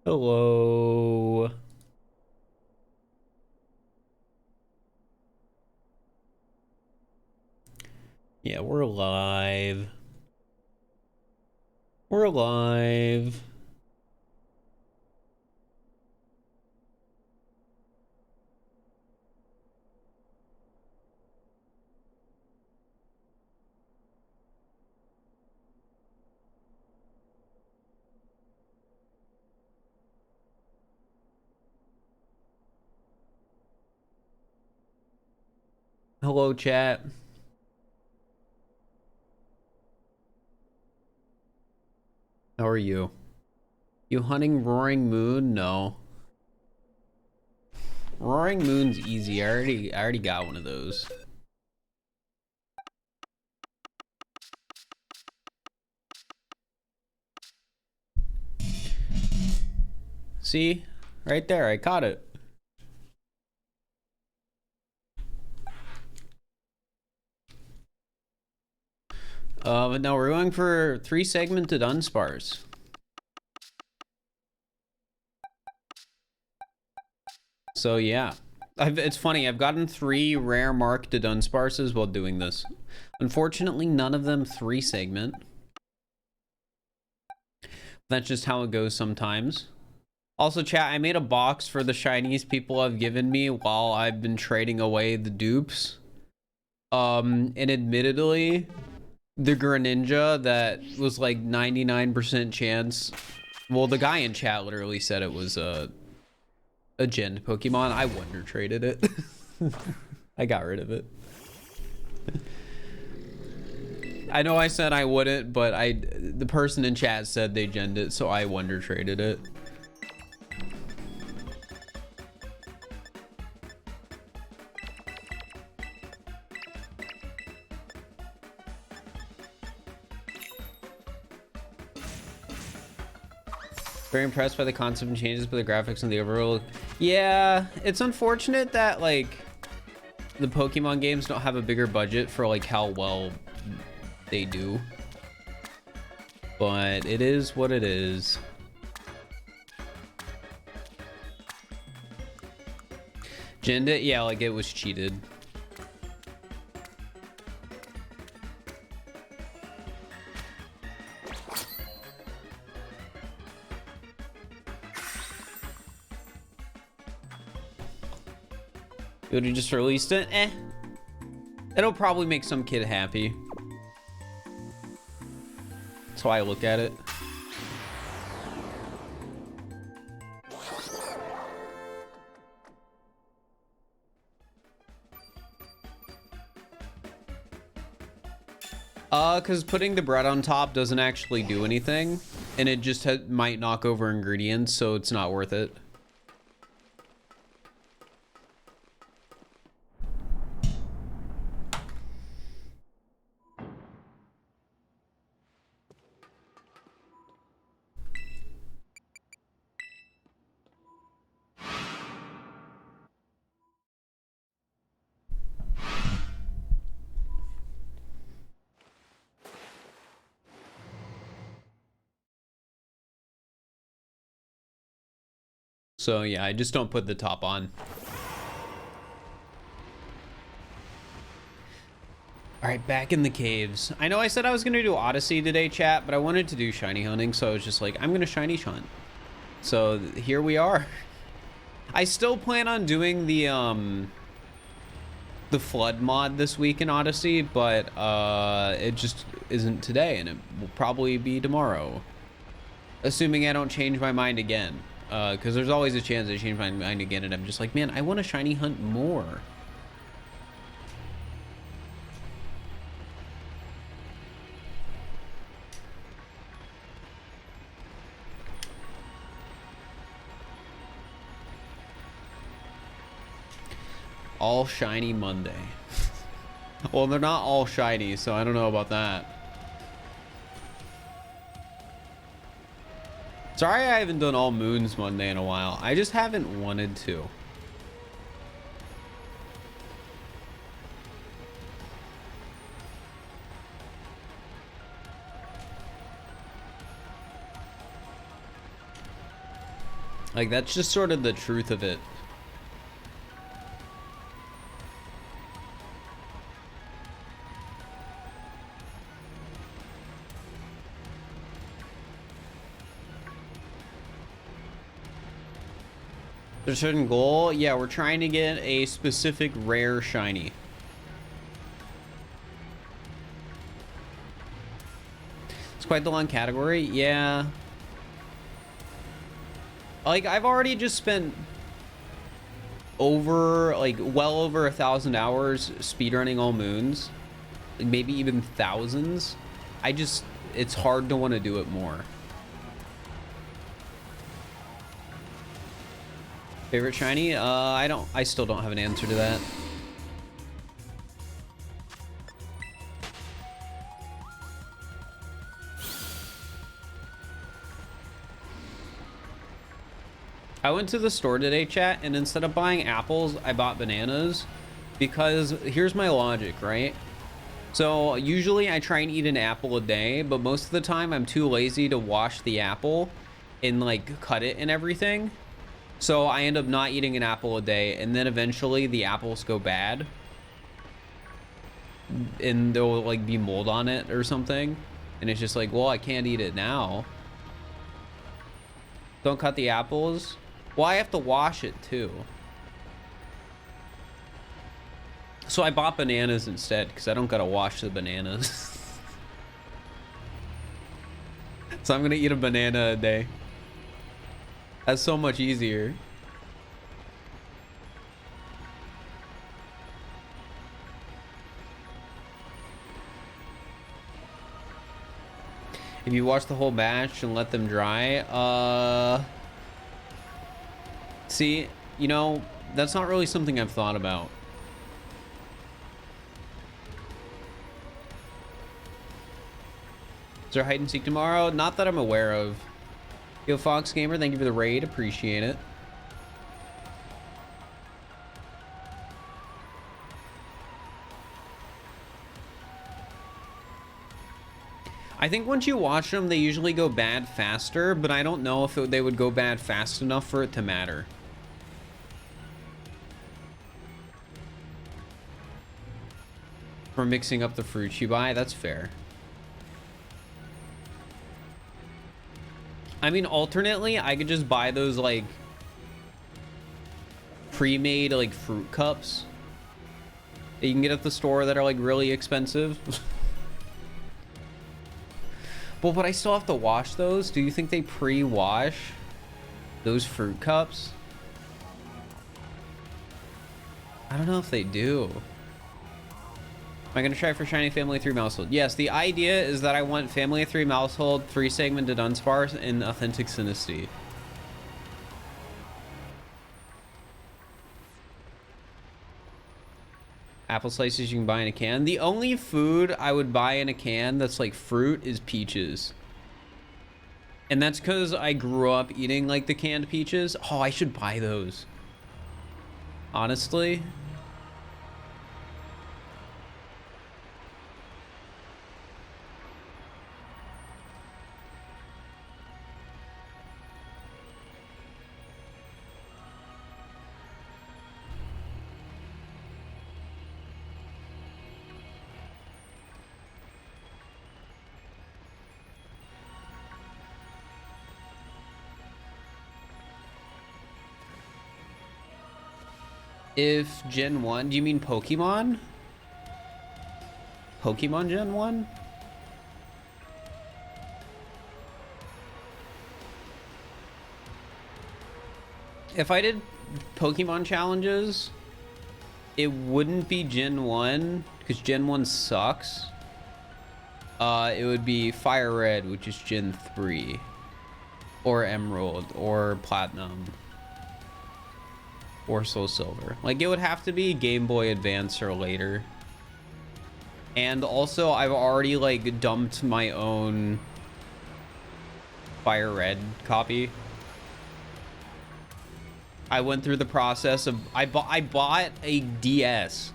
Hello. Yeah, we're live. We're live. Hello, chat. How are you? You hunting Roaring Moon? No. Roaring Moon's easy. I already got one of those. See? Right there, I caught it. But no, we're going for 3 segmented unspars. So yeah. It's funny, I've gotten 3 rare marked unsparses while doing this. Unfortunately, none of them 3 segment. That's just how it goes sometimes. Also, chat, I made a box for the shinies people have given me while I've been trading away the dupes. And admittedly, the Greninja that was like 99% chance. Well, the guy in chat literally said it was a gen Pokemon. I wonder traded it. I got rid of it. I know I said I wouldn't, but the person in chat said they genned it, so I wonder traded it. Very impressed by the concept and changes, but the graphics and the overall. Yeah, it's unfortunate that like the Pokemon games don't have a bigger budget for like how well they do. But it is what it is. Genned it? Yeah, like it was cheated. VOD just released it? Eh. It'll probably make some kid happy. That's how I look at it. Because putting the bread on top doesn't actually do anything. And it just might knock over ingredients, so it's not worth it. So yeah, I just don't put the top on. All right, back in the caves. I know I said I was gonna do Odyssey today, chat, but I wanted to do shiny hunting, so I was just like, I'm gonna shiny hunt. So here we are. I still plan on doing the flood mod this week in Odyssey, but it just isn't today, and it will probably be tomorrow, assuming I don't change my mind again. Because there's always a chance I change my mind again, and I'm just like, man, I want to shiny hunt more. All shiny Monday. Well, they're not all shiny, so I don't know about that. Sorry I haven't done all moons Monday in a while. I just haven't wanted to. Like, that's just sort of the truth of it. There's a certain goal. Yeah, we're trying to get a specific rare shiny. It's quite the long category. Yeah. Like, I've already just spent well over 1,000 hours speedrunning all moons. Like, maybe even thousands. It's hard to want to do it more. Favorite shiny? I still don't have an answer to that. I went to the store today, chat, and instead of buying apples, I bought bananas because here's my logic, right? So usually I try and eat an apple a day, but most of the time I'm too lazy to wash the apple and like cut it and everything. So I end up not eating an apple a day, and then eventually the apples go bad and there'll like be mold on it or something, and it's just like, well, I can't eat it now. Don't cut the apples. Well, I have to wash it too. So I bought bananas instead because I don't gotta wash the bananas. So I'm gonna eat a banana a day. That's so much easier. If you watch the whole batch and let them dry, see, you know, that's not really something I've thought about. Is there hide and seek tomorrow? Not that I'm aware of. Yo, Fox Gamer, thank you for the raid. Appreciate it. I think once you watch them, they usually go bad faster, but I don't know if they would go bad fast enough for it to matter. For mixing up the fruits you buy, that's fair. I mean, alternately, I could just buy those, like, pre-made, like, fruit cups that you can get at the store that are, like, really expensive. But I still have to wash those. Do you think they pre-wash those fruit cups? I don't know if they do. Am I going to try for Shiny Family 3 Mousehold? Yes, the idea is that I want Family 3 Mousehold, 3 segmented Dunsparce, and Authentic Sinistea. Apple slices you can buy in a can. The only food I would buy in a can that's like fruit is peaches. And that's because I grew up eating like the canned peaches. Oh, I should buy those. Honestly. If Gen 1, do you mean Pokemon? Pokemon Gen 1? If I did Pokemon challenges, it wouldn't be Gen 1, because Gen 1 sucks. It would be Fire Red, which is Gen 3. Or Emerald, or Platinum. Or Soul Silver. Like, it would have to be Game Boy Advance or later. And also, I've already, like, dumped my own Fire Red copy. I went through the process of... I bought a DS.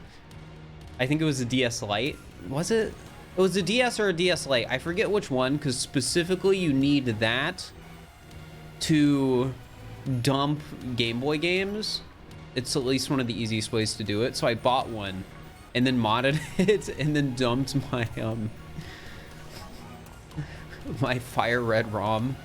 I think it was a DS Lite. Was it? It was a DS or a DS Lite. I forget which one, because specifically you need that to dump Game Boy games. It's at least one of the easiest ways to do it. So I bought one and then modded it and then dumped my my Fire Red ROM.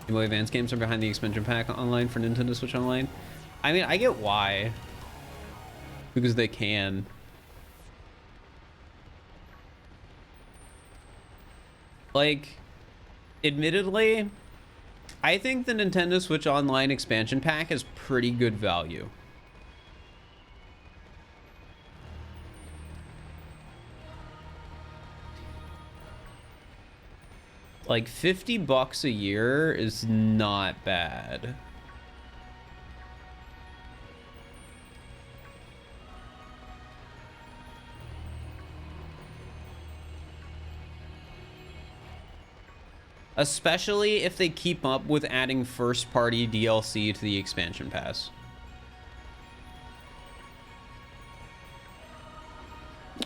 Game Boy Advance games are behind the expansion pack online for Nintendo Switch Online. I mean, I get why. Because they can. Like, admittedly, I think the Nintendo Switch Online expansion pack is pretty good value. Like, $50 a year is not bad. Especially if they keep up with adding first-party DLC to the expansion pass.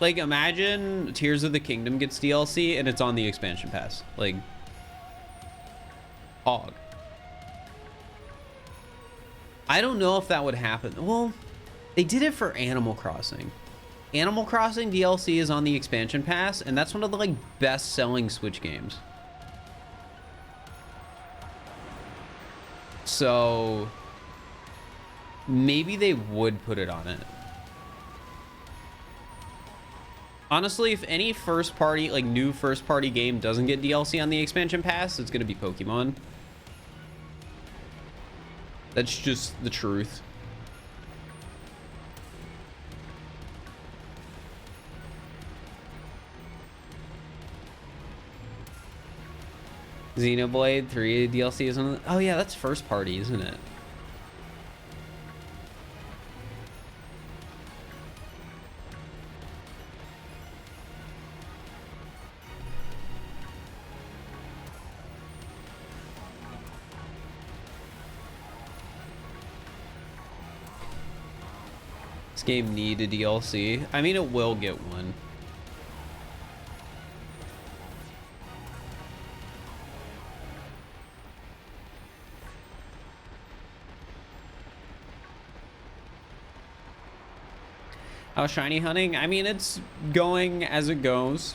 Like, imagine Tears of the Kingdom gets DLC and it's on the expansion pass. Like, hog. I don't know if that would happen. Well, they did it for Animal Crossing. Animal Crossing DLC is on the expansion pass, and that's one of the, like, best-selling Switch games. So maybe they would put it on it. Honestly, if any first party, like new first party game doesn't get DLC on the expansion pass, it's gonna be Pokemon. That's just the truth. Xenoblade 3 DLC is on. Oh yeah, that's first party, isn't it? This game need a DLC. I mean, it will get one. How shiny hunting? I mean, it's going as it goes.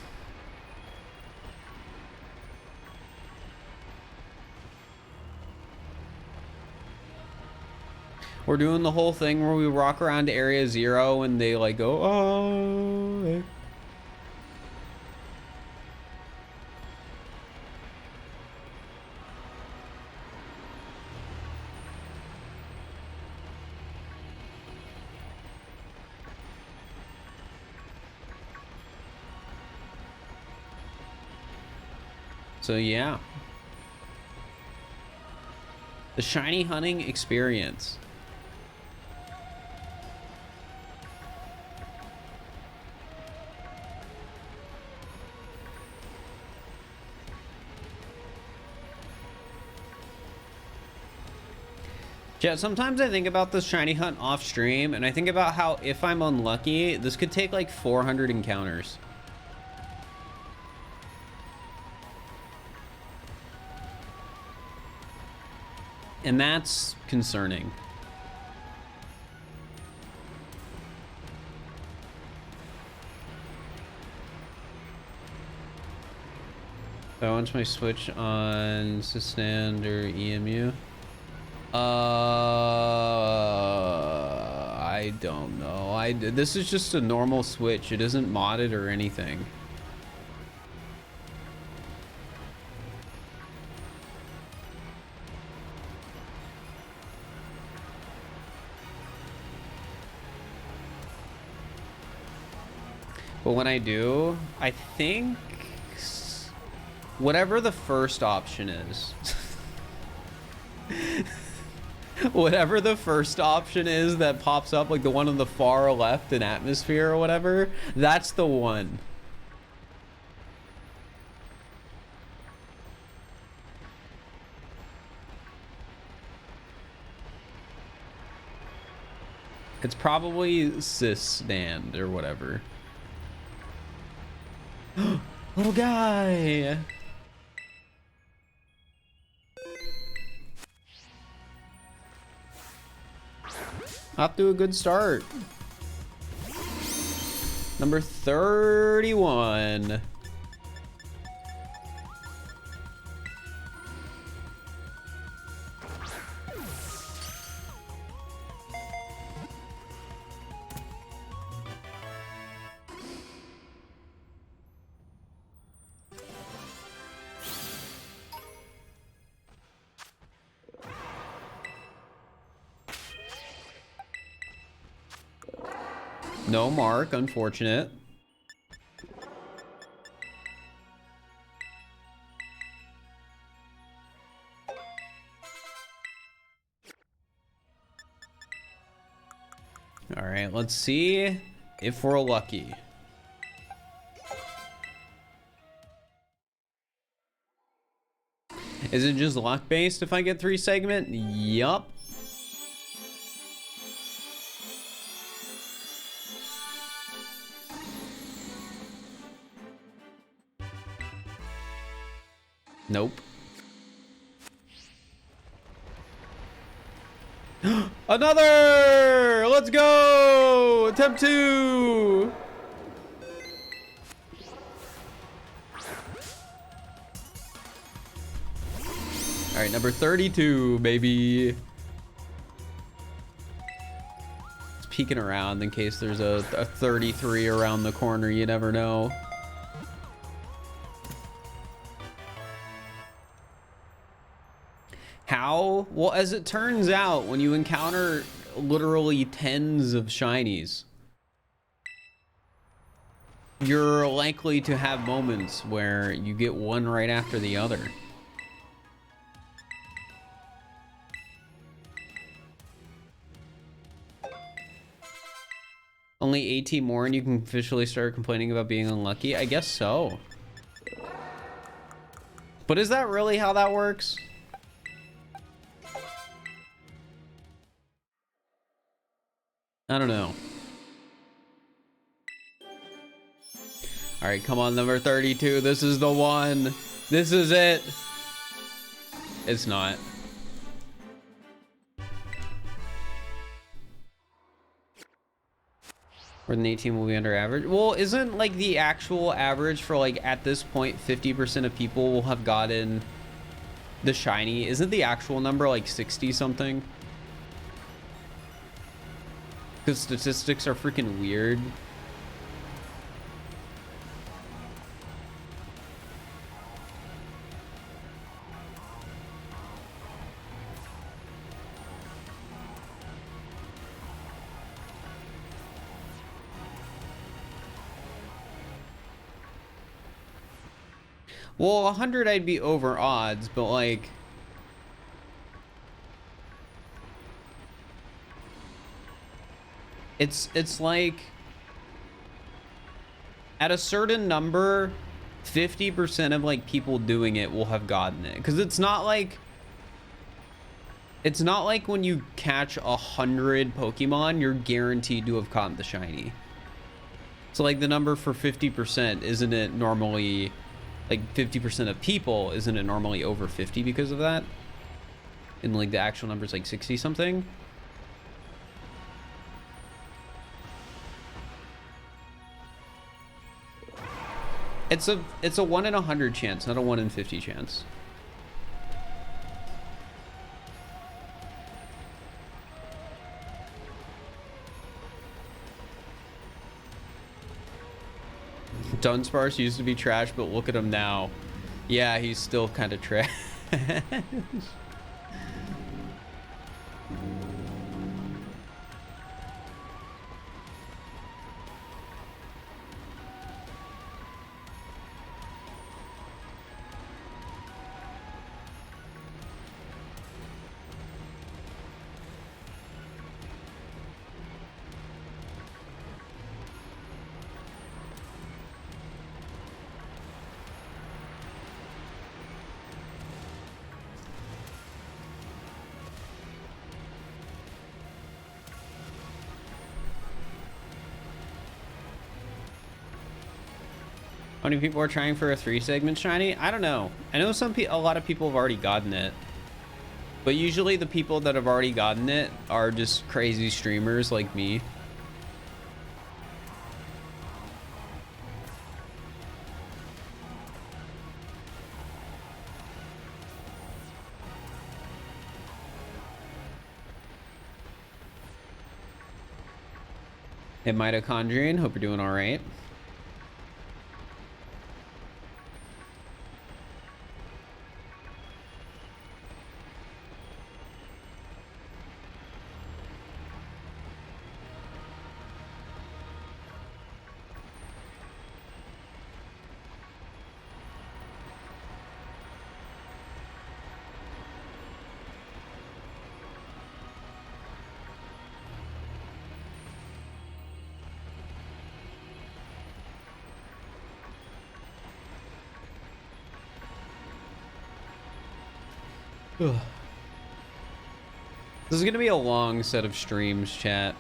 We're doing the whole thing where we walk around to Area 0 and they like go, oh. So yeah, the shiny hunting experience. Yeah, sometimes I think about this shiny hunt off stream, and I think about how if I'm unlucky, this could take like 400 encounters. And that's concerning. I want my Switch on Stand or EMU. I don't know. This is just a normal Switch. It isn't modded or anything. But when I do, I think whatever the first option is, whatever the first option is that pops up, like the one on the far left in atmosphere or whatever, that's the one. It's probably stand or whatever. Little guy. Off to a good start. Number 31. No mark, unfortunate. All right, let's see if we're lucky. Is it just luck based if I get 3 segment? Yup. Nope. Another! Let's go! Attempt 2! All right, number 32, baby. It's peeking around in case there's a 33 around the corner. You never know. How? Well, as it turns out, when you encounter literally tens of shinies, you're likely to have moments where you get one right after the other. Only 18 more and you can officially start complaining about being unlucky? I guess so. But is that really how that works? I don't know. All right, come on, number 32. This is the one. This is it. It's not. More than 18 will be under average. Well, isn't like the actual average for like at this point 50% of people will have gotten the shiny? Isn't the actual number like 60 something? Because statistics are freaking weird. Well, 100 I'd be over odds, but like it's like at a certain number 50% of like people doing it will have gotten it, because it's not like when you catch 100 Pokemon you're guaranteed to have caught the shiny. So like the number for 50%, isn't it normally like 50% of people, isn't it normally over 50 because of that? And like the actual number is like 60 something. It's a 1 in 100 chance, not a 1 in 50 chance. Dunsparce used to be trash, but look at him now. Yeah, he's still kind of trash. How many people are trying for a 3 segment shiny? I don't know. I know a lot of people have already gotten it. But usually the people that have already gotten it are just crazy streamers like me. Hey, Mitochondrian, hope you're doing all right. Ugh. This is gonna be a long set of streams, chat.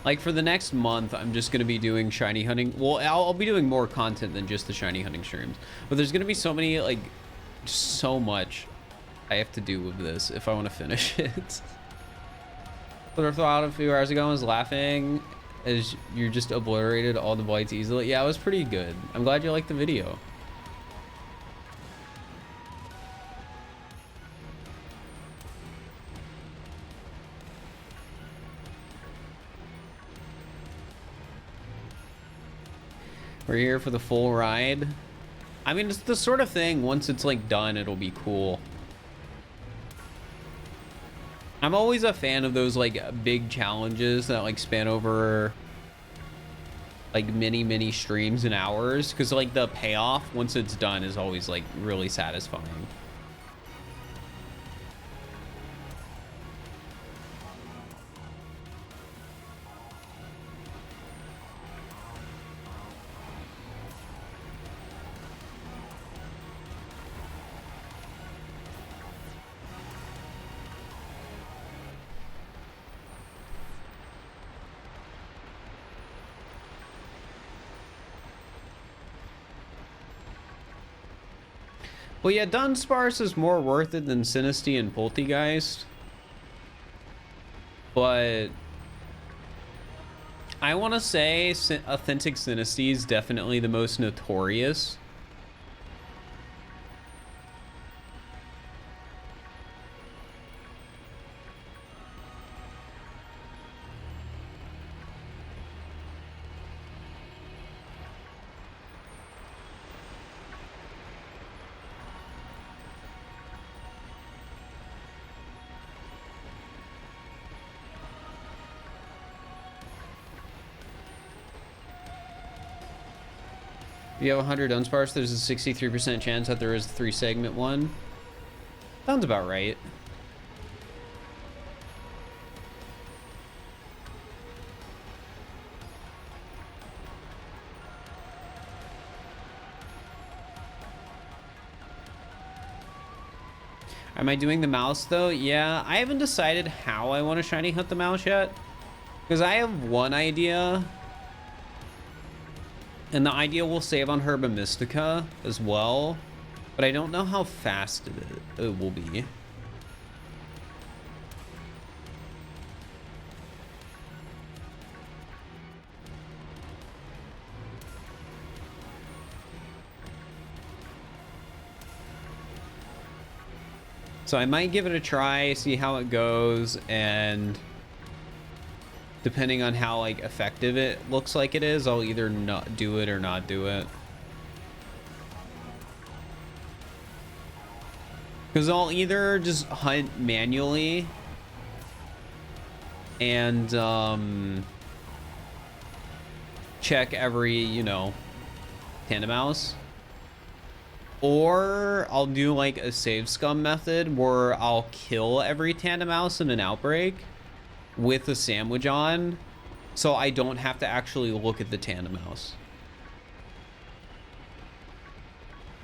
Like for the next month, I'm just gonna be doing shiny hunting. Well, I'll be doing more content than just the shiny hunting streams. But there's gonna be so many, like, just so much I have to do with this if I want to finish it. What I thought a few hours ago, I was laughing as you just obliterated all the blights easily. Yeah, it was pretty good. I'm glad you liked the video. We're here for the full ride. I mean, it's the sort of thing, once it's like done, it'll be cool. I'm always a fan of those like big challenges that like span over like many streams and hours, because like the payoff once it's done is always like really satisfying. Well, yeah, Dunsparce is more worth it than Sinisty and Poltergeist. But I want to say Authentic Sinisty is definitely the most notorious. If you have 100 Dunsparce, there's a 63% chance that there is a 3-segment one. Sounds about right. Am I doing the mouse though? Yeah, I haven't decided how I want to shiny hunt the mouse yet. Because I have one idea. And the idea will save on Herba Mystica as well, but I don't know how fast it will be. So I might give it a try, see how it goes, and depending on how like effective it looks like it is, I'll either not do it or not do it. Because I'll either just hunt manually and check every, you know, tandem mouse, or I'll do like a save scum method where I'll kill every tandem mouse in an outbreak with a sandwich on, so I don't have to actually look at the tandem mouse.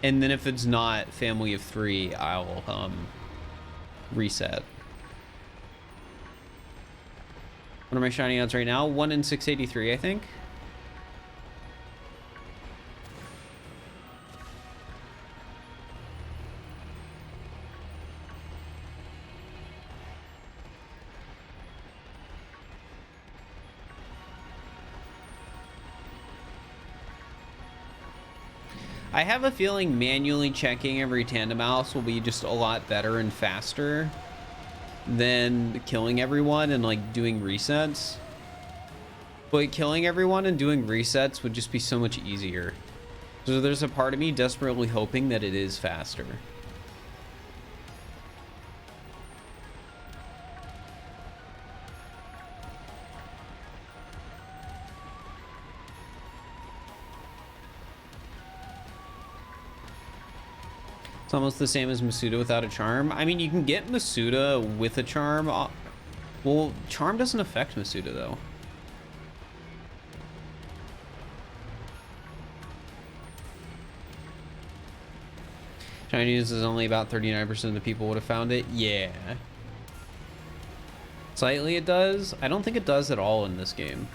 And then if it's not family of 3, I'll reset. What are my shiny odds right now? 1 in 683, I think. I have a feeling manually checking every tandem mouse will be just a lot better and faster than killing everyone and like doing resets. But killing everyone and doing resets would just be so much easier. So there's a part of me desperately hoping that it is faster. It's almost the same as Masuda without a charm. I mean, you can get Masuda with a charm. Well, charm doesn't affect Masuda though. Chinese is only about 39% of the people would have found it. Yeah. Slightly it does. I don't think it does at all in this game.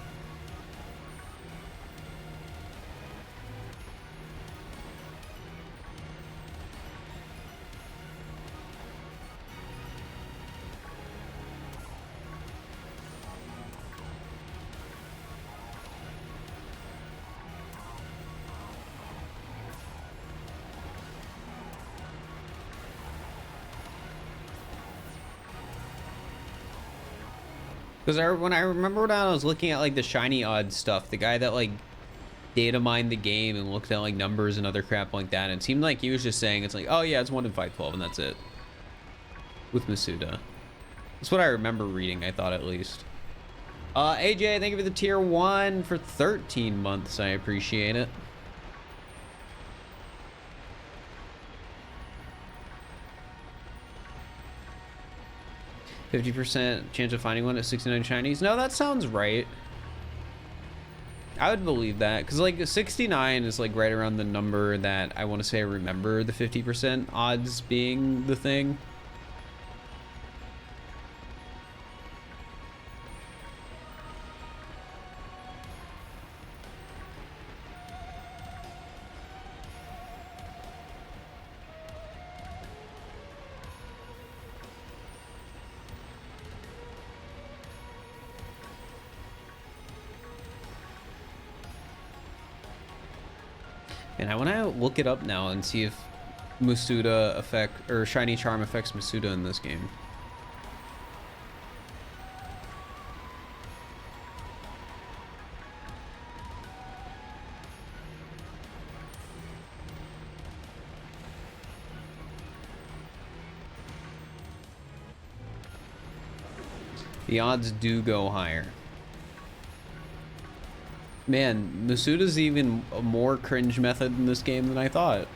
Because when I remember when I was looking at like the shiny odd stuff, the guy that like data mined the game and looked at like numbers and other crap like that, it seemed like he was just saying it's like, oh yeah, it's 1 in 512 and that's it. With Masuda. That's what I remember reading, I thought at least. AJ, thank you for the tier 1 for 13 months. I appreciate it. %, chance of finding one at 69 shinies. No, that sounds right. I would believe that because like 69 is like right around the number that I want to say I remember the 50% odds being the thing. And I want to look it up now and see if Masuda effect or Shiny Charm affects Masuda in this game. The odds do go higher. Man, Masuda's even a more cringe method in this game than I thought.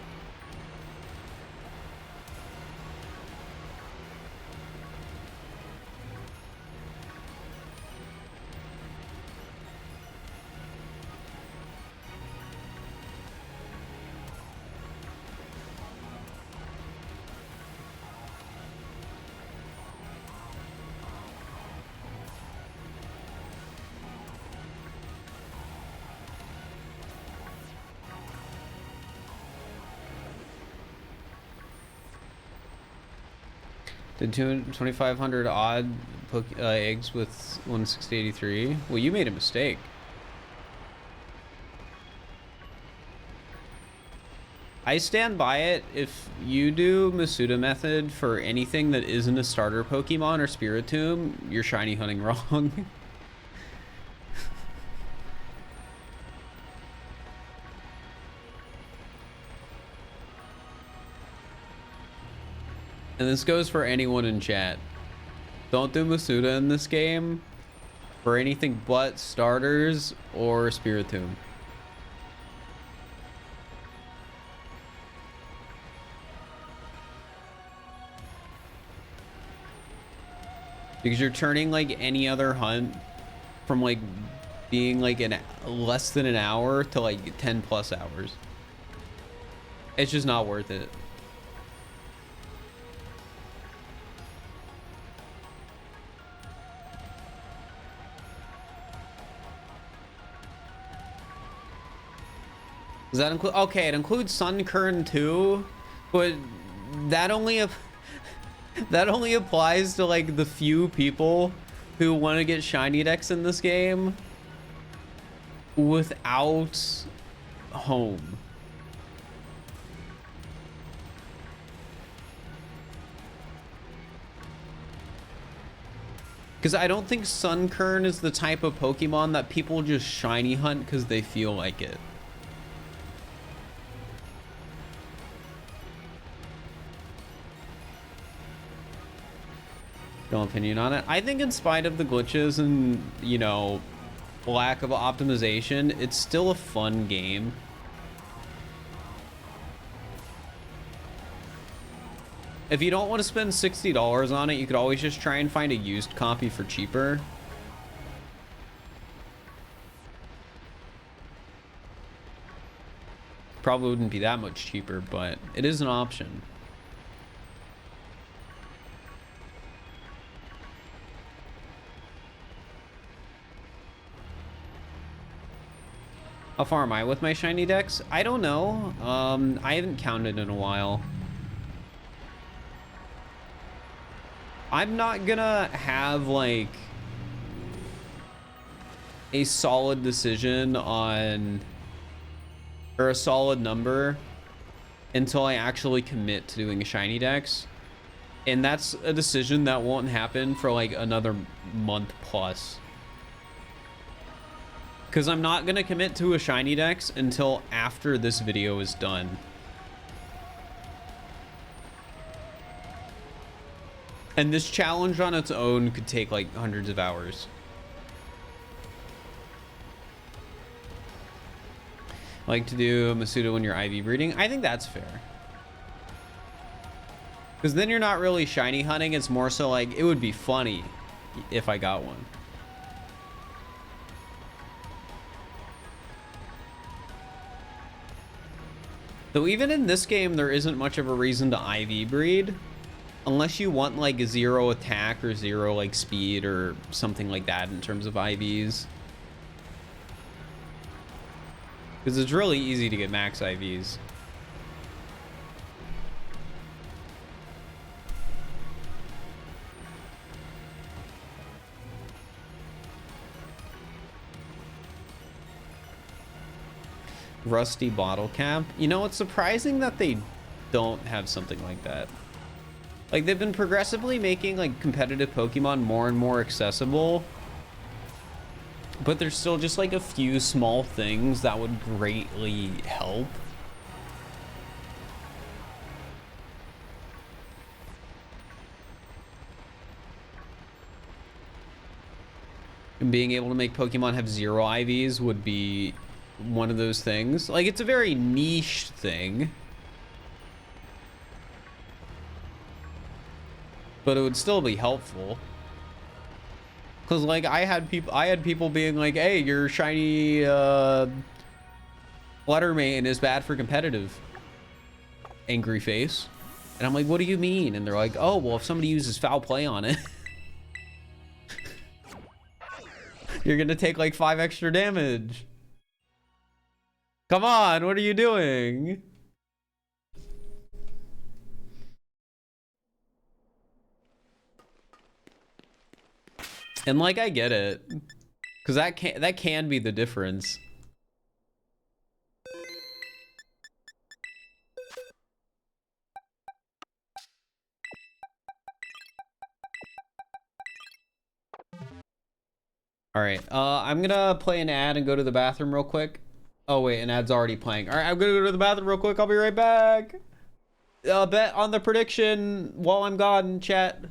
Did 2,500 odd eggs with 16083? Well, you made a mistake. I stand by it. If you do Masuda method for anything that isn't a starter Pokemon or Spiritomb, you're shiny hunting wrong. And this goes for anyone in chat. Don't do Masuda in this game for anything but starters or Spiritomb. Because you're turning like any other hunt from like being like less than an hour to like 10 plus hours. It's just not worth it. Does that include? Okay, it includes Sunkern too, but that only applies to like the few people who want to get shiny decks in this game without home. Because I don't think Sunkern is the type of Pokemon that people just shiny hunt because they feel like it. No opinion on it. I think in spite of the glitches and, you know, lack of optimization, it's still a fun game. If you don't want to spend $60 on it, you could always just try and find a used copy for cheaper. Probably wouldn't be that much cheaper, but it is an option. How far am I with my shiny decks? I don't know. I haven't counted in a while. I'm not gonna have like a solid decision on, or a solid number, until I actually commit to doing a shiny decks. And that's a decision that won't happen for like another month plus. Because I'm not going to commit to a shiny dex until after this video is done. And this challenge on its own could take like hundreds of hours. Like to do Masuda when you're IV breeding. I think that's fair. Because then you're not really shiny hunting. It's more so like, it would be funny if I got one. Though even in this game, there isn't much of a reason to IV breed. Unless you want like 0 attack or 0 like speed or something like that in terms of IVs. Because it's really easy to get max IVs. Rusty bottle cap. You know, it's surprising that they don't have something like that. Like, they've been progressively making like competitive Pokemon more and more accessible, but there's still just like a few small things that would greatly help. And being able to make Pokemon have 0 IVs would be one of those things. Like, it's a very niche thing, but it would still be helpful. Because like I had people being like, hey, your shiny Letterman is bad for competitive. Angry face. And I'm like, what do you mean? And they're like, oh, well, if somebody uses foul play on it, you're gonna take like 5 extra damage. Come on, what are you doing? And like, I get it, because that can be the difference. All right, I'm gonna play an ad and go to the bathroom real quick. Oh wait, an ad's already playing. All right, I'm gonna go to the bathroom real quick. I'll be right back. Bet on the prediction while I'm gone, chat.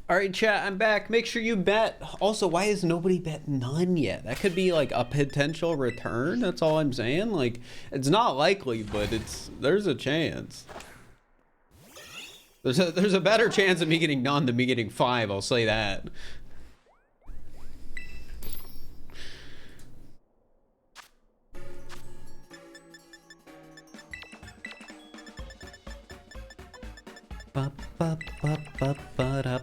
All right, chat, I'm back. Make sure you bet. Also, why has nobody bet none yet? That could be like a potential return. That's all I'm saying. Like, it's not likely, but there's a chance. There's a better chance of me getting none than me getting 5. I'll say that. Ba, ba, ba, ba, ba, da.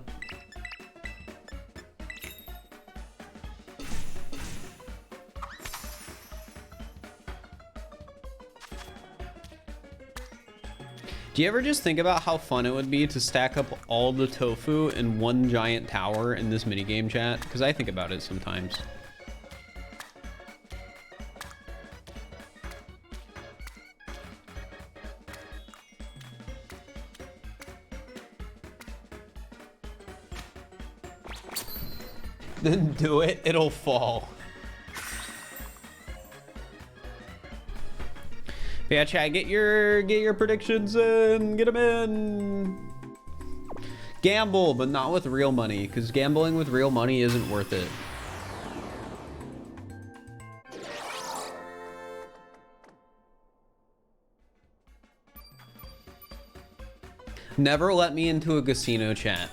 Do you ever just think about how fun it would be to stack up all the tofu in one giant tower in this minigame, chat? Because I think about it sometimes. Then do it, it'll fall. But yeah, chat, get your predictions in, get them in. Gamble, but not with real money, because gambling with real money isn't worth it. Never let me into a casino, chat.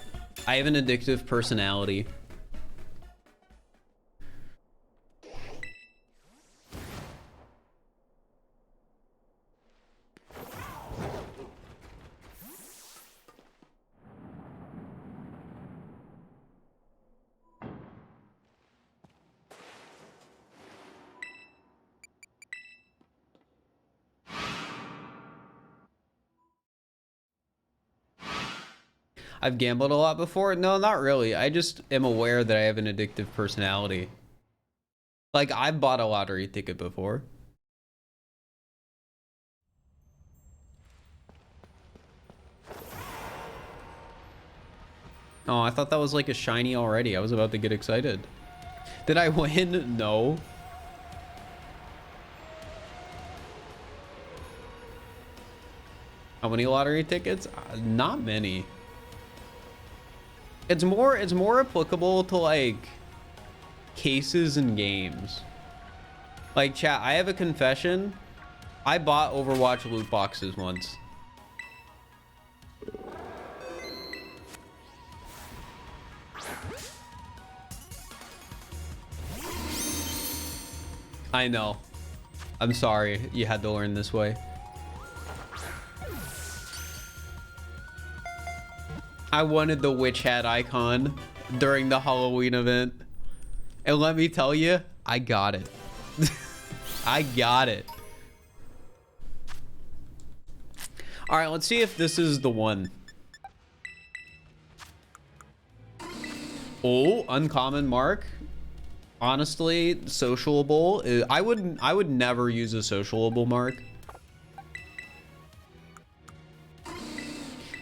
I have an addictive personality. I've gambled a lot before. No, not really. I just am aware that I have an addictive personality. Like, I've bought a lottery ticket before. Oh, I thought that was like a shiny already. I was about to get excited. Did I win? No. How many lottery tickets? Not many. It's more applicable to like cases and games. Like, chat, I have a confession. I bought Overwatch loot boxes once. I know. I'm sorry you had to learn this way. I wanted the witch hat icon during the Halloween event. And let me tell you, I got it. I got it. All right, let's see if this is the one. Oh, uncommon mark. Honestly, socialable. I would never use a socialable mark.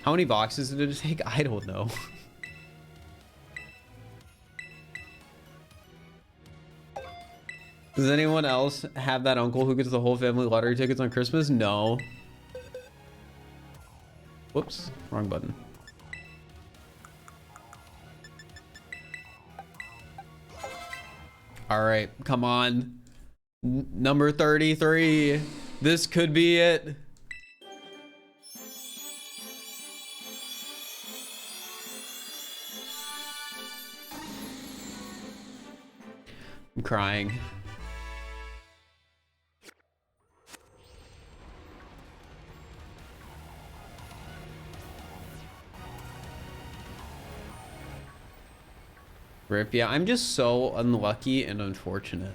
How many boxes did it take? I don't know. Does anyone else have that uncle who gets the whole family lottery tickets on Christmas? No. Whoops, wrong button. All right, come on. Number 33. This could be it. I'm crying. Rip, yeah, I'm just so unlucky and unfortunate.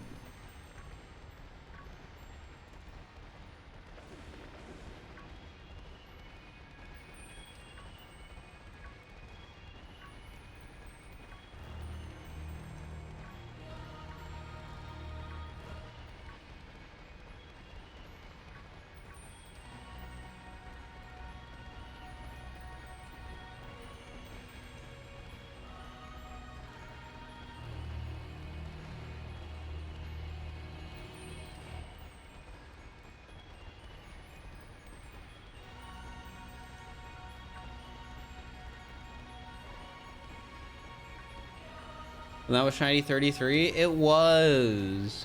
And that was shiny 33? It was.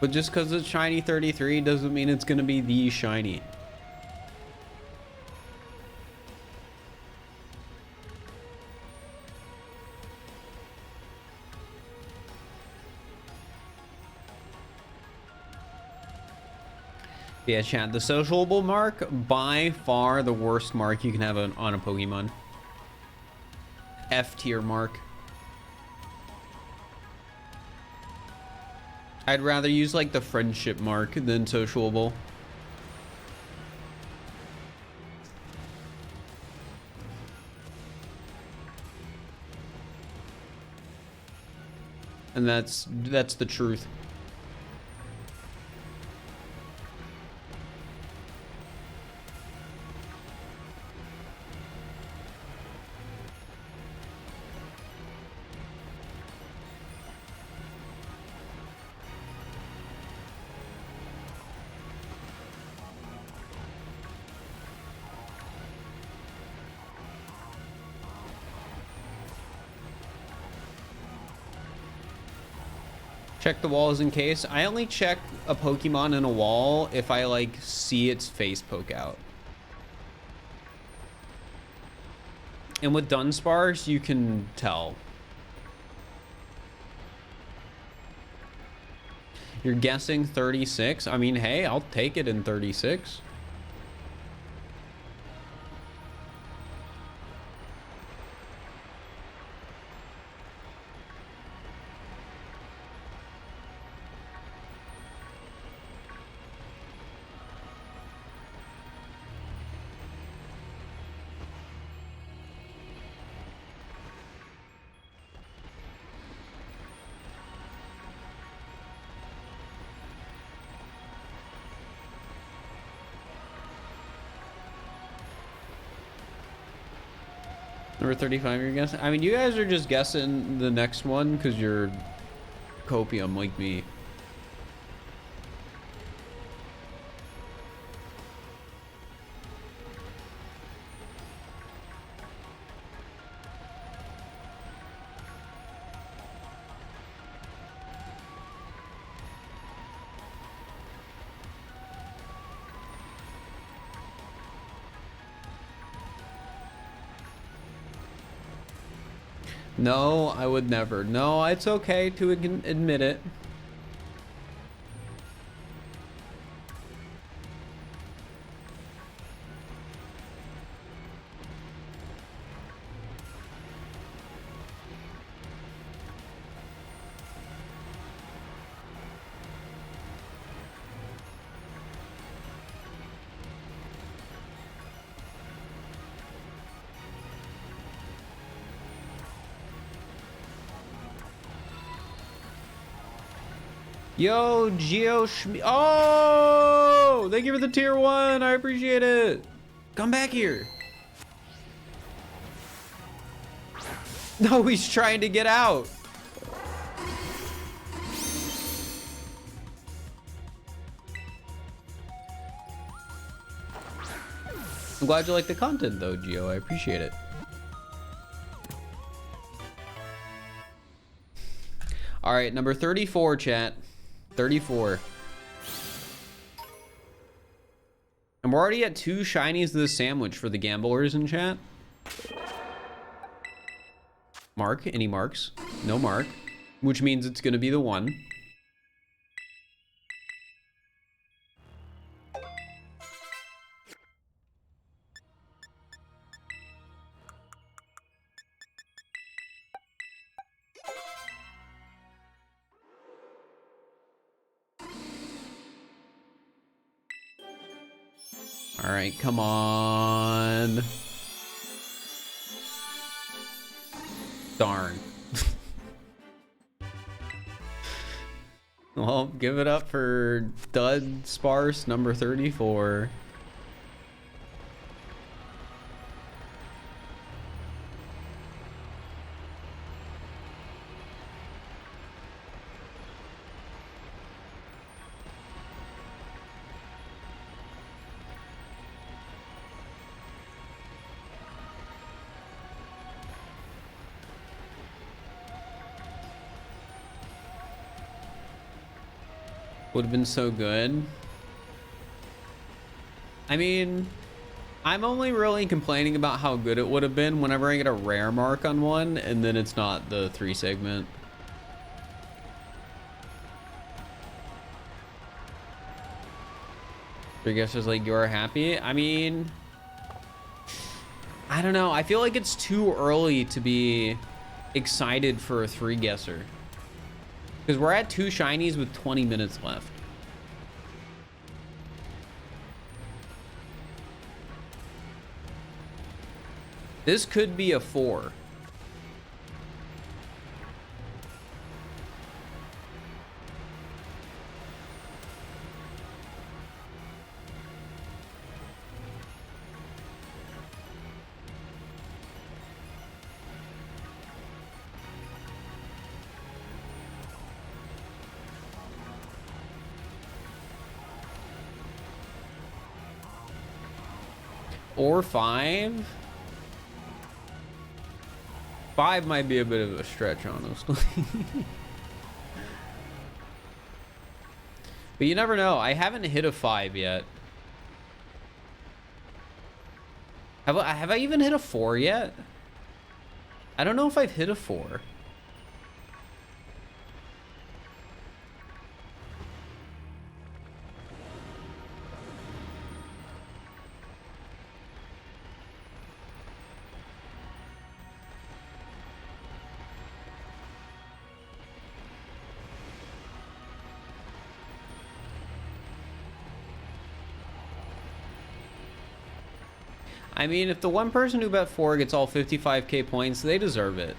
But just because it's shiny 33 doesn't mean it's going to be the shiny. Yeah, chat, the sociable mark, by far the worst mark you can have on a Pokemon. F tier mark. I'd rather use like the friendship mark than sociable. And that's the truth. Check the walls in case. I only check a Pokemon in a wall if I like see its face poke out. And with Dunsparce, you can tell. You're guessing 36? I mean, hey, I'll take it in 36. Number 35, you're guessing? I mean, you guys are just guessing the next one because you're copium like me. No, I would never. No, it's okay to admit it. Yo, Geo Schmi. Oh, thank you for the tier 1. I appreciate it. Come back here. No, he's trying to get out. I'm glad you like the content though, Geo. I appreciate it. All right, number 34, chat. 34. And we're already at 2 shinies of the sandwich for the gamblers in chat. Mark, any marks? No mark, which means it's gonna be the 1. All right, come on. Darn. Well, give it up for Dud Sparse number 34. Would have been so good. I mean, I'm only really complaining about how good it would have been whenever I get a rare mark on one and then it's not the 3 segment. I guess it's like, you're happy. I mean, I don't know. I feel like it's too early to be excited for a 3 guesser. Because we're at 2 shinies with 20 minutes left. This could be a 4. Or 5. 5 might be a bit of a stretch, honestly. But you never know. I haven't hit a 5 yet. Have I even hit a 4 yet? I don't know if I've hit a 4. I mean, if the one person who bet 4 gets all 55k points, they deserve it.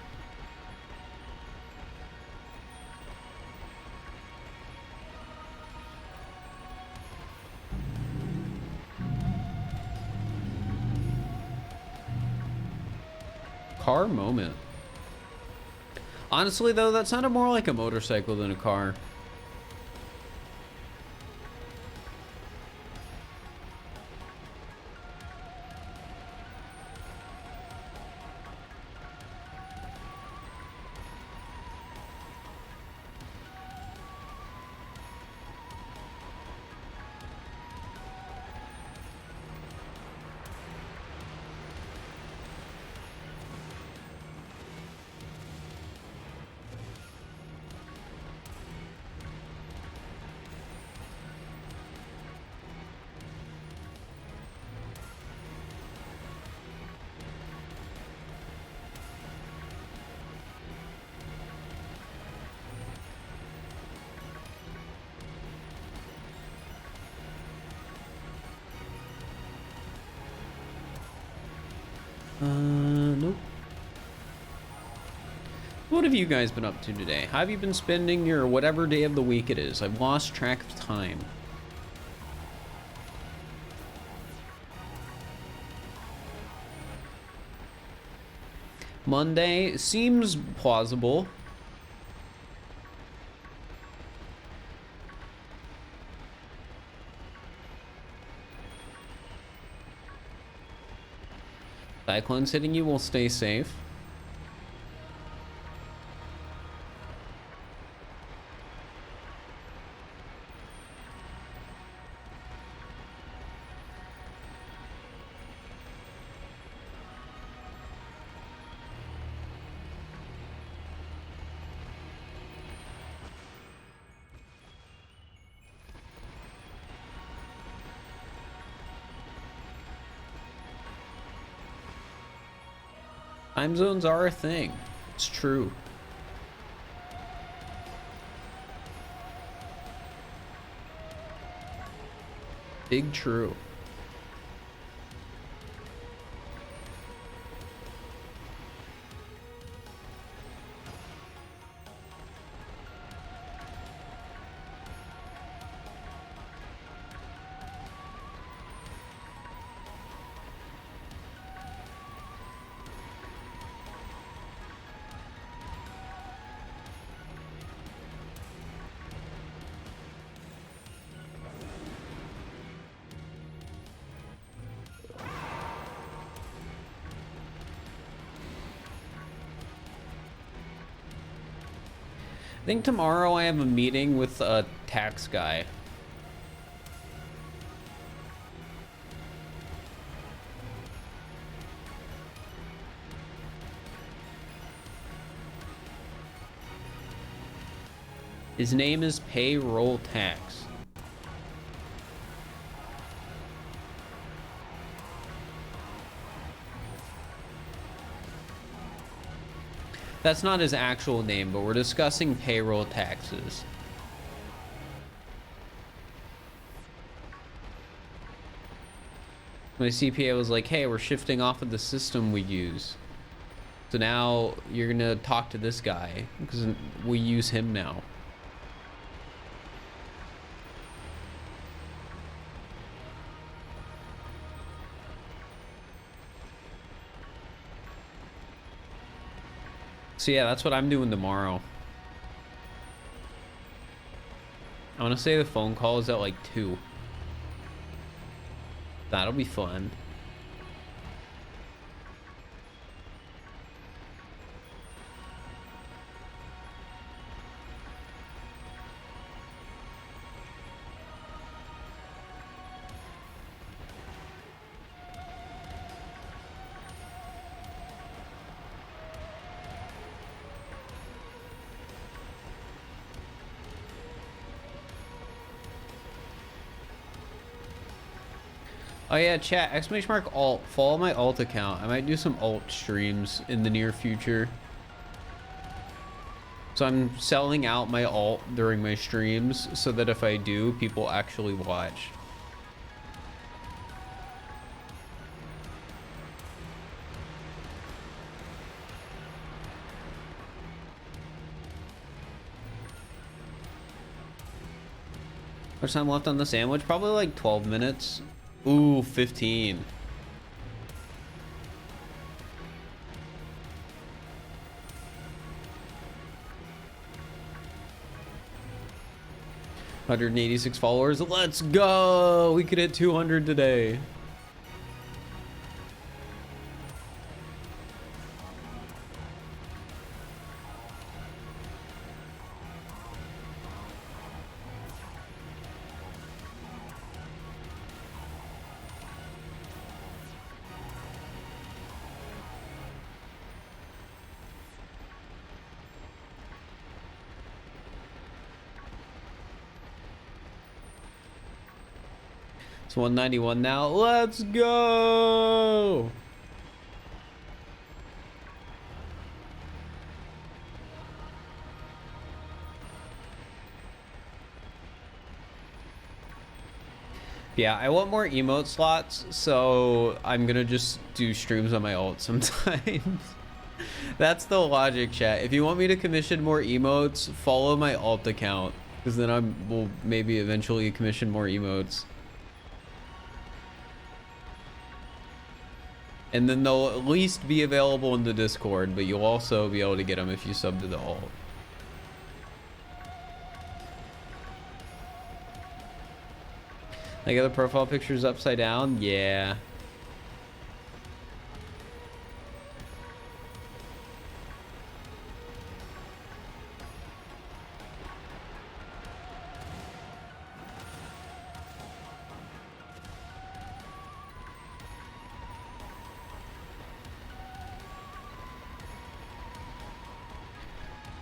Car moment. Honestly, though, that sounded more like a motorcycle than a car. Nope. What have you guys been up to today? How have you been spending your whatever day of the week it is? I've lost track of time. Monday seems plausible. Cyclones hitting you will stay safe. Time zones are a thing. It's true. Big true. I think tomorrow I have a meeting with tax guy. His name is Payroll Tax. That's not his actual name, but we're discussing payroll taxes. My CPA was like, hey, we're shifting off of the system we use. So now you're gonna talk to this guy because we use him now. So yeah, that's what I'm doing tomorrow. I want to say the phone call is at like 2. That'll be fun. Oh yeah, chat, !alt, follow my alt account. I might do some alt streams in the near future. So I'm selling out my alt during my streams so that if I do, people actually watch. How much time left on the sandwich? Probably like 12 minutes. Ooh, 15. $186 followers. Let's go. We could hit 200 today. It's 191 now. Let's go. Yeah, I want more emote slots, so I'm gonna just do streams on my alt sometimes. That's the logic, chat. If you want me to commission more emotes, follow my alt account, because then I will maybe eventually commission more emotes. And then they'll at least be available in the Discord, but you'll also be able to get them if you sub to the alt. Like other profile pictures upside down? Yeah.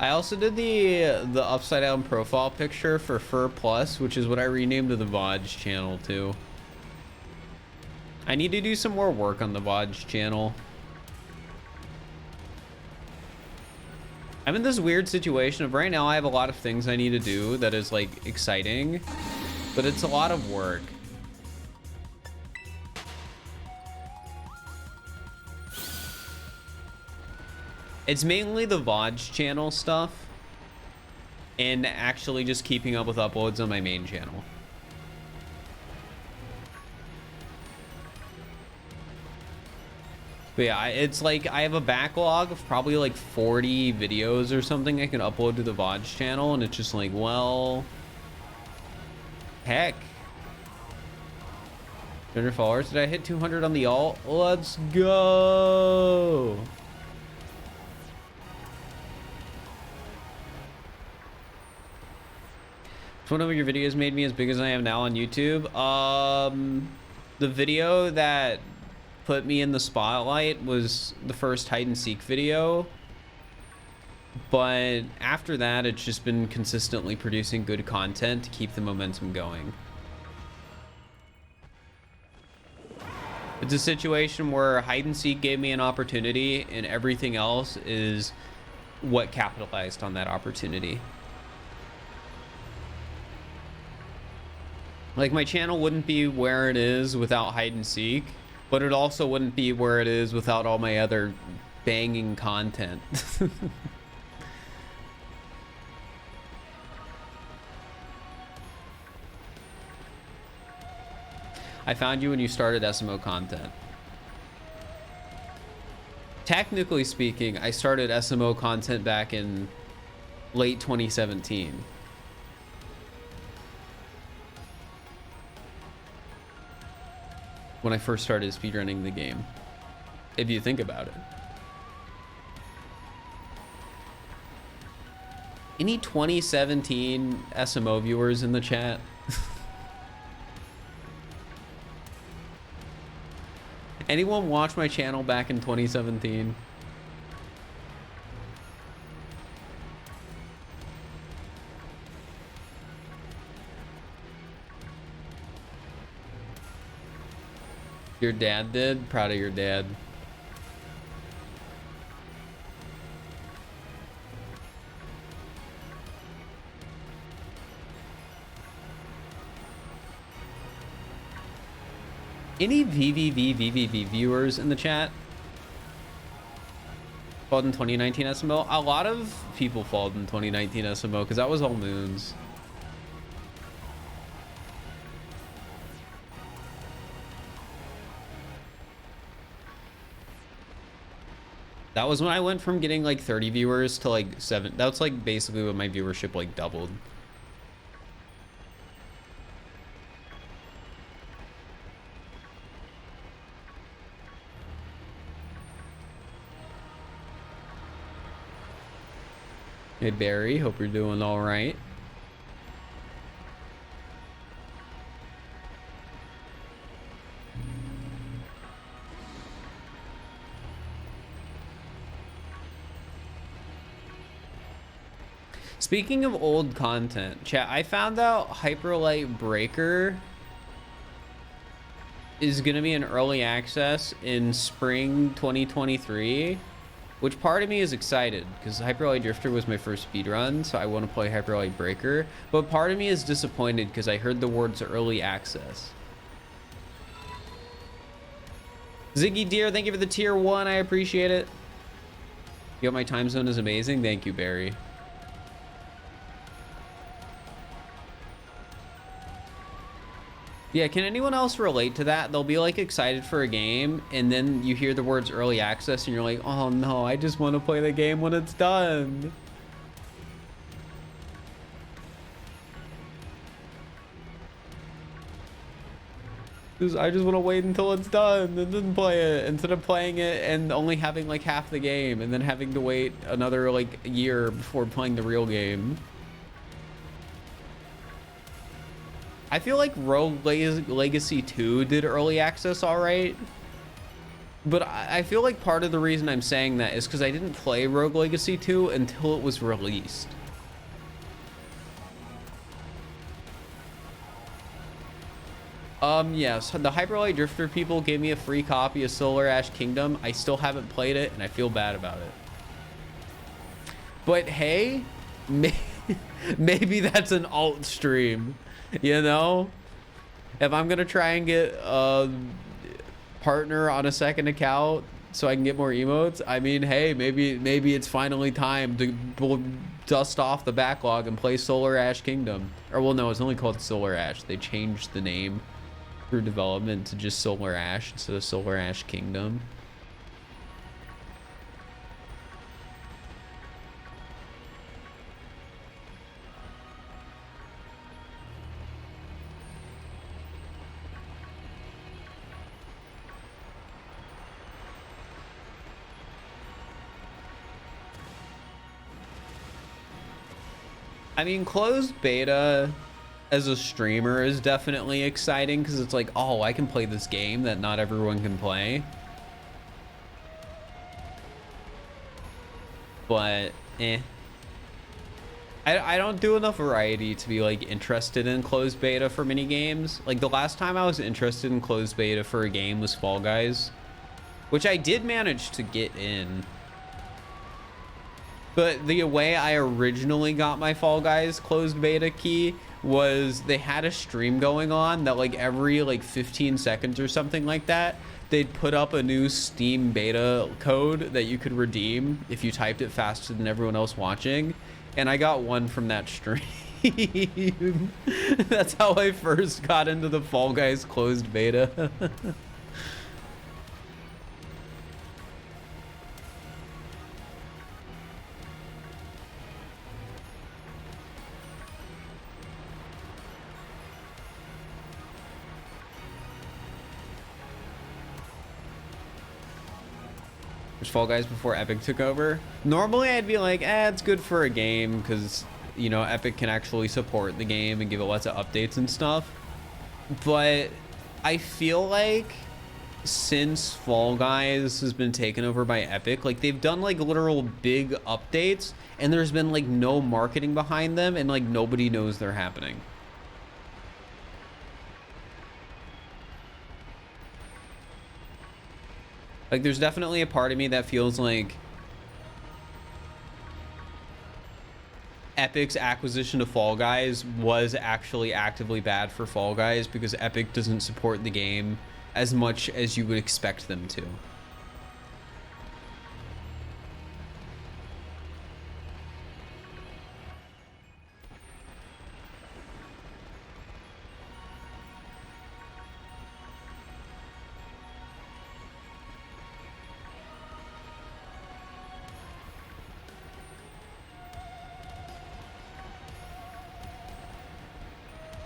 I also did the upside down profile picture for Fir Plus, which is what I renamed to the VODs channel too. I need to do some more work on the VODs channel. I'm in this weird situation of right now I have a lot of things I need to do that is like exciting, but it's a lot of work. It's mainly the VODs channel stuff and actually just keeping up with uploads on my main channel. But yeah, it's like I have a backlog of probably like 40 videos or something I can upload to the VODs channel, and it's just like, well, heck. 200 followers. Did I hit 200 on the alt? Let's go. One of your videos made me as big as I am now on YouTube. The video that put me in the spotlight was the first hide and seek video. But after that, it's just been consistently producing good content to keep the momentum going. It's a situation where hide and seek gave me an opportunity, and everything else is what capitalized on that opportunity. Like, my channel wouldn't be where it is without hide and seek, but it also wouldn't be where it is without all my other banging content. I found you when you started SMO content. Technically speaking, I started SMO content back in late 2017. When I first started speedrunning the game, if you think about it. Any 2017 SMO viewers in the chat? Anyone watch my channel back in 2017? Your dad did? Proud of your dad. Any VVV viewers in the chat? Followed in 2019 SMO? A lot of people followed in 2019 SMO because that was all moons. That was when I went from getting like 30 viewers to like 7. That's like basically when my viewership like doubled. Hey Barry, hope you're doing all right. Speaking of old content, chat, I found out Hyperlight Breaker is going to be in early access in spring 2023, which part of me is excited because Hyperlight Drifter was my first speedrun, so I want to play Hyperlight Breaker, but part of me is disappointed because I heard the words early access. Ziggy Deer, thank you for the tier 1. I appreciate it. Yo, my time zone is amazing. Thank you, Barry. Yeah, can anyone else relate to that? They'll be like excited for a game and then you hear the words early access and you're like, oh no, I just want to play the game when it's done. I just want to wait until it's done and then play it instead of playing it and only having like half the game and then having to wait another like year before playing the real game. I feel like Rogue Legacy 2 did early access all right, but I feel like part of the reason I'm saying that is because I didn't play Rogue Legacy 2 until it was released. Yes, the Hyperlight Drifter people gave me a free copy of Solar Ash Kingdom. I still haven't played it, and I feel bad about it. But hey, maybe that's an alt stream. You know, if I'm gonna try and get a partner on a second account so I can get more emotes, I mean, hey, maybe it's finally time to dust off the backlog and play Solar Ash Kingdom. Or well, no, it's only called Solar Ash. They changed the name through development to just Solar Ash instead of Solar Ash Kingdom. I mean, closed beta as a streamer is definitely exciting because it's like, oh, I can play this game that not everyone can play. But I don't do enough variety to be like interested in closed beta for mini games. Like the last time I was interested in closed beta for a game was Fall Guys, which I did manage to get in. But the way I originally got my Fall Guys closed beta key was they had a stream going on that like every like 15 seconds or something like that, they'd put up a new Steam beta code that you could redeem if you typed it faster than everyone else watching. And I got one from that stream. That's how I first got into the Fall Guys closed beta. Fall Guys before Epic took over. Normally I'd be like, it's good for a game because, you know, Epic can actually support the game and give it lots of updates and stuff. But I feel like since Fall Guys has been taken over by Epic, like they've done like literal big updates and there's been like no marketing behind them and like nobody knows they're happening. Like, there's definitely a part of me that feels like Epic's acquisition of Fall Guys was actually actively bad for Fall Guys because Epic doesn't support the game as much as you would expect them to.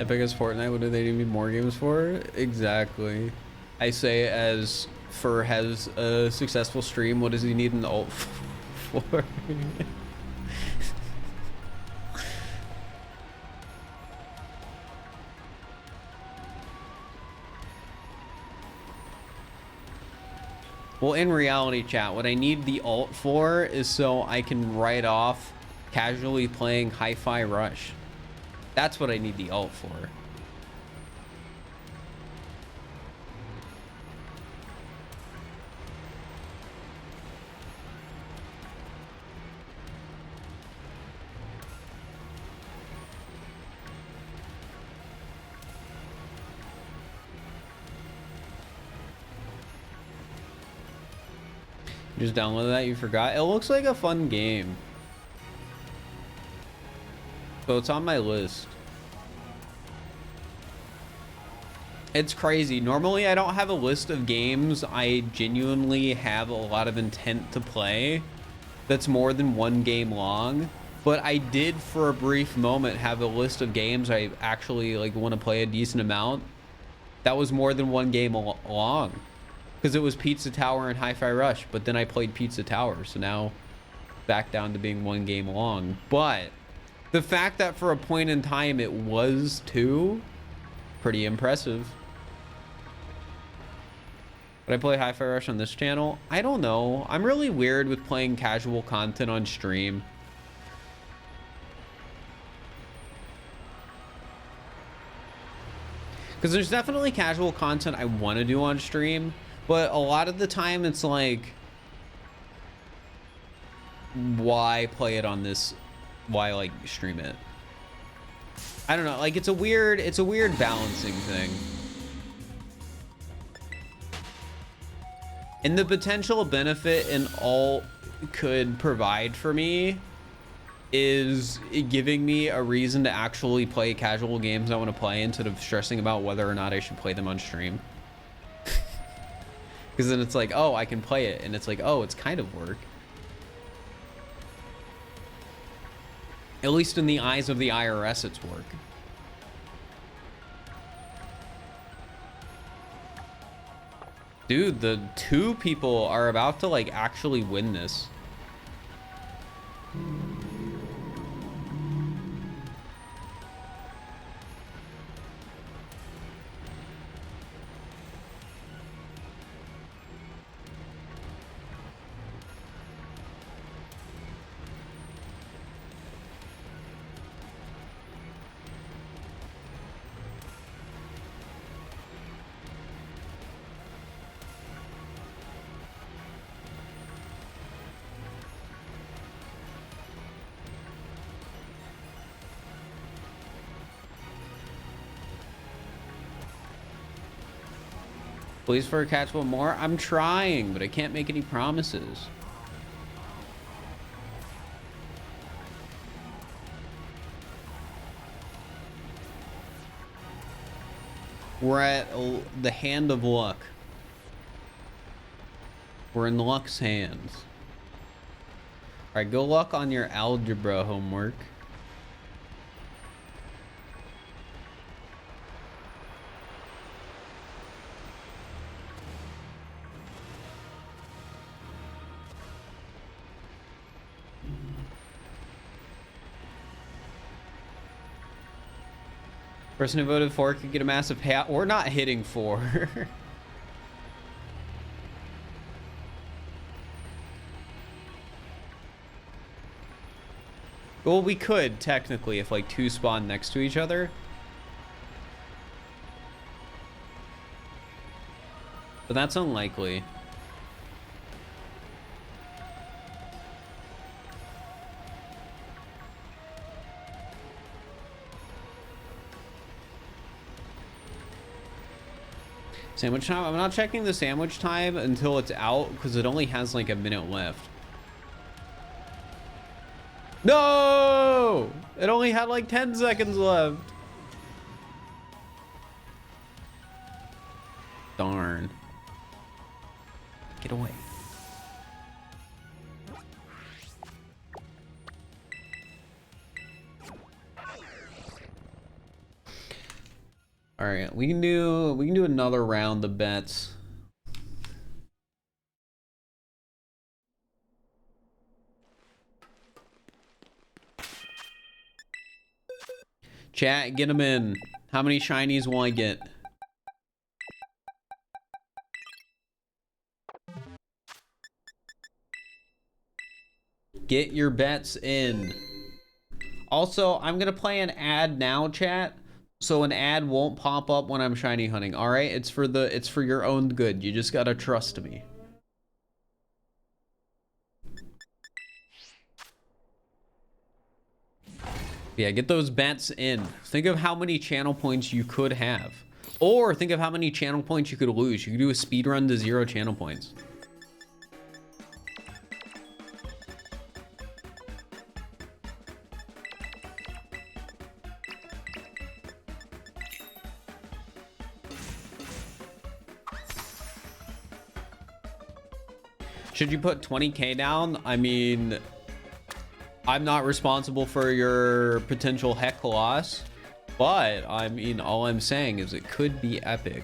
Epic has Fortnite, what do they need more games for? Exactly. I say as Fir has a successful stream, what does he need an alt for? Well, in reality, chat, what I need the alt for is so I can write off casually playing Hi-Fi Rush. That's what I need the alt for. You just downloaded that, you forgot? It looks like a fun game. So it's on my list. It's crazy. Normally I don't have a list of games I genuinely have a lot of intent to play that's more than one game long, but I did for a brief moment have a list of games I actually like want to play a decent amount that was more than one game long, because it was Pizza Tower and Hi-Fi Rush, but then I played Pizza Tower, so now back down to being one game long. But the fact that for a point in time it was two, pretty impressive. Would I play Hi-Fi Rush on this channel? I don't know. I'm really weird with playing casual content on stream. Because there's definitely casual content I want to do on stream, but a lot of the time it's like, why play it on this? Why like stream it? I don't know. Like it's a weird balancing thing. And the potential benefit an alt could provide for me is giving me a reason to actually play casual games I want to play instead of stressing about whether or not I should play them on stream. Because then it's like, oh, I can play it, and it's like, oh, it's kind of work. At least in the eyes of the IRS, it's work. Dude, the two people are about to like actually win this. Please for a catch one more. I'm trying, but I can't make any promises. We're at the hand of luck. We're in luck's hands. All right, go luck on your algebra homework. Person who voted 4 could get a massive payout. We're not hitting 4. Well, we could technically if like 2 spawn next to each other. But that's unlikely. Sandwich time? I'm not checking the sandwich time until it's out because it only has like a minute left. No! It only had like 10 seconds left. Darn. Get away. All right, we can do another round of bets. Chat, get them in. How many shinies will I get? Get your bets in. Also, I'm gonna play an ad now, chat. So an ad won't pop up when I'm shiny hunting. All right, it's for your own good. You just gotta trust me. Yeah, get those bets in. Think of how many channel points you could have, or think of how many channel points you could lose. You could do a speed run to 0 channel points. Should you put 20K down? I mean, I'm not responsible for your potential heck loss, but I mean, all I'm saying is it could be epic.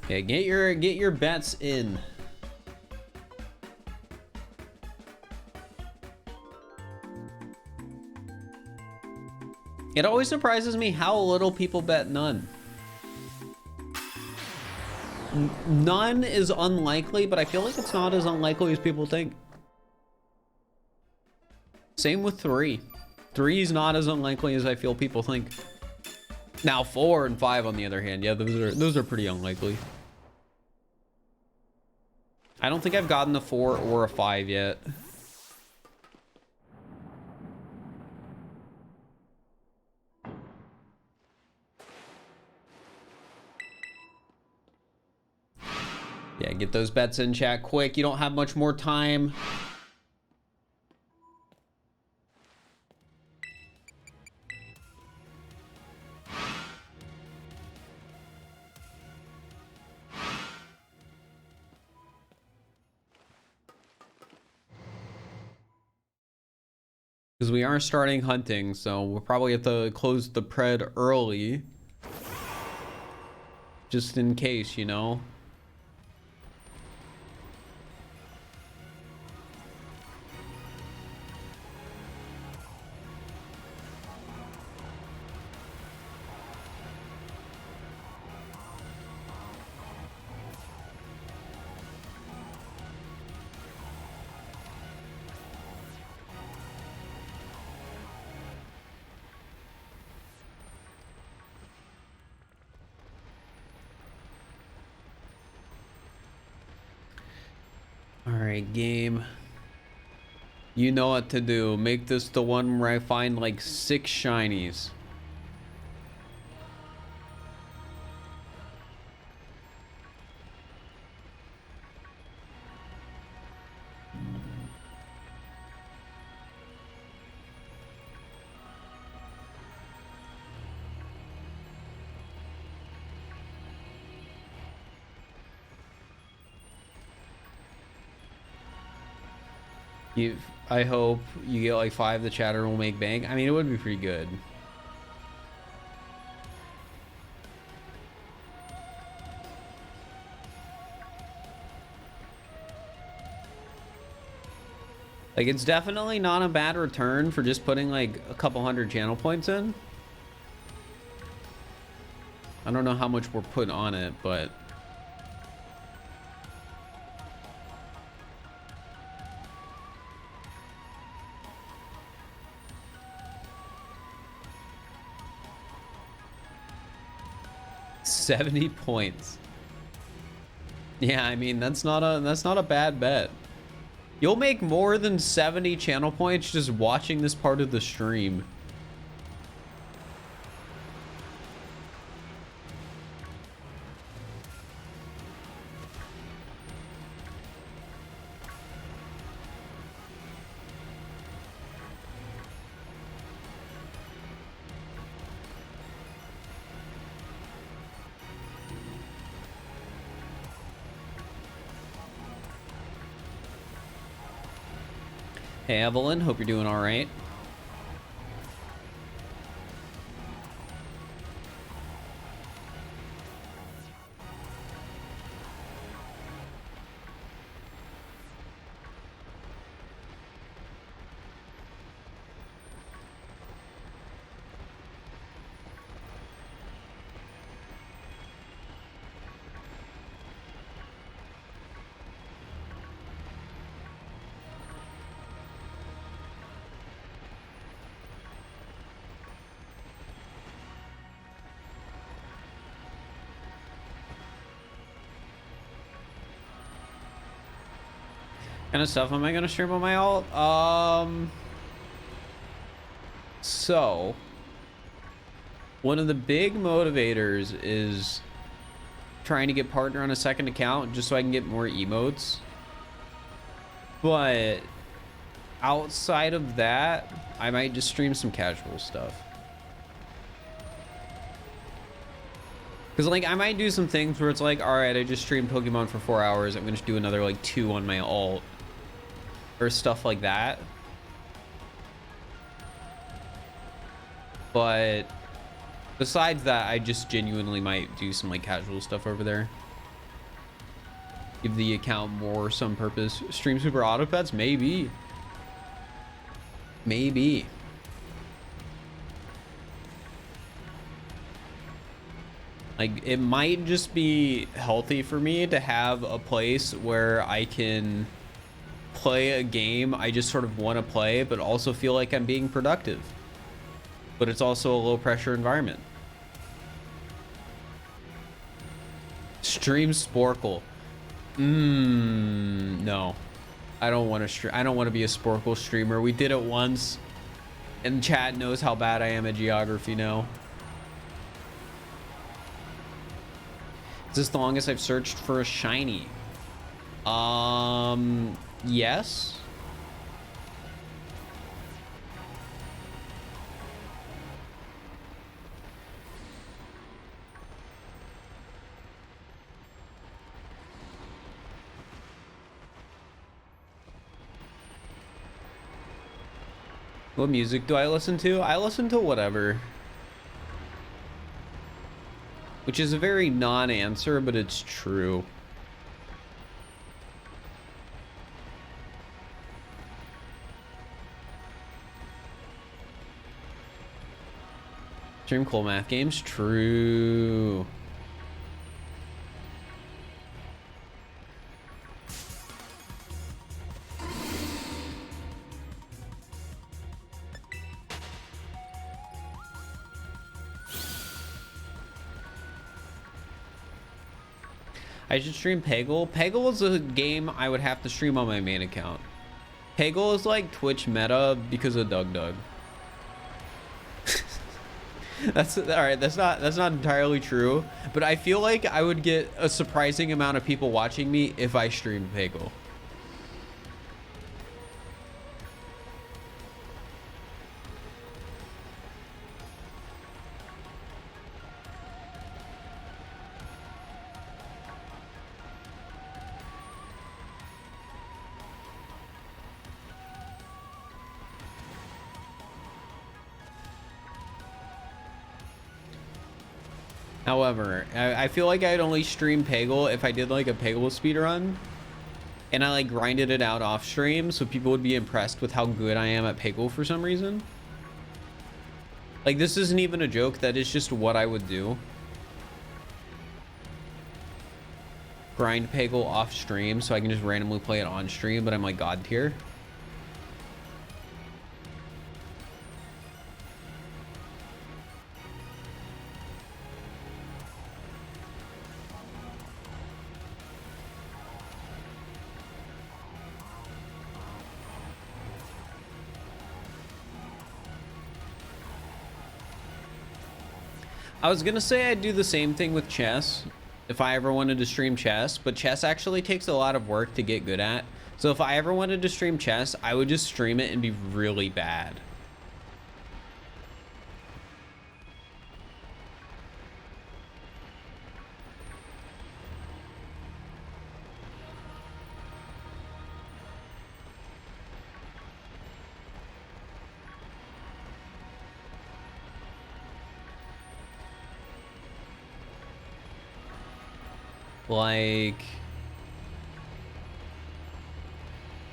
Yeah, get your bets in. It always surprises me how little people bet none. None is unlikely, but I feel like it's not as unlikely as people think. Same with 3. 3 is not as unlikely as I feel people think. Now 4 and 5 on the other hand, yeah, those are pretty unlikely. I don't think I've gotten a 4 or a 5 yet. Yeah, get those bets in, chat, quick. You don't have much more time. Because we are starting hunting, so we'll probably have to close the pred early. Just in case, you know? All right, game. You know what to do. Make this the one where I find like 6 shinies. I hope you get like 5. The chatter will make bank. I mean, it would be pretty good. Like, it's definitely not a bad return for just putting like a couple hundred channel points in. I don't know how much we're putting on it, but $70 points. Yeah, I mean, that's not a bad bet. You'll make more than 70 channel points just watching this part of the stream. Hey, Evelyn, hope you're doing all right. Kind of stuff am I gonna stream on my alt? So one of the big motivators is trying to get partner on a second account just so I can get more emotes. But outside of that, I might just stream some casual stuff. Because, like, I might do some things where it's like, all right, I just streamed Pokemon for 4 hours. I'm going to do another, like, 2 on my alt. Or stuff like that. But besides that, I just genuinely might do some, like, casual stuff over there. Give the account more some purpose. Stream Super Auto Pets? Maybe. Maybe. Like, it might just be healthy for me to have a place where I can play a game I just sort of want to play, but also feel like I'm being productive. But it's also a low pressure environment. Stream Sporkle. No. I don't want to be a Sporkle streamer. We did it once, and chat knows how bad I am at geography now. Is this the longest I've searched for a shiny? Yes. What music do I listen to? I listen to whatever. Which is a very non-answer, but it's true. Stream cool math games? True. I should stream Peggle. Peggle is a game I would have to stream on my main account. Peggle is like Twitch meta because of Doug Doug. That's all right. That's not entirely true, but I feel like I would get a surprising amount of people watching me if I streamed Peggle. However, I feel like I'd only stream Peggle if I did like a Peggle speedrun and I like grinded it out off stream so people would be impressed with how good I am at Peggle for some reason. Like, this isn't even a joke. That is just what I would do. Grind Peggle off stream so I can just randomly play it on stream, but I'm like God tier. I was gonna say I'd do the same thing with chess if I ever wanted to stream chess, but chess actually takes a lot of work to get good at. So if I ever wanted to stream chess, I would just stream it and be really bad. Like,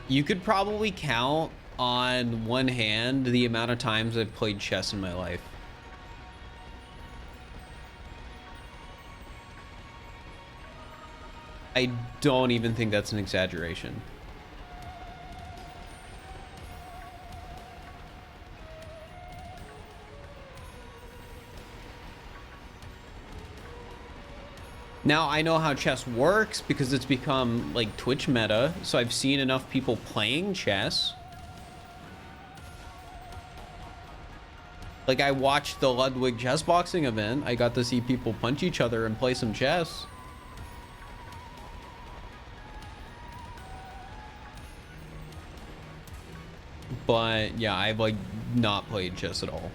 you could probably count on one hand the amount of times I've played chess in my life. I don't even think that's an exaggeration. Now, I know how chess works because it's become like Twitch meta, so I've seen enough people playing chess. Like, I watched the Ludwig chess boxing event. I got to see people punch each other and play some chess. But yeah, I've like not played chess at all.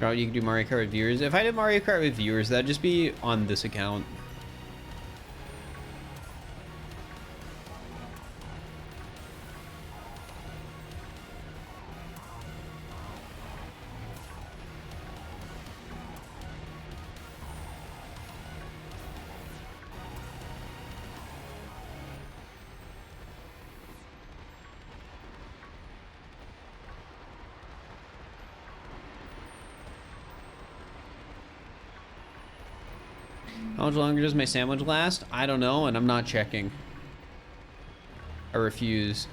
Oh, you can do Mario Kart with viewers. If I did Mario Kart with viewers, that'd just be on this account. How much longer does my sandwich last? I don't know, and I'm not checking. I refuse.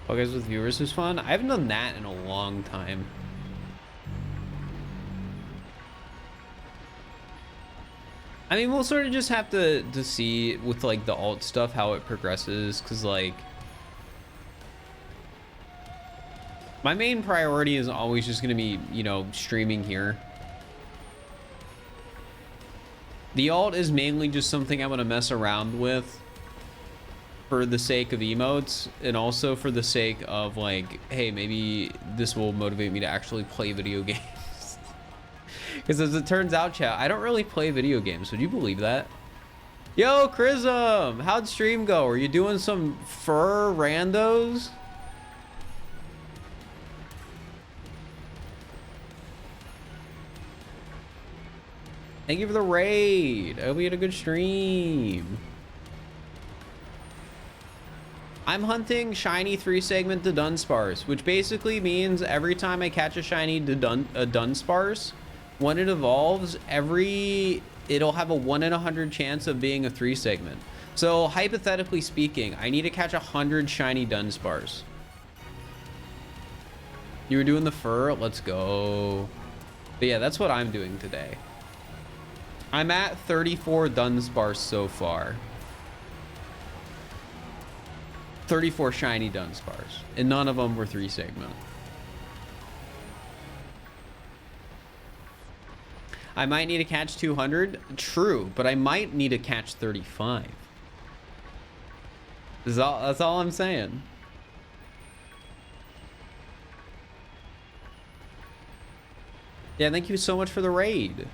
Fall Guys with viewers is fun. I haven't done that in a long time. I mean, we'll sort of just have to see with like the alt stuff how it progresses, because like my main priority is always just going to be, you know, streaming here. The alt is mainly just something I'm going to mess around with for the sake of emotes, and also for the sake of like, hey, maybe this will motivate me to actually play video games. Because as it turns out, chat, I don't really play video games. Would you believe that? Yo, Chrism, how'd stream go? Are you doing some fur randos? Thank you for the raid. I hope you had a good stream. I'm hunting shiny 3-segment to Dunsparce, which basically means every time I catch a shiny to Dunsparce, when it evolves, it'll have a 1 in 100 chance of being a 3-segment. So hypothetically speaking, I need to catch 100 shiny Dunsparce. You were doing the fur? Let's go. But yeah, that's what I'm doing today. I'm at 34 Dunsparce so far. 34 shiny Dunsparce, and none of them were 3-segment. I might need to catch 200. True, but I might need to catch 35. That's all I'm saying. Yeah, thank you so much for the raid.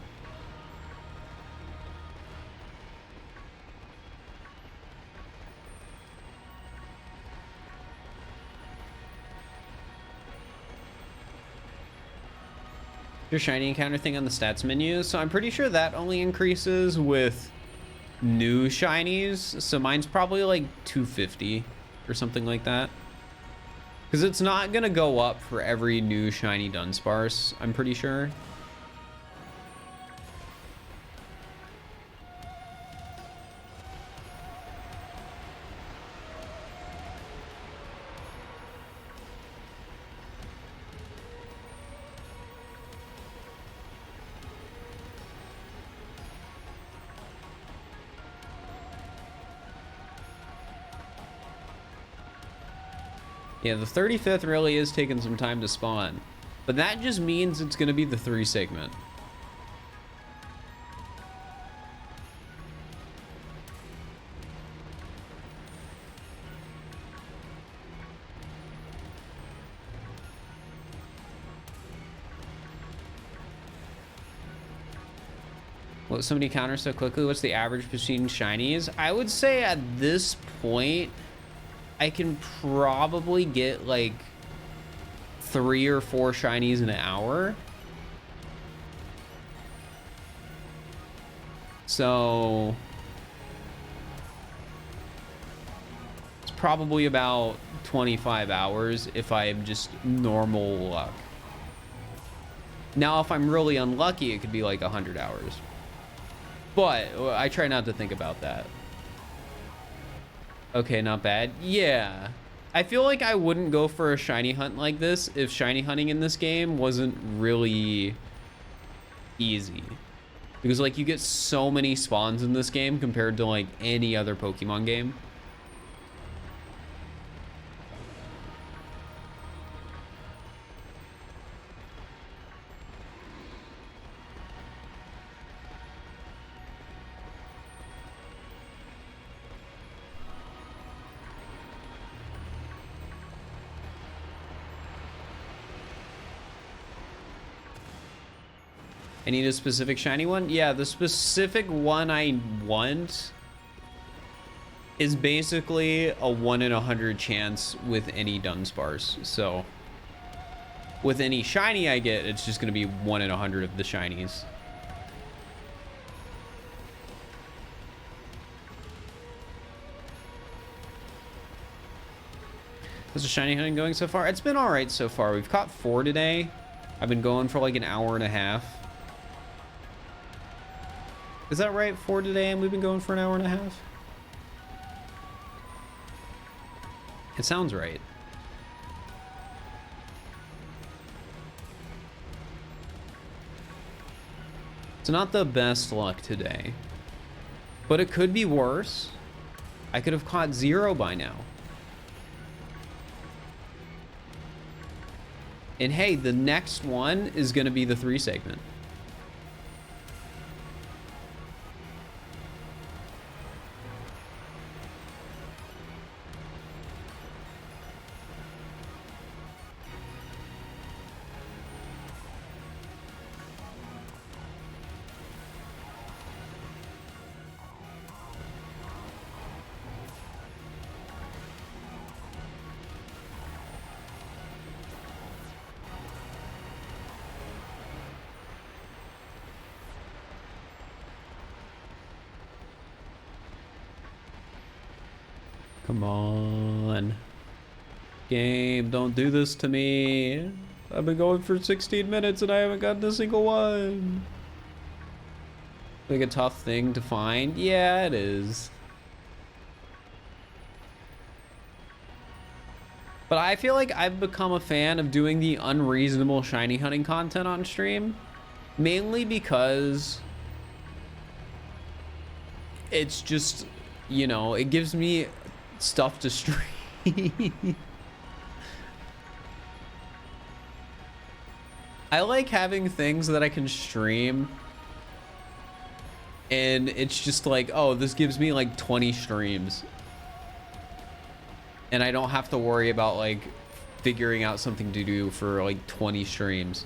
Your shiny encounter thing on the stats menu. So I'm pretty sure that only increases with new shinies. So mine's probably like 250 or something like that. Because it's not going to go up for every new shiny Dunsparce, I'm pretty sure. Yeah, the 35th really is taking some time to spawn. But that just means it's going to be the 3-segment. Well, somebody counters so quickly. What's the average between shinies? I would say at this point, I can probably get like 3 or 4 shinies in an hour. So it's probably about 25 hours if I'm just normal luck. Now, if I'm really unlucky, it could be like 100 hours. But I try not to think about that. Okay, not bad. Yeah. I feel like I wouldn't go for a shiny hunt like this if shiny hunting in this game wasn't really easy. Because, like, you get so many spawns in this game compared to, like, any other Pokemon game. I need a specific shiny one? Yeah, the specific one I want is basically a 1 in 100 chance with any Dunsparce. So with any shiny I get, it's just going to be 1 in 100 of the shinies. How's the shiny hunting going so far? It's been all right so far. We've caught 4 today. I've been going for like an hour and a half. Is that right? 4 today, and we've been going for an hour and a half? It sounds right. It's not the best luck today, but it could be worse. I could have caught 0 by now. And hey, the next one is going to be the 3-segment. Come on. Game, don't do this to me. I've been going for 16 minutes and I haven't gotten a single one. Like a tough thing to find? Yeah, it is. But I feel like I've become a fan of doing the unreasonable shiny hunting content on stream. Mainly because it's just, you know, it gives me stuff to stream. I like having things that I can stream and it's just like, oh, this gives me like 20 streams and I don't have to worry about like figuring out something to do for like 20 streams.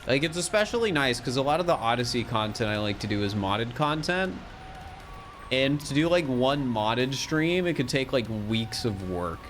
Like, it's especially nice because a lot of the Odyssey content I like to do is modded content. And to do like one modded stream, it could take like weeks of work.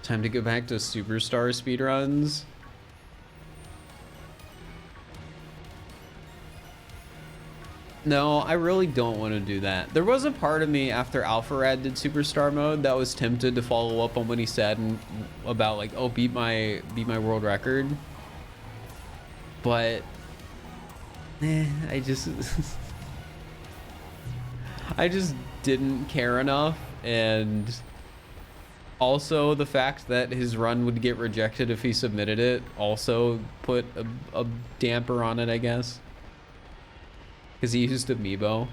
Time to go back to superstar speedruns. No, I really don't want to do that. There was a part of me after Alpharad did superstar mode that was tempted to follow up on what he said and about like, oh, beat my world record. But I just I just didn't care enough. And also the fact that his run would get rejected if he submitted it also put a damper on it, I guess, because he used Amiibo.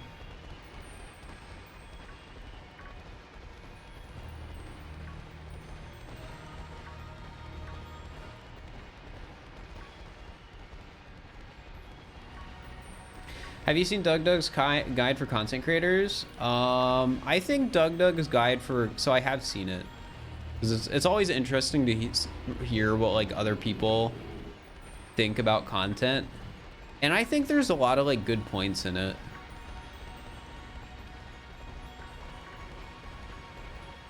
Have you seen Doug's guide for content creators? I think Doug's guide for, so I have seen it. It's always interesting to hear what like other people think about content, and I think there's a lot of like good points in it.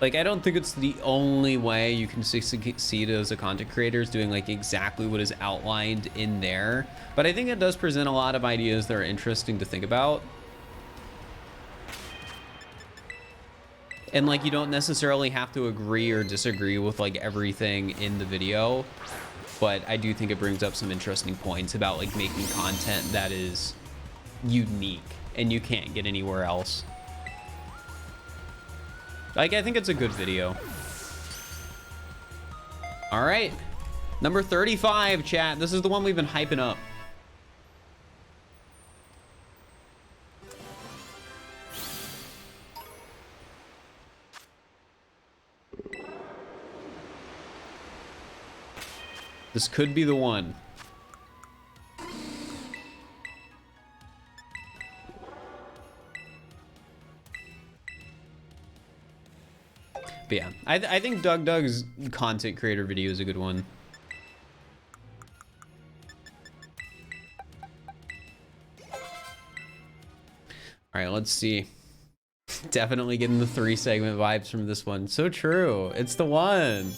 Like, I don't think it's the only way you can succeed as a content creator is doing like exactly what is outlined in there, but I think it does present a lot of ideas that are interesting to think about. And like, you don't necessarily have to agree or disagree with like everything in the video, but I do think it brings up some interesting points about like making content that is unique and you can't get anywhere else. Like, I think it's a good video. All right, number 35, chat. This is the one we've been hyping up. This could be the one. But yeah, I think Doug's content creator video is a good one. All right, let's see. Definitely getting the 3-segment vibes from this one. So true. It's the one.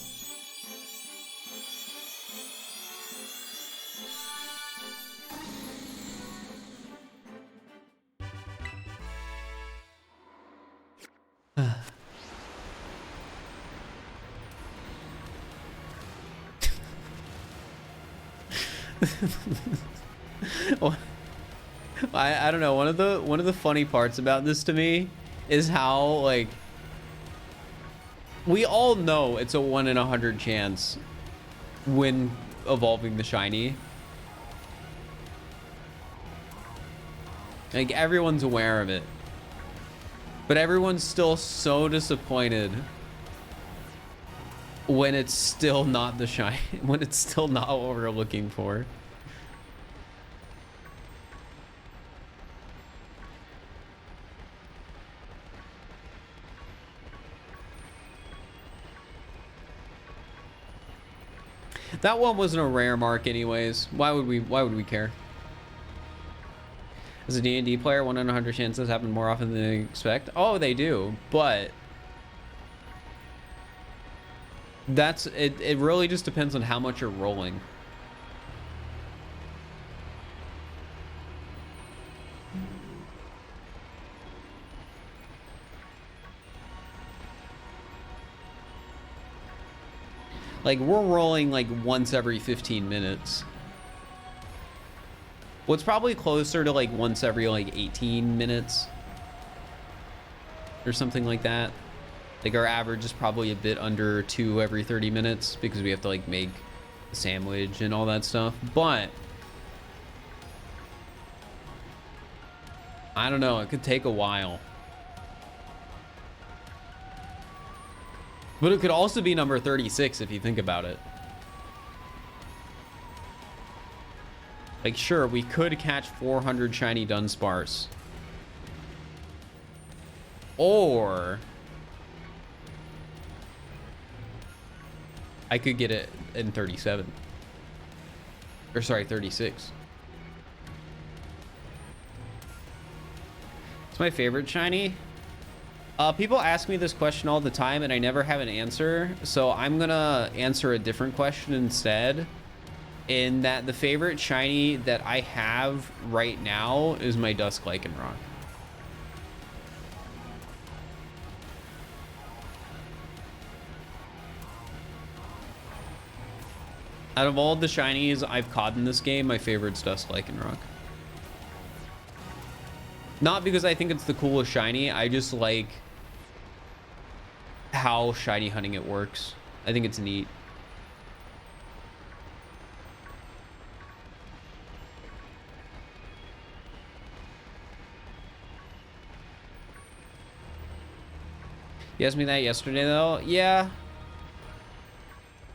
Well, I don't know. One of the funny parts about this to me is how like we all know it's a 1 in 100 chance when evolving the shiny. Like, everyone's aware of it, but everyone's still so disappointed when it's still not the shine, when it's still not what we're looking for. That one wasn't a rare mark anyways. Why would we care? As a D&D player, 1 in 100 chances happen more often than you expect. Oh, they do, but that's it. It really just depends on how much you're rolling. Like, we're rolling like once every 15 minutes. What's probably closer to like once every like 18 minutes or something like that. Like, our average is probably a bit under 2 every 30 minutes because we have to like make a sandwich and all that stuff. But I don't know, it could take a while. But it could also be number 36 if you think about it. Like, sure, we could catch 400 shiny Dunsparce. Or I could get it in 37. Or sorry, 36. It's my favorite shiny. People ask me this question all the time and I never have an answer. So I'm gonna answer a different question instead. In that the favorite shiny that I have right now is my Dusk Lycanroc. Out of all the shinies I've caught in this game, my favorite's Dusk Lycanroc. Not because I think it's the coolest shiny, I just like how shiny hunting it works. I think it's neat. You asked me that yesterday though? Yeah.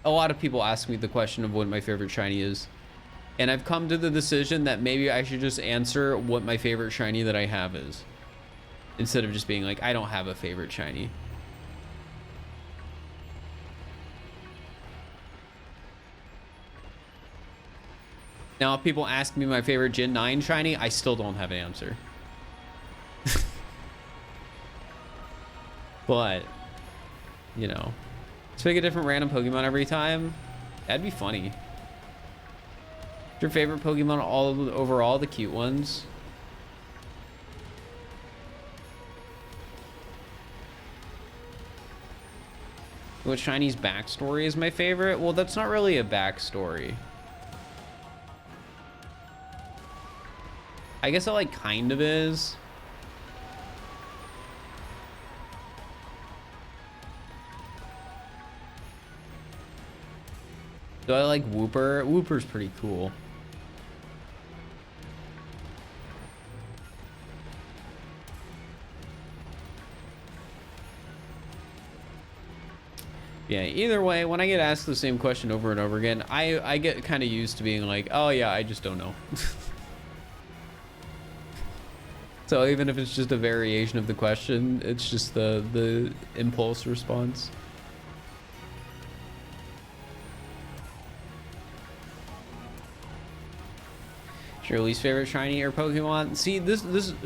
A lot of people ask me the question of what my favorite shiny is. And I've come to the decision that maybe I should just answer what my favorite shiny that I have is. Instead of just being like, I don't have a favorite shiny. Now, if people ask me my favorite Gen 9 shiny, I still don't have an answer. But, you know, let's pick a different random Pokemon every time. That'd be funny. What's your favorite Pokemon overall, the cute ones? What shiny's backstory is my favorite? Well, that's not really a backstory. I guess it like kind of is. Do I like Wooper? Wooper's pretty cool. Yeah, either way, when I get asked the same question over and over again, I get kind of used to being like, oh yeah, I just don't know. So even if it's just a variation of the question, it's just the impulse response. Your least favorite shiny or Pokemon? See, this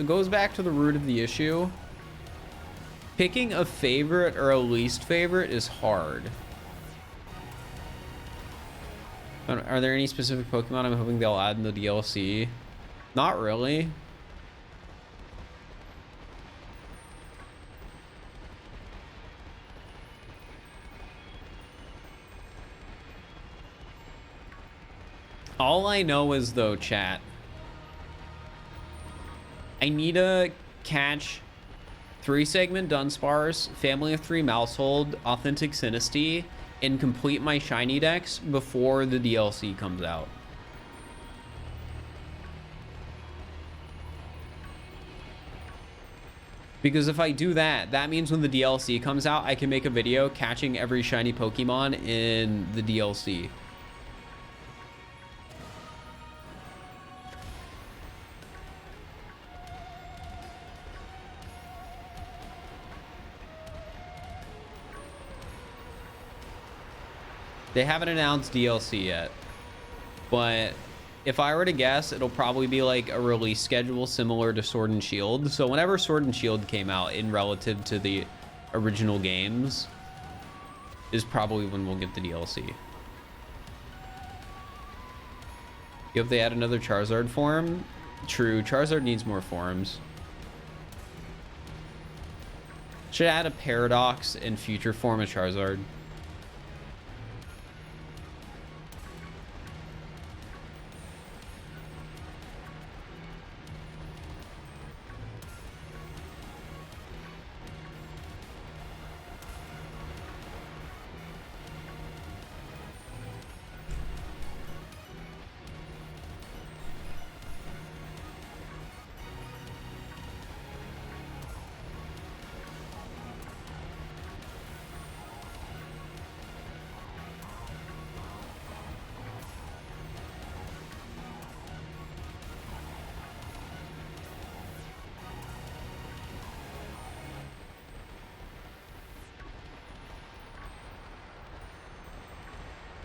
goes back to the root of the issue. Picking a favorite or a least favorite is hard. Are there any specific Pokemon I'm hoping they'll add in the DLC? Not really. All I know is, though, chat, I need to catch 3-segment Dunsparce, Family of 3 Mousehold, Authentic Sinistea, and complete my shiny decks before the DLC comes out. Because if I do that, that means when the DLC comes out, I can make a video catching every shiny Pokemon in the DLC. They haven't announced DLC yet, but if I were to guess, it'll probably be like a release schedule similar to Sword and Shield. So whenever Sword and Shield came out in relative to the original games is probably when we'll get the DLC. If they add another Charizard form, true, Charizard needs more forms. Should add a Paradox and future form of Charizard.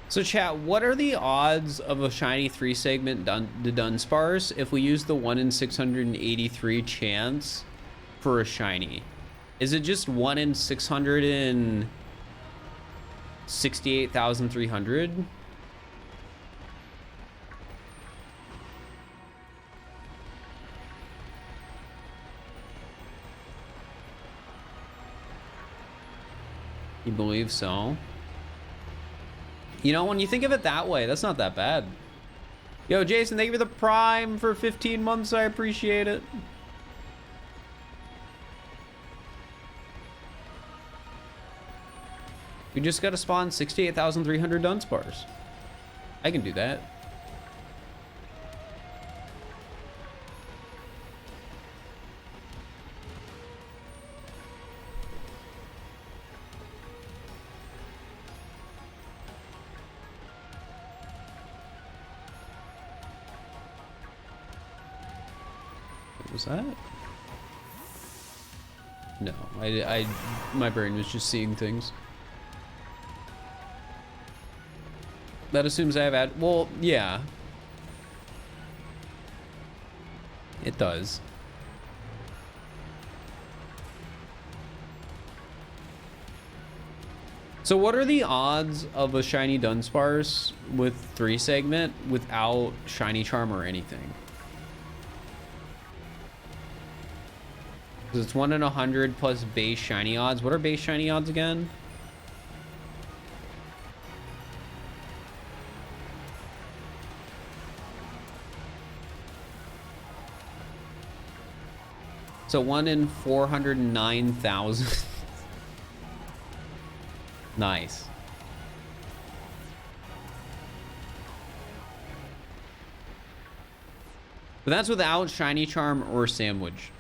So chat, what are the odds of a shiny 3-segment the Dunsparce if we use the 1 in 683 chance for a shiny? Is it just 1 in 668,300? You believe so? You know, when you think of it that way, that's not that bad. Yo, Jason, thank you for the Prime for 15 months. I appreciate it. We just got to spawn 68,300 Dunsparce. I can do that. Was that? No, my brain was just seeing things. That assumes I have ad. Well, yeah. It does. So what are the odds of a shiny Dunsparce with 3-segment without shiny charm or anything? Because it's 1 in 100 plus base shiny odds. What are base shiny odds again? So 1 in 409,000. Nice. But that's without shiny charm or sandwich.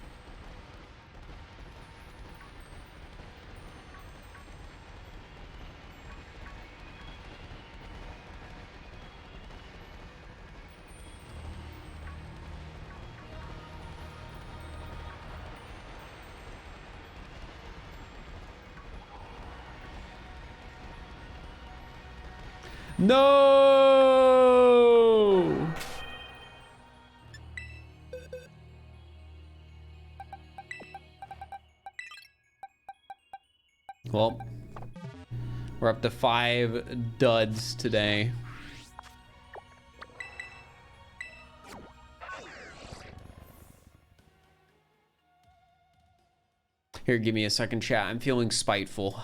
No! Well, we're up to 5 duds today. Here, give me a second, chat. I'm feeling spiteful.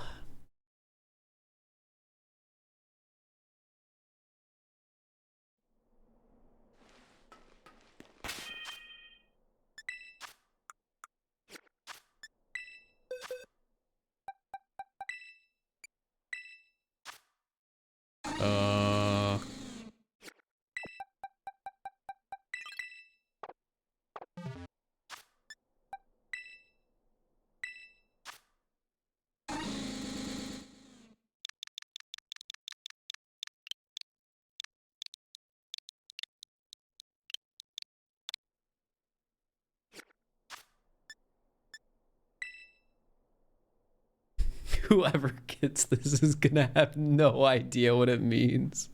Whoever gets this is gonna have no idea what it means.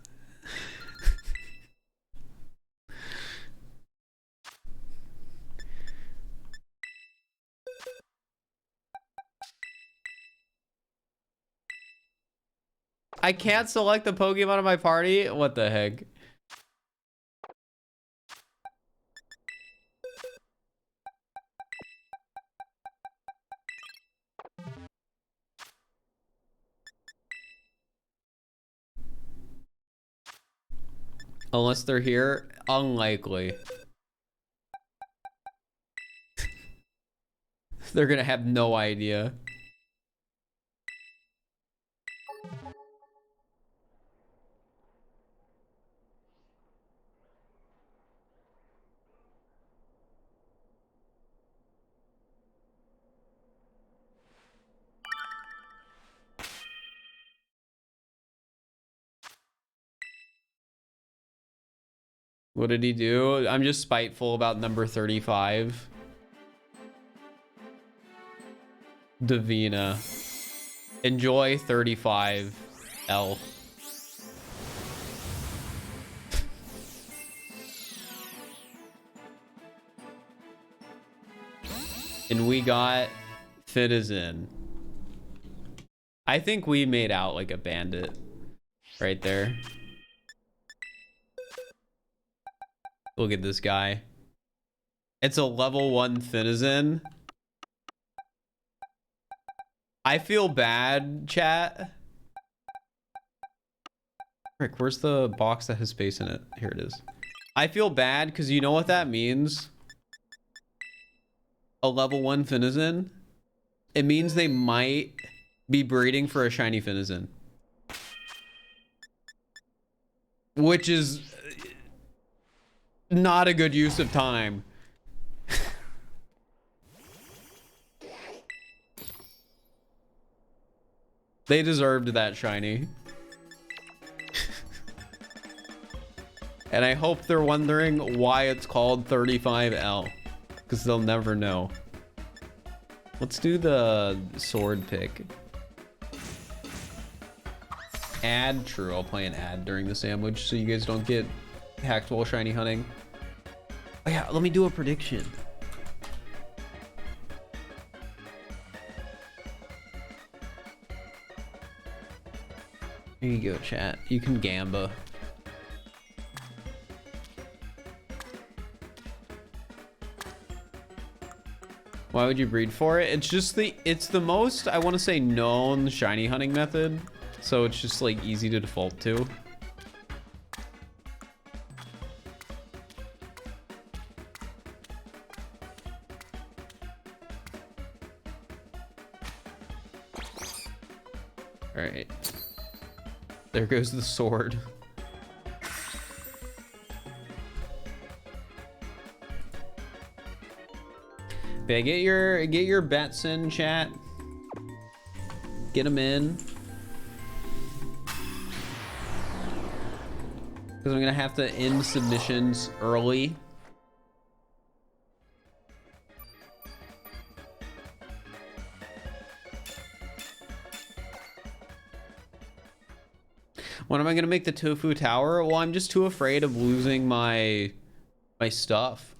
I can't select the Pokemon in my party? What the heck? Unless they're here, unlikely. They're gonna have no idea. What did he do? I'm just spiteful about number 35. Davina. Enjoy 35L. And we got Citizen. I think we made out like a bandit right there. Look at this guy. It's a level 1 Citizen. I feel bad, chat. Rick, where's the box that has space in it? Here it is. I feel bad because you know what that means? A level 1 Finizen. It means they might be breeding for a shiny Finizen. Which is not a good use of time. They deserved that shiny. And I hope they're wondering why it's called 35L. Because they'll never know. Let's do the sword pick. Ad, true. I'll play an ad during the sandwich so you guys don't get hacked while shiny hunting. Oh yeah, let me do a prediction. Here you go, chat. You can gamba. Why would you breed for it? It's just it's the most, I want to say, known shiny hunting method. So it's just like easy to default to. All right. There goes the sword. Okay, get your bets in, chat. Get them in. Because I'm gonna have to end submissions early. When am I gonna make the tofu tower? Well, I'm just too afraid of losing my stuff.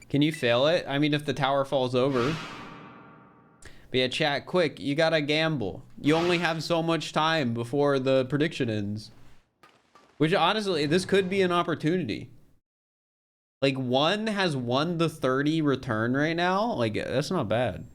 Can you fail it? I mean, if the tower falls over. But yeah, chat, quick, you gotta gamble. You only have so much time before the prediction ends. Which, honestly, this could be an opportunity. Like, one has 1 to 30 return right now. Like, that's not bad.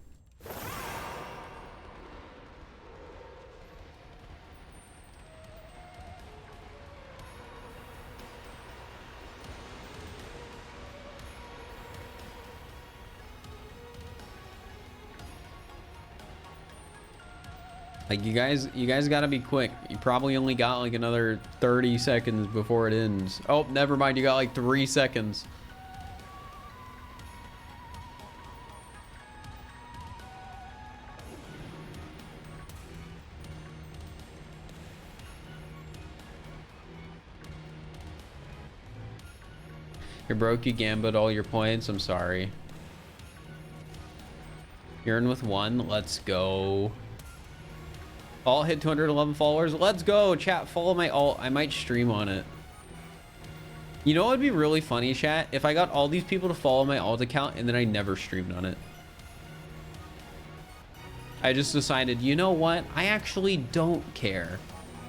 Like, you guys gotta be quick. You probably only got like another 30 seconds before it ends. Oh, never mind. You got like 3 seconds. You're broke, you gambled all your points. I'm sorry. You're in with 1. Let's go. All hit 211 followers. Let's go. Chat, follow my alt. I might stream on it. You know what would be really funny, chat? If I got all these people to follow my alt account and then I never streamed on it. I just decided, you know what? I actually don't care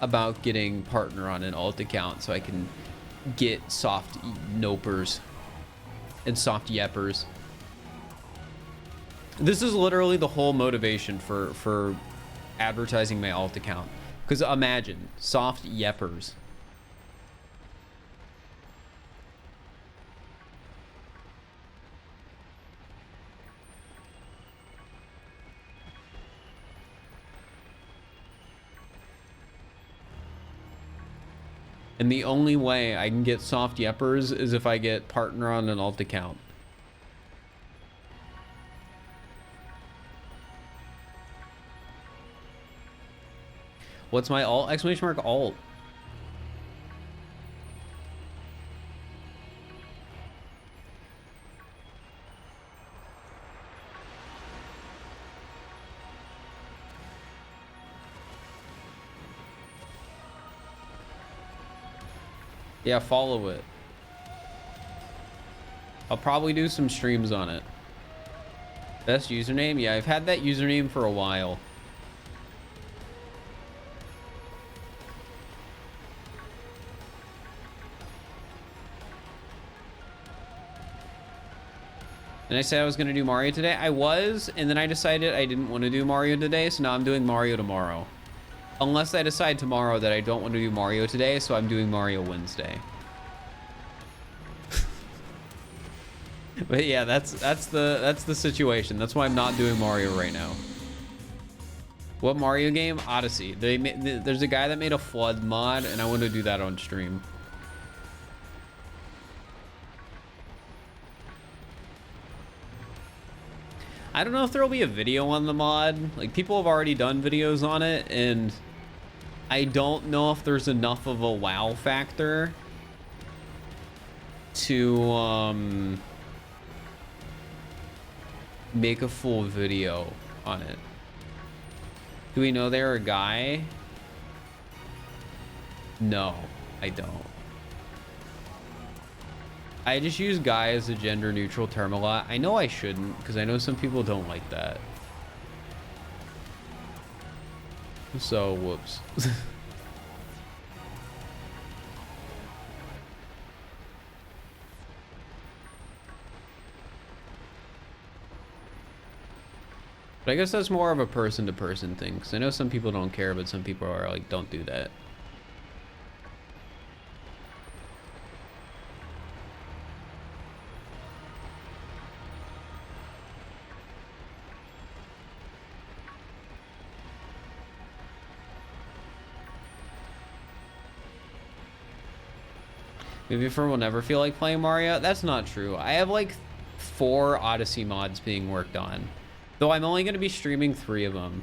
about getting partner on an alt account so I can get soft nopers and soft yeppers. This is literally the whole motivation for advertising my alt account. Because imagine, soft yeppers. And the only way I can get soft yeppers is if I get partner on an alt account. What's my alt? Exclamation mark alt. Yeah, follow it. I'll probably do some streams on it. Best username? Yeah, I've had that username for a while. And I said I was going to do Mario today. I was, and then I decided I didn't want to do Mario today, so now I'm doing Mario tomorrow. Unless I decide tomorrow that I don't want to do Mario today, so I'm doing Mario Wednesday. But yeah, that's the situation. That's why I'm not doing Mario right now. What Mario game? Odyssey. There's a guy that made a flood mod, and I want to do that on stream. I don't know if there will be a video on the mod. Like, people have already done videos on it, and I don't know if there's enough of a wow factor to make a full video on it. Do we know they're a guy? No, I don't. I just use guy as a gender neutral term a lot. I know I shouldn't, because I know some people don't like that. So, whoops. But I guess that's more of a person-to-person thing, because I know some people don't care, but some people are like, don't do that. Maybe Fir will never feel like playing Mario. That's not true. I have like 4 Odyssey mods being worked on. Though I'm only going to be streaming 3 of them.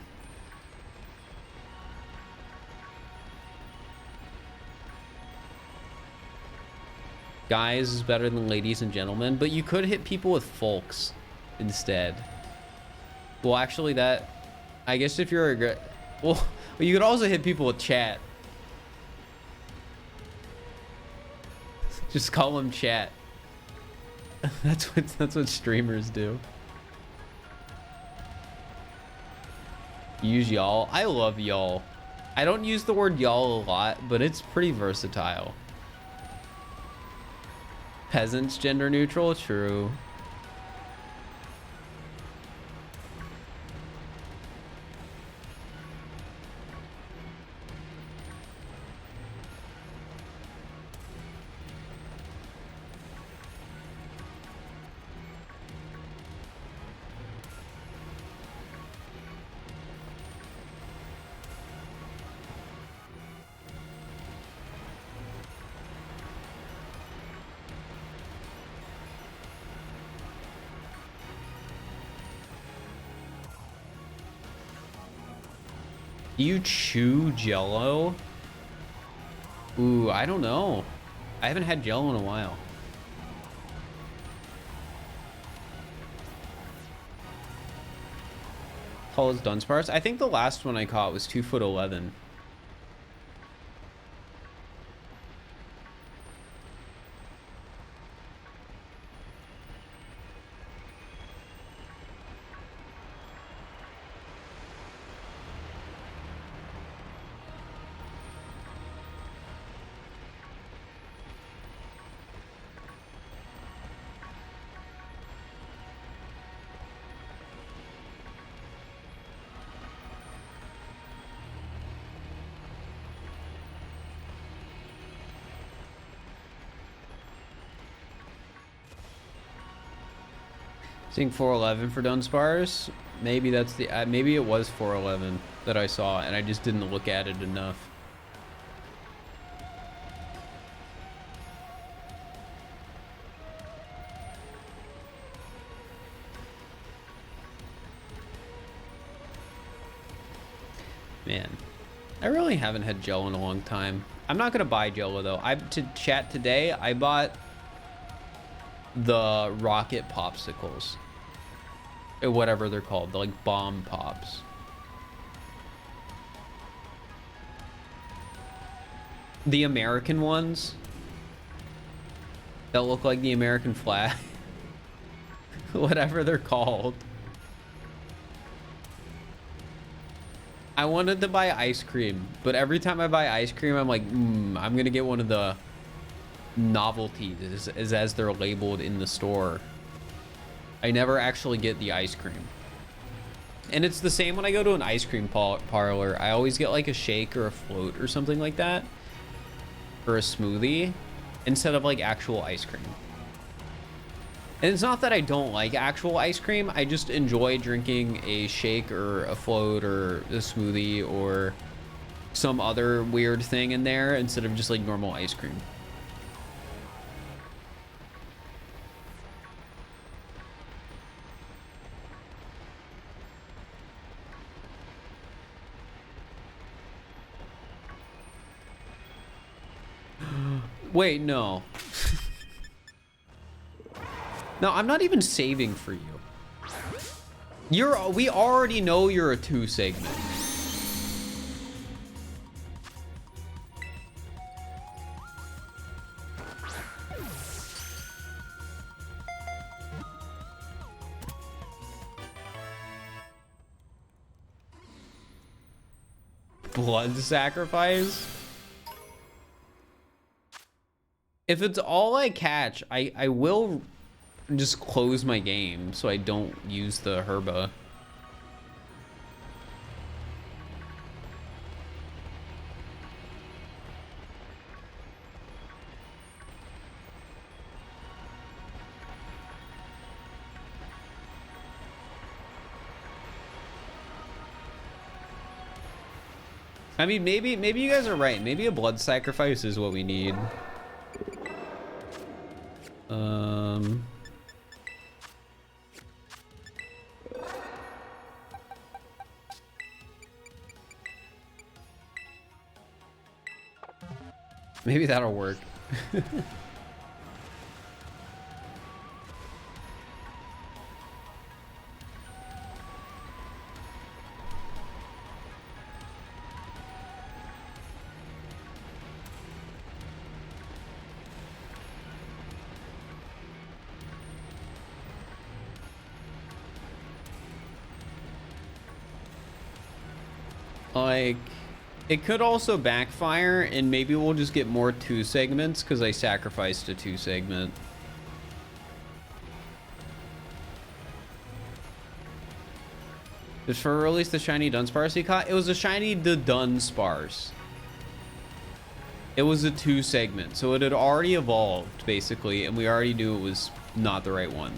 Guys is better than ladies and gentlemen, but you could hit people with folks instead. Well, actually I guess if you're a... Well, you could also hit people with chat. Just call them chat. That's what streamers do. Use y'all. I love y'all. I don't use the word y'all a lot, but it's pretty versatile. Peasants gender neutral, true. Do you chew Jello? Ooh, I don't know. I haven't had Jello in a while. Tallest Dunsparce? I think the last one I caught was 2'11". Seeing 411 for Dunsparce. Maybe that's the maybe it was 411 that I saw and I just didn't look at it enough. Man, I really haven't had gel in a long time. I'm not gonna buy Jello though. To chat today, I bought the rocket popsicles. Or whatever they're called, the like bomb pops. The American ones that look like the American flag. Whatever they're called. I wanted to buy ice cream, but every time I buy ice cream, I'm like, I'm gonna get one of the novelties as they're labeled in the store. I never actually get the ice cream. And it's the same when I go to an ice cream parlor. I always get like a shake or a float or something like that. Or a smoothie instead of like actual ice cream. And it's not that I don't like actual ice cream. I just enjoy drinking a shake or a float or a smoothie or some other weird thing in there instead of just like normal ice cream. Wait, no. No, I'm not even saving for you. We already know you're a 2 segment. Blood sacrifice? If it's all I catch, I will just close my game so I don't use the herba. I mean, maybe you guys are right. Maybe a blood sacrifice is what we need. Maybe that'll work. Like, it could also backfire, and maybe we'll just get more 2 segments because I sacrificed a 2 segment. Just for release the shiny Dunsparce he caught? It was a shiny the Dunsparce. It was a 2 segment, so it had already evolved basically, and we already knew it was not the right one.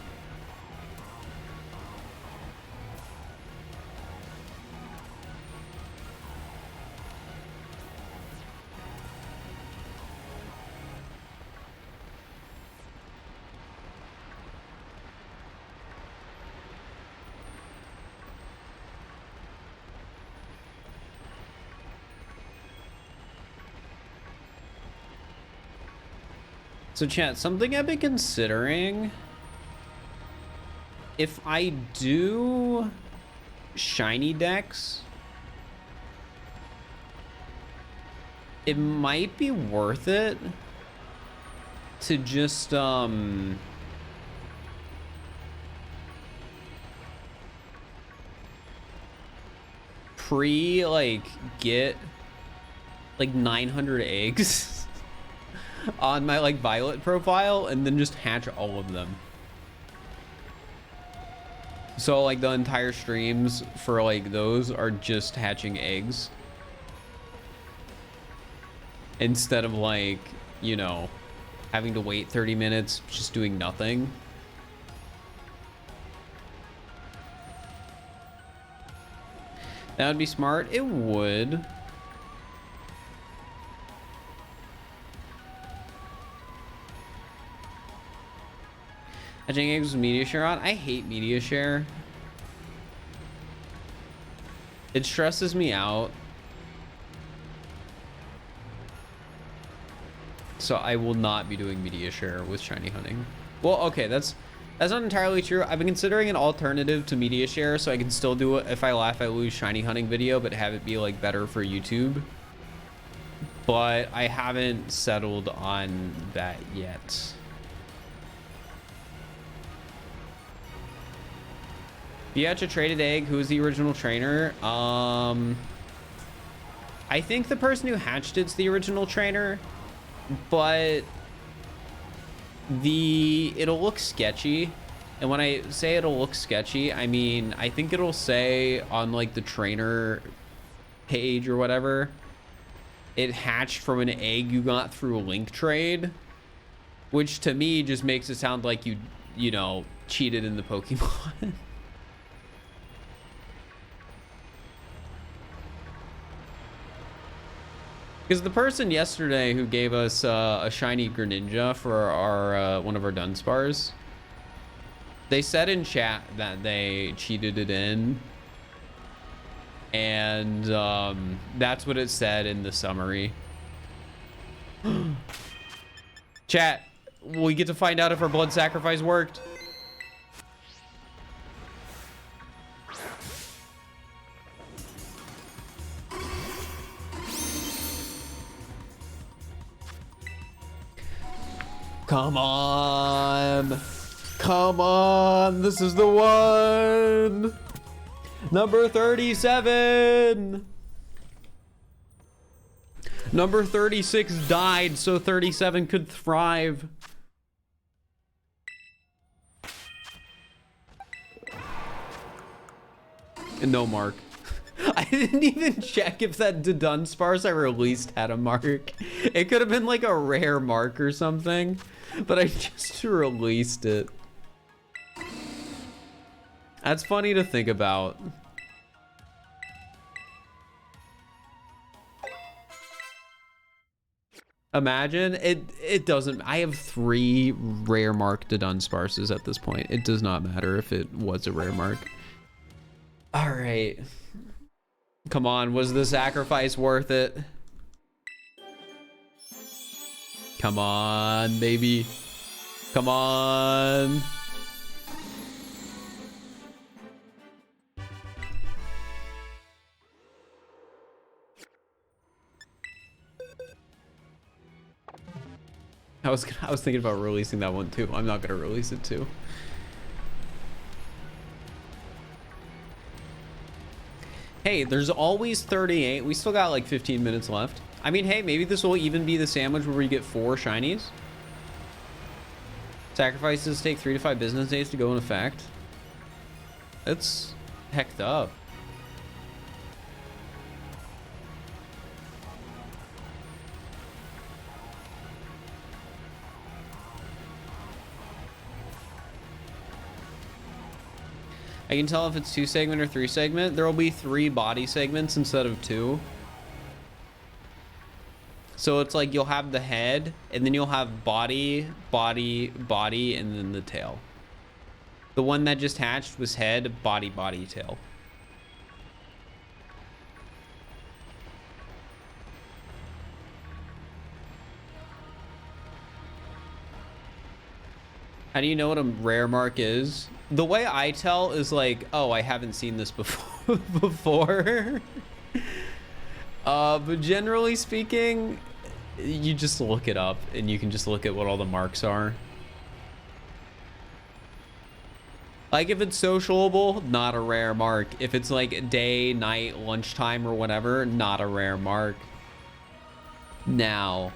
So chat, something I've been considering, if I do shiny decks, it might be worth it to just get like 900 eggs on my like Violet profile and then just hatch all of them. So like the entire streams for like those are just hatching eggs instead of like, you know, having to wait 30 minutes just doing nothing. That would be smart. It would. Hatching eggs with media share on. I hate media share. It stresses me out. So I will not be doing media share with shiny hunting. Well, okay, that's not entirely true. I've been considering an alternative to media share so I can still do it if I laugh I lose shiny hunting video, but have it be like better for YouTube. But I haven't settled on that yet. If you hatch a traded egg, who's the original trainer? I think the person who hatched it's the original trainer, but it'll look sketchy. And when I say it'll look sketchy, I mean, I think it'll say on like the trainer page or whatever, it hatched from an egg you got through a link trade, which to me just makes it sound like you know, cheated in the Pokemon. Because the person yesterday who gave us a shiny Greninja for our one of our Dunsparce, they said in chat that they cheated it in, and that's what it said in the summary. Chat, we get to find out if our blood sacrifice worked. Come on. Come on. This is the one. Number 37. Number 36 died so 37 could thrive. And no mark. I didn't even check if that Dunsparce I released had a mark. It could have been like a rare mark or something, but I just released it. That's funny to think about. Imagine it doesn't. I have 3 rare mark Dunsparces at this point. It does not matter if it was a rare mark. All right. Come on, was the sacrifice worth it? Come on, baby. Come on. I was thinking about releasing that one too. I'm not gonna release it too. Hey, there's always 38. We still got like 15 minutes left. I mean, hey, maybe this will even be the sandwich where we get 4 shinies. Sacrifices take 3 to 5 business days to go in effect. It's hecked up. I can tell if it's 2 segment or 3 segment. There will be 3 body segments instead of 2. So it's like you'll have the head, and then you'll have body, body, body, and then the tail. The one that just hatched was head, body, body, tail. How do you know what a rare mark is? The way I tell is like, oh, I haven't seen this before. before. But generally speaking, you just look it up and you can just look at what all the marks are. Like if it's socialable, not a rare mark. If it's like day, night, lunchtime, or whatever, not a rare mark. Now,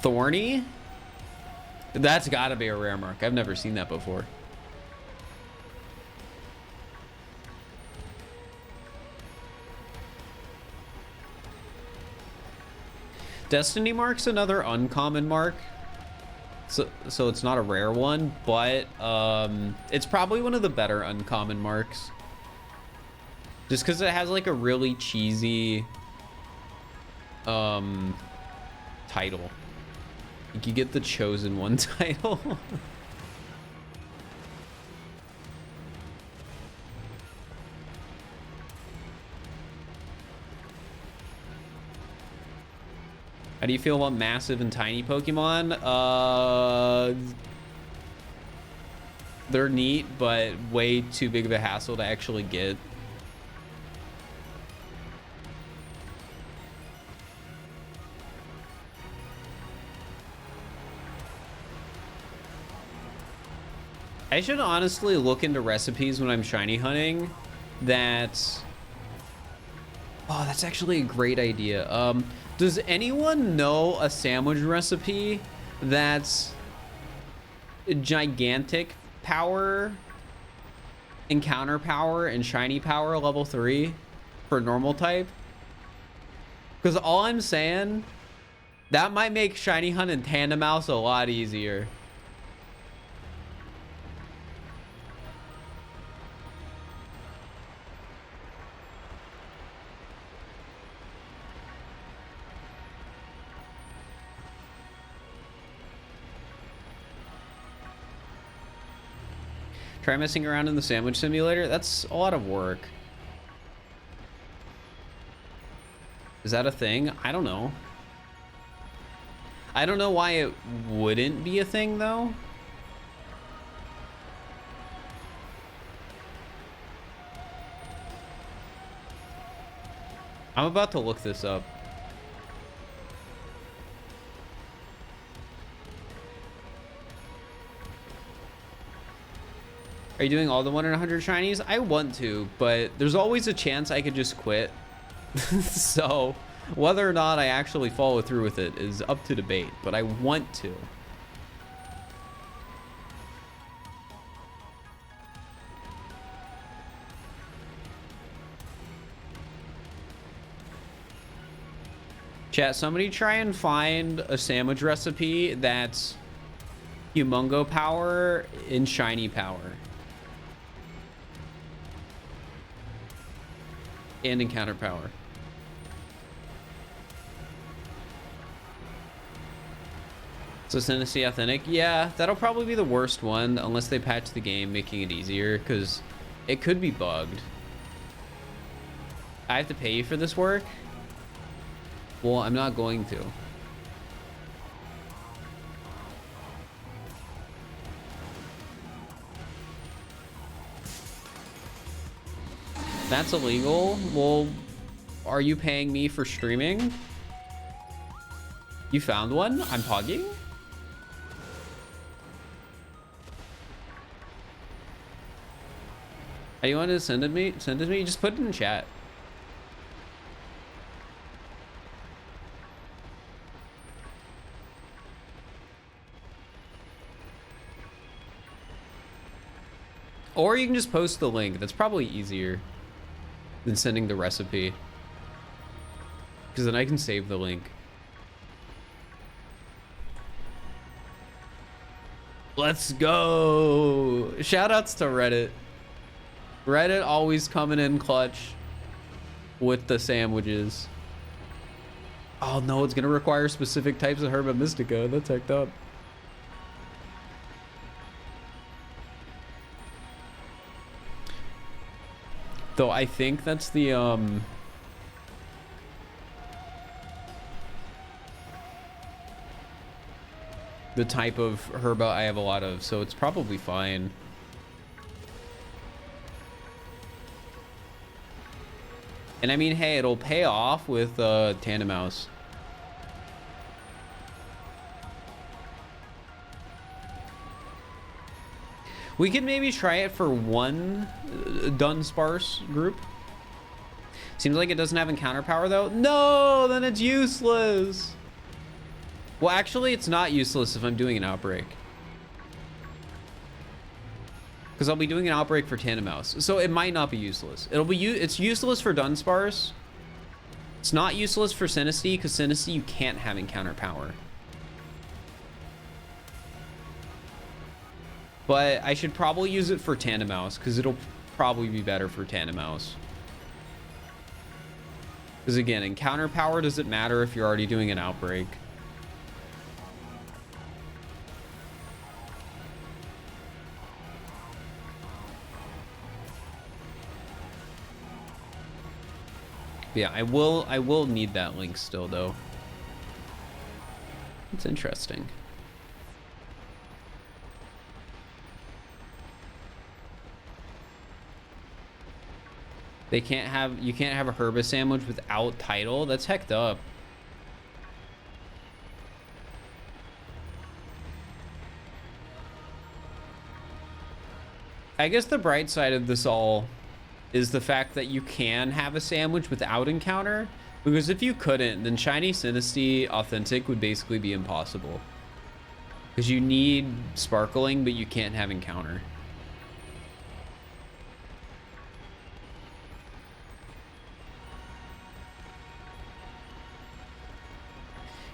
thorny? That's gotta be a rare mark. I've never seen that before. Destiny mark's another uncommon mark. So it's not a rare one, but it's probably one of the better uncommon marks. Just because it has like a really cheesy title. You could get the chosen one title. How do you feel about massive and tiny Pokemon? They're neat, but way too big of a hassle to actually get. I should honestly look into recipes when I'm shiny hunting that... Oh, that's actually a great idea. Does anyone know a sandwich recipe that's gigantic power, encounter power, and shiny power level 3 for normal type? Because all I'm saying, that might make shiny hunt and tandem mouse a lot easier. Try messing around in the sandwich simulator. That's a lot of work. Is that a thing? I don't know. I don't know why it wouldn't be a thing, though. I'm about to look this up. Are you doing all the 1 in 100 shinies? I want to, but there's always a chance I could just quit. So whether or not I actually follow through with it is up to debate, but I want to. Chat, somebody try and find a sandwich recipe that's Humongo power and shiny power. And encounter power. So Tennessee Authentic, yeah, that'll probably be the worst one unless they patch the game, making it easier, because it could be bugged. I have to pay you for this work? Well, I'm not going to. That's illegal? Well, are you paying me for streaming? You found one? I'm pogging? How you want to send it me? Send it to me? Just put it in chat. Or you can just post the link. That's probably easier than sending the recipe, because then I can save the link. Let's go. Shout outs to Reddit. Reddit always coming in clutch with the sandwiches. Oh no, it's gonna require specific types of Herba Mystica. That's hecked up. Though I think that's the type of herba I have a lot of, so it's probably fine. And I mean, hey, it'll pay off with Tandem Mouse. We could maybe try it for one done sparse group. Seems like it doesn't have encounter power though. No, then it's useless. Well, actually, it's not useless if I'm doing an outbreak. Because I'll be doing an outbreak for Tandem Mouse. So it might not be useless. It's useless for done sparse. It's not useless for Synesty because Synesty you can't have encounter power. But I should probably use it for Tandem Mouse because it'll probably be better for Tandem Mouse. Because again, encounter power doesn't matter if you're already doing an outbreak. Yeah, I will need that link still though. It's interesting. You can't have a Herba sandwich without title. That's hecked up. I guess the bright side of this all is the fact that you can have a sandwich without encounter, because if you couldn't, then Shiny Synesty Authentic would basically be impossible. Because you need sparkling, but you can't have encounter.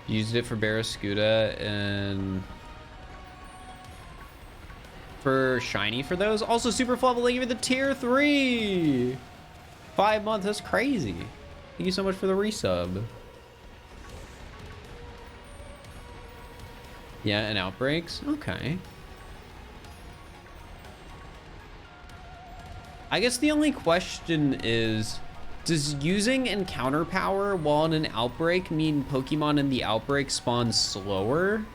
Used it for Barraskewda and for Shiny for those. Also, Super Fluffle, thank you for the tier 3. 5 months, that's crazy. Thank you so much for the resub. Yeah, and outbreaks. Okay. I guess the only question is, does using encounter power while in an outbreak mean Pokemon in the outbreak spawn slower?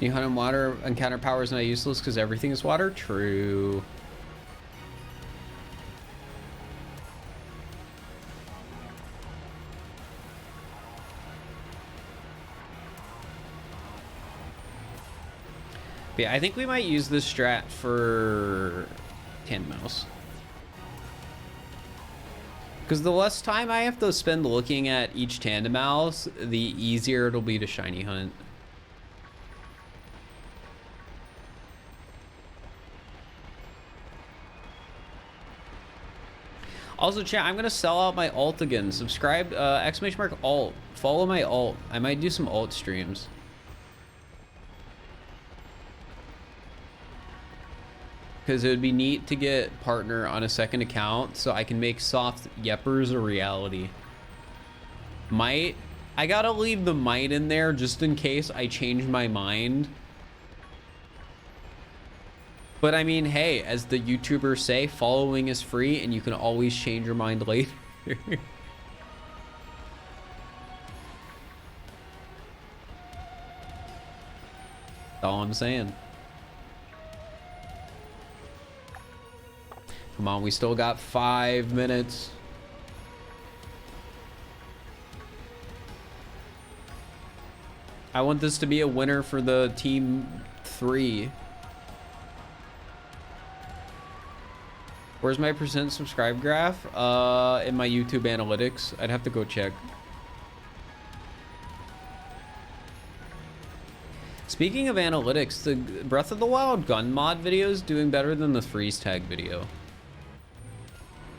You hunt in water, encounter power is not useless because everything is water. True. But yeah, I think we might use this strat for Tandem Mouse. Because the less time I have to spend looking at each Tandem Mouse, the easier it'll be to shiny hunt. Also, chat, I'm gonna sell out my alt again. Subscribe, exclamation mark alt. Follow my alt. I might do some alt streams. Because it would be neat to get partner on a second account so I can make soft yeppers a reality. Might. I gotta leave the might in there just in case I change my mind. But I mean, hey, as the YouTubers say, following is free and you can always change your mind later. That's all I'm saying. Come on, we still got 5 minutes. I want this to be a winner for the team 3. Where's my percent subscribe graph? In my YouTube analytics. I'd have to go check. Speaking of analytics, the Breath of the Wild gun mod video is doing better than the freeze tag video.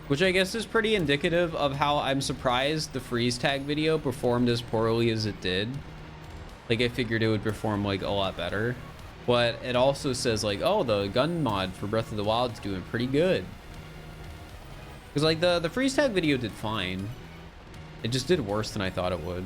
Which I guess is pretty indicative of how I'm surprised the freeze tag video performed as poorly as it did. Like, I figured it would perform like a lot better. But it also says like, oh, the gun mod for Breath of the Wild is doing pretty good. Because like the freeze tag video did fine. It just did worse than I thought it would.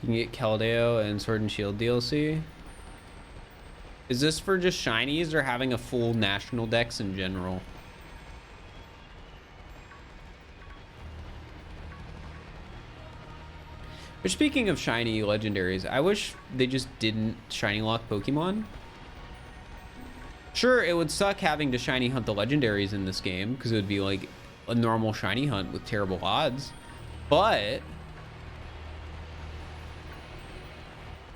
You can get Caldeo and Sword and Shield DLC. Is this for just shinies or having a full national dex in general? But speaking of shiny legendaries, I wish they just didn't shiny lock Pokemon. Sure, it would suck having to shiny hunt the legendaries in this game because it would be like a normal shiny hunt with terrible odds, but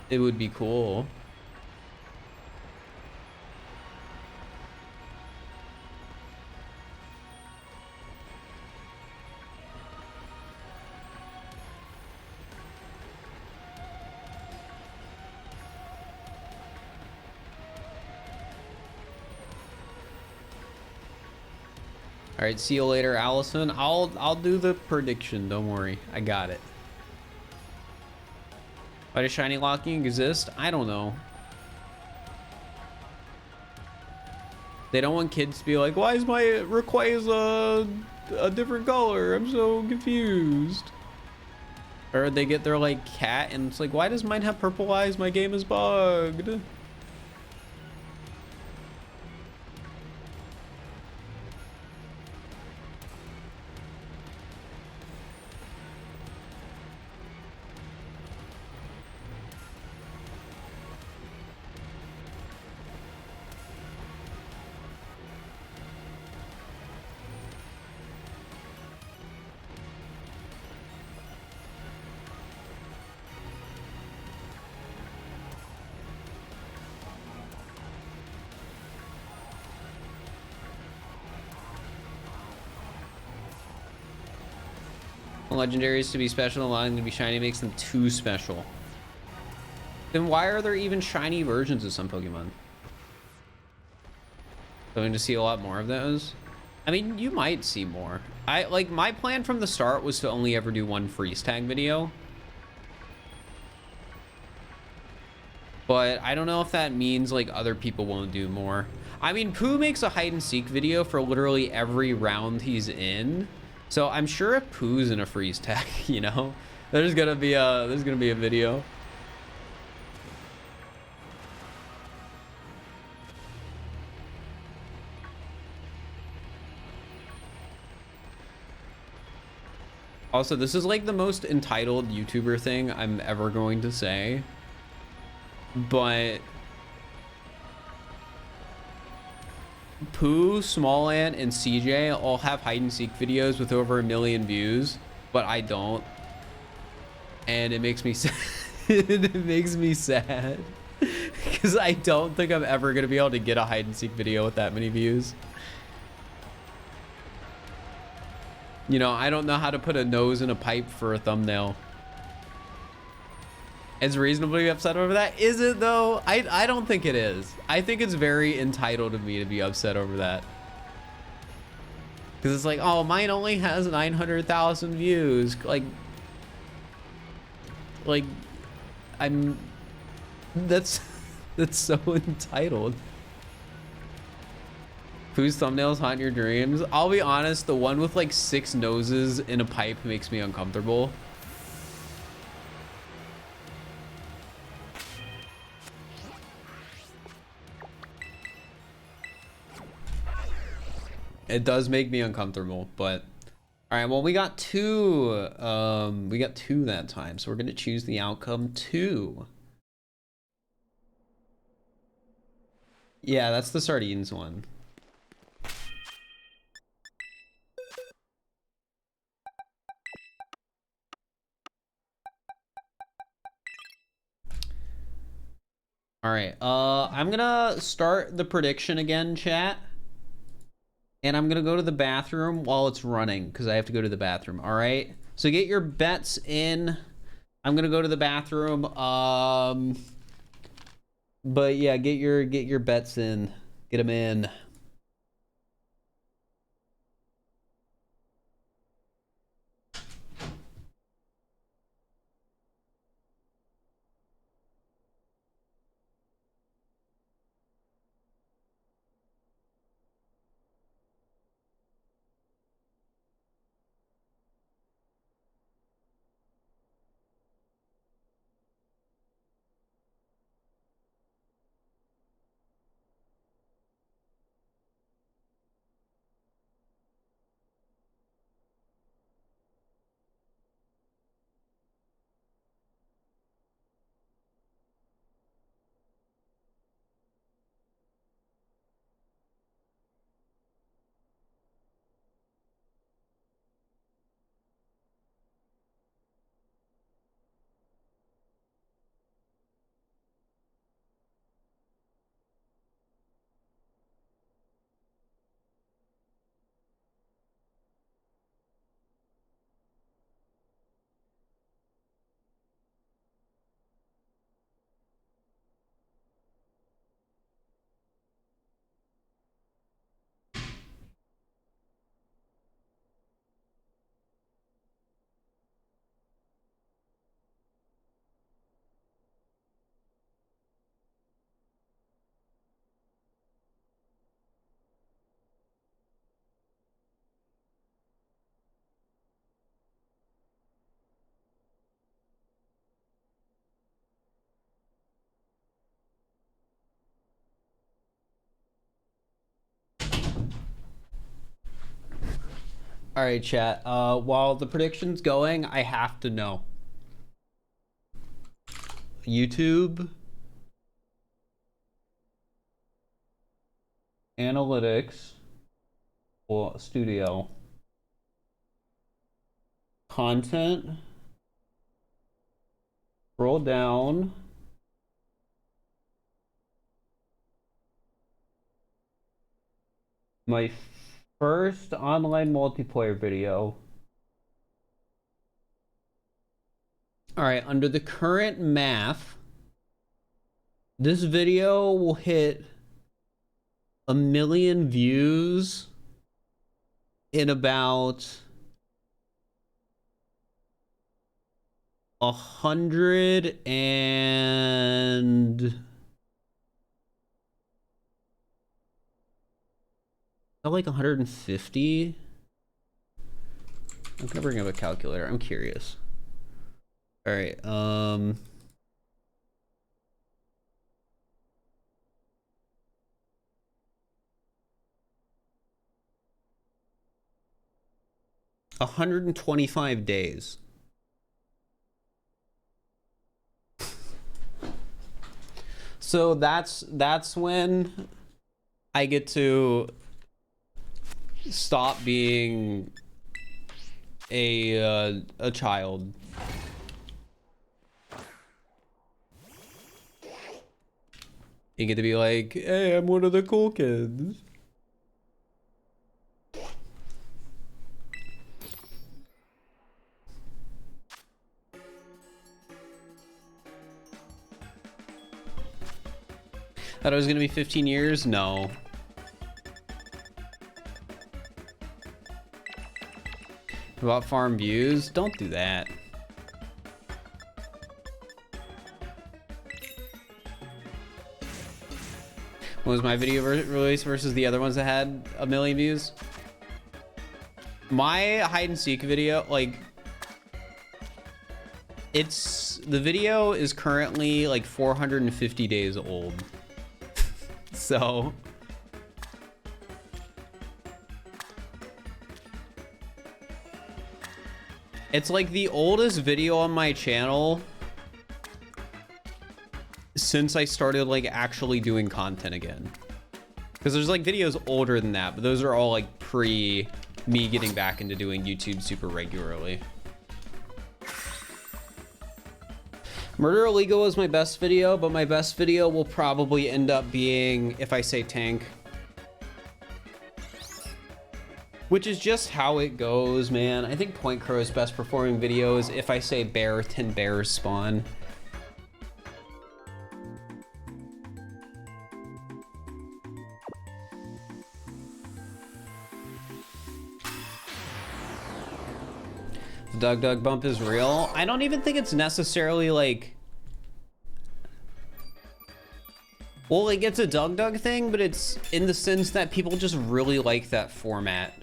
it would be cool. All right, see you later, Allison. I'll do the prediction. Don't worry, I got it. Why does shiny locking exist? I don't know. They don't want kids to be like, why is my Rayquaza a different color? I'm so confused. Or they get their like cat and it's like, why does mine have purple eyes? My game is bugged. Legendaries to be special, allowing them to be shiny makes them too special. Then why are there even shiny versions of some Pokemon? Going to see a lot more of those? I mean, you might see more. My plan from the start was to only ever do one freeze tag video. But I don't know if that means like other people won't do more. I mean, Pooh makes a hide and seek video for literally every round he's in. So I'm sure if Pooh's in a freeze tag, you know, there's gonna be a video. Also, this is like the most entitled YouTuber thing I'm ever going to say, but Pooh, Smallant, and CJ all have hide and seek videos with over 1 million views, but I don't, and it makes me sad. It makes me sad because I don't think I'm ever gonna be able to get a hide and seek video with that many views. You know, I don't know how to put a nose in a pipe for a thumbnail. Is reasonably upset over that? Is it though? I don't think it is. I think it's very entitled of me to be upset over that. Because it's like, oh, mine only has 900,000 views. Like, that's so entitled. Whose thumbnails haunt your dreams? I'll be honest, the one with like 6 noses in a pipe makes me uncomfortable. It does make me uncomfortable, but all right, well, we got two that time, so we're gonna choose the outcome 2. Yeah, that's the sardines one. All right, I'm gonna start the prediction again, chat. And I'm gonna go to the bathroom while it's running because I have to go to the bathroom. All right, so get your bets in. I'm gonna go to the bathroom. But yeah, get your bets in. Get them in. All right, chat. While the prediction's going, I have to know. YouTube, analytics, or studio, content, scroll down, my first online multiplayer video. All right, under the current math, this video will hit 1 million views in about 150. I'm gonna bring up a calculator. I'm curious. All right. 125 days. So that's when I get to stop being a child. You get to be like, hey, I'm one of the cool kids. Thought it was gonna be 15 years? No. About farm views? Don't do that. What was my video release versus the other ones that had 1 million views? My hide and seek video, like, the video is currently like 450 days old. So it's like the oldest video on my channel since I started like actually doing content again. Because there's like videos older than that, but those are all like pre me getting back into doing YouTube super regularly. Murder Illegal was my best video, but my best video will probably end up being If I Say Tank. Which is just how it goes, man. I think Point Crow's best performing video is If I Say Bear, 10 bears spawn. The Doug Doug bump is real. I don't even think it's necessarily like... Well, like, it's a Doug Doug thing, but it's in the sense that people just really like that format.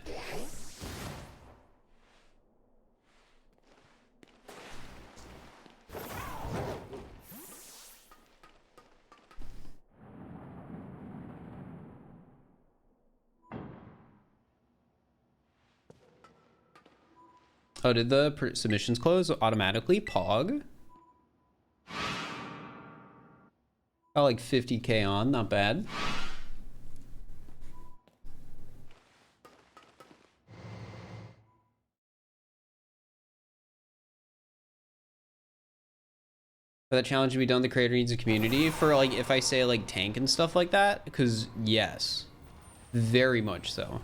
Oh, did the submissions close automatically? Pog. Got like 50K on, not bad. For that challenge to be done, the creator needs a community. For like, if I say like tank and stuff like that, because yes, very much so.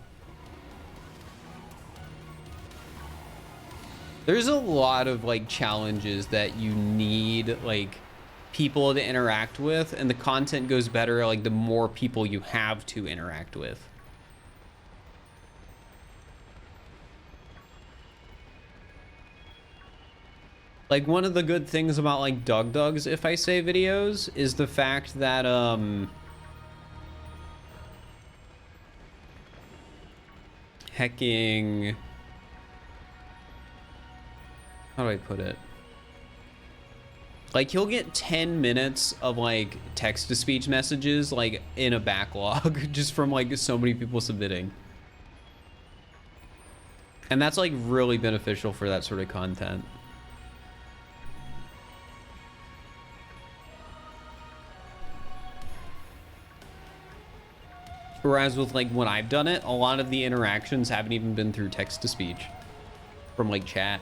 There's a lot of like challenges that you need like people to interact with, and the content goes better like the more people you have to interact with. Like one of the good things about like Doug Doug's If I Say videos is the fact that hecking, how do I put it? Like he'll get 10 minutes of like text-to-speech messages like in a backlog just from like so many people submitting. And that's like really beneficial for that sort of content. Whereas with like when I've done it, a lot of the interactions haven't even been through text-to-speech from like chat.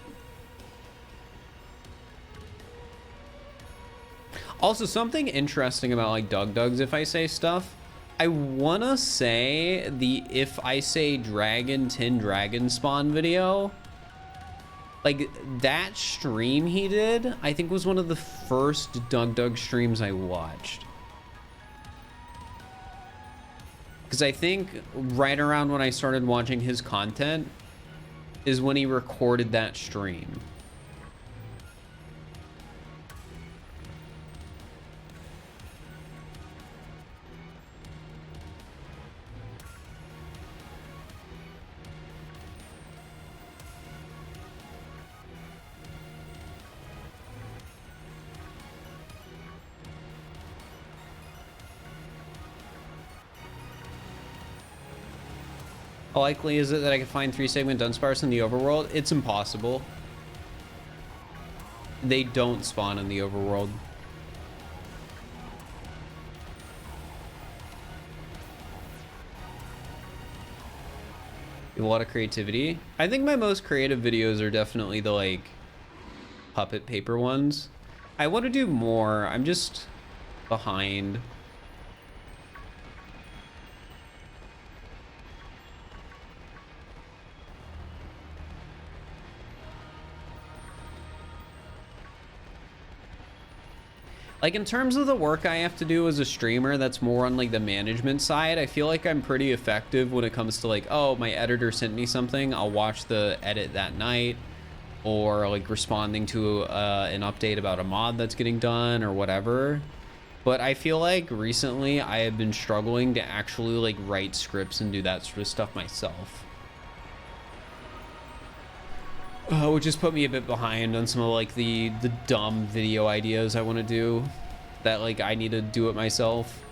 Also, something interesting about like Doug Doug's If I Say stuff, I wanna say the If I Say Dragon 10 Dragon Spawn video, like that stream he did, I think was one of the first Doug Doug streams I watched. Because I think right around when I started watching his content is when he recorded that stream. How likely is it that I can find 3-segment Dunsparce in the overworld? It's impossible. They don't spawn in the overworld. A lot of creativity. I think my most creative videos are definitely the like puppet paper ones. I want to do more. I'm just behind. Like in terms of the work I have to do as a streamer, that's more on like the management side. I feel like I'm pretty effective when it comes to like, oh, my editor sent me something, I'll watch the edit that night, or like responding to an update about a mod that's getting done or whatever. But I feel like recently I have been struggling to actually like write scripts and do that sort of stuff myself. Which has put me a bit behind on some of like the dumb video ideas I want to do that like I need to do it myself.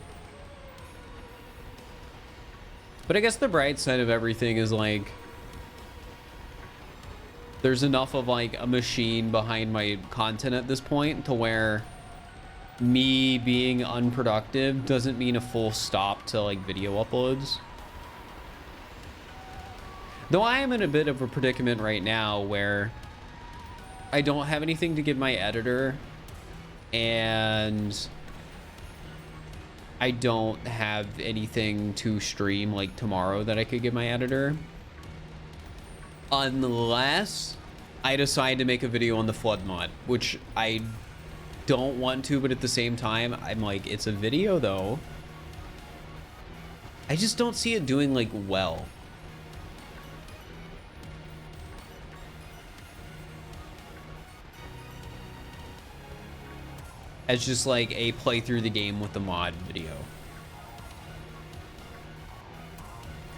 But I guess the bright side of everything is like there's enough of like a machine behind my content at this point to where me being unproductive doesn't mean a full stop to like video uploads. Though I am in a bit of a predicament right now where I don't have anything to give my editor and I don't have anything to stream like tomorrow that I could give my editor. Unless I decide to make a video on the flood mod, which I don't want to, but at the same time, I'm like, it's a video though. I just don't see it doing like well. as just like a play through the game with the mod video.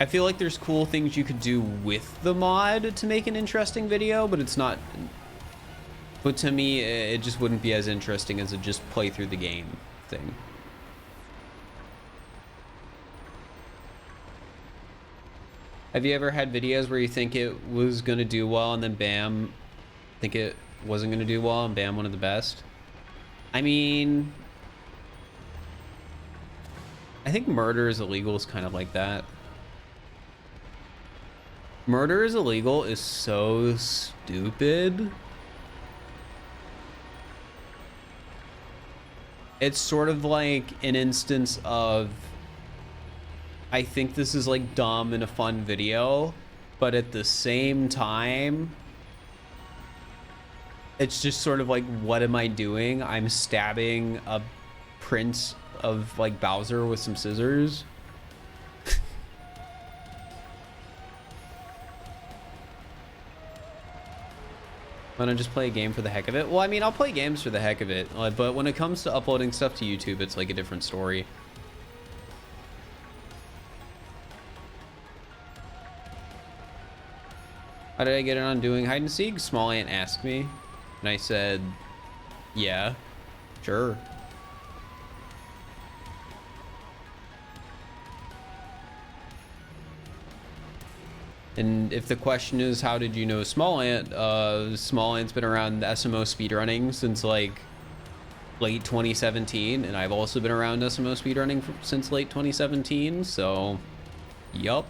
I feel like there's cool things you could do with the mod to make an interesting video, but it's not. But to me, it just wouldn't be as interesting as a just play through the game thing. Have you ever had videos where you think it was going to do well and then bam, think it wasn't going to do well and bam, one of the best? I mean, I think Murder is Illegal is kind of like that. Murder is Illegal is so stupid. It's sort of like an instance of, I think this is like dumb in a fun video, but at the same time, it's just sort of like, what am I doing? I'm stabbing a prince of like Bowser with some scissors. Why not just play a game for the heck of it? Well, I mean, I'll play games for the heck of it, but when it comes to uploading stuff to YouTube, it's like a different story. How did I get it on doing hide and seek? Small Ant asked me, and I said, yeah, sure. And if the question is, how did you know Small Ant? Small Ant's been around SMO speedrunning since like late 2017, and I've also been around SMO speedrunning since late 2017, so yup.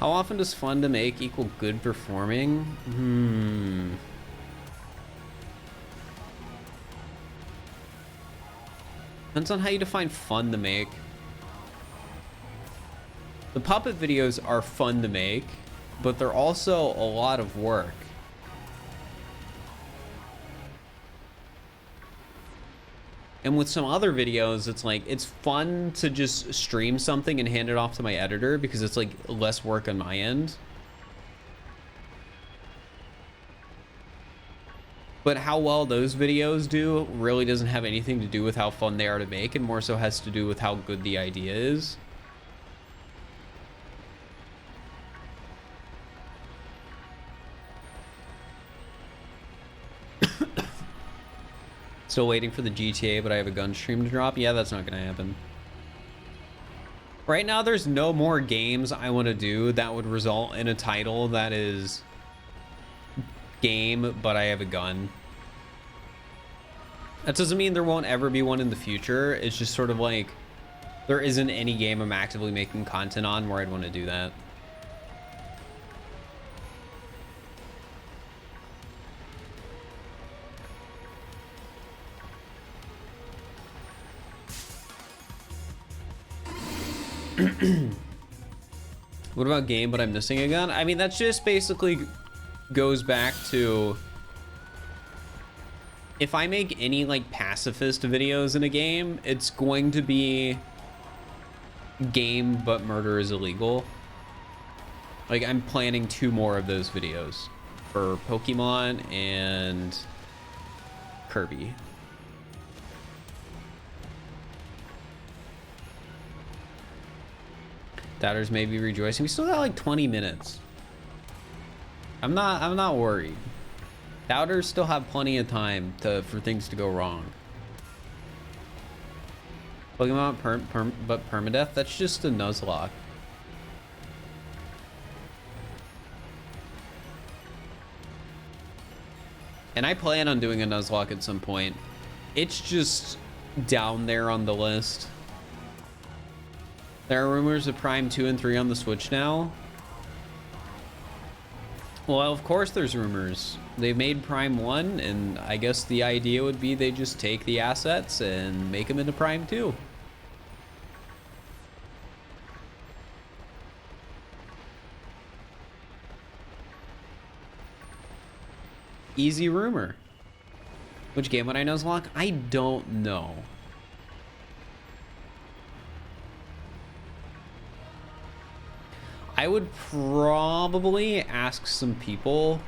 How often does fun to make equal good performing? Depends on how you define fun to make. The puppet videos are fun to make, but they're also a lot of work. And with some other videos, it's like, it's fun to just stream something and hand it off to my editor because it's like less work on my end. But how well those videos do really doesn't have anything to do with how fun they are to make, and more so has to do with how good the idea is. Still waiting for the GTA, but I have a gun stream to drop. Yeah, that's not gonna happen. Right now, there's no more games I want to do that would result in a title that is game, but I have a gun. That doesn't mean there won't ever be one in the future. It's just sort of like, there isn't any game I'm actively making content on where I'd want to do that. What about game, but I'm missing a gun? I mean, that's just basically goes back to, if I make any like pacifist videos in a game, it's going to be game, but murder is illegal. Like, I'm planning 2 more of those videos for Pokemon and Kirby. Doubters may be rejoicing. We still got like 20 minutes. I'm not worried. Doubters still have plenty of time for things to go wrong. Pokemon but permadeath, that's just a Nuzlocke. And I plan on doing a Nuzlocke at some point. It's just down there on the list. There are rumors of Prime 2 and 3 on the Switch now. Well, of course there's rumors. They've made Prime 1, and I guess the idea would be they just take the assets and make them into Prime 2. Easy rumor. Which game would I Nuzlocke? I don't know. I would probably ask some people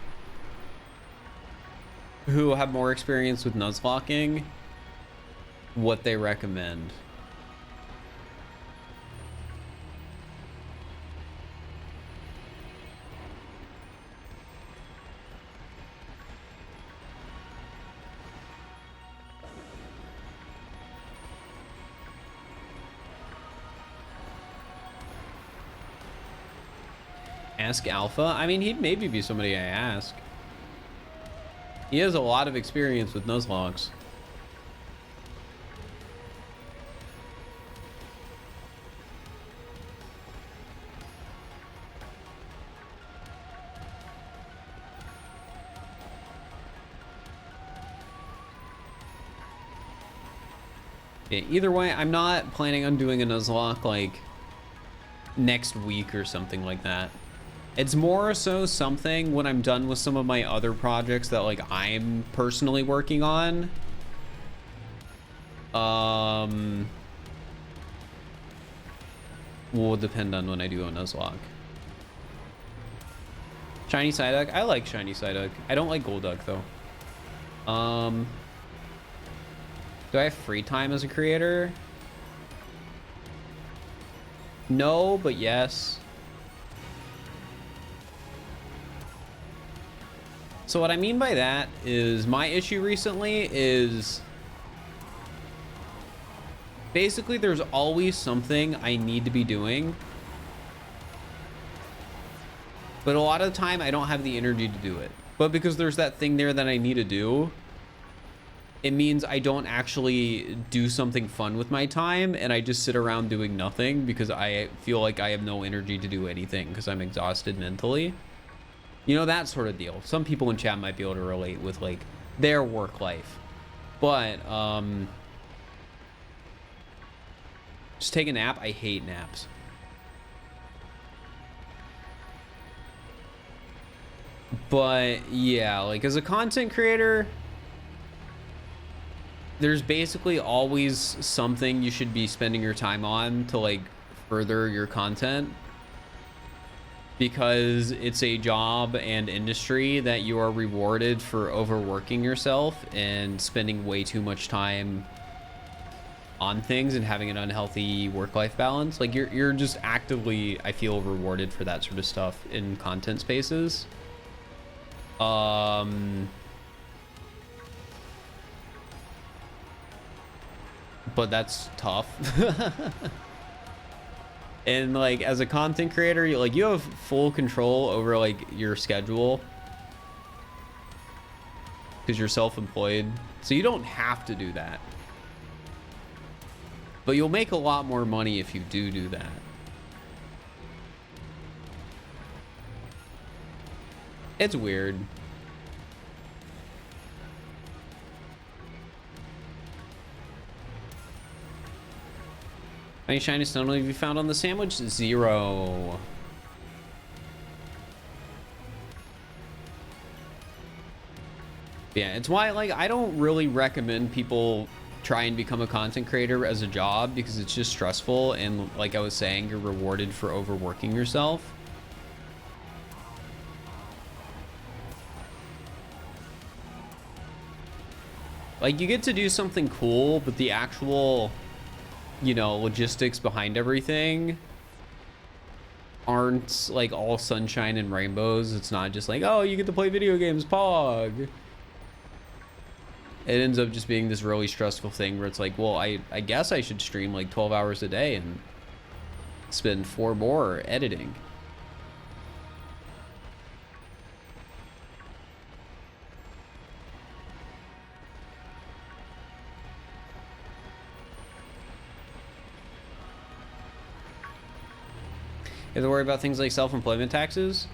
who have more experience with nuzlocking what they recommend. Ask Alpha? I mean, he'd maybe be somebody I ask. He has a lot of experience with nuzlocks. Yeah, either way, I'm not planning on doing a nuzlocke like next week or something like that. It's more so something when I'm done with some of my other projects that like I'm personally working on. Will depend on when I do a nuzlocke. Shiny Psyduck? I like Shiny Psyduck. I don't like Golduck though. Do I have free time as a creator? No, but yes. So what I mean by that is my issue recently is basically there's always something I need to be doing, but a lot of the time I don't have the energy to do it. But because there's that thing there that I need to do, it means I don't actually do something fun with my time, and I just sit around doing nothing because I feel like I have no energy to do anything because I'm exhausted mentally. You know, that sort of deal. Some people in chat might be able to relate with like their work life, but just take a nap. I hate naps. But yeah, like as a content creator, there's basically always something you should be spending your time on to like further your content, because it's a job and industry that you are rewarded for overworking yourself and spending way too much time on things and having an unhealthy work-life balance. Like you're just actively, I feel, rewarded for that sort of stuff in content spaces. But that's tough. And like as a content creator, you have full control over like your schedule because you're self-employed, so you don't have to do that, but you'll make a lot more money if you do that. It's weird. Any shiny stone have you found on the sandwich? 0. Yeah, it's why like I don't really recommend people try and become a content creator as a job, because it's just stressful, and like I was saying, you're rewarded for overworking yourself. Like you get to do something cool, but the actual, you know, logistics behind everything aren't like all sunshine and rainbows. It's not just like, oh, you get to play video games, pog. It ends up just being this really stressful thing where it's like, well, I guess I should stream like 12 hours a day and spend 4 more editing. You have to worry about things like self-employment taxes.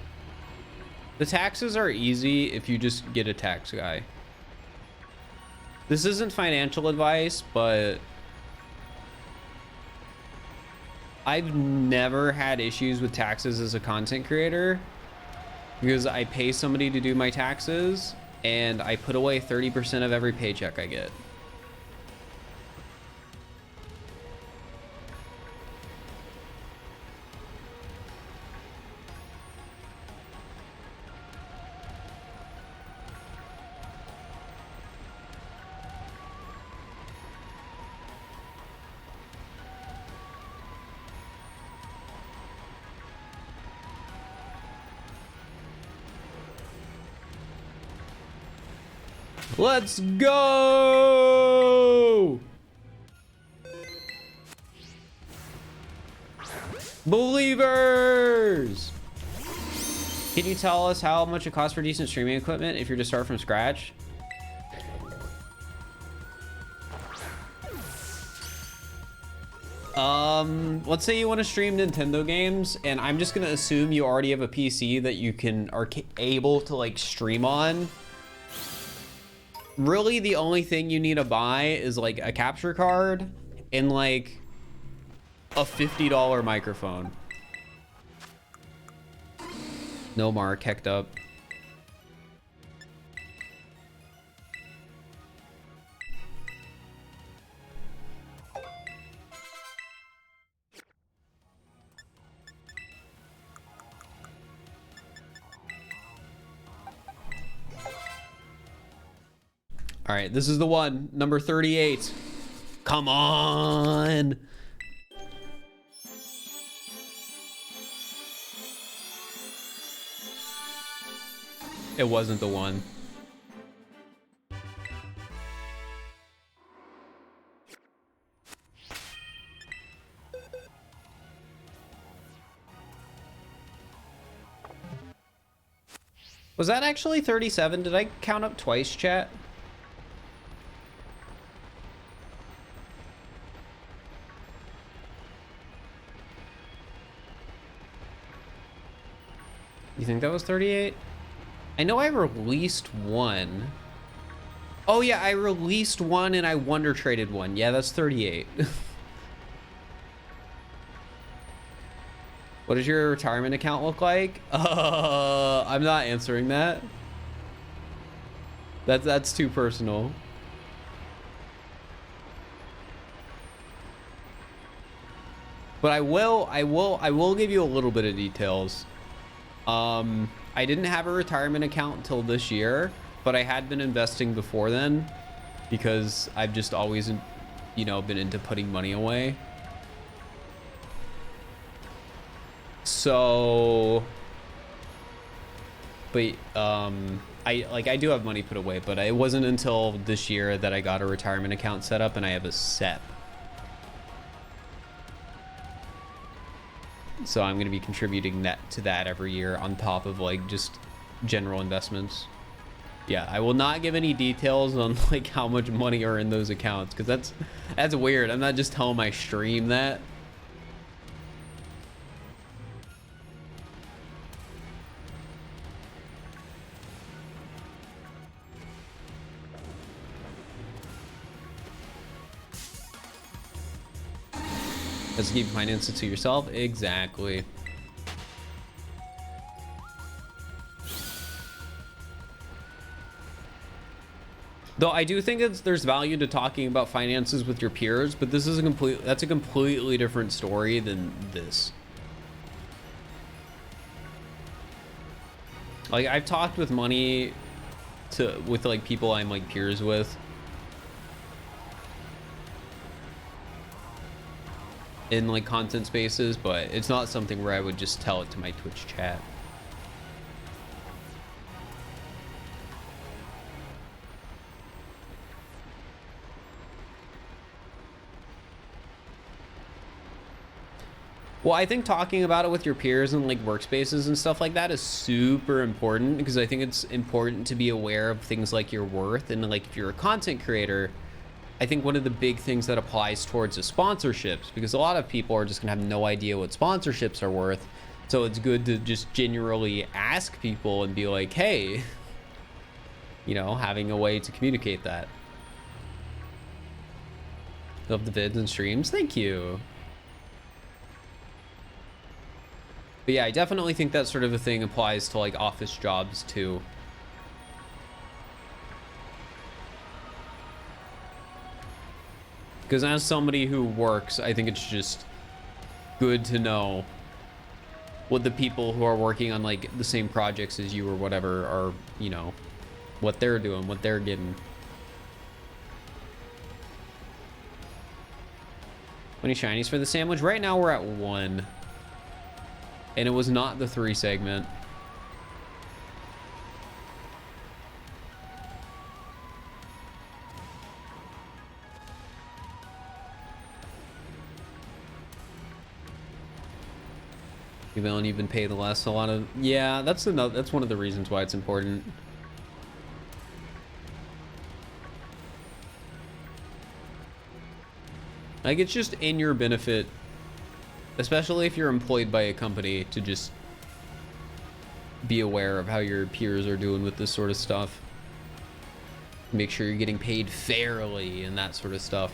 The taxes are easy if you just get a tax guy. This isn't financial advice, but I've never had issues with taxes as a content creator because I pay somebody to do my taxes and I put away 30% of every paycheck I get. Let's go! Believers! Can you tell us how much it costs for decent streaming equipment if you're to start from scratch? Let's say you want to stream Nintendo games, and I'm just gonna assume you already have a PC that you are able to like stream on. Really, the only thing you need to buy is like a capture card and like a $50 microphone. No mark, hecked up. All right, this is the one, number 38. Come on. It wasn't the one. Was that actually 37? Did I count up twice, chat? You think that was 38? I know I released one. Oh yeah, I released one and I wonder traded one. Yeah, that's 38. What does your retirement account look like? I'm not answering that. That's too personal. But I will give you a little bit of details. I didn't have a retirement account until this year, but I had been investing before then because I've just always, you know, been into putting money away. So, but, I do have money put away, but it wasn't until this year that I got a retirement account set up and I have a SEP. So I'm going to be contributing to that every year on top of like just general investments. Yeah, I will not give any details on like how much money are in those accounts because that's weird. I'm not just telling my stream that. Let's keep finances to yourself. Exactly. Though I do think there's value to talking about finances with your peers, but this is that's a completely different story than this. Like I've talked with money with like people I'm like peers with. In like content spaces, but it's not something where I would just tell it to my Twitch chat. Well, I think talking about it with your peers and like workspaces and stuff like that is super important because I think it's important to be aware of things like your worth. And like if you're a content creator, I think one of the big things that applies towards is sponsorships, because a lot of people are just gonna have no idea what sponsorships are worth. So it's good to just generally ask people and be like, hey, you know, having a way to communicate that. Love the vids and streams. Thank you. But yeah, I definitely think that sort of a thing applies to like office jobs too. Because as somebody who works, I think it's just good to know what the people who are working on like the same projects as you or whatever are, you know, what they're doing, what they're getting. How many shinies for the sandwich? Right now we're at 1. And it was not the 3 segment. You don't even pay the less. A lot of, yeah, that's one of the reasons why it's important. Like, it's just in your benefit, especially if you're employed by a company, to just be aware of how your peers are doing with this sort of stuff. Make sure you're getting paid fairly and that sort of stuff.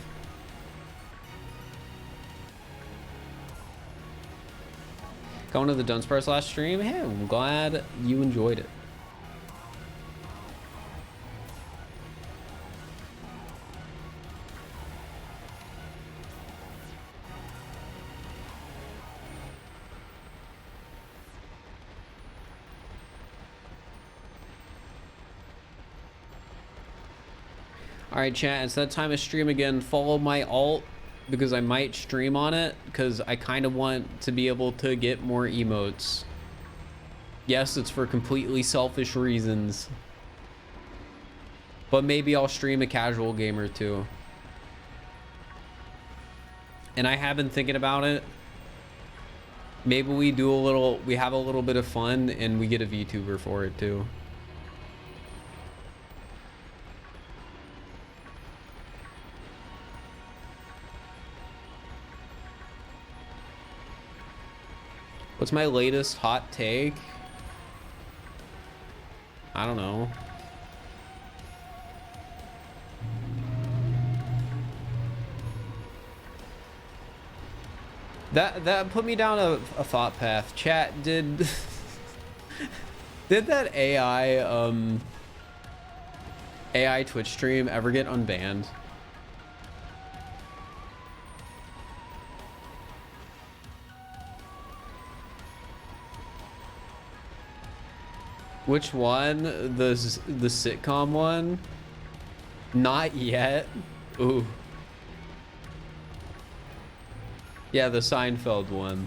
Going to the Dunsparce last stream. Hey, I'm glad you enjoyed it. All right, chat, it's that time to stream again. Follow my alt because I might stream on it because I kind of want to be able to get more emotes. Yes, it's for completely selfish reasons, but maybe I'll stream a casual game or two. And I have been thinking about it. Maybe we have a little bit of fun and we get a VTuber for it too. What's my latest hot take? I don't know. That put me down a thought path. Chat, did that AI Twitch stream ever get unbanned? Which one? The sitcom one? Not yet. Ooh. Yeah, the Seinfeld one.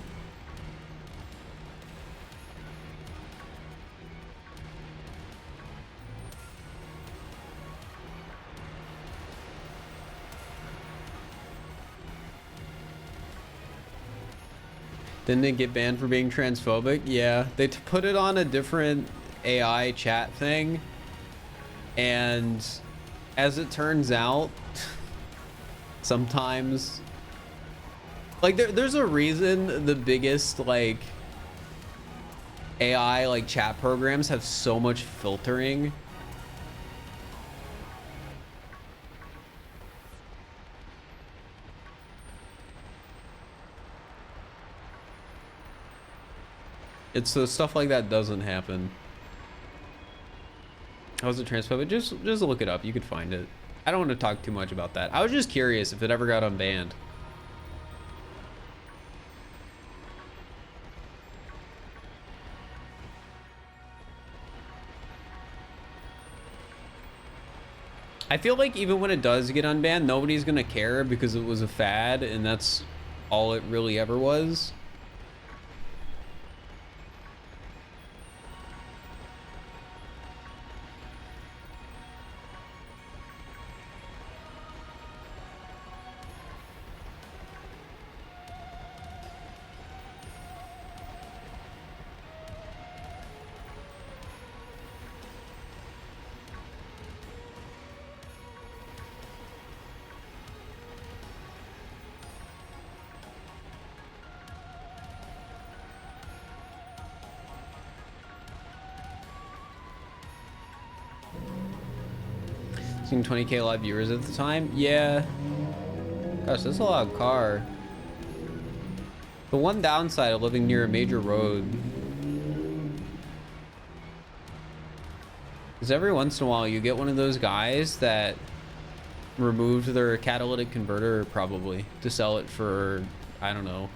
Didn't it get banned for being transphobic? Yeah, they put it on a different AI chat thing, and as it turns out, sometimes, like, there's a reason the biggest like AI like chat programs have so much filtering. It's so stuff like that doesn't happen. How was it transphobic? Just look it up. You could find it. I don't want to talk too much about that. I was just curious if it ever got unbanned. I feel like even when it does get unbanned, nobody's gonna care because it was a fad and that's all it really ever was. Seeing 20k live viewers at the time. Yeah. Gosh, that's a lot of car. The one downside of living near a major road is every once in a while you get one of those guys that removed their catalytic converter probably to sell it for, I don't know.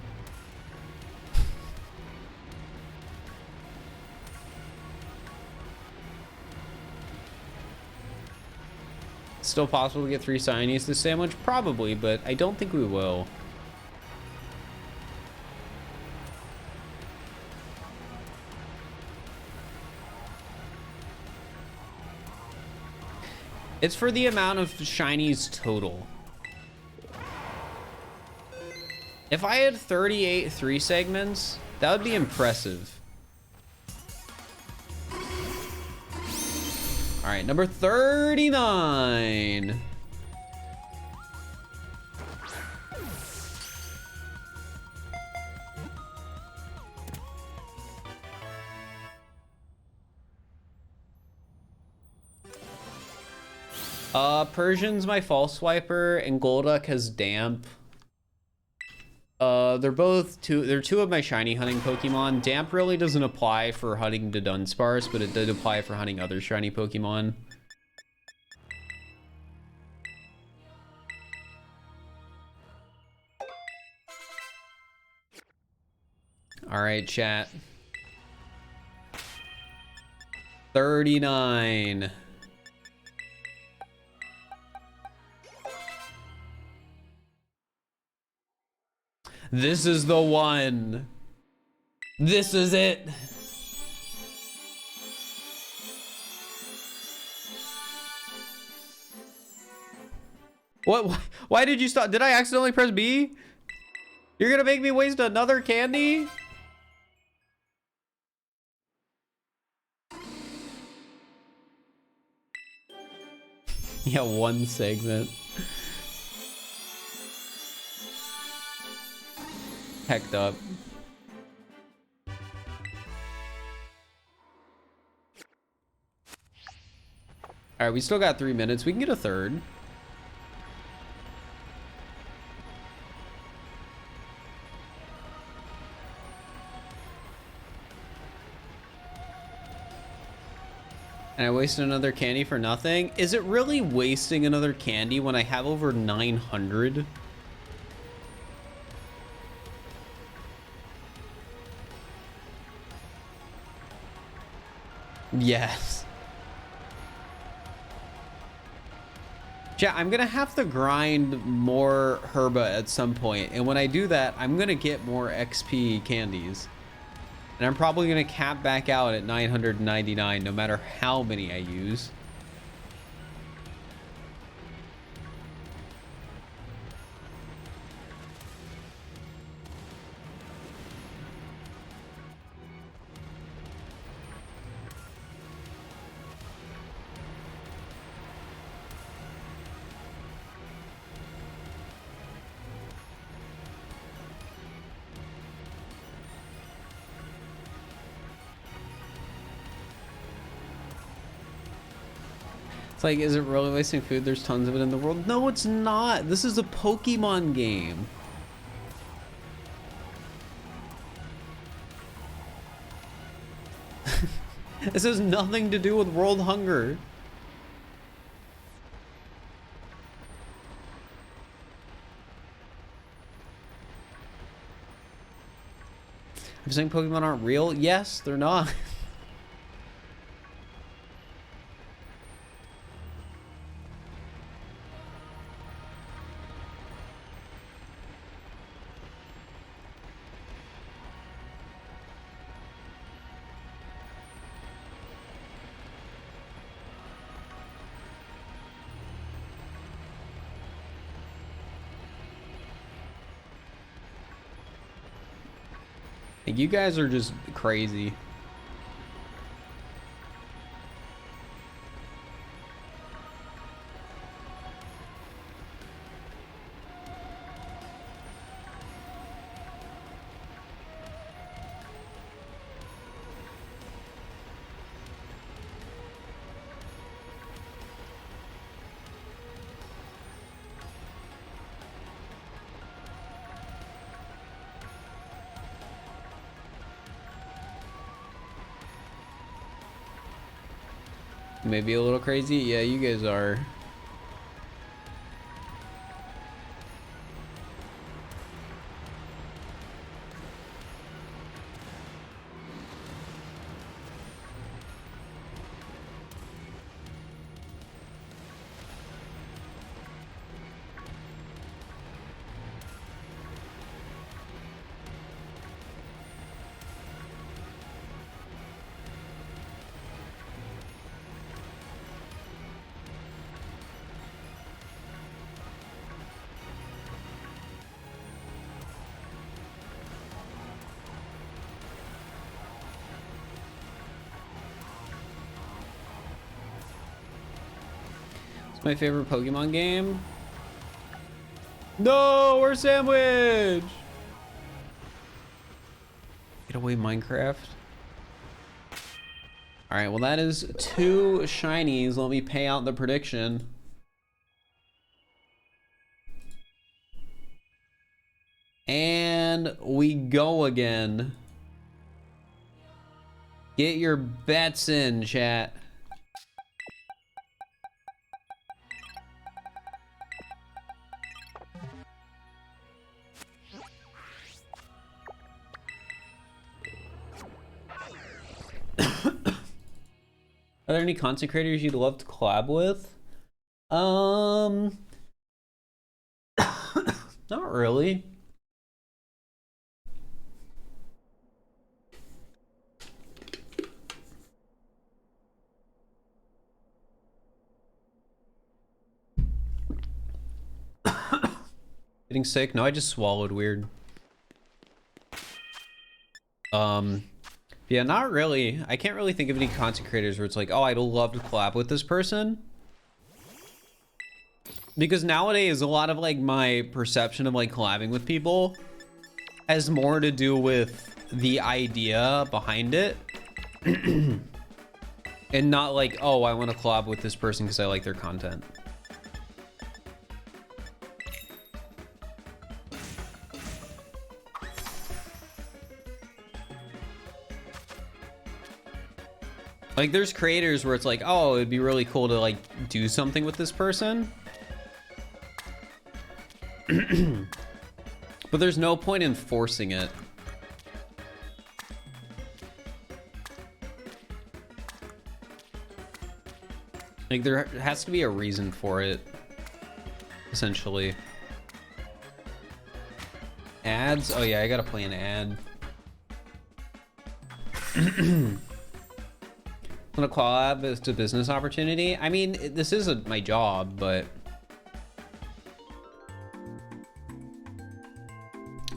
Still possible to get 3 signies this sandwich? Probably, but I don't think we will. It's for the amount of shinies total. If I had 38 3 segments, That would be impressive. All right, number 39. Persian's my false swiper and Golduck has damp. They're two of my shiny hunting Pokemon. Damp really doesn't apply for hunting the Dunsparce, but it did apply for hunting other shiny Pokemon. All right, chat. 39. This is the one. This is it. What? Why did you stop? Did I accidentally press B? You're gonna make me waste another candy? Yeah, one segment. Hecked up. All right, we still got 3 minutes. We can get a third. And I wasted another candy for nothing? Is it really wasting another candy when I have over 900? Yes. Yeah, I'm gonna have to grind more Herba at some point, and when I do that, I'm gonna get more XP candies. And I'm probably gonna cap back out at 999 no matter how many I use. It's like, is it really wasting food? There's tons of it in the world. No, it's not. This is a Pokemon game. This has nothing to do with world hunger. I'm saying Pokemon aren't real? Yes, they're not. You guys are just crazy. Maybe a little crazy. Yeah, you guys are. My favorite Pokemon game. No, we're sandwich. Get away, Minecraft. All right, well, that is 2 shinies. Let me pay out the prediction. And we go again. Get your bets in, chat. Are there any content creators you'd love to collab with? Not really. Getting sick? No, I just swallowed weird. Yeah, not really. I can't really think of any content creators where it's like, oh, I'd love to collab with this person. Because nowadays, a lot of like my perception of like collabing with people has more to do with the idea behind it. And not like, oh, I want to collab with this person because I like their content. Like there's creators where it's like, oh, it'd be really cool to like do something with this person. But there's no point in forcing it. Like there has to be a reason for it, essentially. Ads? Oh yeah, I gotta play an ad. Want to collab as a business opportunity? I mean, this is my job, but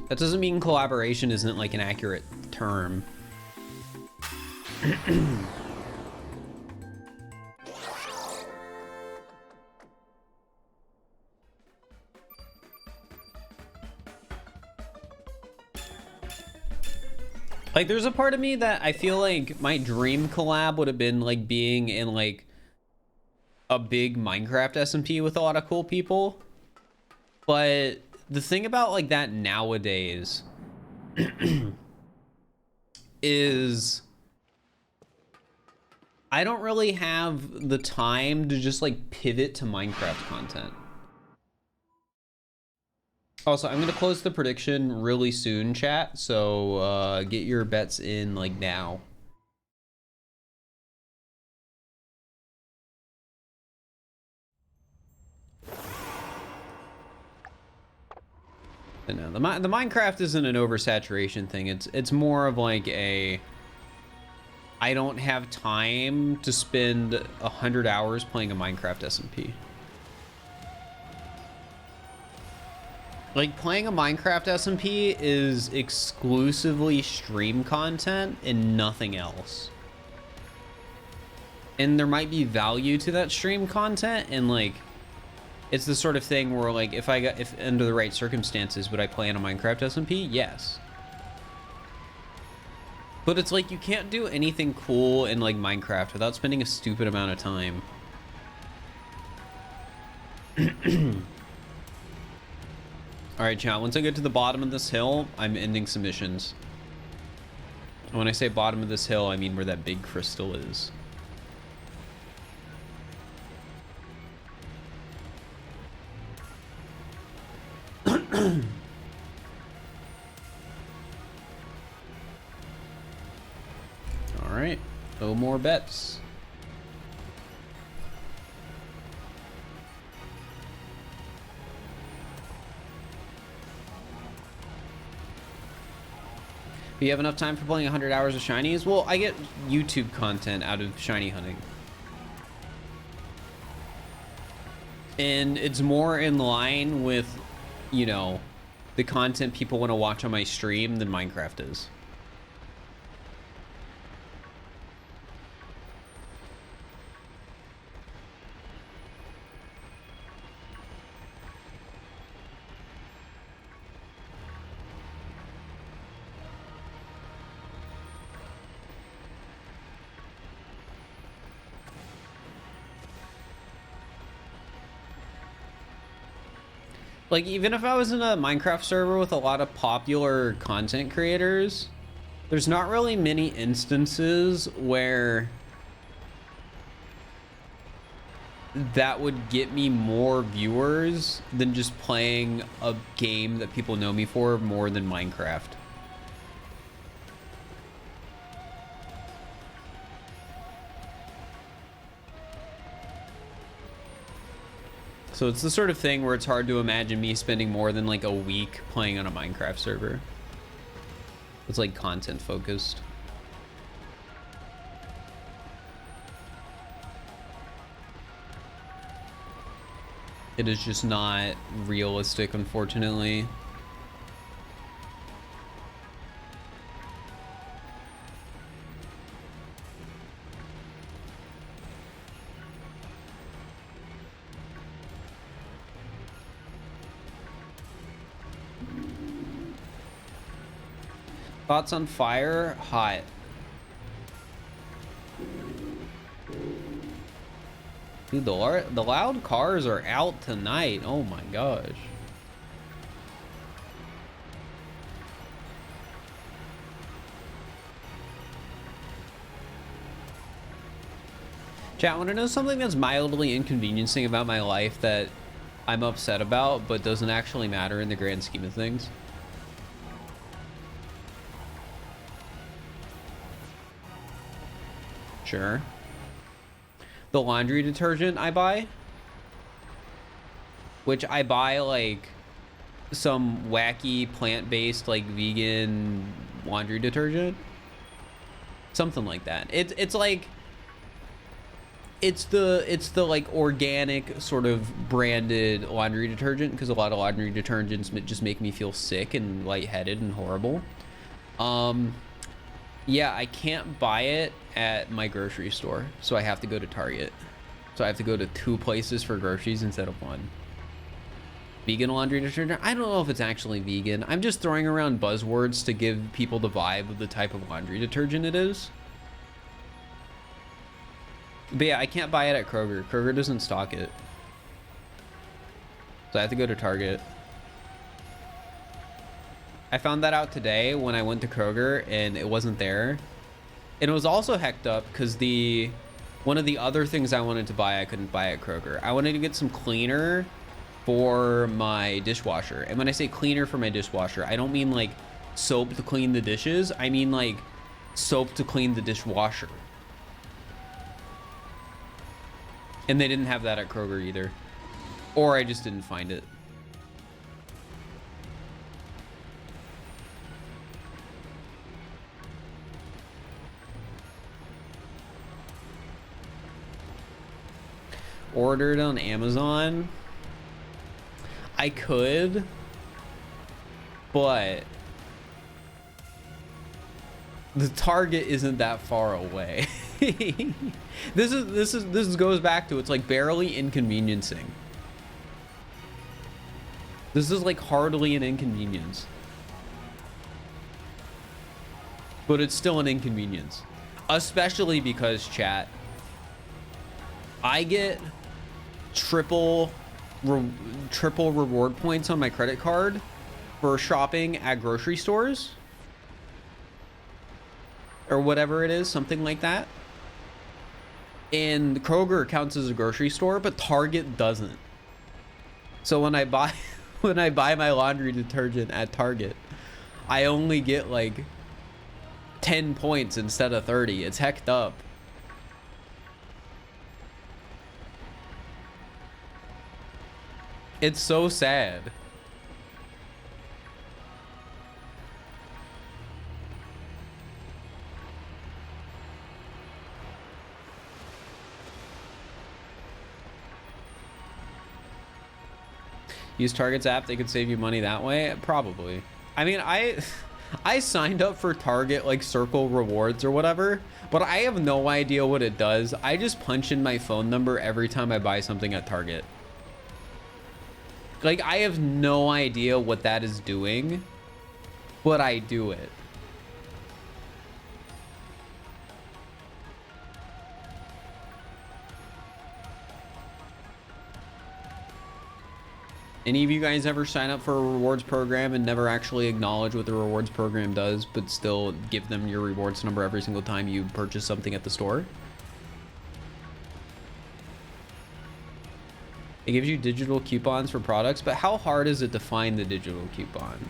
that doesn't mean collaboration isn't like an accurate term. Like there's a part of me that I feel like my dream collab would have been like being in like a big Minecraft SMP with a lot of cool people. But the thing about like that nowadays is I don't really have the time to just like pivot to Minecraft content. Also, I'm gonna close the prediction really soon, chat. So get your bets in like now. No, the Minecraft isn't an oversaturation thing. It's more of like a I don't have time to spend 100 hours playing a Minecraft SMP. Like playing a Minecraft SMP is exclusively stream content and nothing else. And there might be value to that stream content, and like it's the sort of thing where like if under the right circumstances would I play in a Minecraft SMP? Yes. But it's like you can't do anything cool in like Minecraft without spending a stupid amount of time. All right, chat, once I get to the bottom of this hill, I'm ending submissions. And when I say bottom of this hill, I mean where that big crystal is. All right, no more bets. Do you have enough time for playing 100 hours of shinies? Well, I get YouTube content out of shiny hunting. And it's more in line with, you know, the content people want to watch on my stream than Minecraft is. Like, even if I was in a Minecraft server with a lot of popular content creators, there's not really many instances where that would get me more viewers than just playing a game that people know me for more than Minecraft. So it's the sort of thing where it's hard to imagine me spending more than like a week playing on a Minecraft server. It's like content focused. It is just not realistic, unfortunately. Thoughts on Fire? Hot. Dude, the loud cars are out tonight. Oh my gosh. Chat, want to know something that's mildly inconveniencing about my life that I'm upset about, but doesn't actually matter in the grand scheme of things? Sure. The laundry detergent I buy, which I buy like some wacky plant-based like vegan laundry detergent, something like that. It's like it's the like organic sort of branded laundry detergent, because a lot of laundry detergents just make me feel sick and lightheaded and horrible. Yeah, I can't buy it at my grocery store, so I have to go to Target. So I have to go to 2 places for groceries instead of 1. Vegan laundry detergent? I don't know if it's actually vegan. I'm just throwing around buzzwords to give people the vibe of the type of laundry detergent it is. But yeah, I can't buy it at Kroger. Kroger doesn't stock it. So I have to go to Target. I found that out today when I went to Kroger and it wasn't there. And it was also hecked up because one of the other things I wanted to buy, I couldn't buy at Kroger. I wanted to get some cleaner for my dishwasher. And when I say cleaner for my dishwasher, I don't mean like soap to clean the dishes. I mean like soap to clean the dishwasher. And they didn't have that at Kroger either. Or I just didn't find it. Ordered on Amazon. I could, but the Target isn't that far away. This goes back to, it's like barely inconveniencing. This is like hardly an inconvenience, but it's still an inconvenience, especially because, chat, I get triple reward points on my credit card for shopping at grocery stores or whatever it is, something like that. And Kroger counts as a grocery store, but Target doesn't. So when I buy my laundry detergent at Target, I only get like 10 points instead of 30. It's hecked up. It's so sad. Use Target's app, they could save you money that way? Probably. I mean, I signed up for Target like Circle Rewards or whatever, but I have no idea what it does. I just punch in my phone number every time I buy something at Target. Like, I have no idea what that is doing, but I do it. Any of you guys ever sign up for a rewards program and never actually acknowledge what the rewards program does, but still give them your rewards number every single time you purchase something at the store? It gives you digital coupons for products, but how hard is it to find the digital coupons?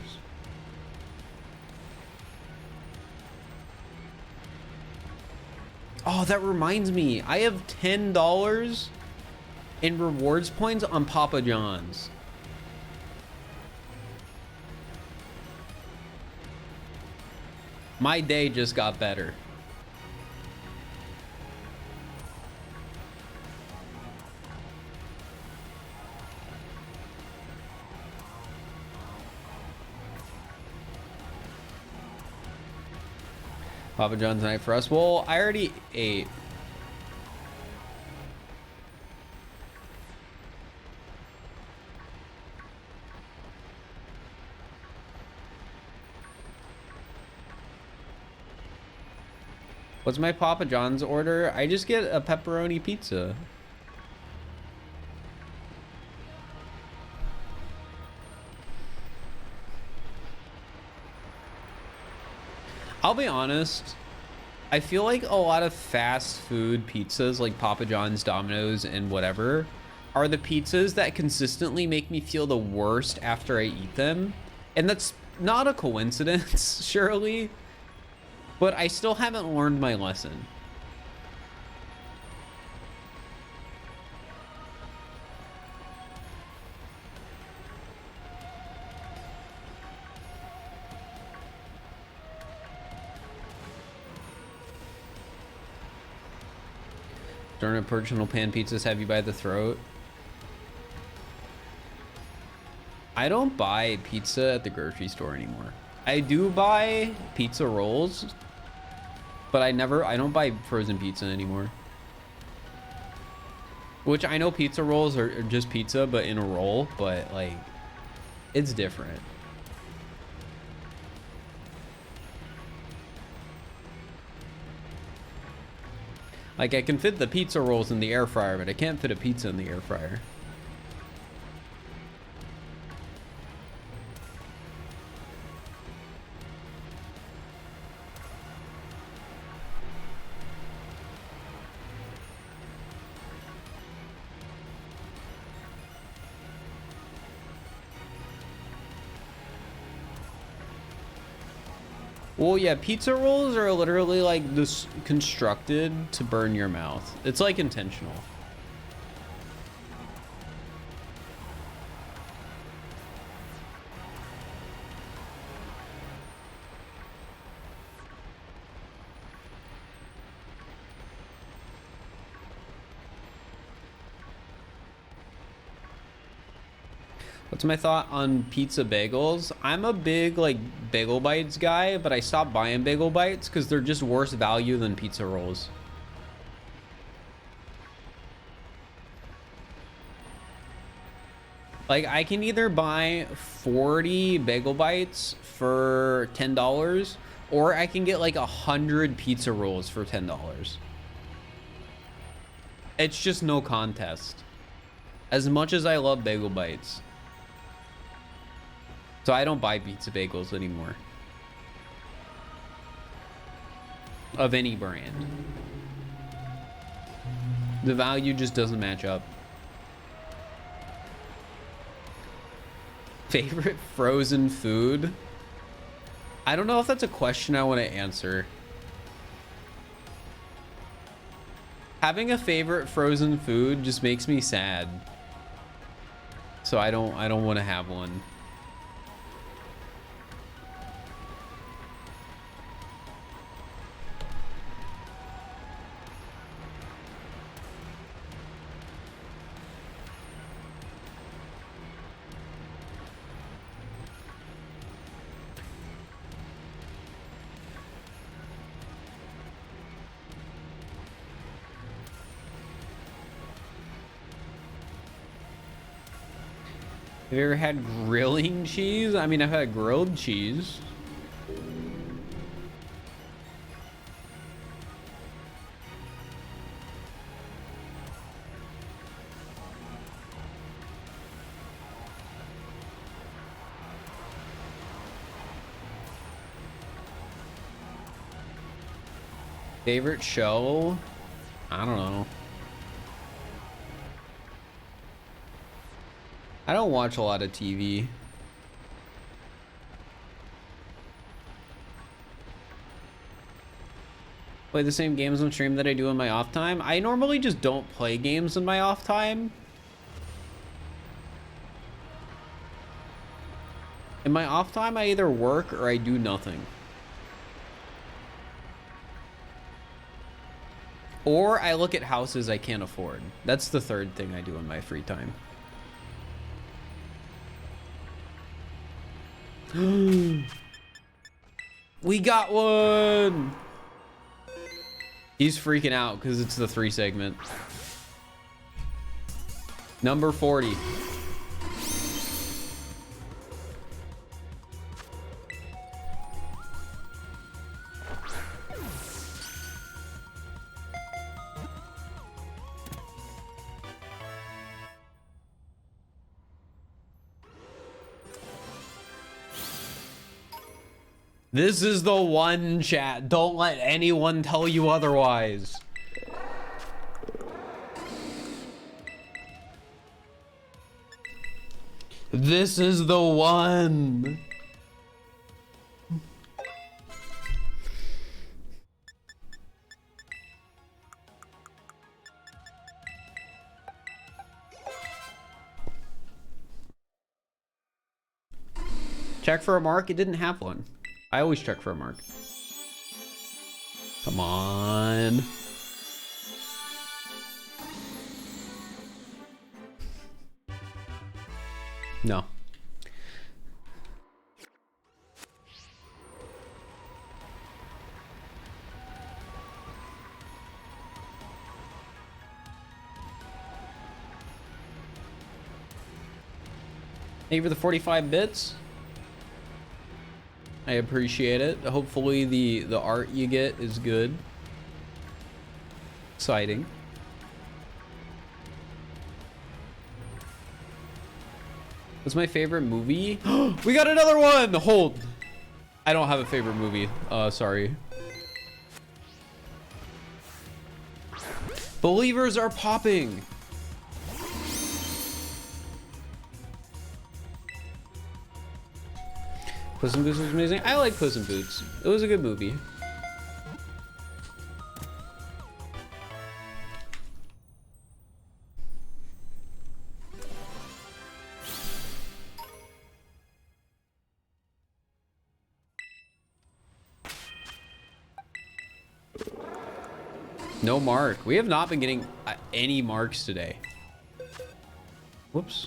Oh, that reminds me. I have $10 in rewards points on Papa John's. My day just got better. Papa John's night for us. Well, I already ate. What's my Papa John's order? I just get a pepperoni pizza. I'll be honest. I feel like a lot of fast food pizzas like Papa John's, Domino's, and whatever are the pizzas that consistently make me feel the worst after I eat them. And that's not a coincidence, surely. But I still haven't learned my lesson. During a personal pan pizzas have you by the throat? I don't buy pizza at the grocery store anymore. I do buy pizza rolls, but I don't buy frozen pizza anymore. Which I know pizza rolls are just pizza, but in a roll, but like, it's different. Like, I can fit the pizza rolls in the air fryer, but I can't fit a pizza in the air fryer. Well, yeah, pizza rolls are literally like this constructed to burn your mouth. It's like intentional. What's my thought on pizza bagels? I'm a big like bagel bites guy, but I stopped buying bagel bites because they're just worse value than pizza rolls. Like, I can either buy 40 bagel bites for $10, or I can get like 100 pizza rolls for $10. It's just no contest. As much as I love bagel bites. So I don't buy pizza bagels anymore. Of any brand. The value just doesn't match up. Favorite frozen food? I don't know if that's a question I want to answer. Having a favorite frozen food just makes me sad. So I don't want to have one. Have you ever had grilling cheese? I mean, I've had grilled cheese. Favorite show? I don't know. I don't watch a lot of TV. Play the same games on stream that I do in my off time. I normally just don't play games in my off time. In my off time, I either work or I do nothing. Or I look at houses I can't afford. That's the third thing I do in my free time. We got one! He's freaking out because it's the 3 segment. Number 40. This is the one, chat. Don't let anyone tell you otherwise. This is the one. Check for a mark. It didn't have one. I always check for a mark. Come on. No. Thank you for the 45 bits. I appreciate it. Hopefully the art you get is good. Exciting. What's my favorite movie? We got another one! Hold. I don't have a favorite movie. Sorry. Believers are popping. Puss in Boots was amazing. I like Puss in Boots. It was a good movie. No mark. We have not been getting any marks today. Whoops.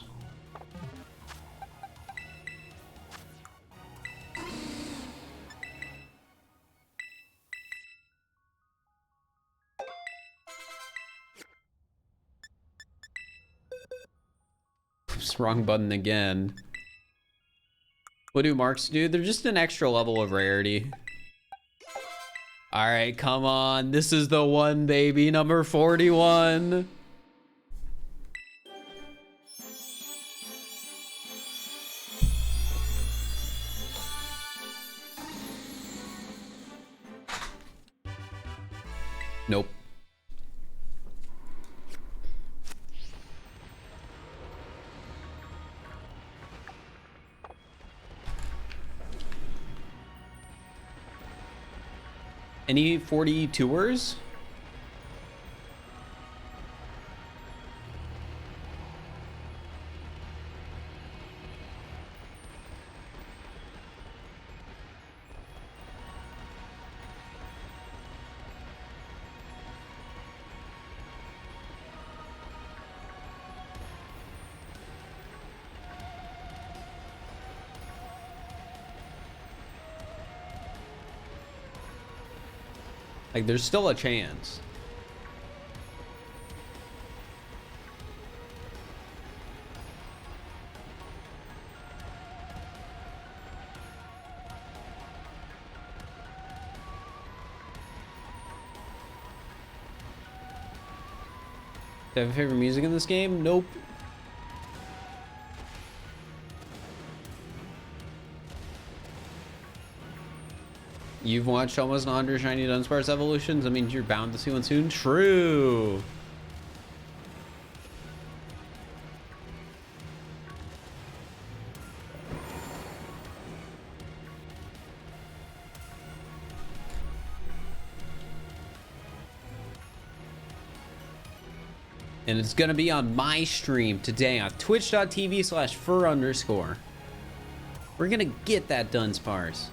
Wrong button again. What do marks do? They're just an extra level of rarity. All right, come on. This is the one, baby. Number 41. Nope. Any 42ers? Like, there's still a chance. Do I have a favorite music in this game? Nope. You've watched almost 100 Shiny Dunsparce evolutions. That means you're bound to see one soon. True. And it's going to be on my stream today on twitch.tv/fir_. We're going to get that Dunsparce.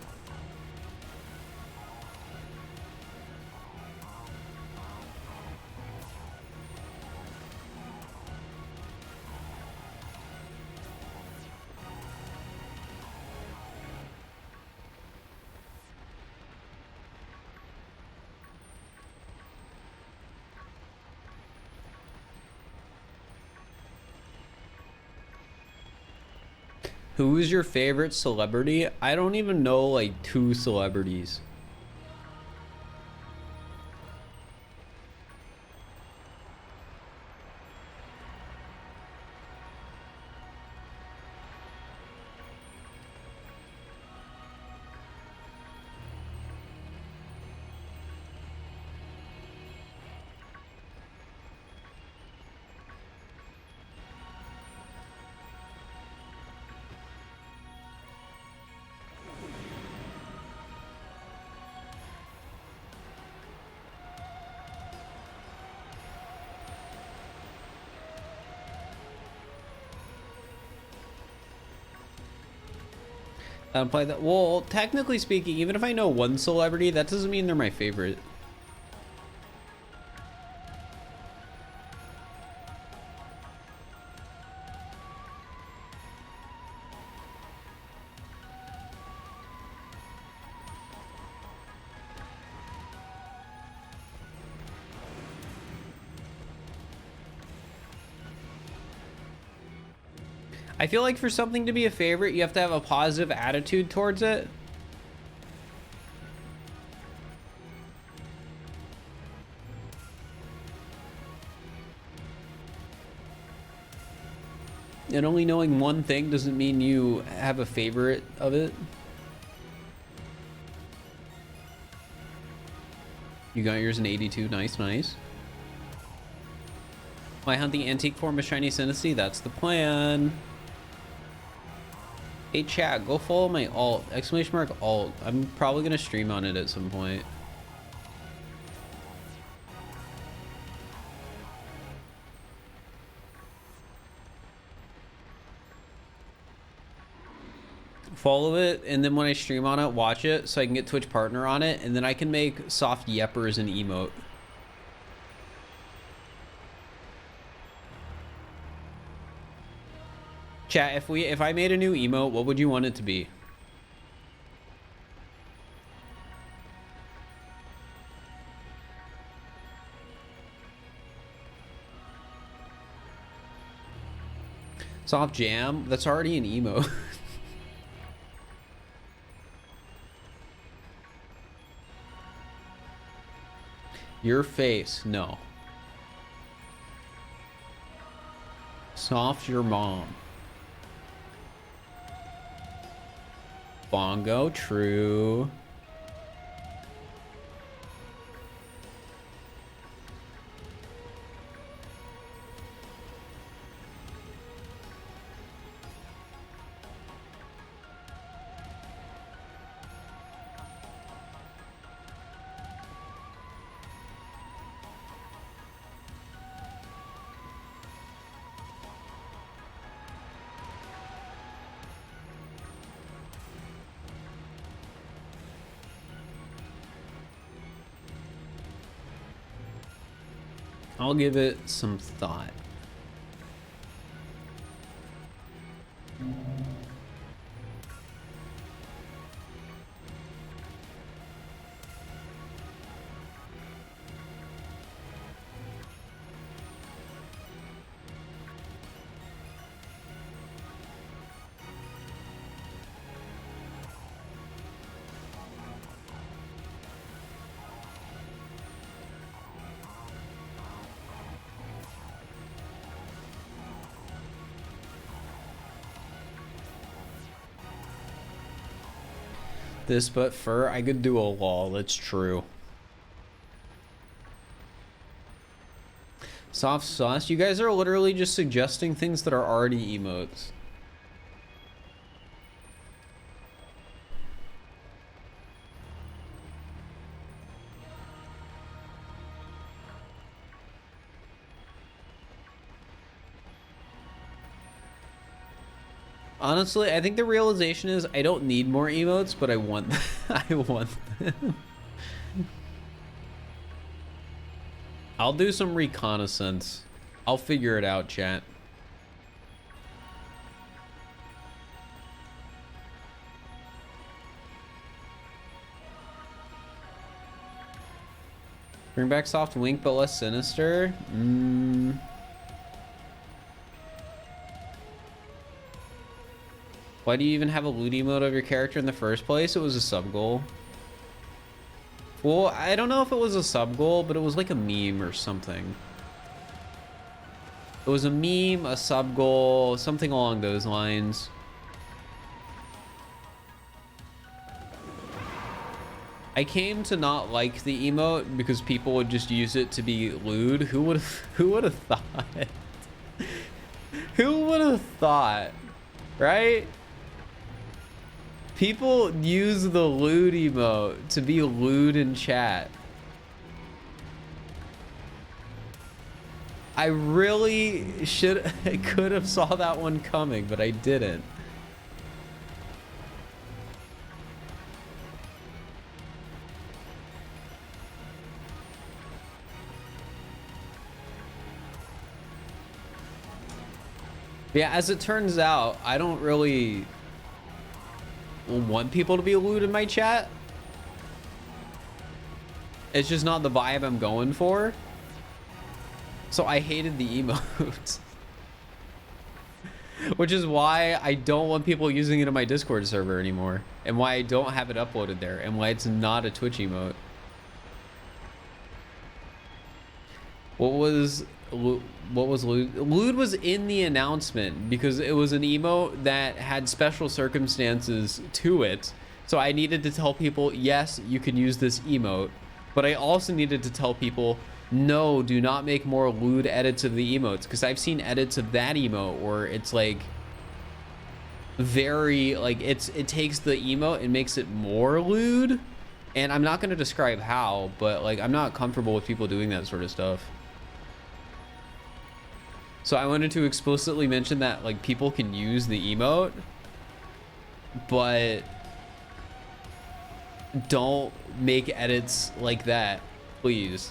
Who is your favorite celebrity? I don't even know like 2 celebrities. I don't play that. Well, technically speaking, even if I know one celebrity, that doesn't mean they're my favorite. I feel like for something to be a favorite, you have to have a positive attitude towards it. And only knowing one thing doesn't mean you have a favorite of it. You got yours in 82. Nice, nice. Why hunt the antique form of Shiny Synesty? That's the plan. Hey chat, go follow my alt, !alt. I'm probably gonna stream on it at some point. Follow it, and then when I stream on it, watch it so I can get Twitch partner on it, and then I can make soft yeppers and emote. Chat, if I made a new emote, what would you want it to be? Soft jam? That's already an emote. Your face, no. Soft your mom. Bongo, true. I'll give it some thought. This but Fir, I could do a lol, that's true. Soft sauce, you guys are literally just suggesting things that are already emotes. Honestly, I think the realization is I don't need more emotes, but I want I want them. I'll do some reconnaissance. I'll figure it out, chat. Bring back soft wink, but less sinister. Why do you even have a loot emote of your character in the first place? It was a sub goal. Well, I don't know if it was a sub goal, but it was like a meme or something. It was a meme, a sub goal, something along those lines. I came to not like the emote because people would just use it to be lewd. Who would have thought? Who would have thought? Right? People use the lewd emote to be lewd in chat. I really I could have saw that one coming, but I didn't. Yeah, as it turns out, I don't really want people to be lewd in my chat. It's just not the vibe I'm going for. So I hated the emotes. Which is why I don't want people using it in my Discord server anymore. And why I don't have it uploaded there. And why it's not a Twitch emote. What was lewd? Lewd was in the announcement because it was an emote that had special circumstances to it. So I needed to tell people, yes, you can use this emote. But I also needed to tell people, no, do not make more lewd edits of the emotes. Because I've seen edits of that emote where it's like very, like it takes the emote and makes it more lewd. And I'm not going to describe how, but like I'm not comfortable with people doing that sort of stuff. So I wanted to explicitly mention that like people can use the emote, but don't make edits like that, please.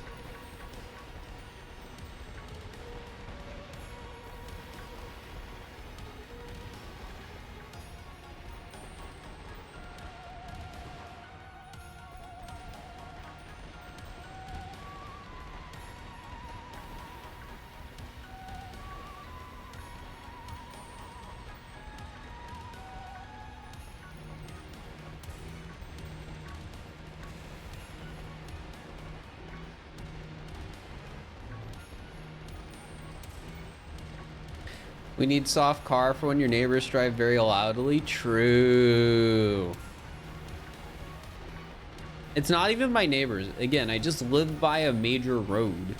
We need soft car for when your neighbors drive very loudly. True. It's not even my neighbors. Again, I just live by a major road.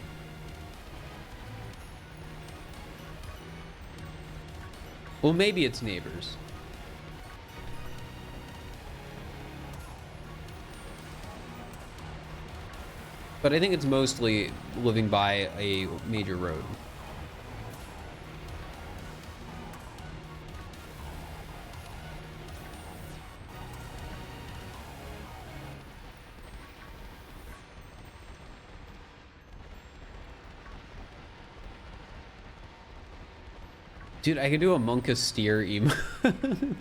Well, maybe it's neighbors. But I think it's mostly living by a major road. Dude, I could do a Monka steer emote.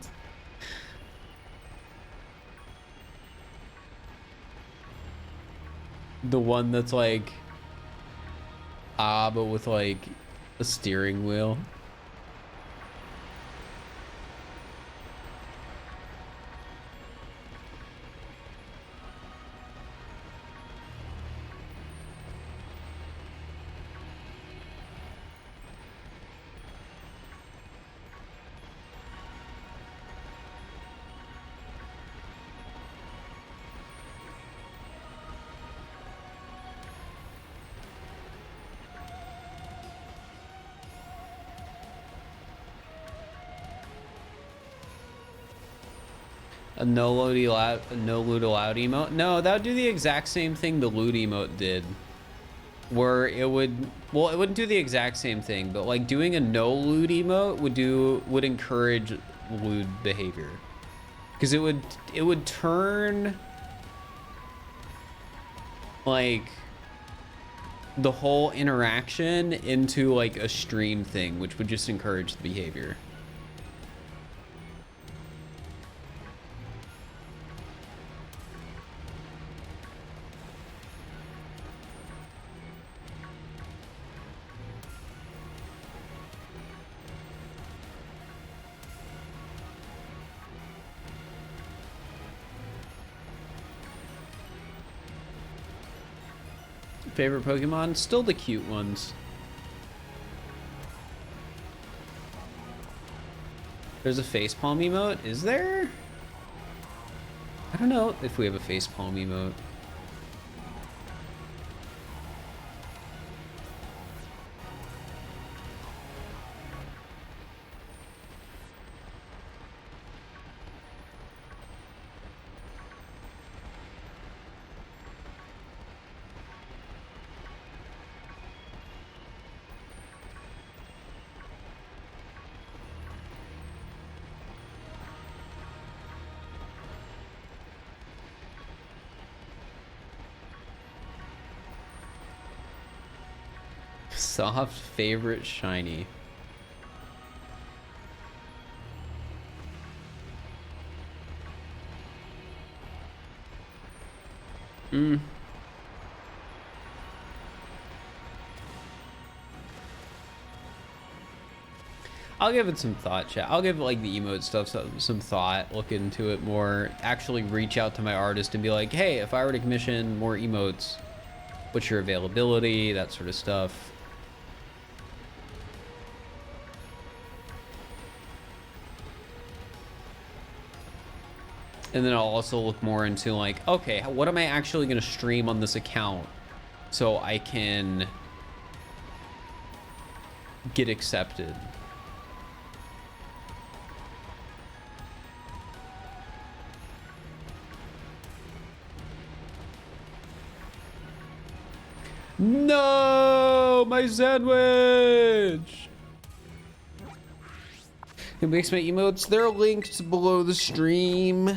The one that's like, but with like a steering wheel. A no loot allowed emote? No, that would do the exact same thing the loot emote did. Where it would, well, it wouldn't do the exact same thing, but like doing a no loot emote would encourage loot behavior. Because it would turn like the whole interaction into like a stream thing, which would just encourage the behavior. Favorite Pokemon? Still the cute ones. There's a facepalm emote? Is there? I don't know if we have a facepalm emote. Soft favorite shiny. I'll give it some thought, chat. I'll give like the emote stuff some thought, look into it more, actually reach out to my artist and be like, hey, if I were to commission more emotes, what's your availability, that sort of stuff. And then I'll also look more into like, okay, what am I actually going to stream on this account so I can get accepted? No, my sandwich. It makes my emotes. They're linked below the stream.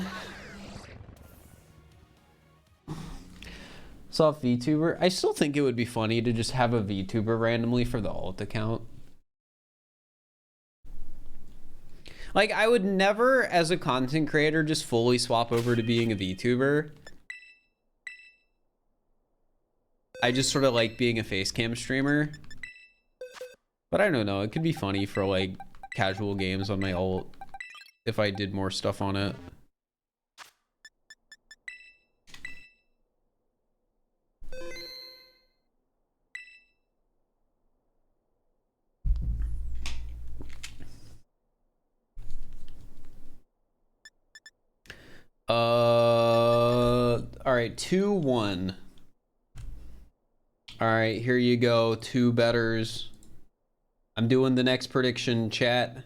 Soft VTuber. I still think it would be funny to just have a VTuber randomly for the alt account. Like, I would never, as a content creator, just fully swap over to being a VTuber. I just sort of like being a facecam streamer. But I don't know. It could be funny for, like, casual games on my alt if I did more stuff on it. All right, 2-1. All right, here you go, two betters. I'm doing the next prediction, chat.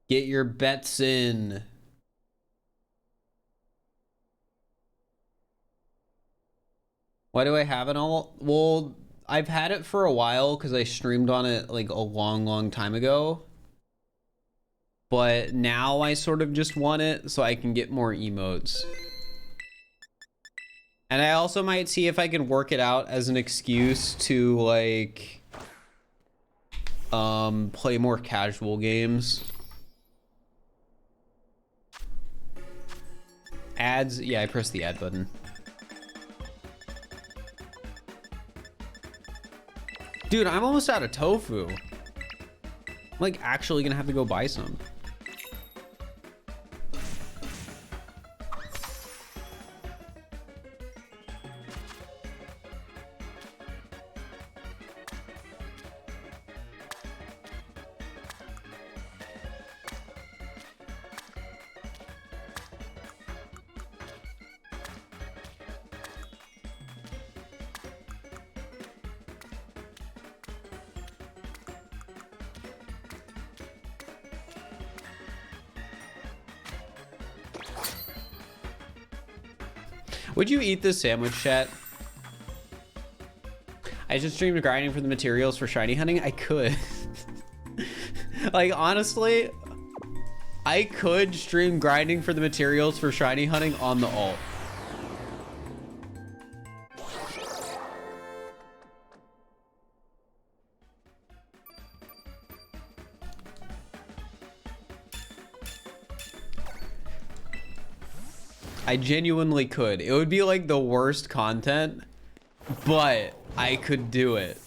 Get your bets in. Why do I have it all? Well, I've had it for a while because I streamed on it like a long time ago. But now I sort of just want it so I can get more emotes. And I also might see if I can work it out as an excuse to like play more casual games. Ads, yeah, I pressed the ad button. Dude, I'm almost out of tofu. I'm like actually gonna have to go buy some. Would you eat this sandwich, chat? I just streamed grinding for the materials for shiny hunting. I could. Like, honestly, I could stream grinding for the materials for shiny hunting on the alt. I genuinely could. It would be like the worst content, but I could do it.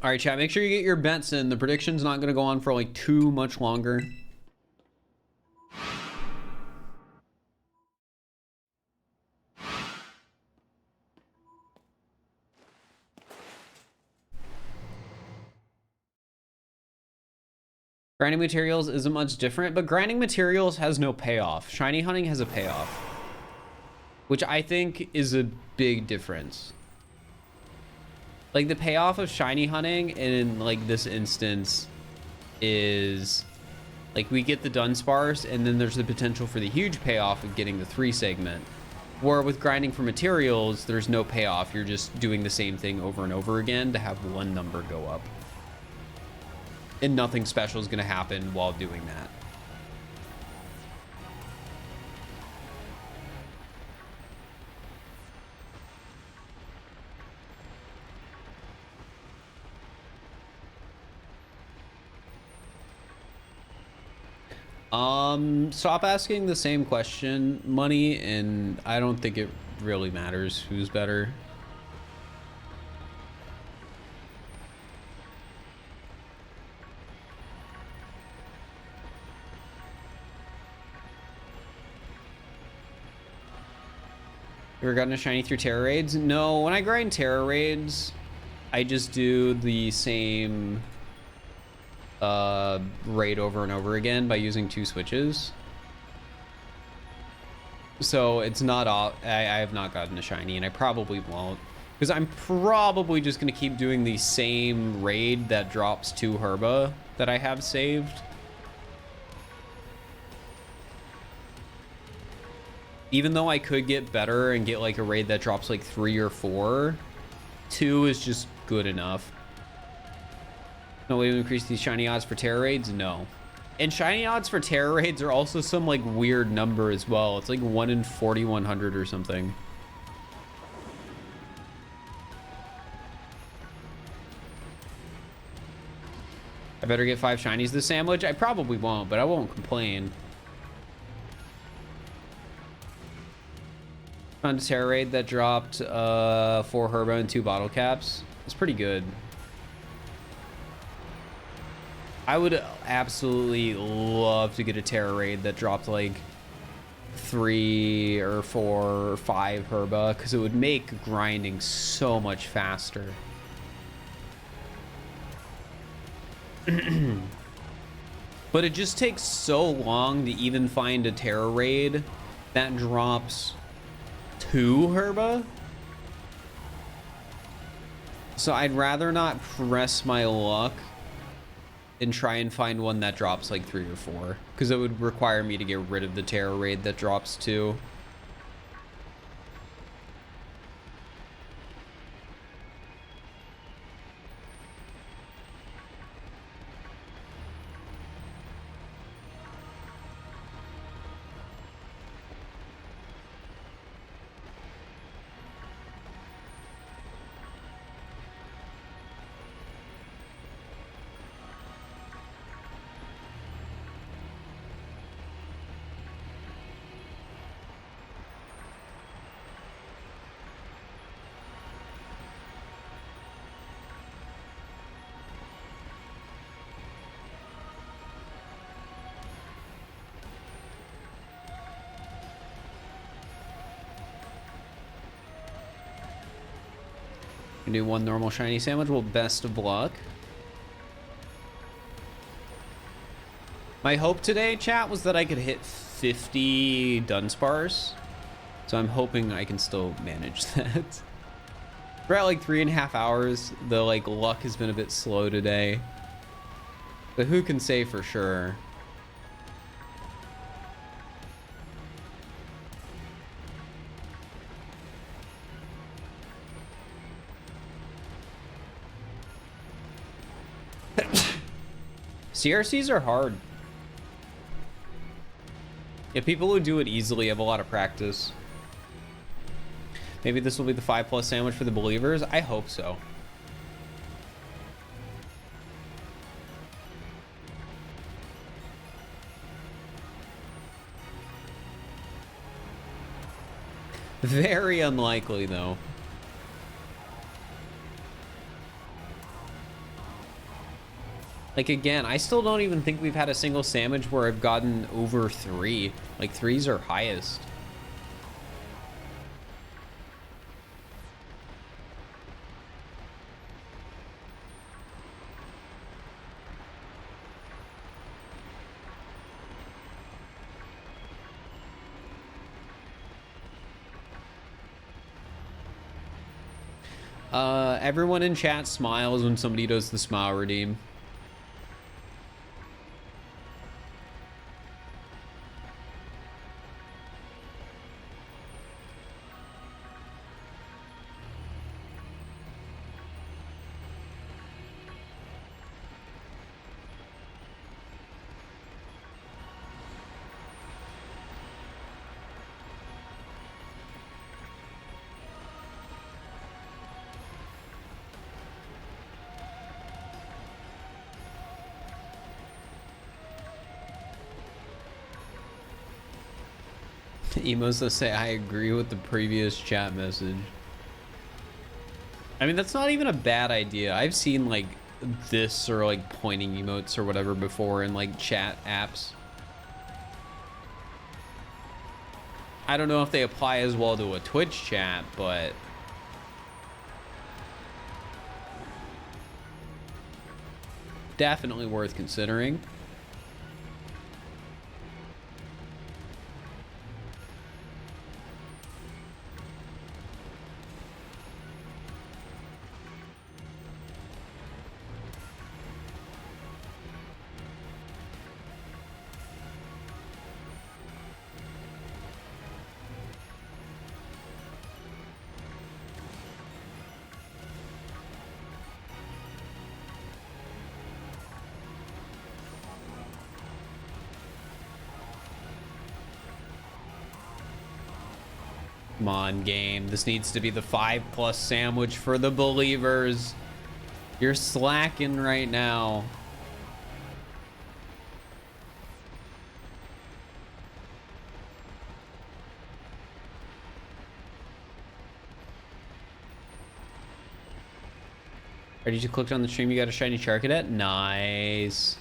All right, chat, make sure you get your bets in. The prediction's not going to go on for like too much longer. Grinding materials isn't much different, but grinding materials has no payoff. Shiny hunting has a payoff, which I think is a big difference. Like, the payoff of shiny hunting in like this instance is like we get the Dunsparce, and then there's the potential for the huge payoff of getting the 3 segment. Where with grinding for materials, there's no payoff. You're just doing the same thing over and over again to have one number go up. And nothing special is going to happen while doing that. Stop asking the same question, Money, and I don't think it really matters who's better. You ever gotten a shiny through Terra raids? No, when I grind Terra raids, I just do the same raid over and over again by using 2 switches. So it's not all, I have not gotten a shiny, and I probably won't, because I'm probably just going to keep doing the same raid that drops 2 Herba that I have saved. Even though I could get better and get like a raid that drops like 3 or 4, 2 is just good enough. No way to increase these shiny odds for Terra raids? No. And shiny odds for Terra raids are also some like weird number as well. It's like 1 in 4,100 or something. I better get 5 shinies this sandwich. I probably won't, but I won't complain. On Terra raid that dropped 4 Herba and 2 bottle caps. It's pretty good. I would absolutely love to get a Terra raid that dropped like 3 or 4 or 5 Herba, because it would make grinding so much faster. But it just takes so long to even find a Terra raid that drops 2 Herba. So I'd rather not press my luck and try and find one that drops like 3 or 4, because it would require me to get rid of the Terra raid that drops 2. Can do 1 normal shiny sandwich. Well, best of luck. My hope today, chat, was that I could hit 50 Dunsparce. So I'm hoping I can still manage that. We're at like 3.5 hours. The like luck has been a bit slow today, but who can say for sure? CRCs are hard. Yeah, people who do it easily have a lot of practice. Maybe this will be the 5+ sandwich for the believers. I hope so. Very unlikely, though. Like, again, I still don't even think we've had a single sandwich where I've gotten over 3. Like, 3's are highest. Everyone in chat smiles when somebody does the smile redeem. Emos that say I agree with the previous chat message. I mean, that's not even a bad idea. I've seen like this or like pointing emotes or whatever before in like chat apps. I don't know if they apply as well to a Twitch chat, but definitely worth considering. Come on, game. This needs to be the 5+ sandwich for the believers. You're slacking right now. Did you clicked on the stream? You got a shiny Charcadet? Nice.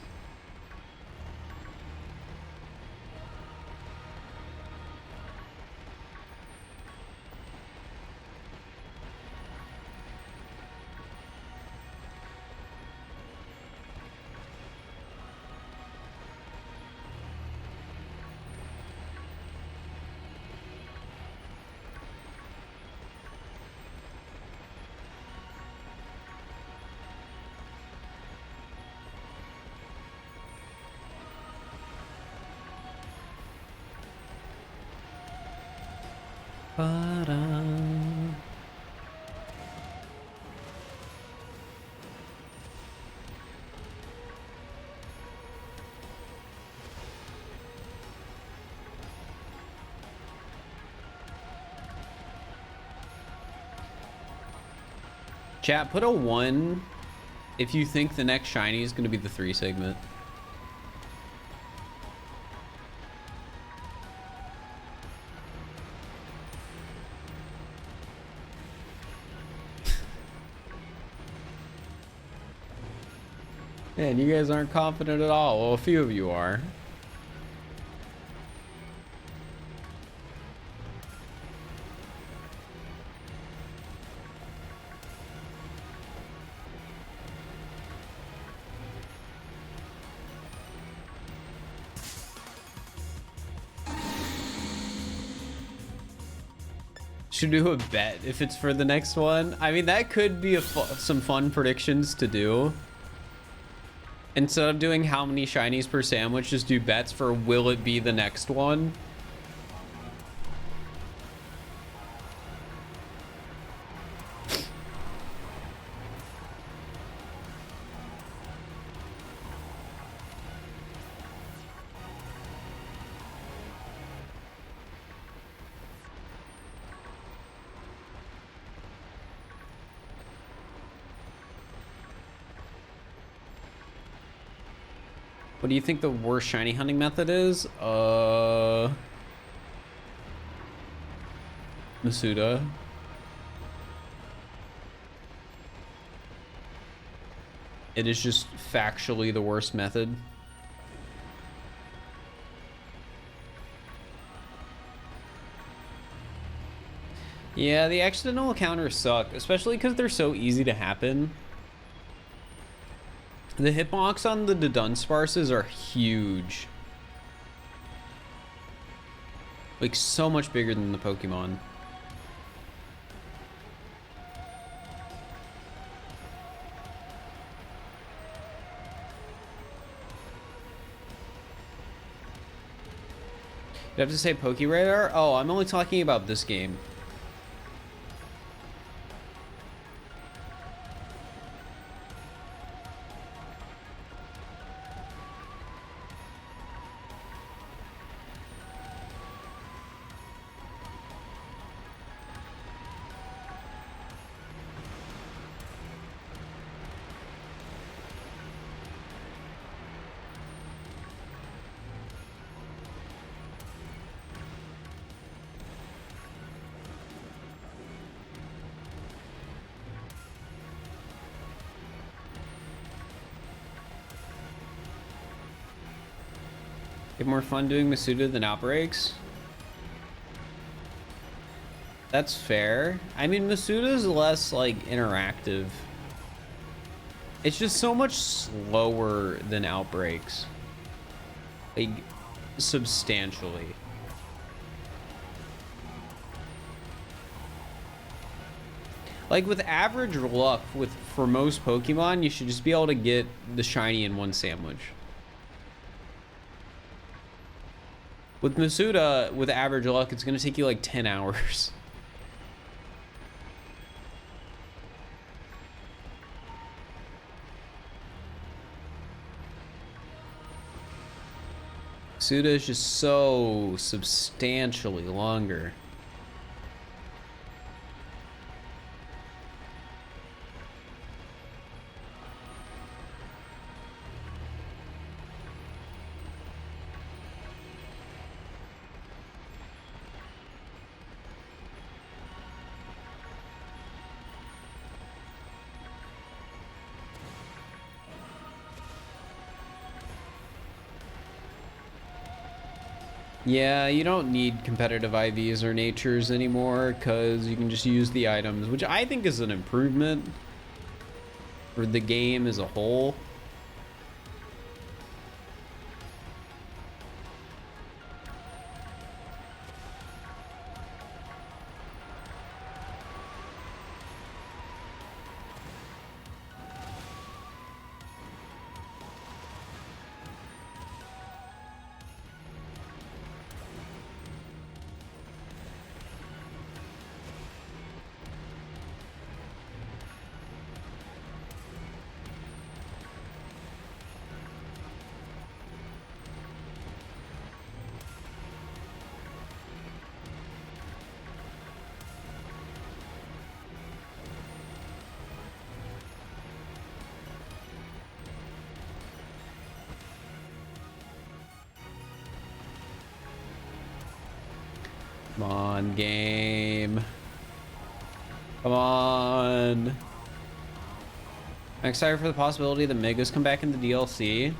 Chat, put a 1 if you think the next shiny is going to be the 3 segment. Man, you guys aren't confident at all. Well, a few of you are. Should do a bet if it's for the next one. I mean, that could be some fun predictions to do. Instead of doing how many shinies per sandwich, just do bets for will it be the next one. What do you think the worst shiny hunting method is? Masuda. It is just factually the worst method. Yeah, the accidental encounters suck, especially because they're so easy to happen. The hitbox on the Dunsparces are huge. Like, so much bigger than the Pokemon. You have to say PokeRadar? Oh, I'm only talking about this game. Get more fun doing Masuda than Outbreaks? That's fair. I mean, Masuda is less, like, interactive. It's just so much slower than Outbreaks. Like, substantially. Like, with average luck, for most Pokemon, you should just be able to get the shiny in one sandwich. With Masuda, with average luck, it's going to take you like 10 hours. Masuda is just so substantially longer. Yeah, you don't need competitive IVs or natures anymore because you can just use the items, which I think is an improvement for the game as a whole. Come on, game. Come on. I'm excited for the possibility that Megas come back in the DLC.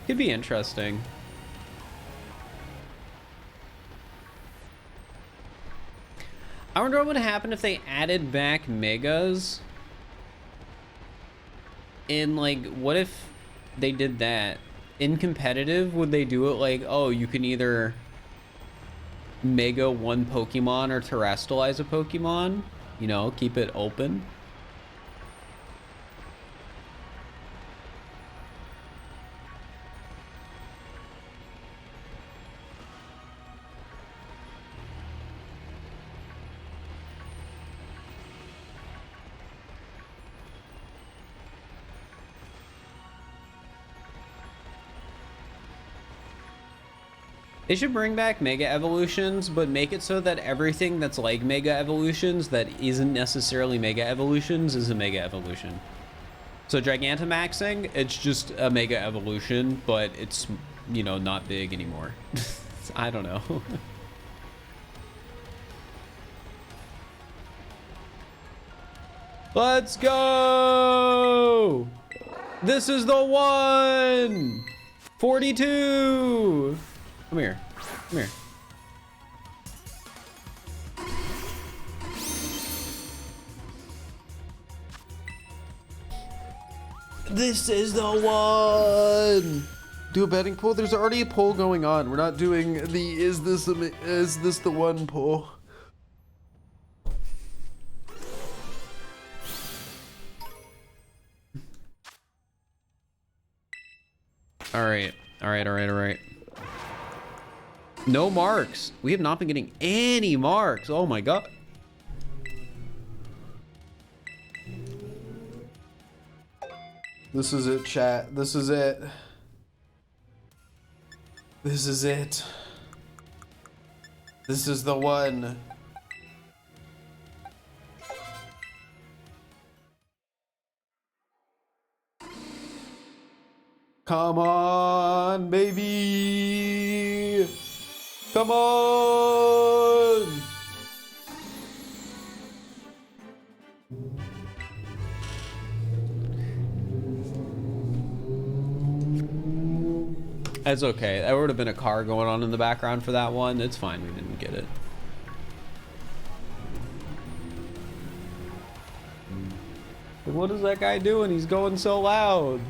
Could be interesting. I wonder what would happen if they added back Megas. And like, what if they did that? In competitive, would they do it like, oh, you can either Mega one Pokemon or terrestrialize a Pokemon? You know, keep it open. They should bring back Mega Evolutions, but make it so that everything that's like Mega Evolutions that isn't necessarily Mega Evolutions is a Mega Evolution. So Gigantamaxing, it's just a mega evolution, but it's, you know, not big anymore. I don't know. Let's go! This is the one! 42! Come here. Come here. This is the one! Do a betting poll? There's already a poll going on. We're not doing the is this the one poll. All right. No marks. We have not been getting any marks. Oh my god. This is it, chat. This is it. This is it. This is the one. Come on, baby. Come on. That's okay. There would have been a car going on in the background for that one. It's fine. We didn't get it. What is that guy doing? He's going so loud.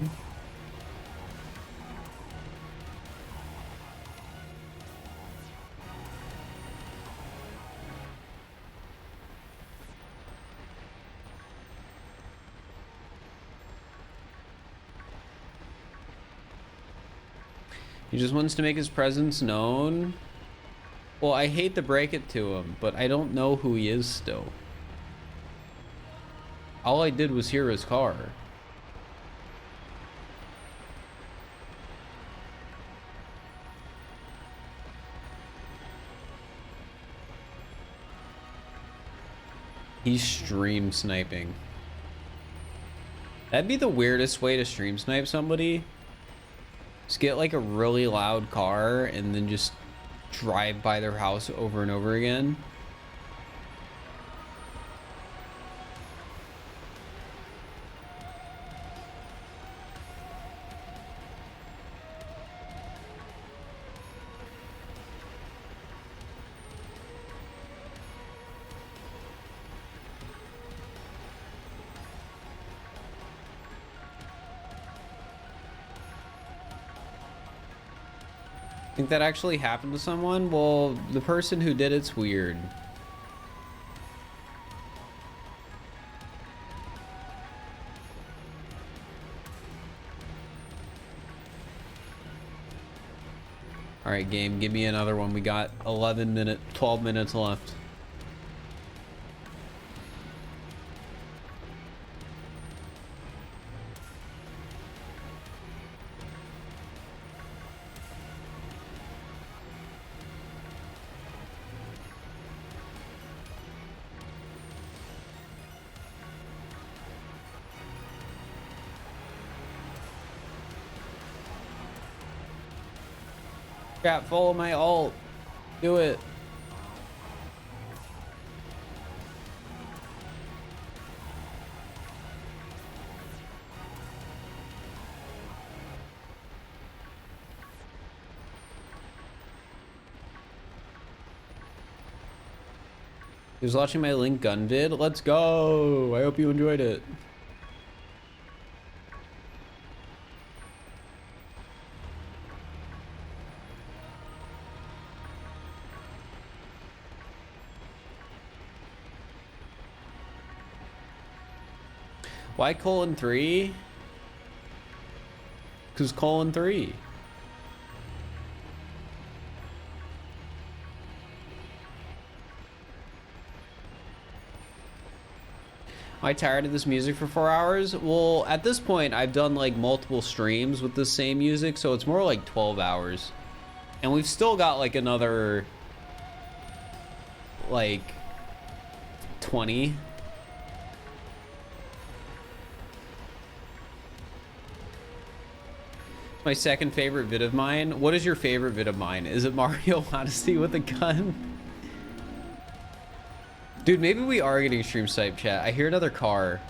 He just wants to make his presence known. Well, I hate to break it to him, but I don't know who he is still. All I did was hear his car. He's stream sniping. That'd be the weirdest way to stream snipe somebody. Just get like a really loud car and then just drive by their house over and over again. Think that actually happened to someone? Well, the person who did it's weird. All right, game, give me another one. We got 12 minutes left. Crap, follow my ult. Do it. He was watching my Link gun vid. Let's go. I hope you enjoyed it. Why :3? Because :3. Am I tired of this music for 4 hours? Well, at this point, I've done like multiple streams with the same music, so it's more like 12 hours. And we've still got like another like 20. My second favorite vid of mine. What is your favorite vid of mine? Is it Mario Odyssey with a gun? Dude, maybe we are getting stream snipe, chat. I hear another car.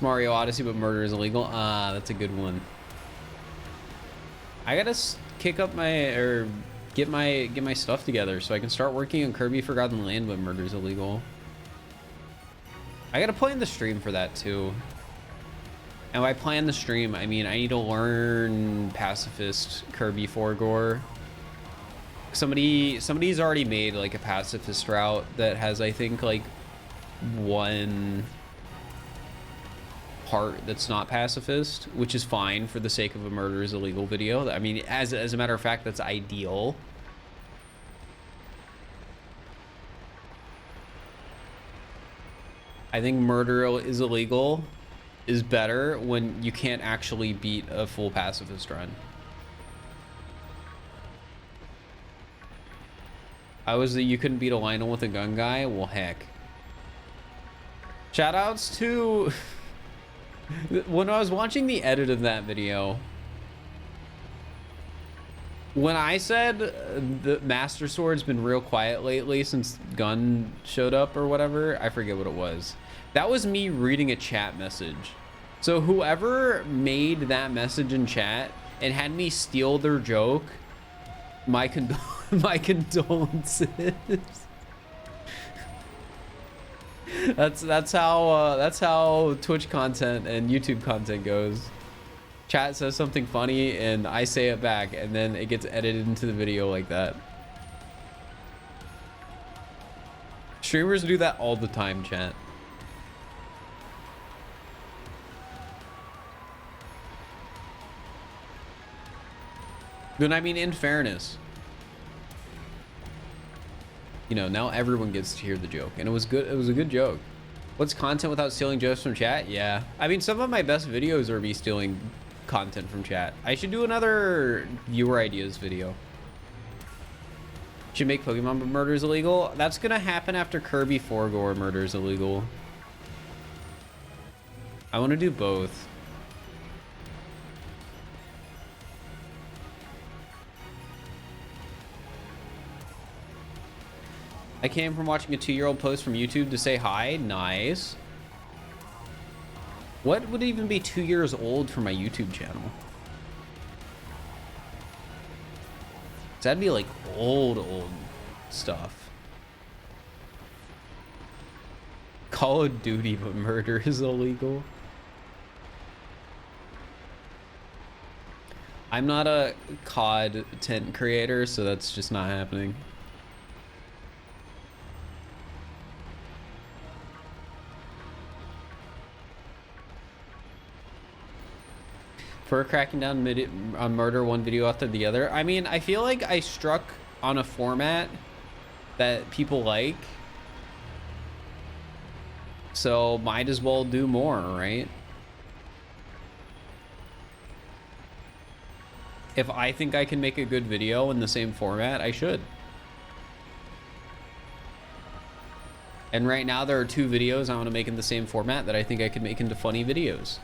Mario Odyssey, but murder is illegal. Ah, that's a good one. I gotta kick up my get my stuff together so I can start working on Kirby Forgotten Land, but murder is illegal. I gotta plan the stream for that too. And by plan the stream, I mean I need to learn pacifist Kirby Forgore. Somebody's already made like a pacifist route that has, I think, like one part that's not pacifist, which is fine for the sake of a murder is illegal video. I mean, as a matter of fact, that's ideal. I think murder is illegal is better when you can't actually beat a full pacifist run. I was that you couldn't beat a Lionel with a gun guy? Well, heck. Shoutouts to when I was watching the edit of that video, when I said the Master Sword's been real quiet lately since Gun showed up or whatever, I forget what it was. That was me reading a chat message. So whoever made that message in chat and had me steal their joke, my condolences. That's how Twitch content and YouTube content goes. Chat says something funny and I say it back, and then it gets edited into the video like that. Streamers do that all the time, chat. Then I mean, in fairness, you know, now everyone gets to hear the joke, and it was good. It was a good joke. What's content without stealing jokes from chat? Yeah, I mean, some of my best videos are me stealing content from chat. I should do another viewer ideas video. Should make Pokemon murders illegal. That's gonna happen after Kirby Forgore murders illegal. I want to do both. I came from watching a 2-year-old post from YouTube to say hi. Nice. What would even be 2 years old for my YouTube channel? That'd be like old stuff. Call of Duty, but murder is illegal. I'm not a COD tent creator, so that's just not happening. For cracking down on murder one video after the other. I mean, I feel like I struck on a format that people like, so might as well do more, right? If I think I can make a good video in the same format, I should. And right now there are 2 videos I want to make in the same format that I think I could make into funny videos.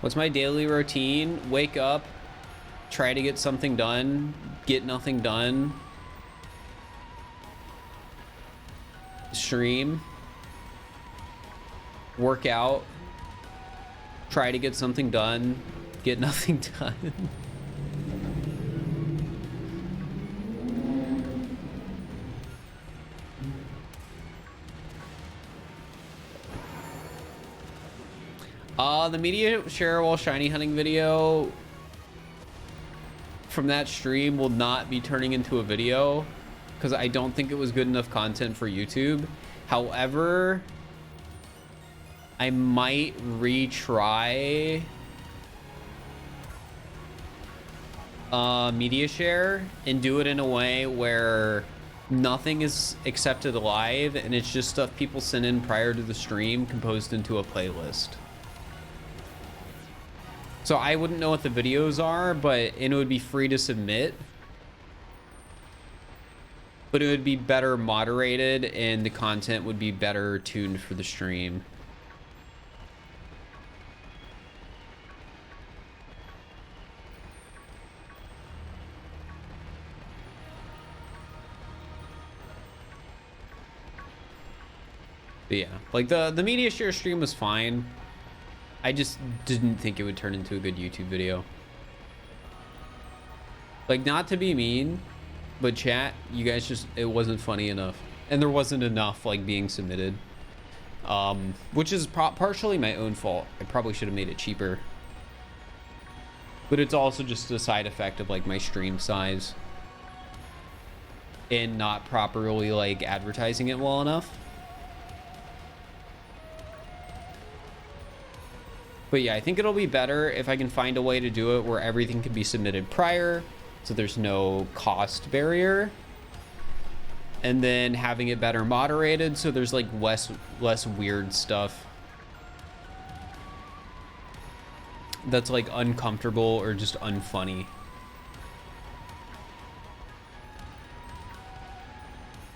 What's my daily routine? Wake up, try to get something done, get nothing done, stream, work out, try to get something done, get nothing done. The media share while shiny hunting video from that stream will not be turning into a video because I don't think it was good enough content for YouTube. However, I might retry media share and do it in a way where nothing is accepted live and it's just stuff people sent in prior to the stream composed into a playlist. So I wouldn't know what the videos are, but it would be free to submit. But it would be better moderated and the content would be better tuned for the stream. But yeah, like the media share stream was fine. I just didn't think it would turn into a good YouTube video. Like, not to be mean, but chat, you guys just, it wasn't funny enough. And there wasn't enough like being submitted. Which is partially my own fault. I probably should have made it cheaper. But it's also just a side effect of like my stream size. And not properly like advertising it well enough. But yeah, I think it'll be better if I can find a way to do it where everything can be submitted prior, so there's no cost barrier. And then having it better moderated, so there's like less weird stuff that's like uncomfortable or just unfunny. It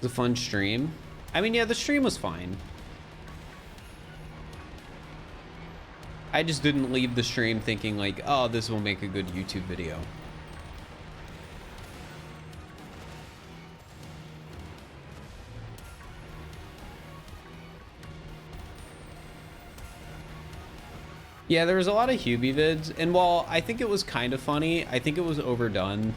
was a fun stream. I mean, yeah, the stream was fine. I just didn't leave the stream thinking like, oh, this will make a good YouTube video. Yeah, there was a lot of Hubie vids, and while I think it was kind of funny, I think it was overdone.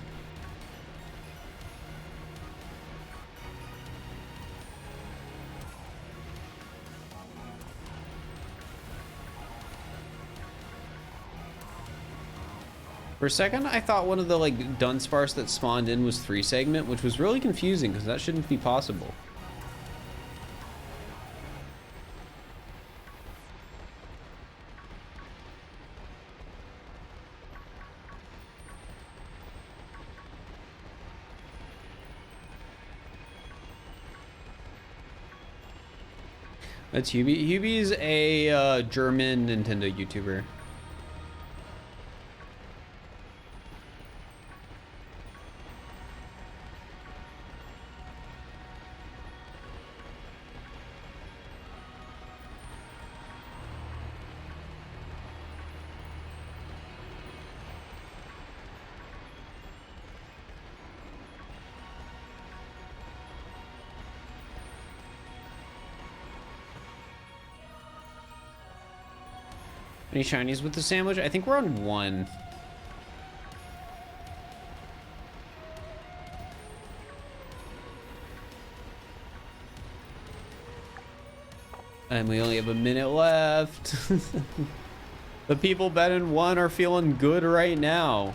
For a second, I thought one of the like Dunsparce that spawned in was 3 segment, which was really confusing because that shouldn't be possible. That's Hubie. Hubie's a German Nintendo YouTuber. Any shinies with the sandwich? I think we're on 1. And we only have a minute left. The people betting 1 are feeling good right now.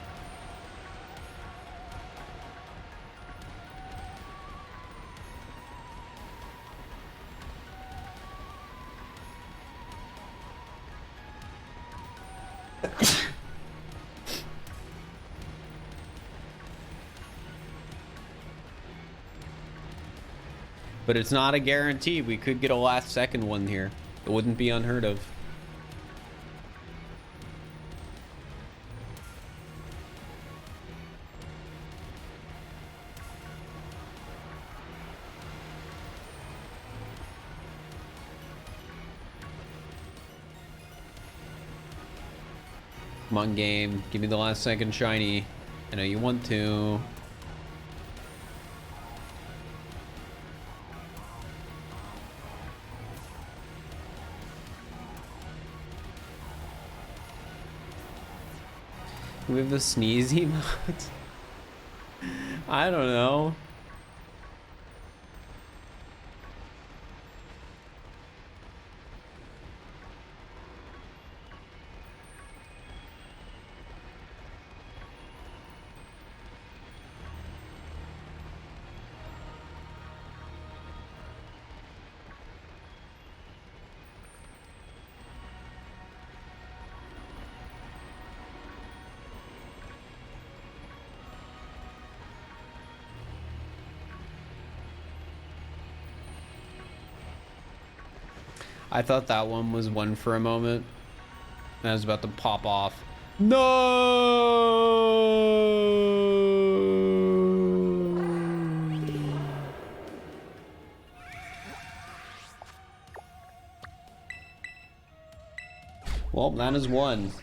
But it's not a guarantee. We could get a last second one here. It wouldn't be unheard of. Come on, game. Give me the last second shiny. I know you want to. We have the sneeze emote. I don't know. I thought that one was one for a moment. And I was about to pop off. No! Well, that is one.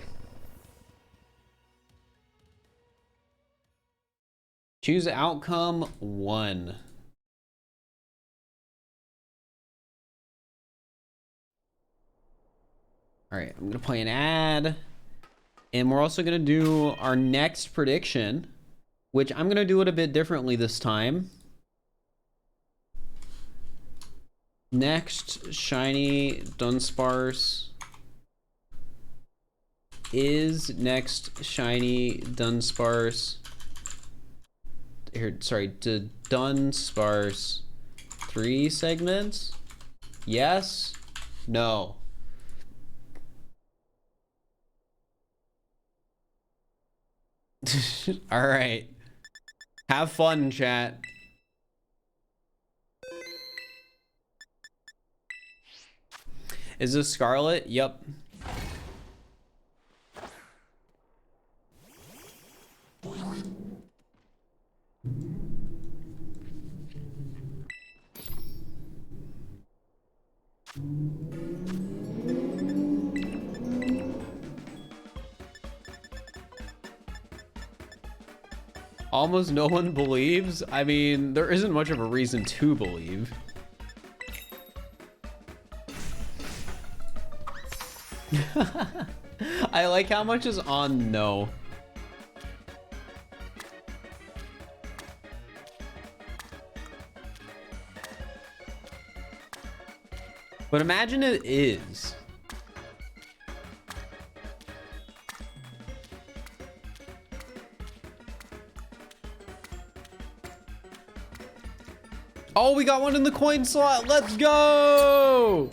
Choose outcome 1. All right, I'm gonna play an ad, and we're also gonna do our next prediction, which I'm gonna do it a bit differently this time. Next shiny Dunsparce is next shiny Dunsparce. Here, sorry, to Dunsparce 3 segments? Yes? No. All right. Have fun, chat. Is this Scarlet? Yep. Almost no one believes. I mean, there isn't much of a reason to believe. I like how much is on no. But imagine it is. Oh, we got one in the coin slot. Let's go.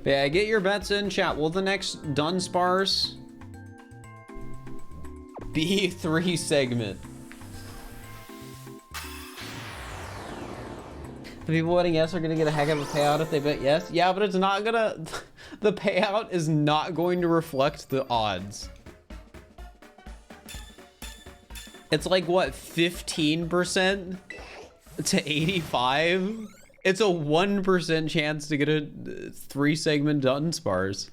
But yeah, get your bets in, chat. Will the next Dunsparce be 3 segment? The people betting yes are gonna get a heck of a payout if they bet yes. Yeah, but it's not gonna, the payout is not going to reflect the odds. It's like what, 15% to 85? It's a 1% chance to get a 3 segment Dunsparce.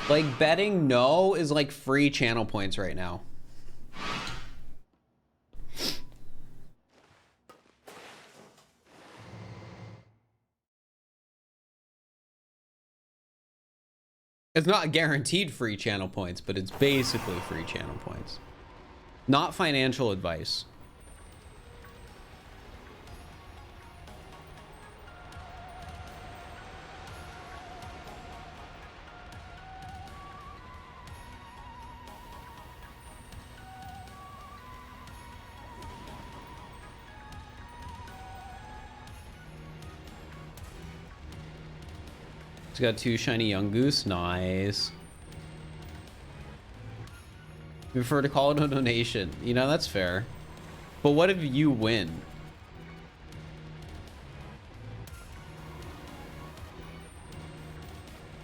Like betting no is like free channel points right now. It's not guaranteed free channel points, but it's basically free channel points. Not financial advice. It's got 2 shiny young goose. Nice. You prefer to call it a donation. You know, that's fair. But what if you win?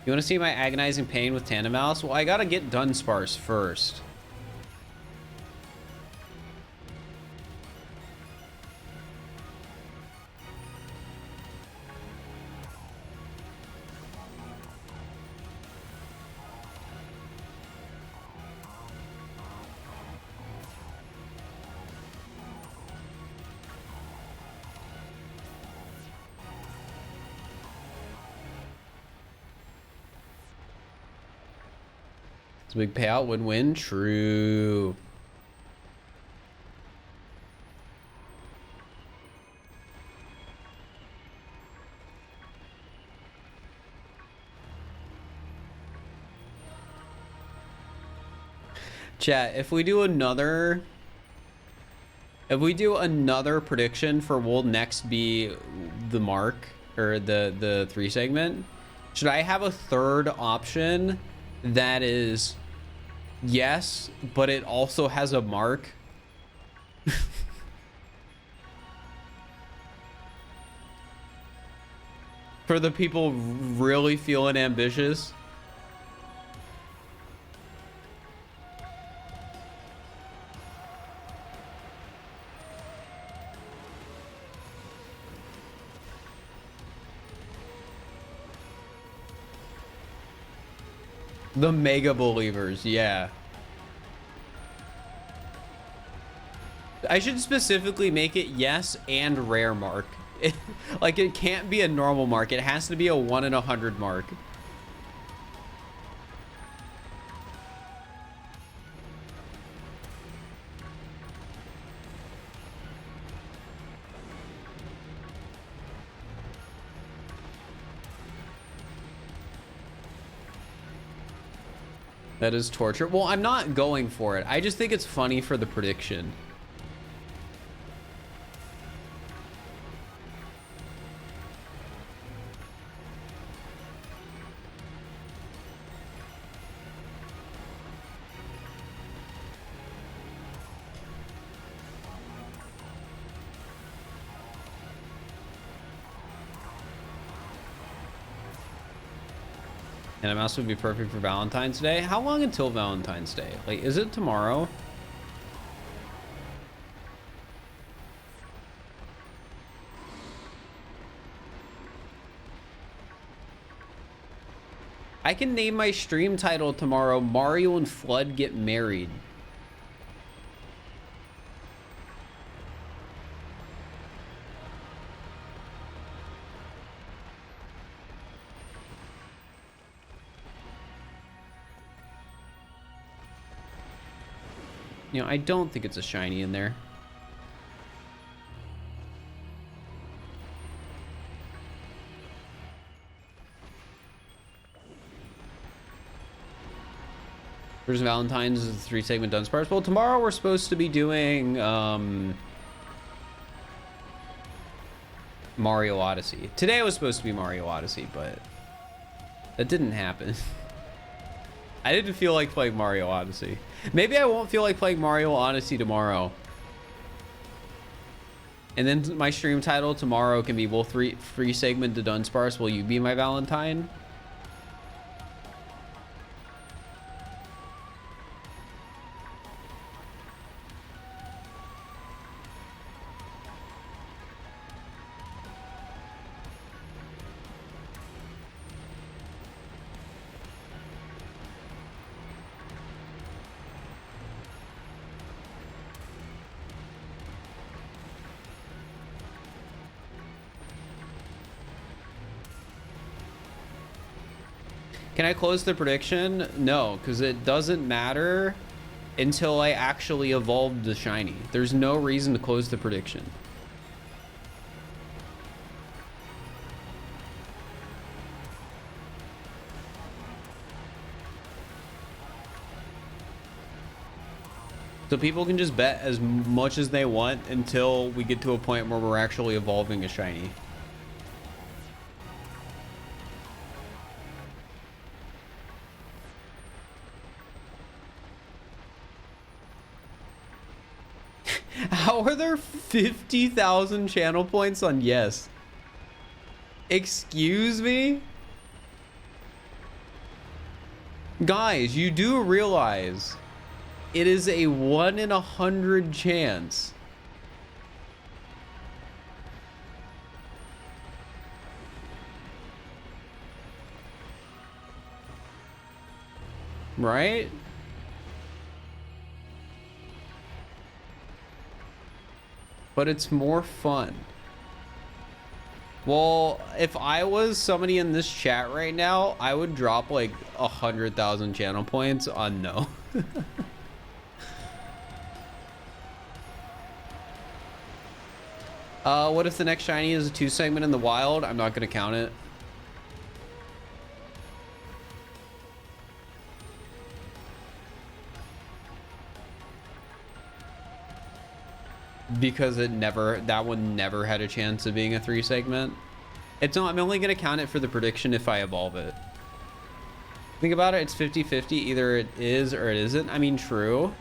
You want to see my agonizing pain with Tandem Mouse? Well, I gotta get Dunsparce first. It's a big payout would win. True. Chat, if we do another If we do another prediction for will next be the mark or the 3 segment, should I have a third option that is yes, but it also has a mark? For the people really feeling ambitious. The mega believers, yeah. I should specifically make it yes and rare mark. Like, it can't be a normal mark. It has to be a 1 in 100 mark. That is torture. Well, I'm not going for it. I just think it's funny for the prediction. And a mouse would be perfect for Valentine's Day. How long until Valentine's Day? Like, is it tomorrow? I can name my stream title tomorrow, Mario and Flood Get Married. You know, I don't think it's a shiny in there. Where's Valentine's? Is the 3 segment Dunsparce? Well, tomorrow we're supposed to be doing Mario Odyssey. Today was supposed to be Mario Odyssey, but that didn't happen. I didn't feel like playing Mario Odyssey. Maybe I won't feel like playing Mario Odyssey tomorrow. And then my stream title tomorrow can be, will 3 segment to Dunsparce, will you be my Valentine? Can I close the prediction? No, because it doesn't matter until I actually evolve the shiny. There's no reason to close the prediction. So people can just bet as much as they want until we get to a point where we're actually evolving a shiny. How are there 50,000 channel points on yes? Excuse me? Guys, you do realize it is a 1 in 100 chance. Right? But it's more fun. Well, if I was somebody in this chat right now, I would drop like 100,000 channel points on no. What if the next shiny is a 2 segment in the wild? I'm not gonna count it. because that one never had a chance of being a 3 segment. I'm only going to count it for the prediction if I evolve it. Think about it, it's 50-50. Either it is or it isn't. I mean, true.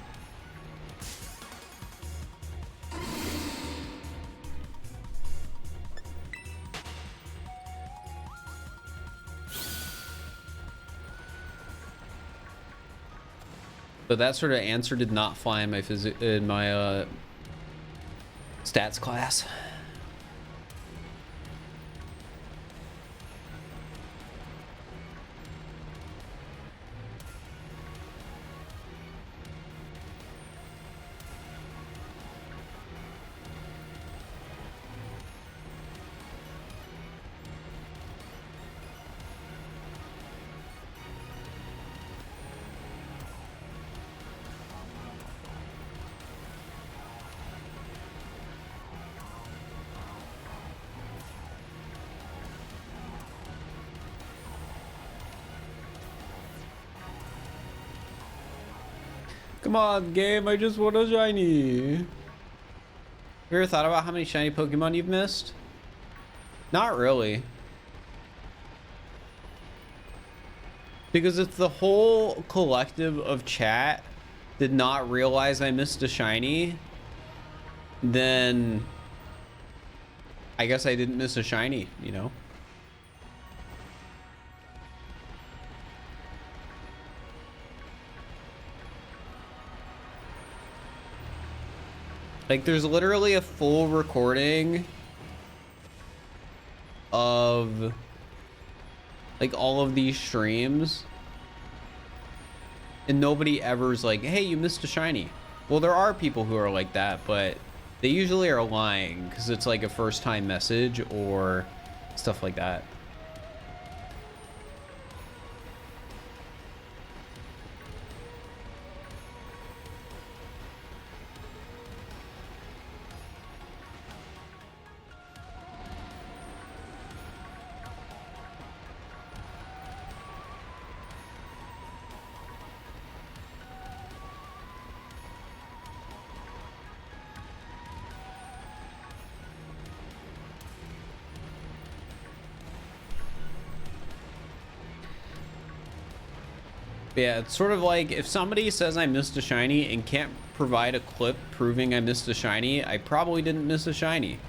But that sort of answer did not fly in my stats class. Come on, game, I just want a shiny. Have you ever thought about how many shiny Pokemon you've missed? Not really. Because if the whole collective of chat did not realize I missed a shiny, then I guess I didn't miss a shiny, you know? Like, there's literally a full recording of like all of these streams, and nobody ever's like, hey, you missed a shiny. Well, there are people who are like that, but they usually are lying because it's like a first time message or stuff like that. Yeah, it's sort of like if somebody says I missed a shiny and can't provide a clip proving I missed a shiny, I probably didn't miss a shiny.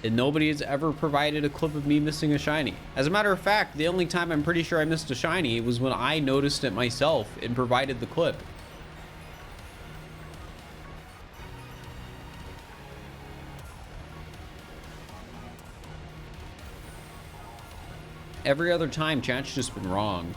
And nobody has ever provided a clip of me missing a shiny. As a matter of fact, the only time I'm pretty sure I missed a shiny was when I noticed it myself and provided the clip. Every other time, chat's just been wrong.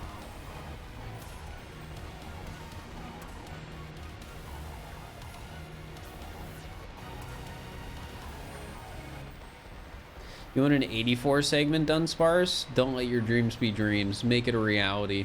You want an 84 segment done, Sparse? Don't let your dreams be dreams. Make it a reality.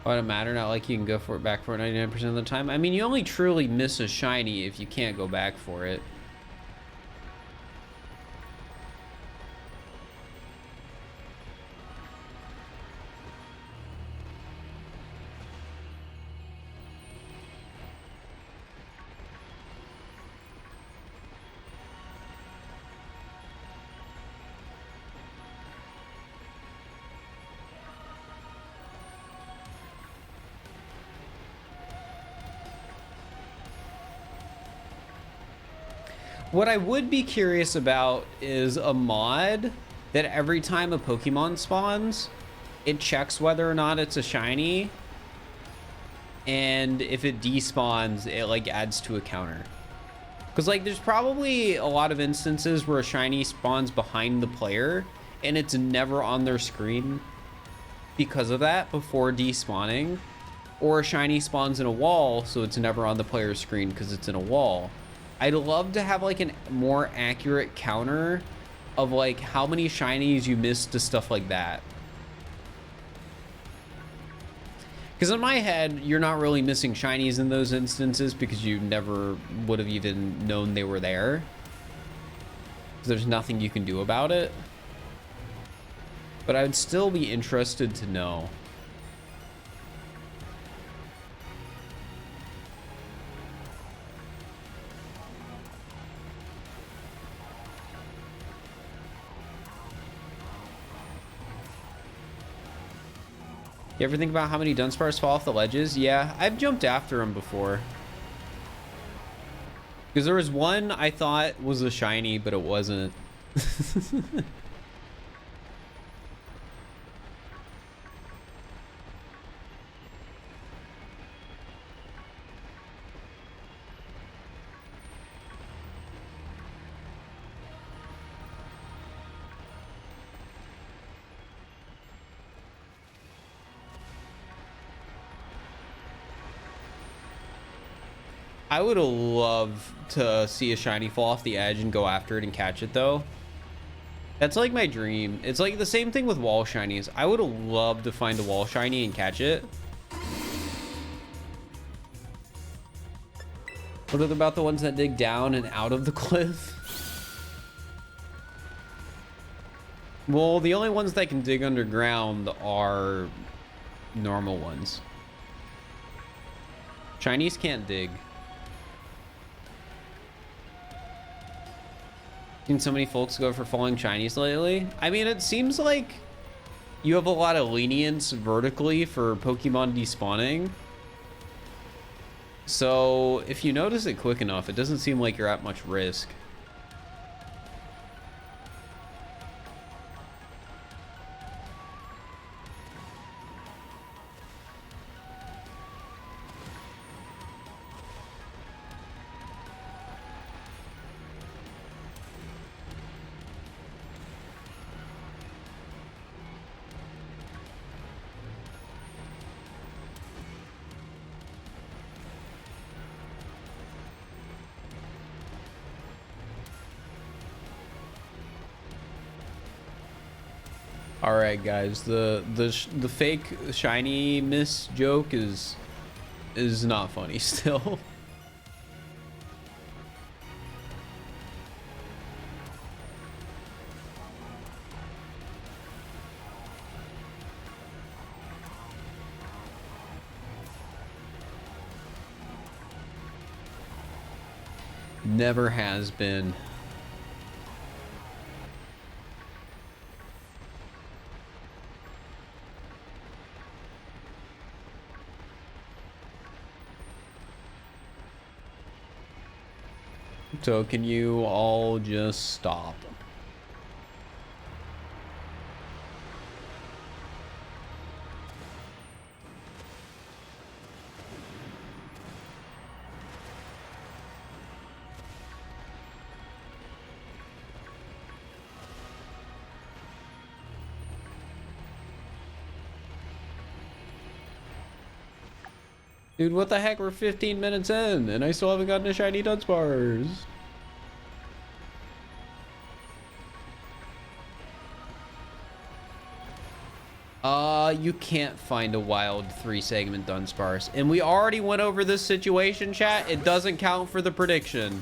Why does it matter? Not like you can go for it back for it 99% of the time. I mean, you only truly miss a shiny if you can't go back for it. What I would be curious about is a mod that every time a Pokemon spawns, it checks whether or not it's a shiny, and if it despawns, it like adds to a counter. Because like there's probably a lot of instances where a shiny spawns behind the player and it's never on their screen because of that before despawning, or a shiny spawns in a wall so it's never on the player's screen because it's in a wall. I'd love to have like a more accurate counter of like how many shinies you missed to stuff like that. Because in my head, you're not really missing shinies in those instances because you never would have even known they were there. There's nothing you can do about it. But I would still be interested to know. You ever think about how many Dunsparce fall off the ledges? Yeah, I've jumped after them before. Because there was one I thought was a shiny, but it wasn't. I would love to see a shiny fall off the edge and go after it and catch it though. That's like my dream. It's like the same thing with wall shinies. I would love to find a wall shiny and catch it. What about the ones that dig down and out of the cliff? Well, the only ones that can dig underground are normal ones. Shinies can't dig. Seen so many folks go for falling shinies lately. I mean, it seems like you have a lot of lenience vertically for Pokemon despawning. So if you notice it quick enough, it doesn't seem like you're at much risk. All right, guys, the fake shiny miss joke is not funny still. Never has been. So can you all just stop? Dude, what the heck? We're 15 minutes in, and I still haven't gotten a shiny Dunsparce. You can't find a wild 3-segment Dunsparce. And we already went over this situation, chat. It doesn't count for the prediction.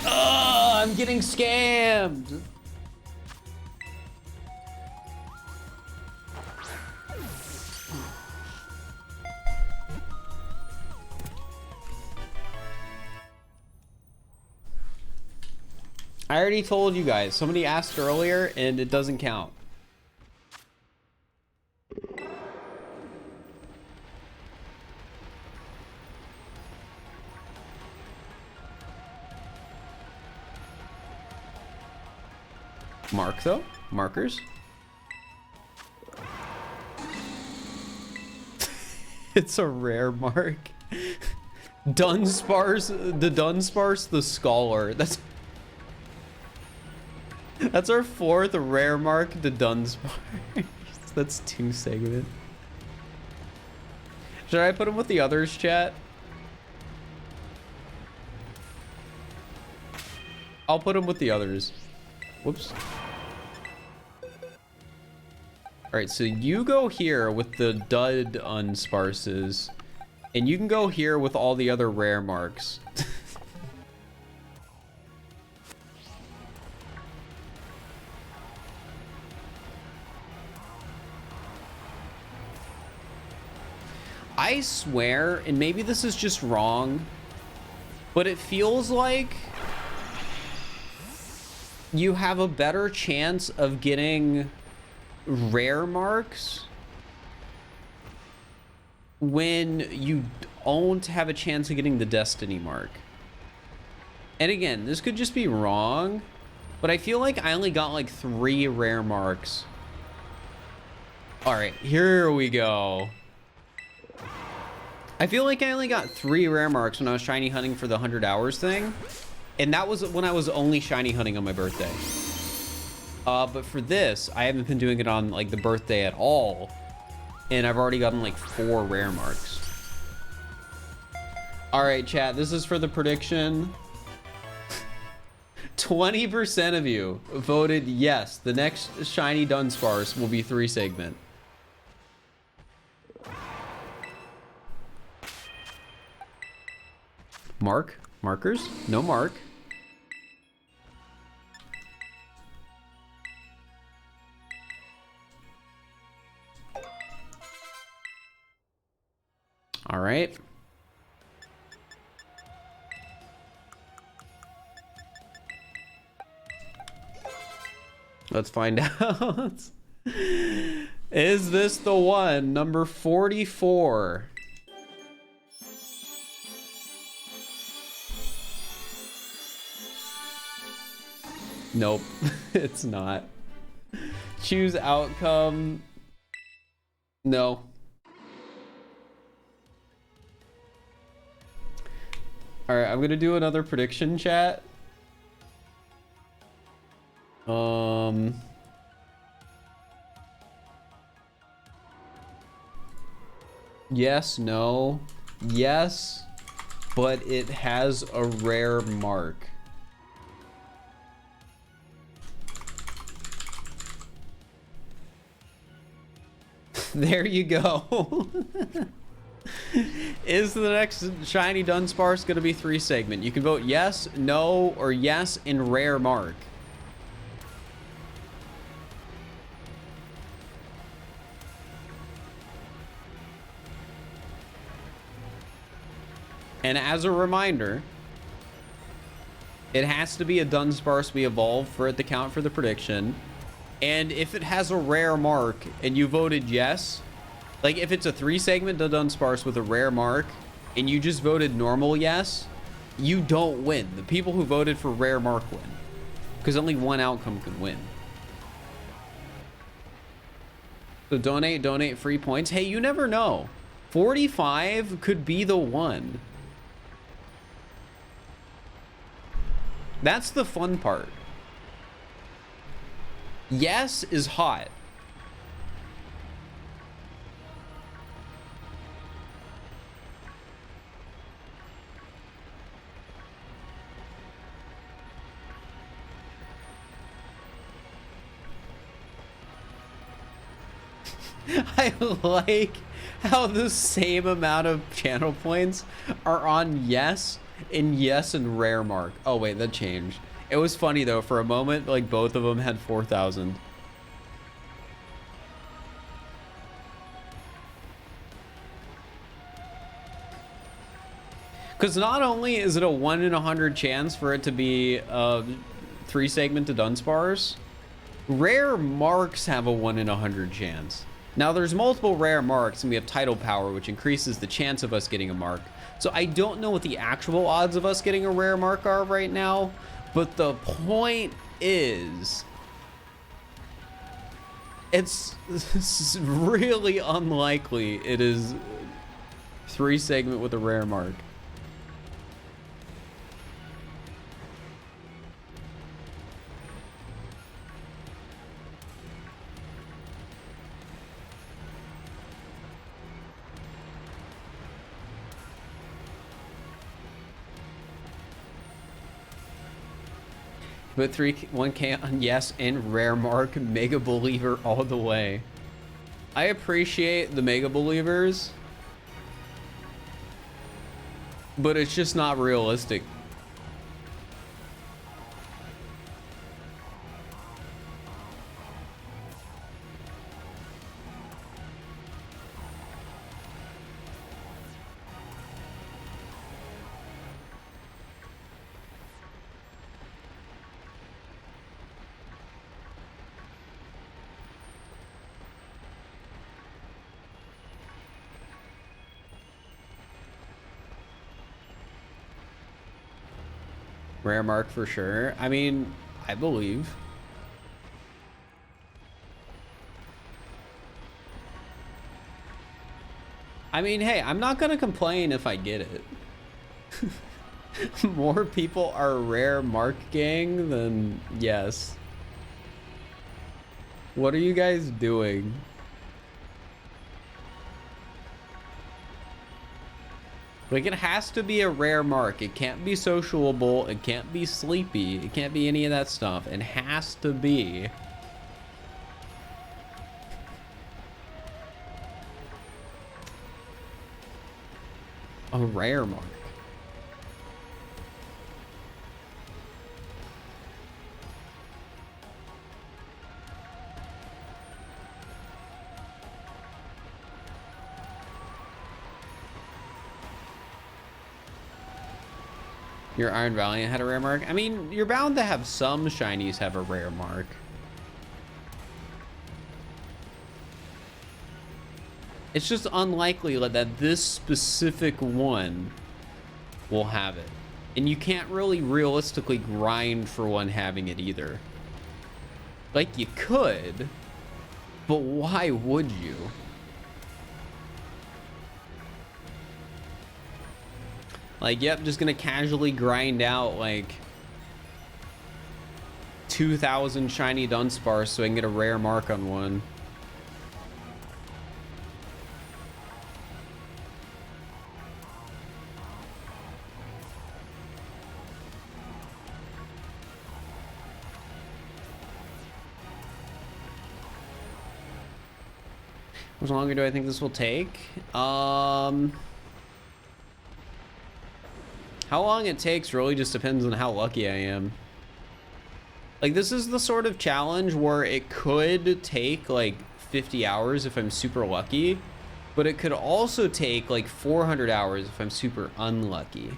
I'm getting scammed. I already told you guys. Somebody asked earlier, and it doesn't count. Mark, though? Markers? It's a rare mark. Dunsparce, the Scholar. That's our 4th rare mark, the Dunsparce. That's 2-segment. Should I put him with the others, chat? I'll put him with the others. Whoops. Alright, so you go here with the dud unsparses, and you can go here with all the other rare marks. I swear, and maybe this is just wrong, but it feels like you have a better chance of getting rare marks when you don't have a chance of getting the destiny mark. And again, this could just be wrong, but I feel like I only got like 3 rare marks. All right, here we go. I feel like I only got 3 rare marks when I was shiny hunting for the 100 hours thing. And that was when I was only shiny hunting on my birthday. But for this, I haven't been doing it on like the birthday at all. And I've already gotten like 4 rare marks. All right, chat, this is for the prediction. 20% of you voted yes, the next shiny Dunsparce will be 3 segment. Markers? No mark. All right. Let's find out. Is this the one? Number 44. Nope, it's not. Choose outcome. No. All right, I'm gonna do another prediction, chat. Yes, no, yes, but it has a rare mark. There you go. Is the next shiny Dunsparce gonna be 3 segment? You can vote yes, no, or yes in rare mark. And as a reminder, it has to be a Dunsparce we evolved for it to count for the prediction. And if it has a rare mark and you voted yes, like if it's a 3 segment Dunsparce with a rare mark and you just voted normal yes, you don't win. The people who voted for rare mark win, because only one outcome can win. So donate free points. Hey, you never know. 45 could be the one. That's the fun part. Yes is hot. I like how the same amount of channel points are on yes and rare mark. Oh wait, that changed. It was funny though, for a moment, like both of them had 4,000. Because not only is it a 1 in 100 chance for it to be 3 segment to Dunsparce, rare marks have a 1 in 100 chance. Now there's multiple rare marks and we have title power, which increases the chance of us getting a mark. So I don't know what the actual odds of us getting a rare mark are right now, but the point is, it's really unlikely it is 3 segment with a rare mark. But 1K on yes and rare mark, mega believer all the way. I appreciate the mega believers, but it's just not realistic. Rare mark for sure. I mean, I believe. I mean, hey, I'm not gonna complain if I get it. More people are rare mark gang than yes. What are you guys doing? Like, it has to be a rare mark. It can't be sociable. It can't be sleepy. It can't be any of that stuff. It has to be a rare mark. Your Iron Valiant had a rare mark. I mean, you're bound to have some shinies have a rare mark. It's just unlikely that this specific one will have it. And you can't really realistically grind for one having it either. Like, you could, but why would you? Like, yep, just gonna casually grind out like 2,000 shiny Dunsparce so I can get a rare mark on one. How much longer do I think this will take? How long it takes really just depends on how lucky I am. Like, this is the sort of challenge where it could take like 50 hours if I'm super lucky, but it could also take like 400 hours if I'm super unlucky.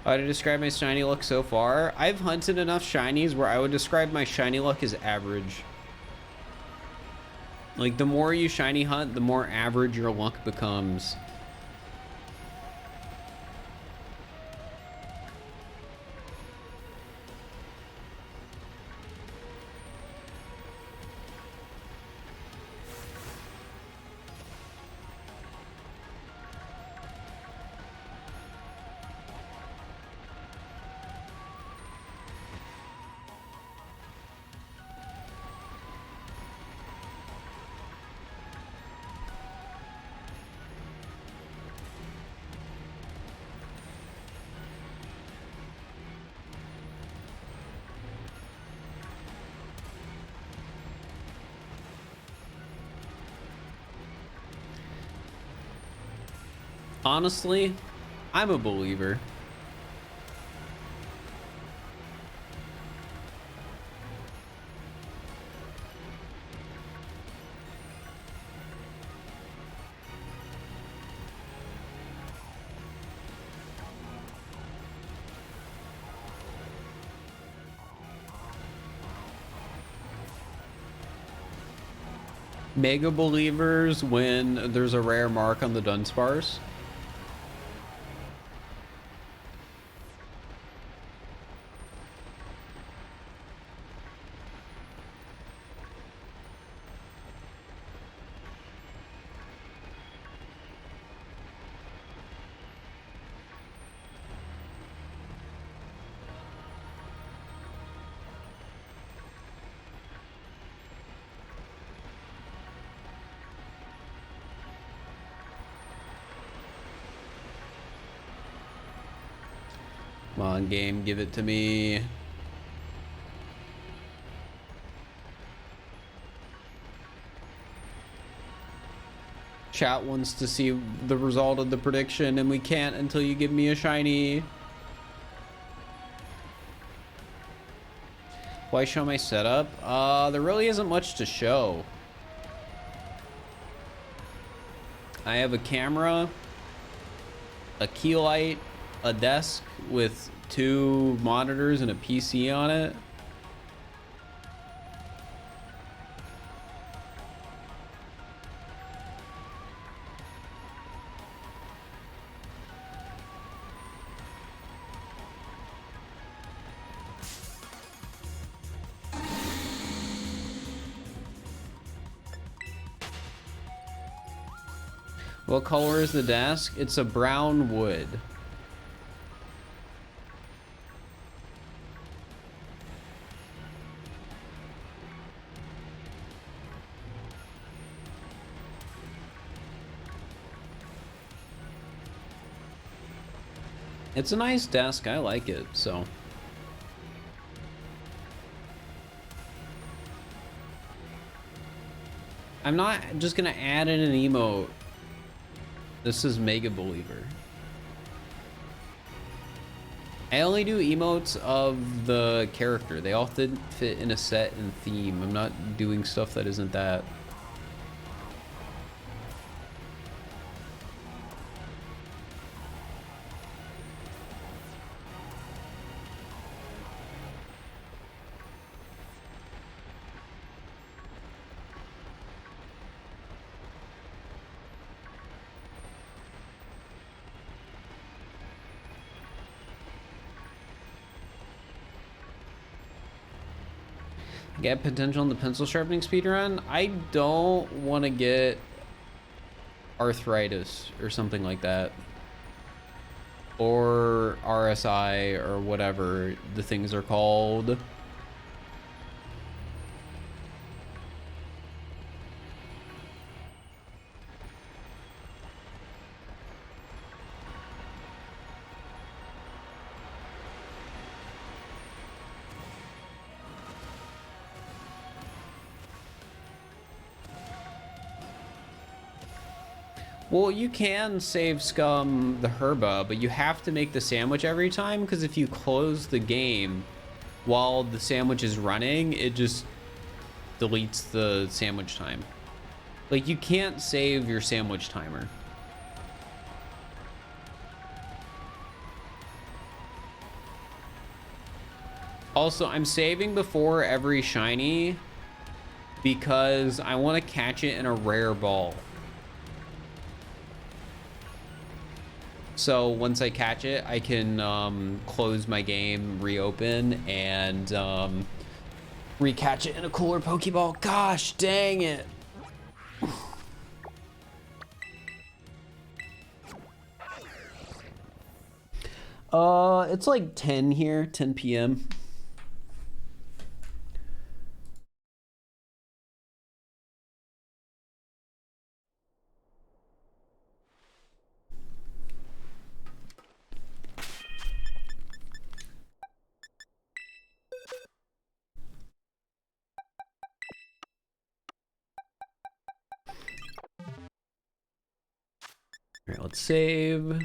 How to describe my shiny luck so far? I've hunted enough shinies where I would describe my shiny luck as average. Like, the more you shiny hunt, the more average your luck becomes. Honestly, I'm a believer. Mega believers when there's a rare mark on the Dunsparce. Come on, game, give it to me. Chat wants to see the result of the prediction, and we can't until you give me a shiny. Why show my setup? There really isn't much to show. I have a camera, a key light, a desk with 2 monitors and a PC on it. What color is the desk? It's a brown wood. It's a nice desk. I like it, so. I'm not just gonna add in an emote. This is Mega Believer. I only do emotes of the character. They all fit in a set and theme. I'm not doing stuff that isn't that. Get potential in the pencil sharpening speedrun. I don't want to get arthritis or something like that, or RSI or whatever the things are called. Well, you can save scum the herba, but you have to make the sandwich every time, because if you close the game while the sandwich is running, it just deletes the sandwich time. Like, you can't save your sandwich timer. Also, I'm saving before every shiny because I want to catch it in a rare ball. So once I catch it, I can close my game, reopen, and recatch it in a cooler Pokeball. Gosh, dang it. It's like 10 here, 10 p.m. All right, let's save.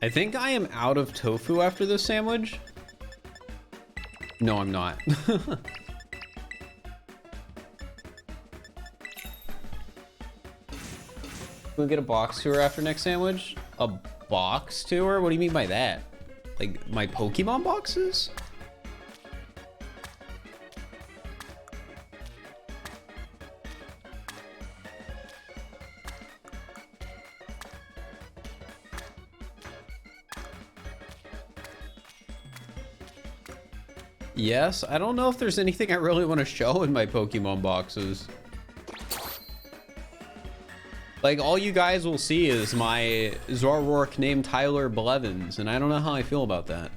I think I am out of tofu after this sandwich. No, I'm not. We'll get a box tour after next sandwich. A box tour? What do you mean by that? Like my Pokemon boxes? Yes, I don't know if there's anything I really want to show in my Pokemon boxes. Like, all you guys will see is my Zoroark named Tyler Blevins, and I don't know how I feel about that.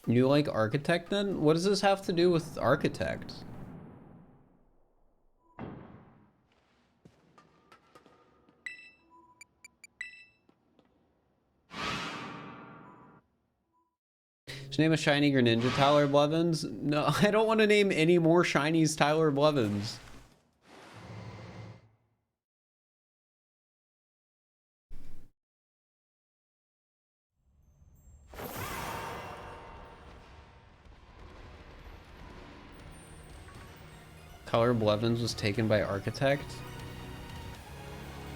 You like Architect then? What does this have to do with Architect? Should name a shiny Greninja Tyler Blevins? No, I don't want to name any more shinies Tyler Blevins. Tyler Blevins was taken by Architect?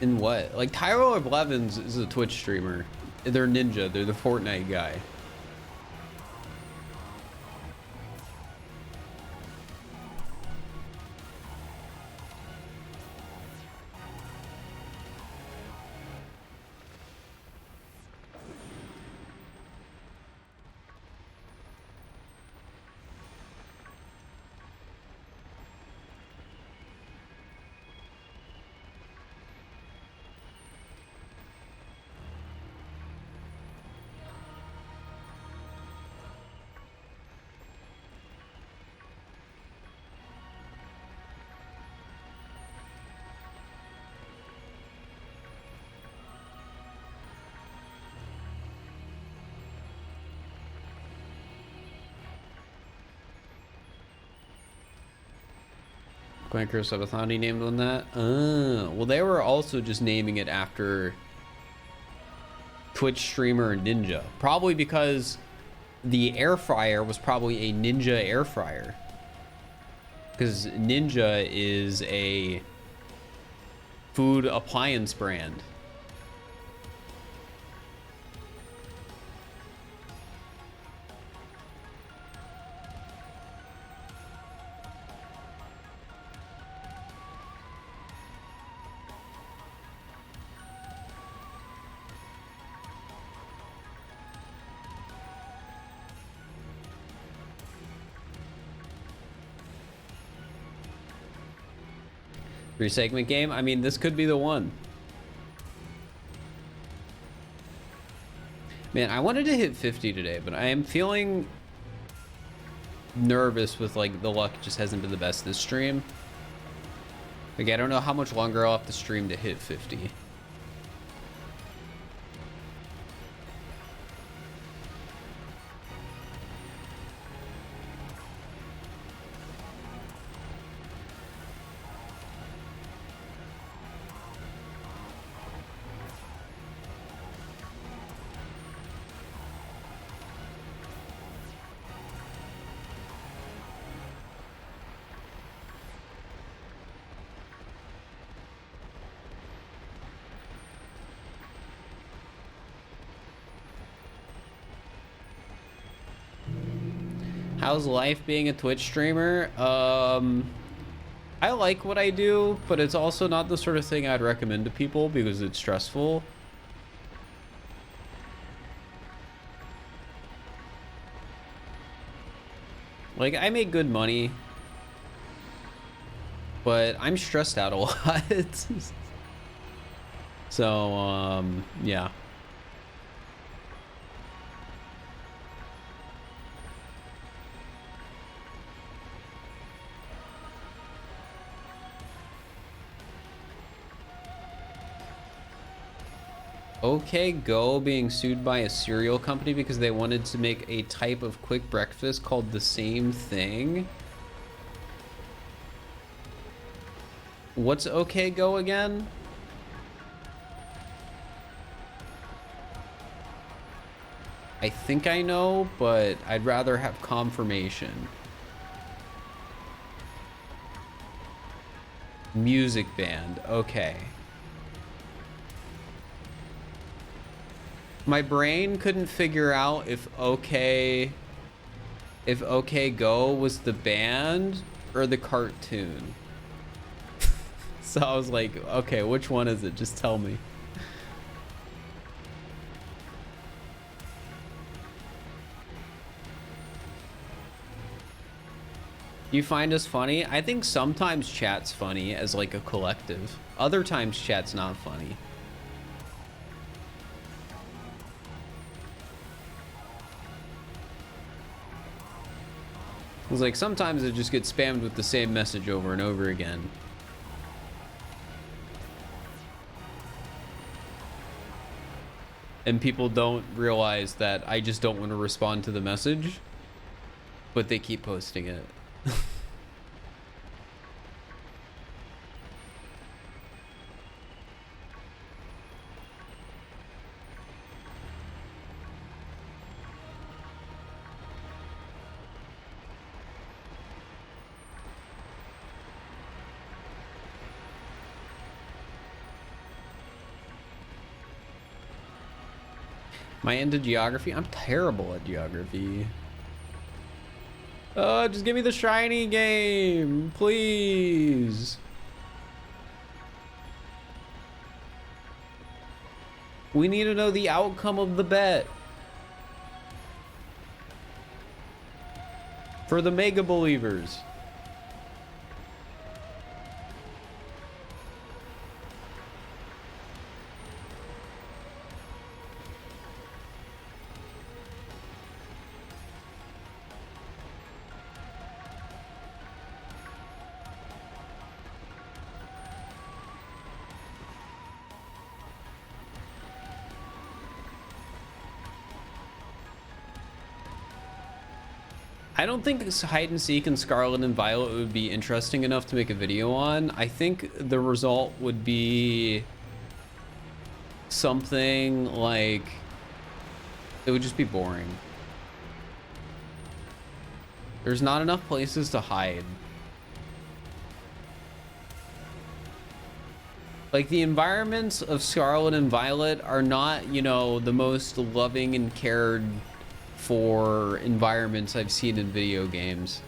In what? Like, Tyler Blevins is a Twitch streamer. They're Ninja. They're the Fortnite guy. Quaker Sabathani named on that. Well, they were also just naming it after Twitch streamer Ninja. Probably because the air fryer was probably a Ninja air fryer. Because Ninja is a food appliance brand. Segment game? I mean, this could be the one. Man, I wanted to hit 50 today, but I am feeling nervous with, like, the luck just hasn't been the best this stream. Like, I don't know how much longer I'll have to stream to hit 50. How's life being a Twitch streamer? I like what I do, but it's also not the sort of thing I'd recommend to people because it's stressful. Like, I make good money, but I'm stressed out a lot. So, yeah. OK Go being sued by a cereal company because they wanted to make a type of quick breakfast called the same thing. What's OK Go again? I think I know, but I'd rather have confirmation. Music band. Okay. My brain couldn't figure out if OK Go was the band or the cartoon. So I was like, okay, which one is it? Just tell me. You find us funny? I think sometimes chat's funny as like a collective. Other times chat's not funny. It's like sometimes it just gets spammed with the same message over and over again. And people don't realize that I just don't want to respond to the message, but they keep posting it. Am I into geography? I'm terrible at geography. Just give me the shiny game, please. We need to know the outcome of the bet. For the mega believers. I don't think hide and seek and Scarlet and Violet would be interesting enough to make a video on. I think the result would be something like, it would just be boring. There's not enough places to hide. Like, the environments of Scarlet and Violet are not, you know, the most loving and cared for environments I've seen in video games.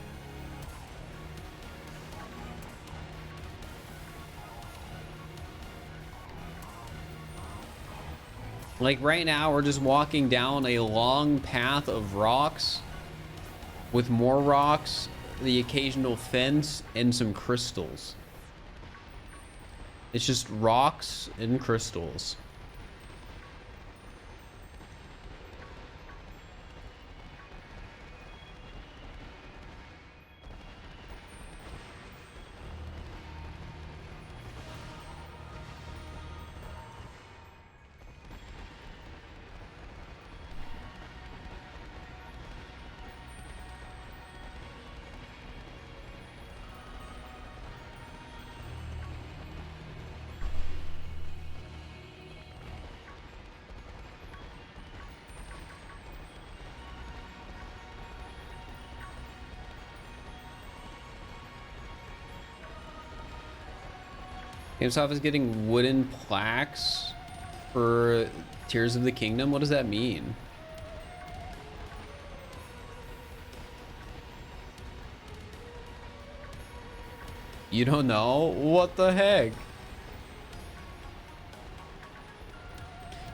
Like right now, we're just walking down a long path of rocks with more rocks, the occasional fence, and some crystals. It's just rocks and crystals. GameStop is getting wooden plaques for Tears of the Kingdom. What does that mean? You don't know? What the heck?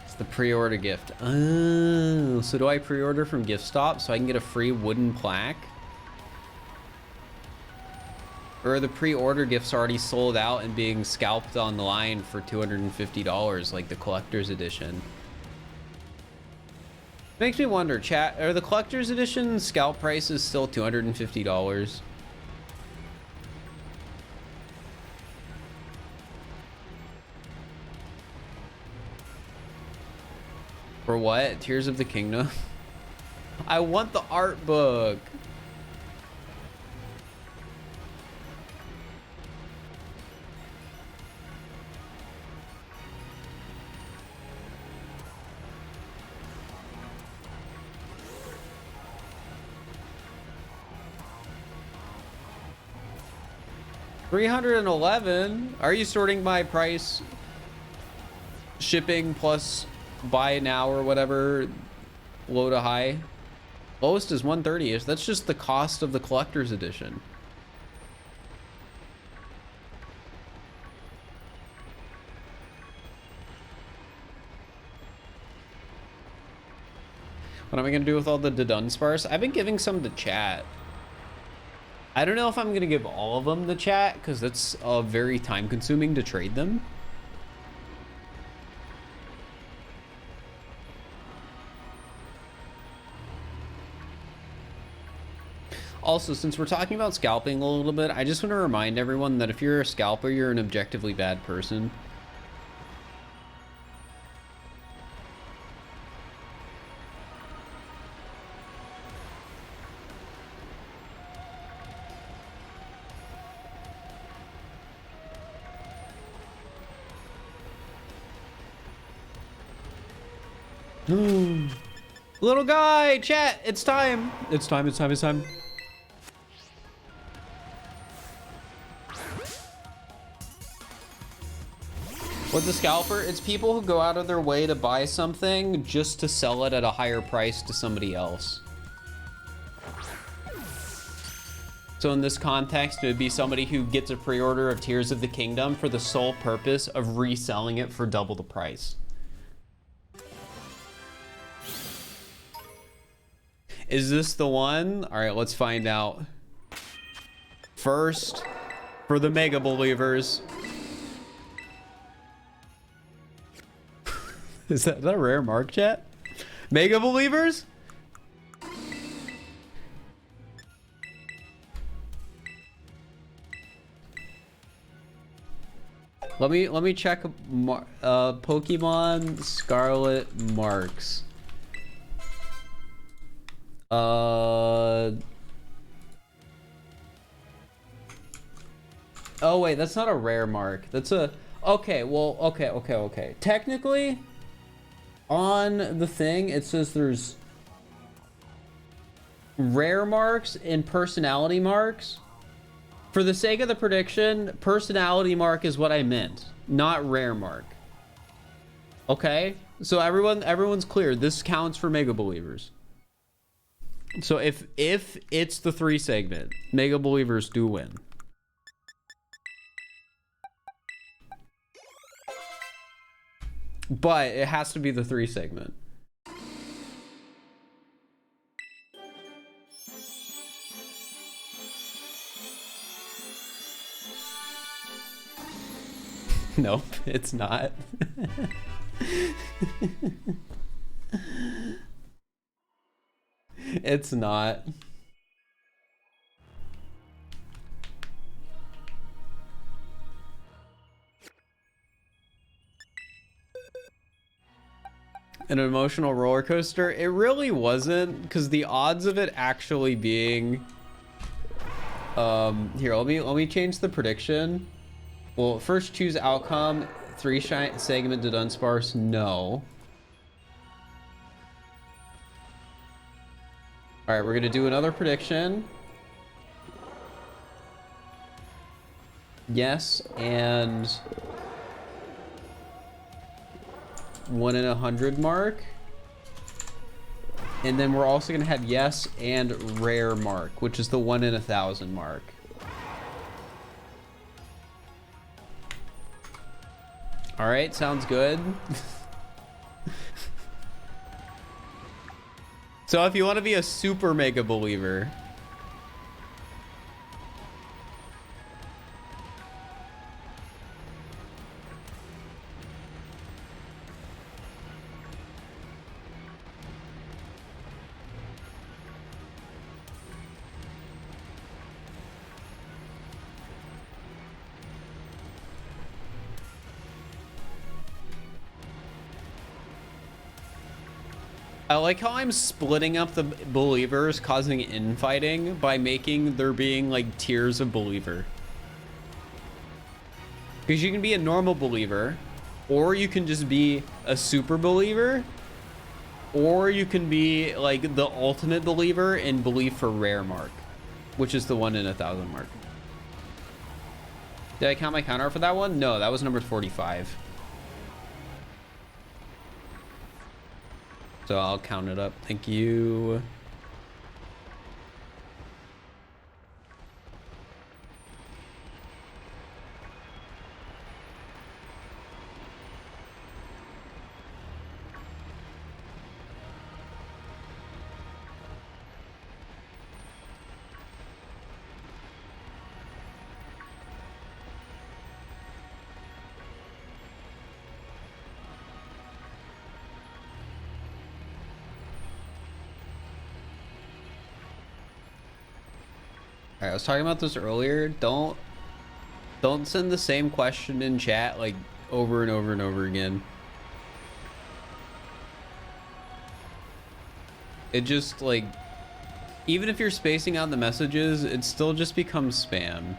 It's the pre-order gift. Oh, so do I pre-order from GiftStop so I can get a free wooden plaque? Or are the pre-order gifts already sold out and being scalped on the line for $250 like the collector's edition? Makes me wonder, chat, are the collector's edition scalp prices still $250? For what? Tears of the Kingdom? I want the art book. $311. Are you sorting by price, shipping plus buy now or whatever, low to high? Lowest is 130ish. That's just the cost of the collector's edition. What am I gonna do with all the Dunsparce? I've been giving some to chat. I don't know if I'm gonna give all of them to chat because that's very time consuming to trade them. Also, since we're talking about scalping a little bit, I just want to remind everyone that if you're a scalper, you're an objectively bad person. Little guy, chat, it's time. It's time. With the scalper, it's people who go out of their way to buy something just to sell it at a higher price to somebody else. So in this context, it would be somebody who gets a pre-order of Tears of the Kingdom for the sole purpose of reselling it for double the price. Is this the one? All right, let's find out. First, for the mega believers. Is that a rare mark, chat? Mega believers? Let me check Pokemon Scarlet marks. Oh wait, that's not a rare mark. That's a okay. Well, okay. Technically, on the thing it says there's rare marks and personality marks. For the sake of the prediction, personality mark is what I meant, not rare mark. Okay, so everyone's clear. This counts for mega believers. So if it's the 3 segment, mega believers do win. But it has to be the 3 segment. Nope, it's not. It's not. An emotional roller coaster? It really wasn't, because the odds of it actually being here, let me change the prediction. Well, first choose outcome. 3 segment to unsparse. No. All right, we're gonna do another prediction. Yes, and 1 in 100 mark. And then we're also gonna have yes and rare mark, which is the 1 in 1,000 mark. All right, sounds good. So if you want to be a super mega believer, I like how I'm splitting up the believers, causing infighting by making there being like tiers of believer. Because you can be a normal believer, or you can just be a super believer, or you can be like the ultimate believer and believe for rare mark, which is the 1 in 1,000 mark. Did I count my counter for that one? No, that was number 45. So I'll count it up. Thank you. All right, I was talking about this earlier. Don't send the same question in chat like over and over and over again. It just like, even if you're spacing out the messages, it still just becomes spam.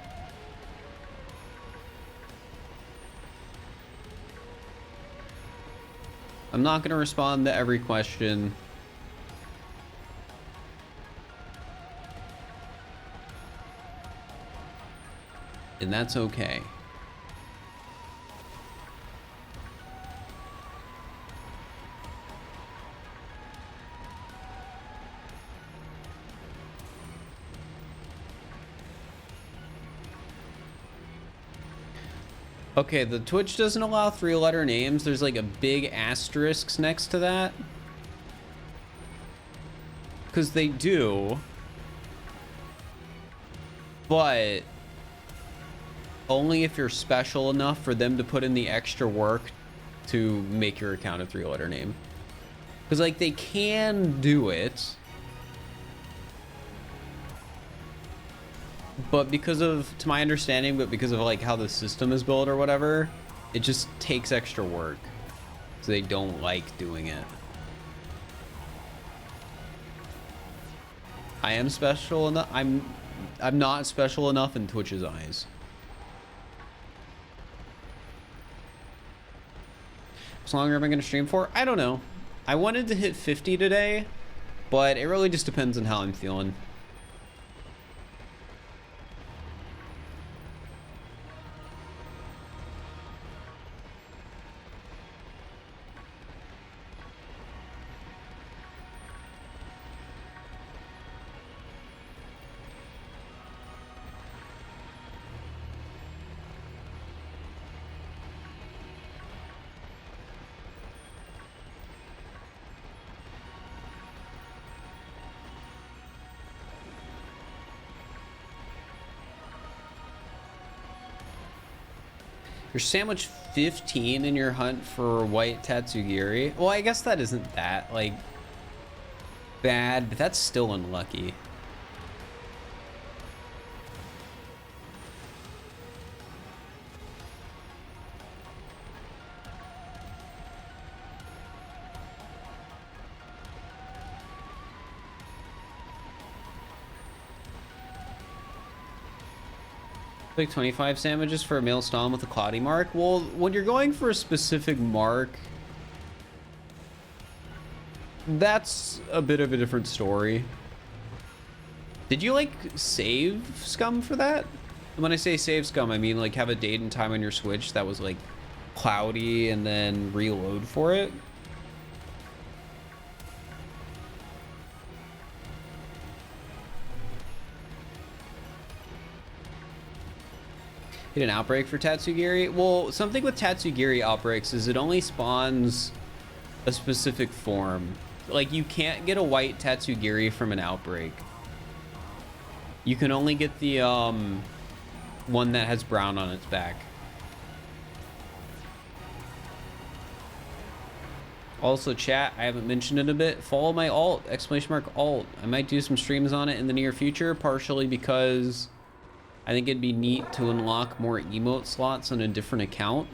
I'm not going to respond to every question. And that's okay. Okay, the Twitch doesn't allow 3-letter names. There's like a big asterisk next to that. Because they do. But only if you're special enough for them to put in the extra work to make your account a 3-letter name. Because like they can do it. But because of, to my understanding, but because of like how the system is built or whatever, it just takes extra work. So they don't like doing it. I am special enough. I'm not special enough in Twitch's eyes. How long am I going to stream for? I don't know. I wanted to hit 50 today, but it really just depends on how I'm feeling. You're sandwich 15 in your hunt for white Tatsugiri. Well, I guess that isn't that, like, bad, but that's still unlucky. Like 25 sandwiches for a male stom with a cloudy mark. Well, when you're going for a specific mark, that's a bit of a different story. Did you like save scum for that? And when I say save scum, I mean like have a date and time on your Switch that was like cloudy and then reload for it. Get an outbreak for Tatsugiri? Well, something with Tatsugiri outbreaks is it only spawns a specific form. Like, you can't get a white Tatsugiri from an outbreak. You can only get the one that has brown on its back. Also, chat, I haven't mentioned it a bit. Follow my alt, !alt. I might do some streams on it in the near future, partially because I think it'd be neat to unlock more emote slots on a different account.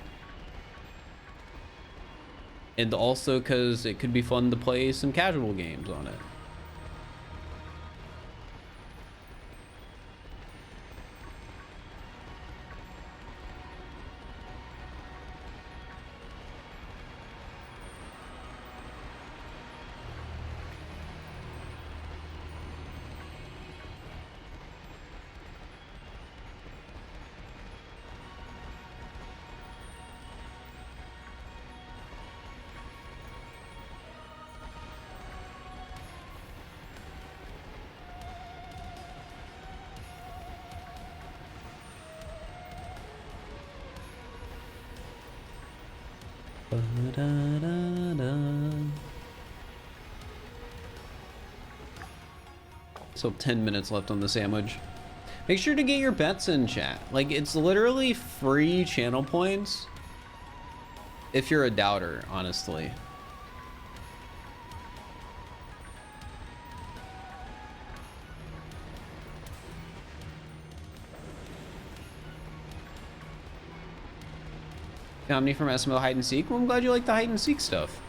And also because it could be fun to play some casual games on it. So 10 minutes left on the sandwich. Make sure to get your bets in, chat. Like, it's literally free channel points if you're a doubter, honestly. Comedy from SMO hide and seek. Well, I'm glad you like the hide and seek stuff.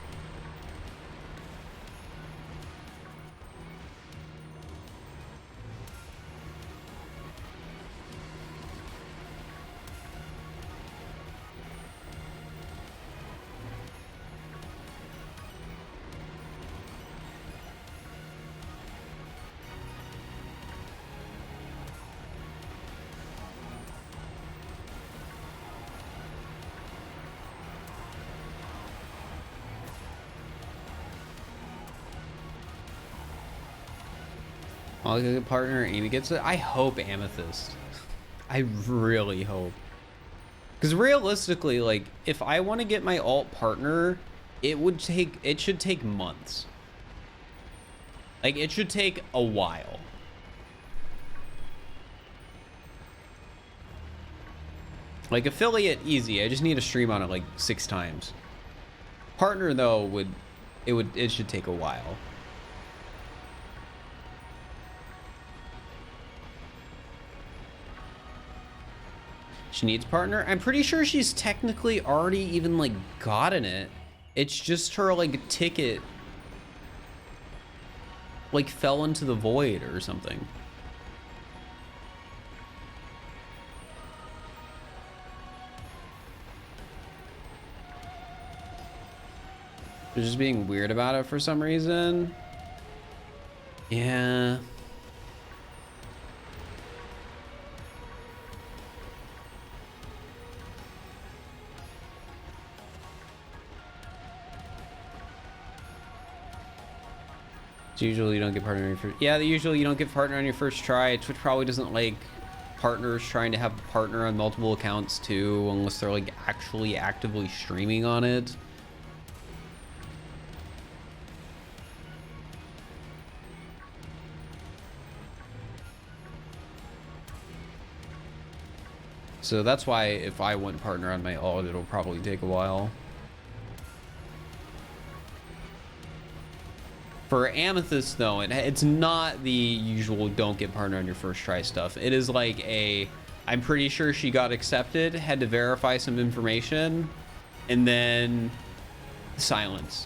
I'll get a partner. Amy gets it. I hope Amethyst. I really hope. Because realistically, like, if I want to get my alt partner, it should take months. Like, it should take a while. Like, affiliate, easy. I just need to stream on it like 6 times. Partner, though, it should take a while. She needs partner. I'm pretty sure she's technically already even like gotten it. It's just her like ticket like fell into the void or something. They're just being weird about it for some reason. Yeah. Usually you don't get partner on your first. Yeah, usually you don't get partner on your first try. Twitch probably doesn't like partners trying to have a partner on multiple accounts too, unless they're like actually actively streaming on it. So that's why if I want partner on my alt, it'll probably take a while. For Amethyst, though, it's not the usual don't get partner on your first try stuff. It is like I'm pretty sure she got accepted, had to verify some information, and then silence.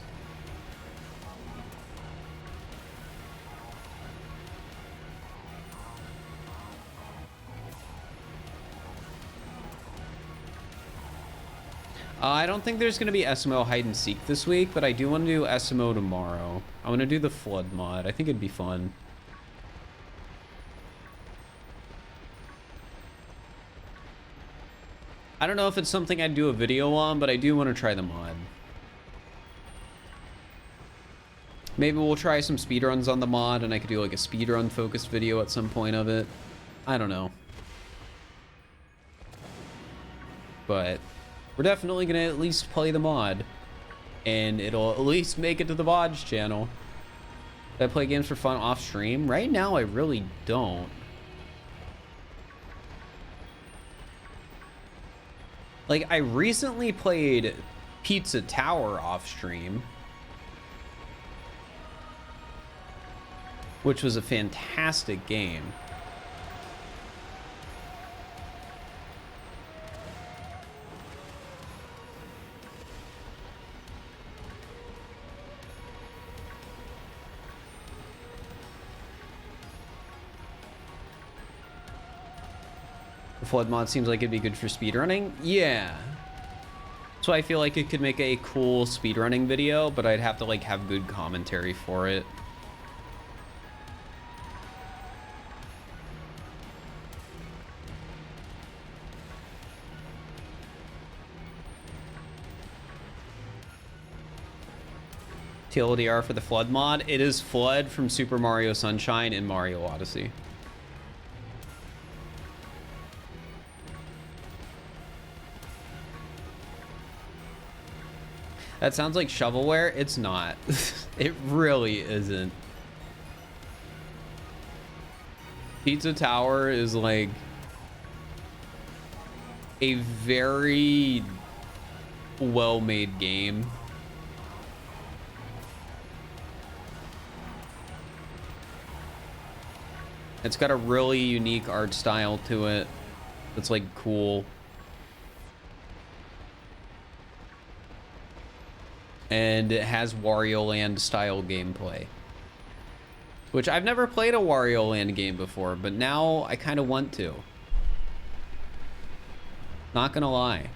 I don't think there's going to be SMO hide and seek this week, but I do want to do SMO tomorrow. I want to do the flood mod. I think it'd be fun. I don't know if it's something I'd do a video on, but I do want to try the mod. Maybe we'll try some speedruns on the mod, and I could do like a speedrun focused video at some point of it. I don't know. But we're definitely going to at least play the mod. And it'll at least make it to the VODs channel. Do I play games for fun off stream? Right now, I really don't. Like, I recently played Pizza Tower off stream, which was a fantastic game. The flood mod seems like it'd be good for speedrunning. Yeah. So I feel like it could make a cool speedrunning video, but I'd have to like have good commentary for it. TLDR for the flood mod. It is flood from Super Mario Sunshine and Mario Odyssey. That sounds like shovelware. It's not. It really isn't. Pizza Tower is like a very well-made game. It's got a really unique art style to it. It's like cool. and it has Wario Land style gameplay. Which I've never played a Wario Land game before, but now I kind of want to. Not gonna lie.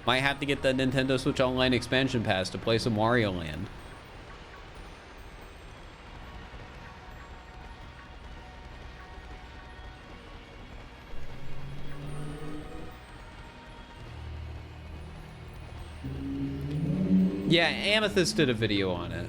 Might have to get the Nintendo Switch Online expansion pass to play some Wario Land. Yeah, Amethyst did a video on it.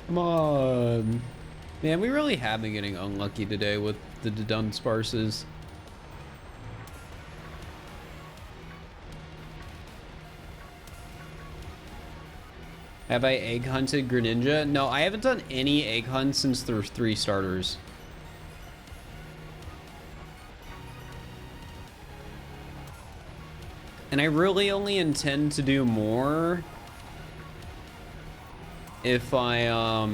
Come on. Man, we really have been getting unlucky today with the Dunsparces. Have I egg hunted Greninja? No, I haven't done any egg hunts since there were 3 starters. And I really only intend to do more if I, how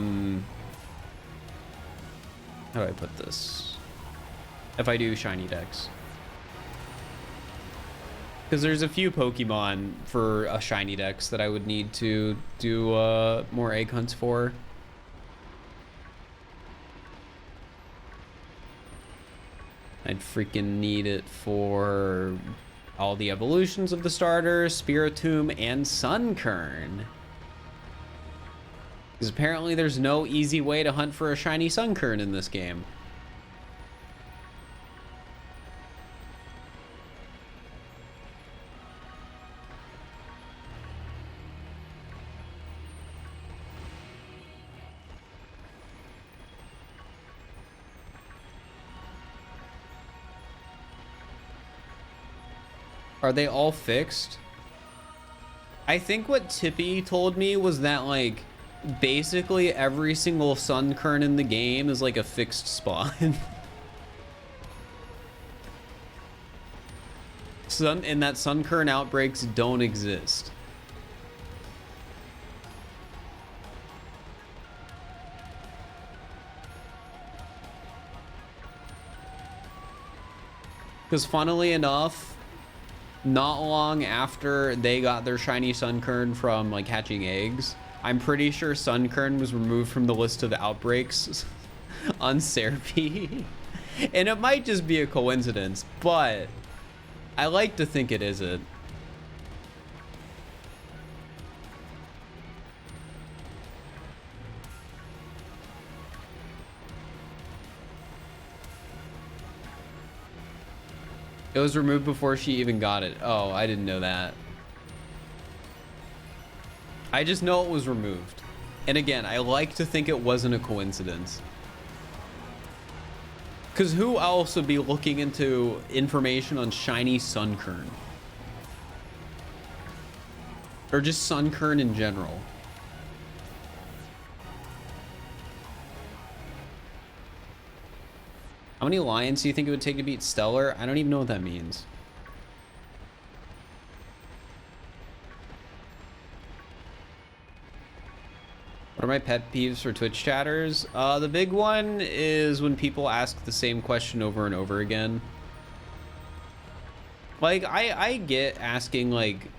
do I put this? If I do shiny decks. Because there's a few Pokemon for a shiny dex that I would need to do more egg hunts for. I'd freaking need it for all the evolutions of the starters, Spiritomb, and Sunkern. Because apparently there's no easy way to hunt for a shiny Sunkern in this game. Are they all fixed? I think what Tippy told me was that, like, basically every single Sunkern in the game is like a fixed spawn. And that Sunkern outbreaks don't exist. Because funnily enough, not long after they got their shiny Sunkern from like hatching eggs, I'm pretty sure Sunkern was removed from the list of outbreaks on Serpy. And it might just be a coincidence, but I like to think it isn't. It was removed before she even got it. Oh, I didn't know that. I just know it was removed. And again, I like to think it wasn't a coincidence. Because who else would be looking into information on shiny Sunkern? Or just Sunkern in general? How many lions do you think it would take to beat Stellar? I don't even know what that means. What are my pet peeves for Twitch chatters? The big one is when people ask the same question over and over again. Like, I get asking like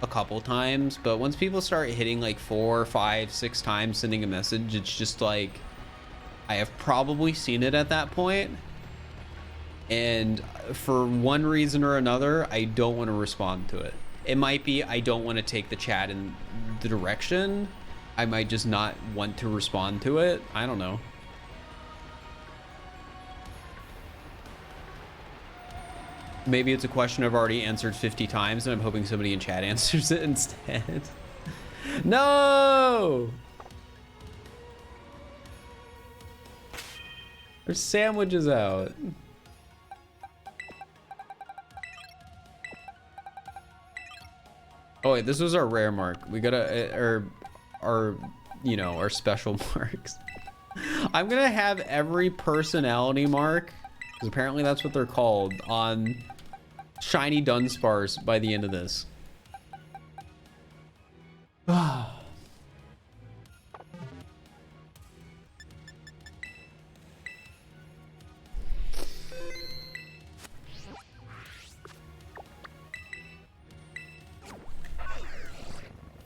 a couple times, but once people start hitting like 4, 5, 6 times sending a message, it's just like, I have probably seen it at that point, and for one reason or another, I don't want to respond to it. It might be I don't want to take the chat in the direction. I might just not want to respond to it. I don't know. Maybe it's a question I've already answered 50 times and I'm hoping somebody in chat answers it instead. No! There's sandwiches out. Oh wait, this was our rare mark. We gotta, our, you know, our special marks. I'm gonna have every personality mark, because apparently that's what they're called, on shiny Dunspars by the end of this.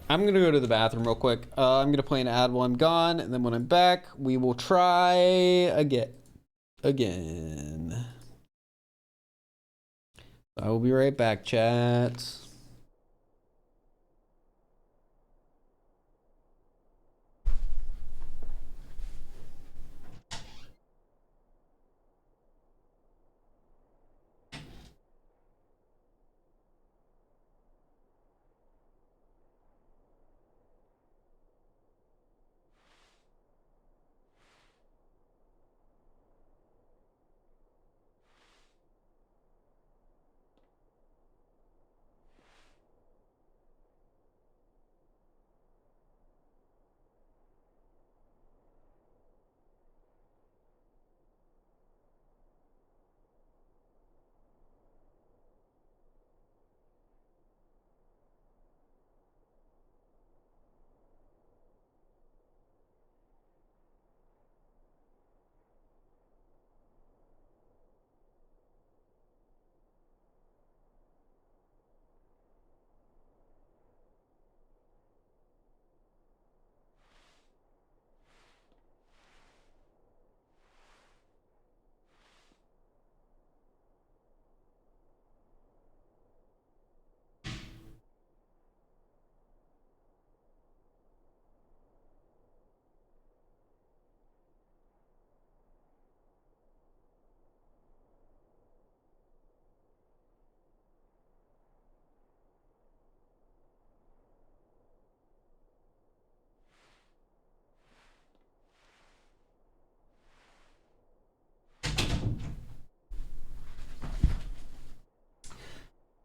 I'm gonna go to the bathroom real quick. I'm gonna play an ad while I'm gone, and then when I'm back, we will try again. I will be right back, chat.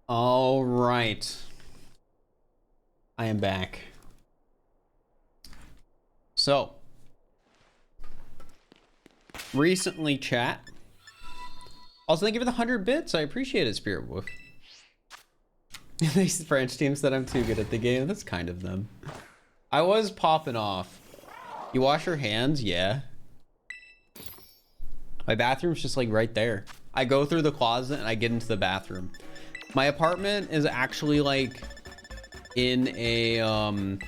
All right. I am back. So, recently, chat. Also, thank you for the 100 bits. I appreciate it, Spirit Wolf. These French teams said I'm too good at the game. That's kind of them. I was popping off. You wash your hands? Yeah. My bathroom's just like right there. I go through the closet and I get into the bathroom. My apartment is actually like in a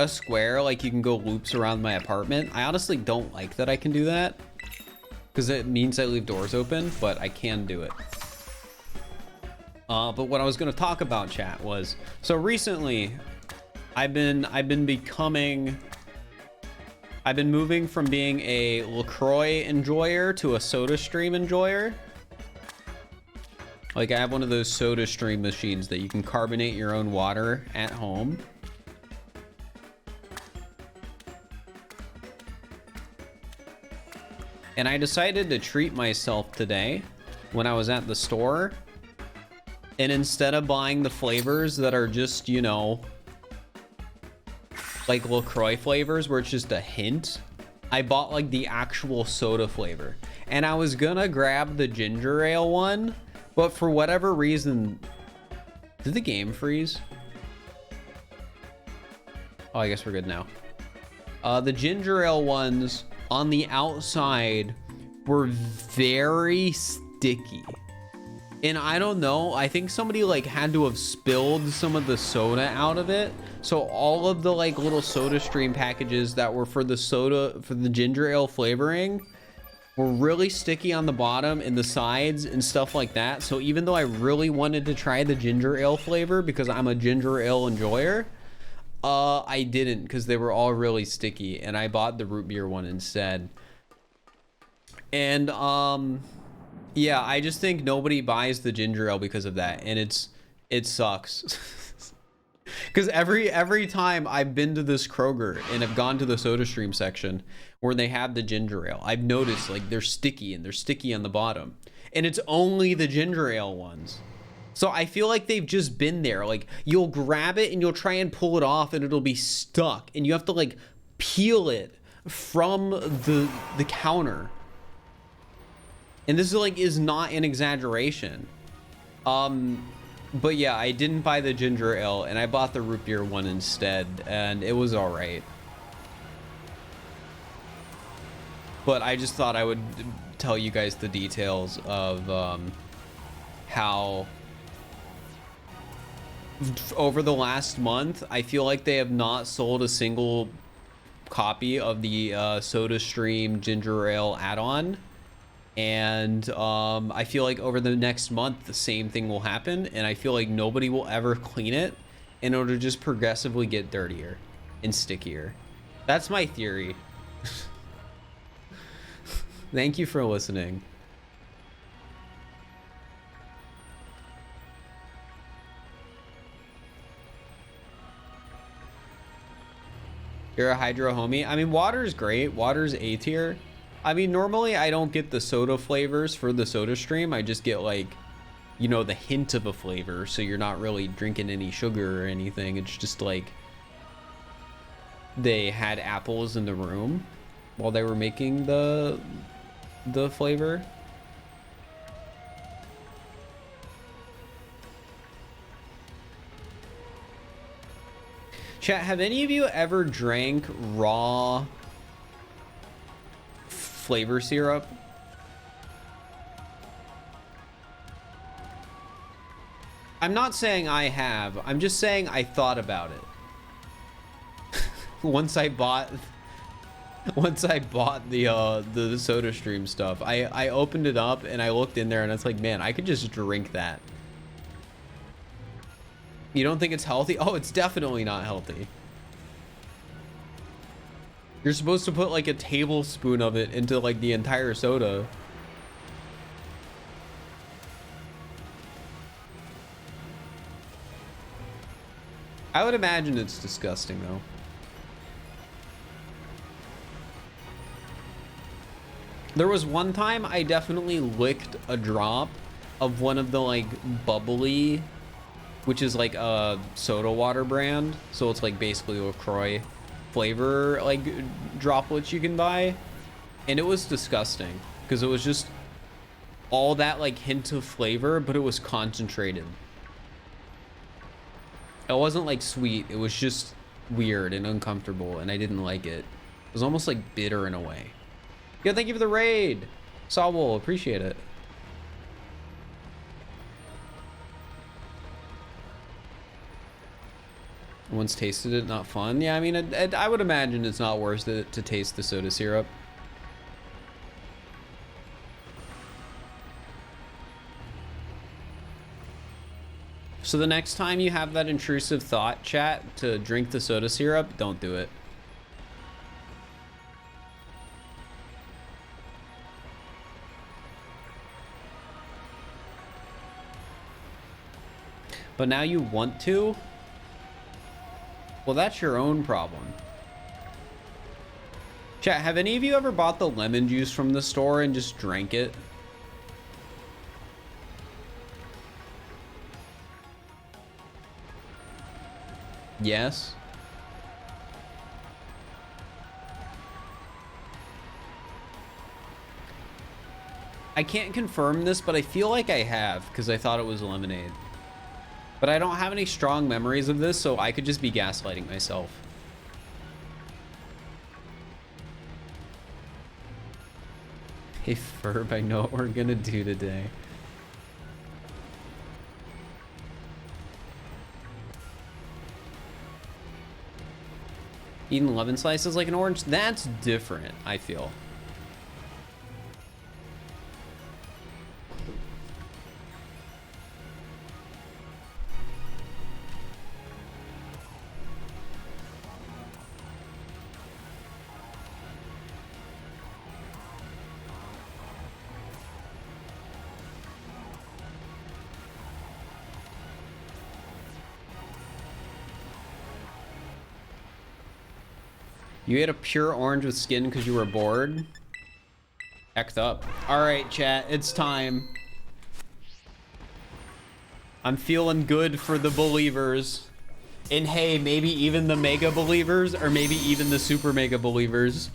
square, like you can go loops around my apartment. I honestly don't like that I can do that because it means I leave doors open, but I can do it. But what I was going to talk about, chat, was so recently I've been moving from being a LaCroix enjoyer to a SodaStream enjoyer. Like I have one of those SodaStream machines that you can carbonate your own water at home. And I decided to treat myself today when I was at the store. And instead of buying the flavors that are just, you know, like LaCroix flavors where it's just a hint, I bought like the actual soda flavor. And I was gonna grab the ginger ale one, but for whatever reason, did the game freeze? Oh, I guess we're good now. The ginger ale ones on the outside were very sticky. And I don't know, I think somebody like had to have spilled some of the soda out of it. So all of the like little SodaStream packages that were for the ginger ale flavoring were really sticky on the bottom and the sides and stuff like that. So even though I really wanted to try the ginger ale flavor because I'm a ginger ale enjoyer, I didn't because they were all really sticky, and I bought the root beer one instead. And Yeah, I just think nobody buys the ginger ale because of that, and it sucks. Because every time I've been to this Kroger and have gone to the SodaStream section where they have the ginger ale, I've noticed like they're sticky and they're sticky on the bottom, and it's only the ginger ale ones. So I feel like they've just been there. Like you'll grab it and you'll try and pull it off and it'll be stuck, and you have to like peel it from the counter. And this is like is not an exaggeration. But yeah, I didn't buy the ginger ale and I bought the root beer one instead, and it was all right. But I just thought I would tell you guys the details of how over the last month, I feel like they have not sold a single copy of the SodaStream ginger ale add-on. And I feel like over the next month the same thing will happen, and I feel like nobody will ever clean it, and it'll just progressively get dirtier and stickier. That's my theory. Thank you for listening. You're a hydro homie. I mean, water's great. Water's A tier. I mean, normally I don't get the soda flavors for the SodaStream. I just get like, you know, the hint of a flavor. So you're not really drinking any sugar or anything. It's just like they had apples in the room while they were making the flavor. Chat, have any of you ever drank raw flavor syrup? I'm not saying I have. I'm just saying I thought about it. once I bought the SodaStream stuff, I opened it up and I looked in there and it's like, man, I could just drink that. You don't think it's healthy? Oh, it's definitely not healthy. You're supposed to put like a tablespoon of it into like the entire soda. I would imagine it's disgusting though. There was one time I definitely licked a drop of one of the like bubbly, which is like a soda water brand. So it's like basically LaCroix flavor like droplets you can buy, and it was disgusting because it was just all that like hint of flavor, but it was concentrated. It wasn't like sweet, it was just weird and uncomfortable, and I didn't like it. It was almost like bitter in a way. Yeah, thank you for the raid, Sawbull, appreciate it. Once tasted it, not fun. Yeah, I mean, I would imagine it's not worth it to taste the soda syrup. So the next time you have that intrusive thought, chat, to drink the soda syrup, don't do it. But now you want to? Well, that's your own problem. Chat, have any of you ever bought the lemon juice from the store and just drank it? Yes. I can't confirm this, but I feel like I have, because I thought it was lemonade. But I don't have any strong memories of this, so I could just be gaslighting myself. Hey Ferb, I know what we're gonna do today. Eating lemon slices like an orange? That's different, I feel. You ate a pure orange with skin because you were bored? Hecked up. Alright, chat, it's time. I'm feeling good for the believers. And hey, maybe even the mega believers, or maybe even the super mega believers.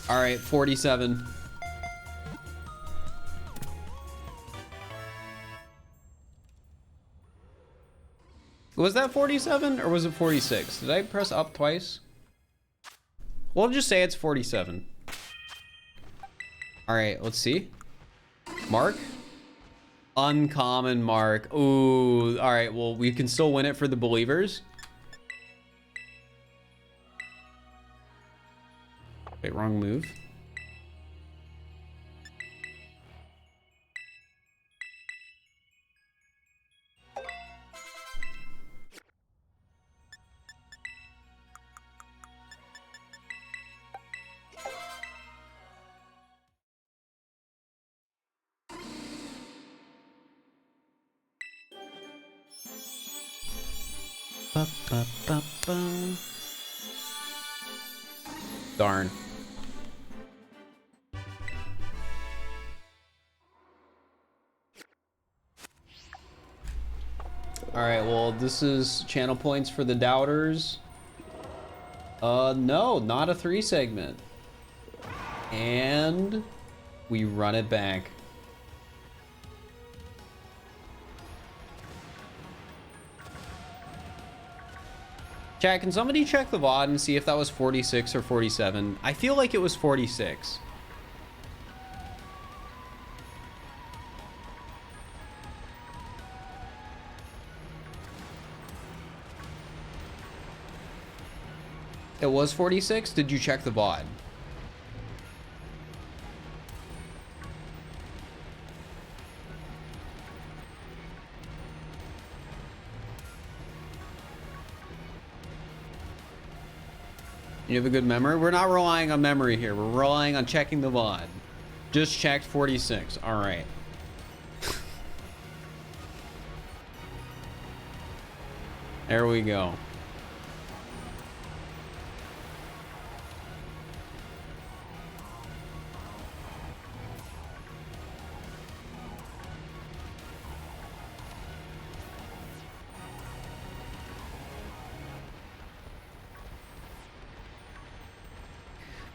Alright, 47. Was that 47 or was it 46? Did I press up twice? We'll just say it's 47. All right, let's see. Mark? Uncommon Mark. Ooh, all right, well, we can still win it for the believers. Wait, wrong move. Ba, ba, ba, ba. Darn. All right, well, this is channel points for the doubters. No, not a 3 segment. And we run it back. Chat, can somebody check the VOD and see if that was 46 or 47? I feel like it was 46. It was 46? Did you check the VOD? You have a good memory? We're not relying on memory here. We're relying on checking the VOD. Just checked 46. All right. There we go.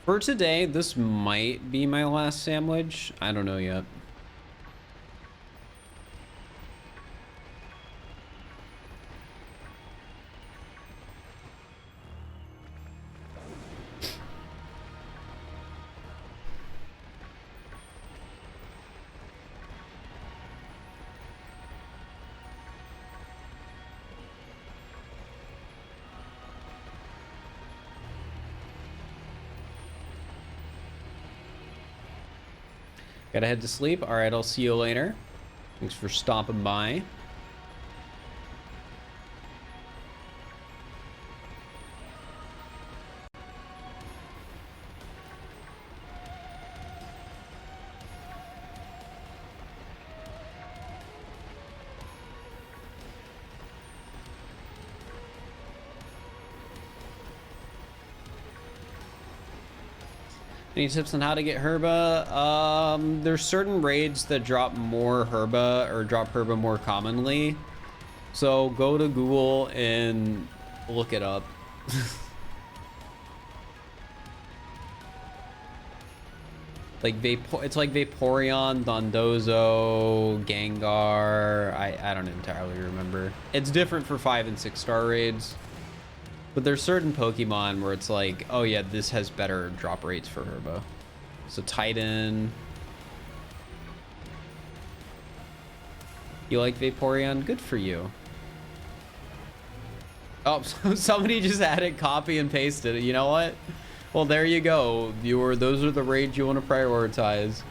For today, this might be my last sandwich. I don't know yet. Gotta head to sleep. All right, I'll see you later. Thanks for stopping by. Any tips on how to get herba? There's certain raids that drop more herba or drop herba more commonly. So go to Google and look it up. Like it's like Vaporeon, Dondozo, Gengar. I don't entirely remember. It's different for 5 and 6 star raids. But there's certain Pokemon where it's like, oh yeah, this has better drop rates for herba. So Titan. You like Vaporeon? Good for you. Oh, somebody just added copy and pasted it. You know what? Well, there you go, viewer. Those are the raids you want to prioritize.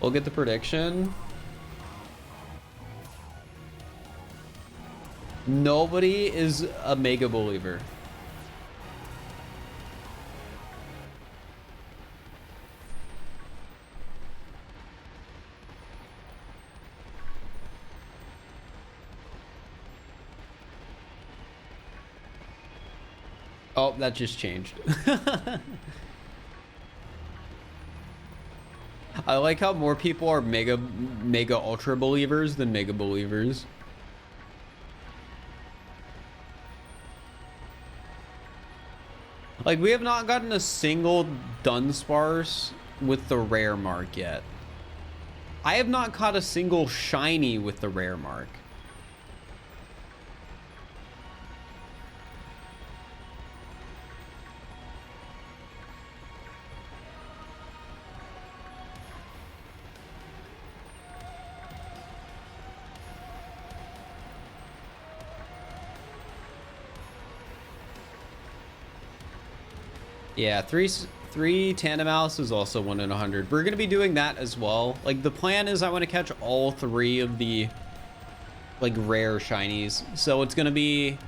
We'll get the prediction. Nobody is a mega believer. Oh, that just changed. I like how more people are mega ultra believers than mega believers. Like, we have not gotten a single Dunsparce with the rare mark yet. I have not caught a single shiny with the rare mark. Yeah, three Tandem Mouse is also 1 in 100. We're gonna be doing that as well. Like, the plan is I want to catch all 3 of the like rare shinies. So it's gonna be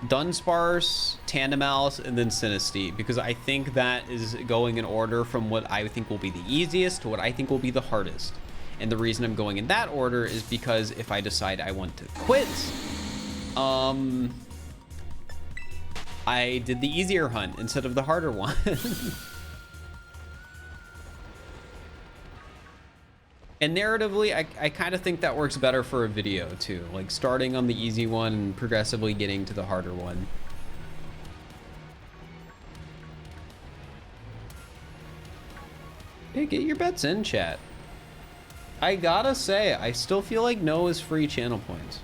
Dunsparce, Tandem Mouse, and then Sinistea, because I think that is going in order from what I think will be the easiest to what I think will be the hardest. And the reason I'm going in that order is because if I decide I want to quit, I did the easier hunt instead of the harder one. And narratively, I kind of think that works better for a video too. Like, starting on the easy one and progressively getting to the harder one. Hey, get your bets in, chat. I gotta say, I still feel like no is free channel points.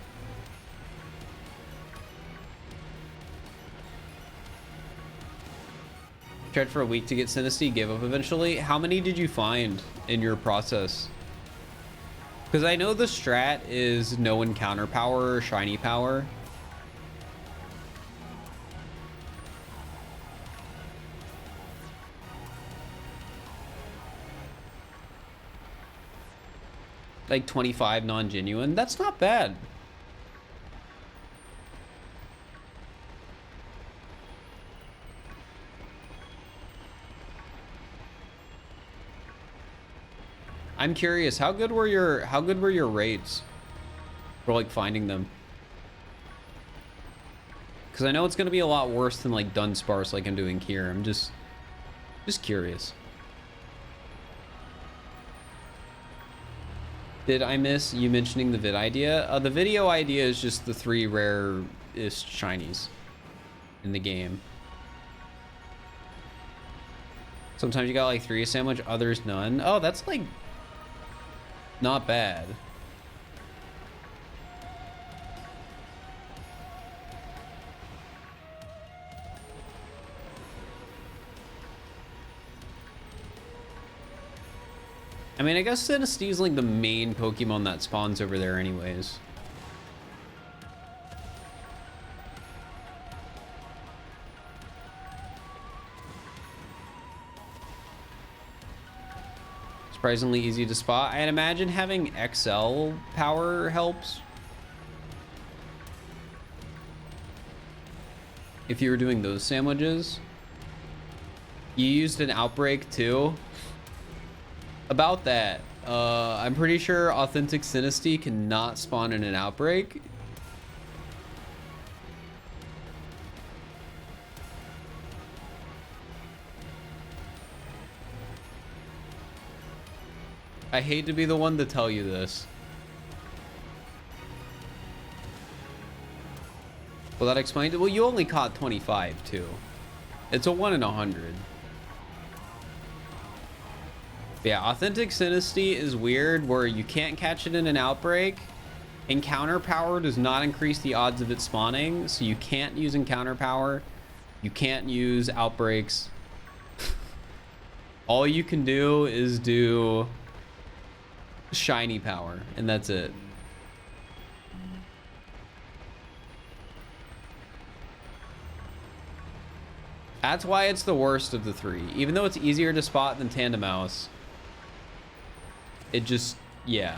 Tried for a week to get Sinistea, gave up eventually. How many did you find in your process? Because I know the strat is no encounter power or shiny power. Like 25 non-genuine. That's not bad. I'm curious, how good were your rates for like finding them? Because I know it's gonna be a lot worse than like Dunsparce like I'm doing here. I'm just curious. Did I miss you mentioning the vid idea? The video idea is just the 3 rarest shinies in the game. Sometimes you got like 3 a sandwich, others none. Oh, that's like not bad. I mean, I guess Sinistee like the main Pokemon that spawns over there anyways. Surprisingly easy to spot. I'd imagine having XL power helps. If you were doing those sandwiches. You used an outbreak too. About that, I'm pretty sure authentic Sinistea cannot spawn in an outbreak. I hate to be the one to tell you this. Well, that explains it. Well, you only caught 25 too. It's a 1 in 100. Yeah, authentic Sinistea is weird where you can't catch it in an outbreak. Encounter power does not increase the odds of it spawning, so you can't use encounter power. You can't use outbreaks. All you can do is do shiny power, and that's it. That's why it's the worst of the 3. Even though it's easier to spot than Tandem Mouse, it just, yeah.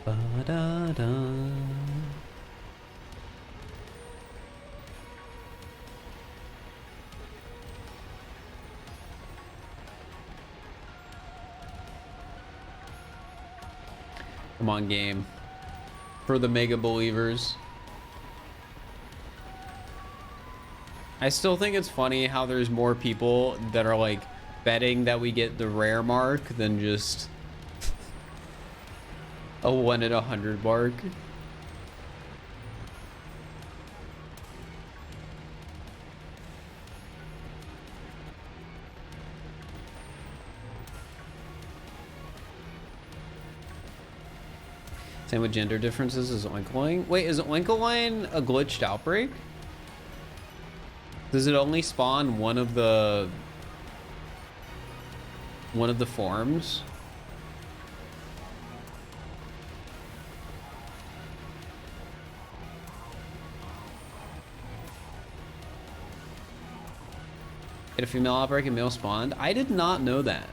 Ba-da-da. Come on, game. For the mega believers. I still think it's funny how there's more people that are like betting that we get the rare mark than just a 1 in 100 mark. Same with gender differences as Oinkaline. Wait, is Oinkaline a glitched outbreak? Does it only spawn one of the forms? Get a female outbreak and male spawned? I did not know that.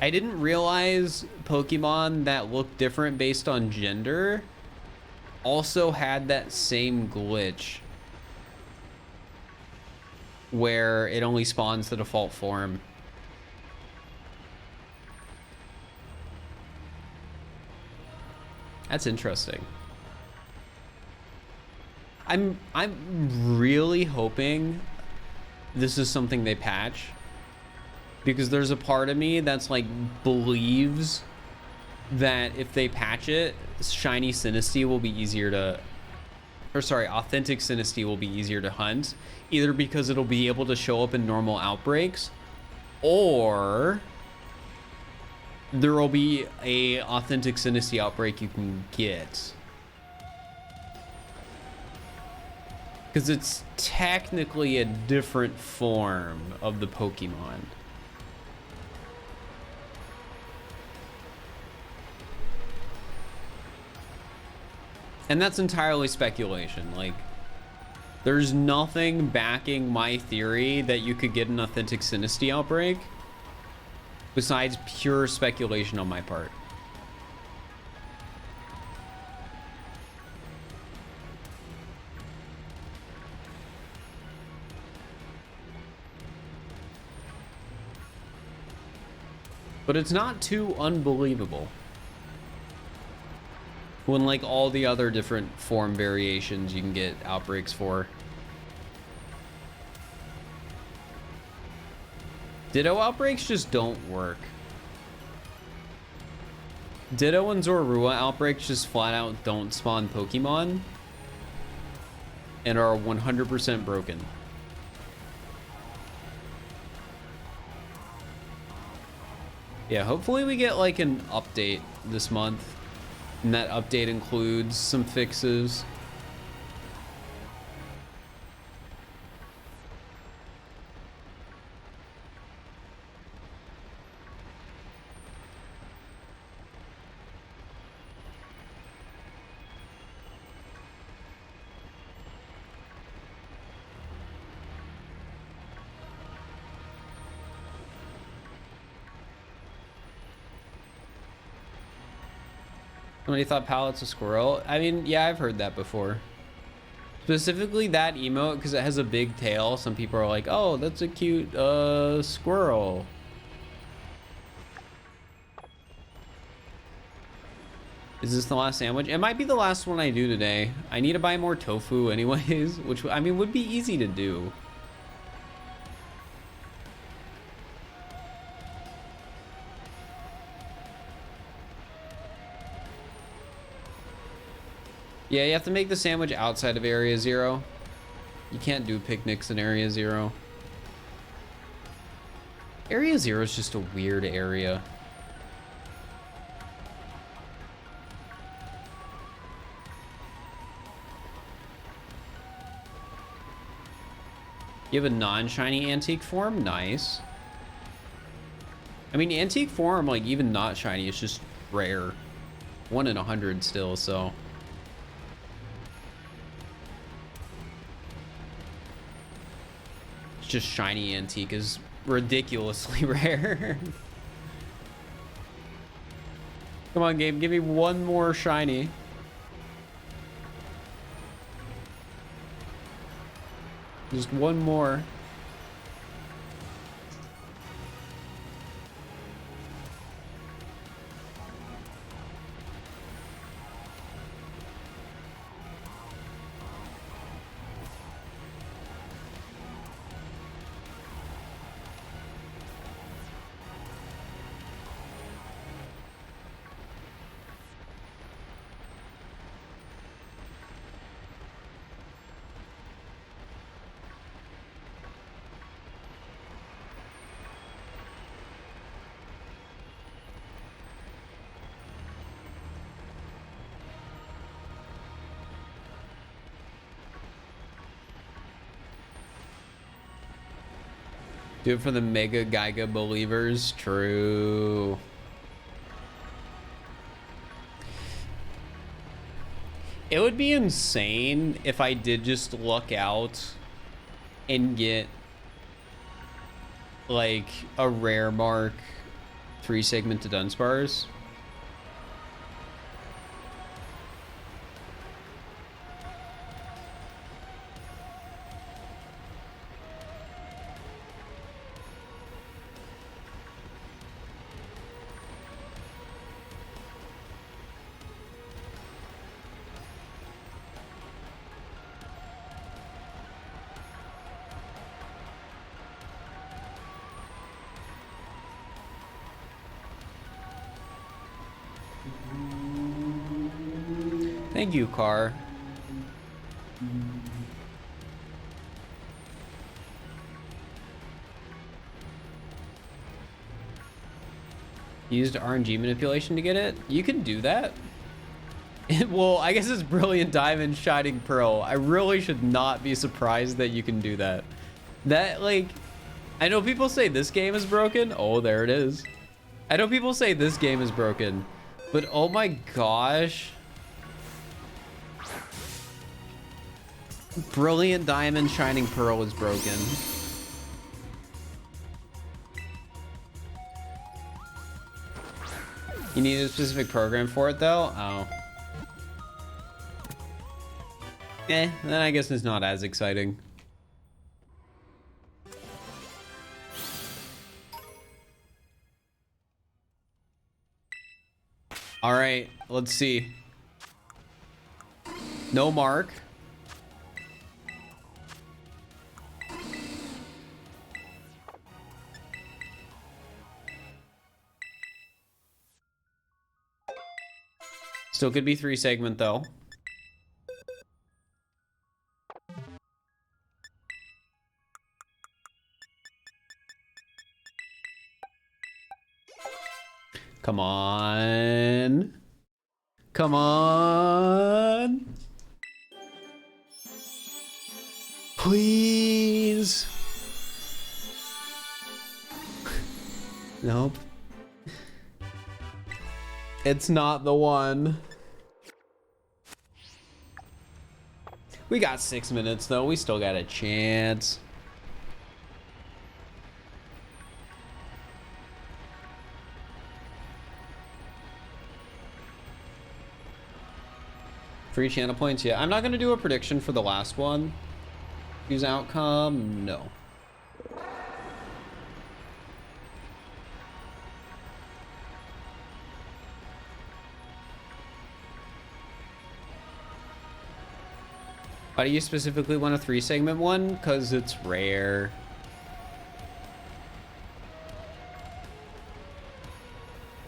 I didn't realize Pokemon that looked different based on gender also had that same glitch where it only spawns the default form. That's interesting. I'm really hoping this is something they patch, because there's a part of me that's like believes that if they patch it, shiny Sinistea will be easier to, or sorry, authentic Sinistea will be easier to hunt, either because it'll be able to show up in normal outbreaks, or there will be a authentic Sinistea outbreak you can get. Because it's technically a different form of the Pokemon. And that's entirely speculation. Like, there's nothing backing my theory that you could get an authentic Sinistea outbreak besides pure speculation on my part. But it's not too unbelievable when, like, all the other different form variations you can get outbreaks for. Ditto outbreaks just don't work. Ditto and Zorua outbreaks just flat out don't spawn Pokemon and are 100% broken. Yeah, hopefully we get like an update this month, and that update includes some fixes. Somebody thought Pallet's a squirrel. I mean, yeah, I've heard that before. Specifically that emote, because it has a big tail. Some people are like, oh, that's a cute squirrel. Is this the last sandwich? It might be the last one I do today. I need to buy more tofu anyways, which, I mean, would be easy to do. Yeah, you have to make the sandwich outside of Area 0. You can't do picnics in Area 0. Area 0 is just a weird area. You have a non-shiny antique form? Nice. I mean, antique form, like, even not shiny, it's just rare. 1 in 100 still, so... just shiny antique is ridiculously rare. Come on, game. Give me one more shiny. Just one more. Do it for the Mega Giga believers. True. It would be insane if I did just luck out and get like a rare mark 3 segment to Dunsparce. Thank you, Car. Used RNG manipulation to get it? You can do that. Well, I guess it's Brilliant Diamond Shining Pearl. I really should not be surprised that you can do that. That, like, I know people say this game is broken. Oh, there it is. I know people say this game is broken, but oh my gosh. Brilliant Diamond Shining Pearl is broken. You need a specific program for it though? Oh. Then I guess it's not as exciting. All right, let's see. No mark. Still could be 3 segment though. Come on. Come on. Please. Nope. It's not the one. We got 6 minutes though. We still got a chance. Free channel points, yeah. I'm not gonna do a prediction for the last one. Use outcome, no. Why do you specifically want a 3 segment one? Because it's rare.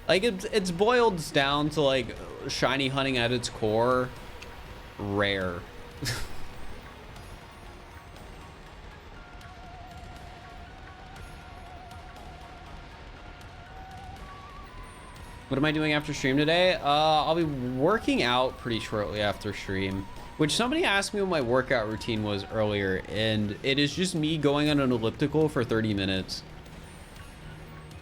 Like it's boiled down to like shiny hunting at its core. Rare. What am I doing after stream today? I'll be working out pretty shortly after stream, which somebody asked me what my workout routine was earlier, and it is just me going on an elliptical for 30 minutes.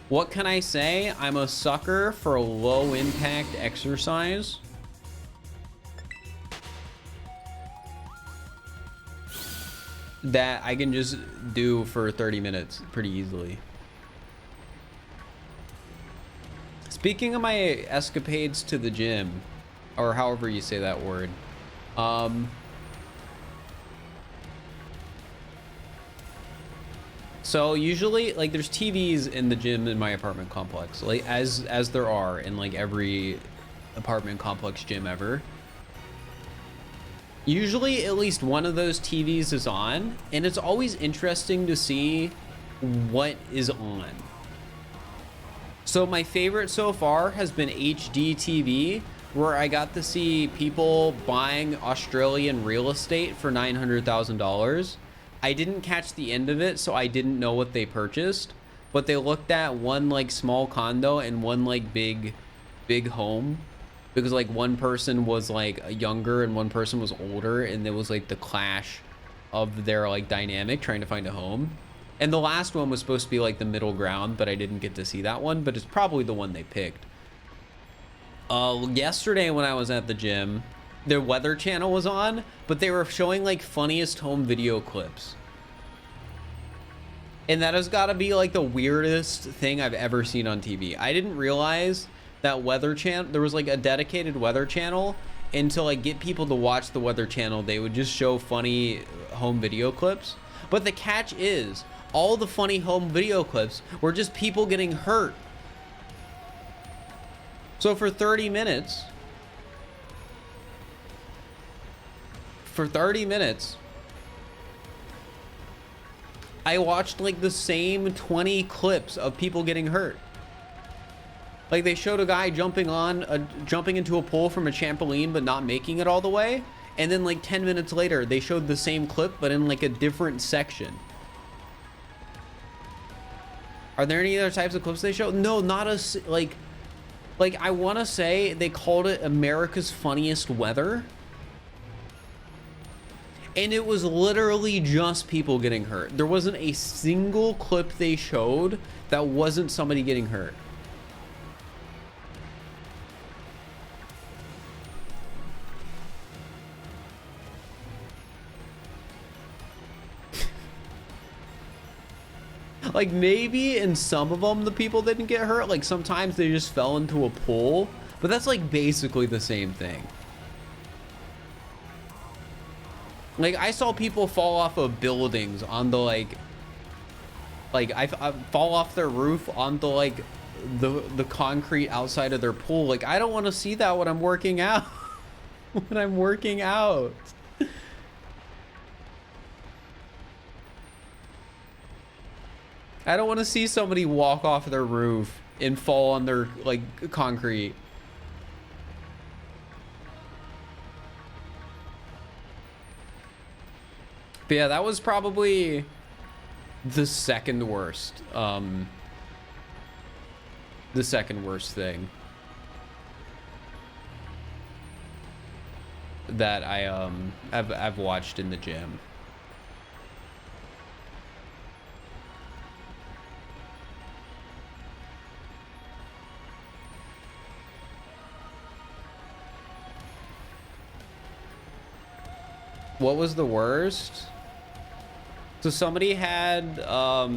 What can I say? I'm a sucker for low impact exercise. That I can just do for 30 minutes pretty easily. Speaking of my escapades to the gym, or however you say that word, so usually, like, there's TVs in the gym in my apartment complex, like as there are in like every apartment complex gym ever. Usually at least one of those TVs is on, and it's always interesting to see what is on. So my favorite so far has been HD TV, where I got to see people buying Australian real estate for $900,000. I didn't catch the end of it, so I didn't know what they purchased, but they looked at one like small condo and one like big home, because like one person was like younger and one person was older, and there was like the clash of their like dynamic trying to find a home. And the last one was supposed to be like the middle ground, but I didn't get to see that one, but it's probably the one they picked. Yesterday when I was at the gym, their weather channel was on, but they were showing like funniest home video clips. And that has got to be like the weirdest thing I've ever seen on TV. I didn't realize that weather channel, there was like a dedicated weather channel, and to like get people to watch the weather channel, they would just show funny home video clips. But the catch is, all the funny home video clips were just people getting hurt. So for 30 minutes, I watched like the same 20 clips of people getting hurt. Like they showed a guy jumping into a pool from a trampoline but not making it all the way, and then like 10 minutes later they showed the same clip but in like a different section. Are there any other types of clips they show? No, not a like I want to say they called it America's Funniest Weather, and it was literally just people getting hurt. There wasn't a single clip they showed that wasn't somebody getting hurt. Like maybe in some of them the people didn't get hurt, like sometimes they just fell into a pool, but that's like basically the same thing. Like I saw people fall off of buildings on the like I fall off their roof onto like the concrete outside of their pool. Like I don't want to see that when I'm working out. When I'm working out. I don't want to see somebody walk off their roof and fall on their like concrete. But yeah, that was probably the second worst. The second worst thing that I've watched in the gym. What was the worst? So somebody had a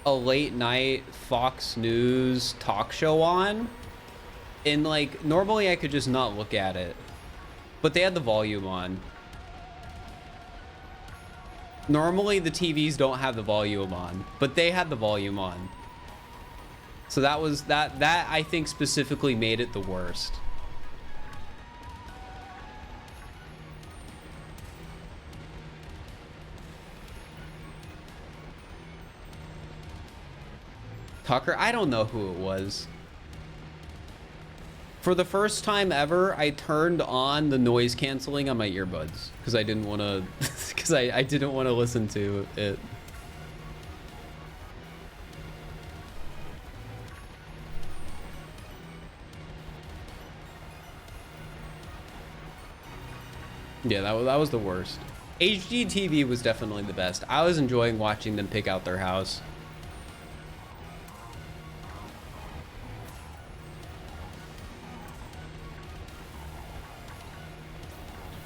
late night Fox News talk show on, and like normally I could just not look at it, but they had the volume on. Normally the TVs don't have the volume on, but they had the volume on. So that was that I think specifically made it the worst. Tucker, I don't know who it was. For the first time ever, I turned on the noise canceling on my earbuds because I didn't want to I didn't want to listen to it. Yeah, that was the worst. HGTV was definitely the best. I was enjoying watching them pick out their house.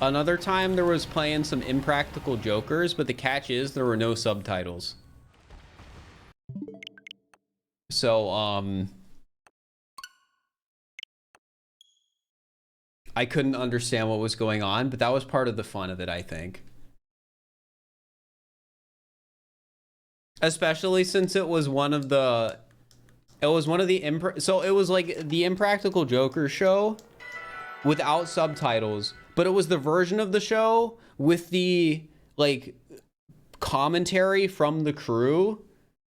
Another time there was playing some Impractical Jokers, but the catch is there were no subtitles. So, I couldn't understand what was going on, but that was part of the fun of it, I think. Especially since it was one of the so it was like the Impractical Joker show without subtitles, but it was the version of the show with the like commentary from the crew.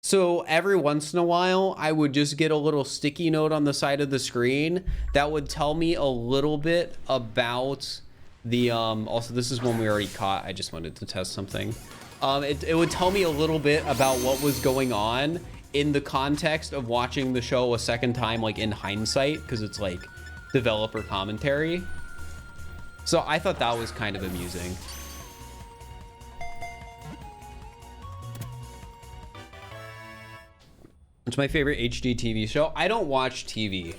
So every once in a while, I would just get a little sticky note on the side of the screen that would tell me a little bit about the, also this is one we already caught. I just wanted to test something. It would tell me a little bit about what was going on in the context of watching the show a second time, like in hindsight, because it's like developer commentary. So I thought that was kind of amusing. It's my favorite HD TV show. I don't watch TV.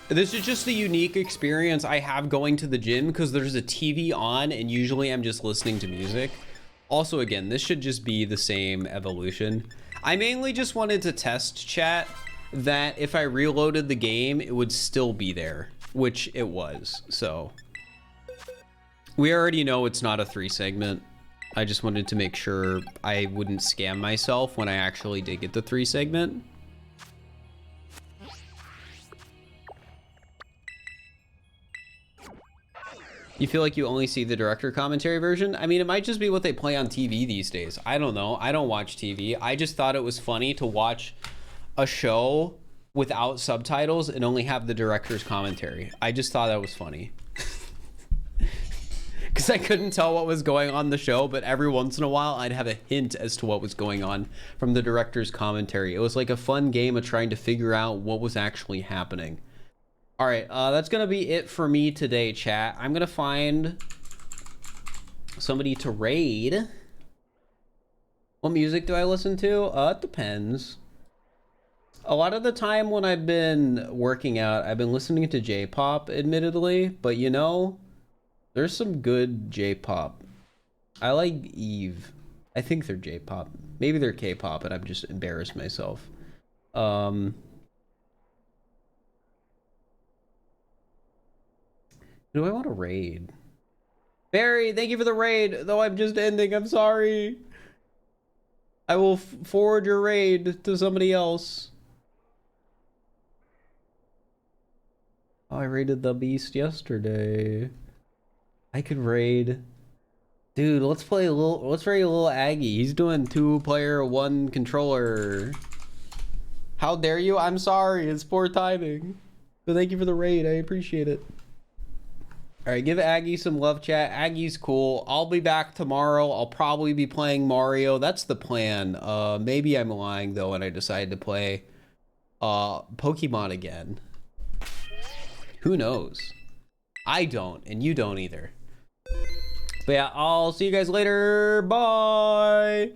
This is just a unique experience I have going to the gym because there's a TV on and usually I'm just listening to music. Also, again, this should just be the same evolution. I mainly just wanted to test, chat, that if I reloaded the game, it would still be there, which it was. So we already know it's not a 3-segment. I just wanted to make sure I wouldn't scam myself when I actually did get the 3-segment. You feel like you only see the director commentary version? I mean, it might just be what they play on TV these days. I don't know. I don't watch TV. I just thought it was funny to watch a show without subtitles and only have the director's commentary. I just thought that was funny. Because I couldn't tell what was going on in the show, but every once in a while I'd have a hint as to what was going on from the director's commentary. It was like a fun game of trying to figure out what was actually happening. All right, that's gonna be it for me today, chat. I'm gonna find somebody to raid. What music do I listen to? It depends. A lot of the time when I've been working out, I've been listening to J-pop, admittedly, but you know, there's some good J-pop. I like Eve. I think they're J-pop. Maybe they're K-pop, and I've just embarrassed myself. Do I want to raid? Barry, thank you for the raid. Though I'm just ending, I'm sorry. I will forward your raid to somebody else. Oh, I raided the beast yesterday. I could raid. Dude, let's raid a little Aggie. He's doing 2-player, 1-controller. How dare you? I'm sorry, it's poor timing. But thank you for the raid, I appreciate it. All right, give Aggie some love, chat. Aggie's cool. I'll be back tomorrow. I'll probably be playing Mario. That's the plan. Maybe I'm lying though, and I decided to play Pokemon again. Who knows? I don't, and you don't either. But yeah, I'll see you guys later. Bye.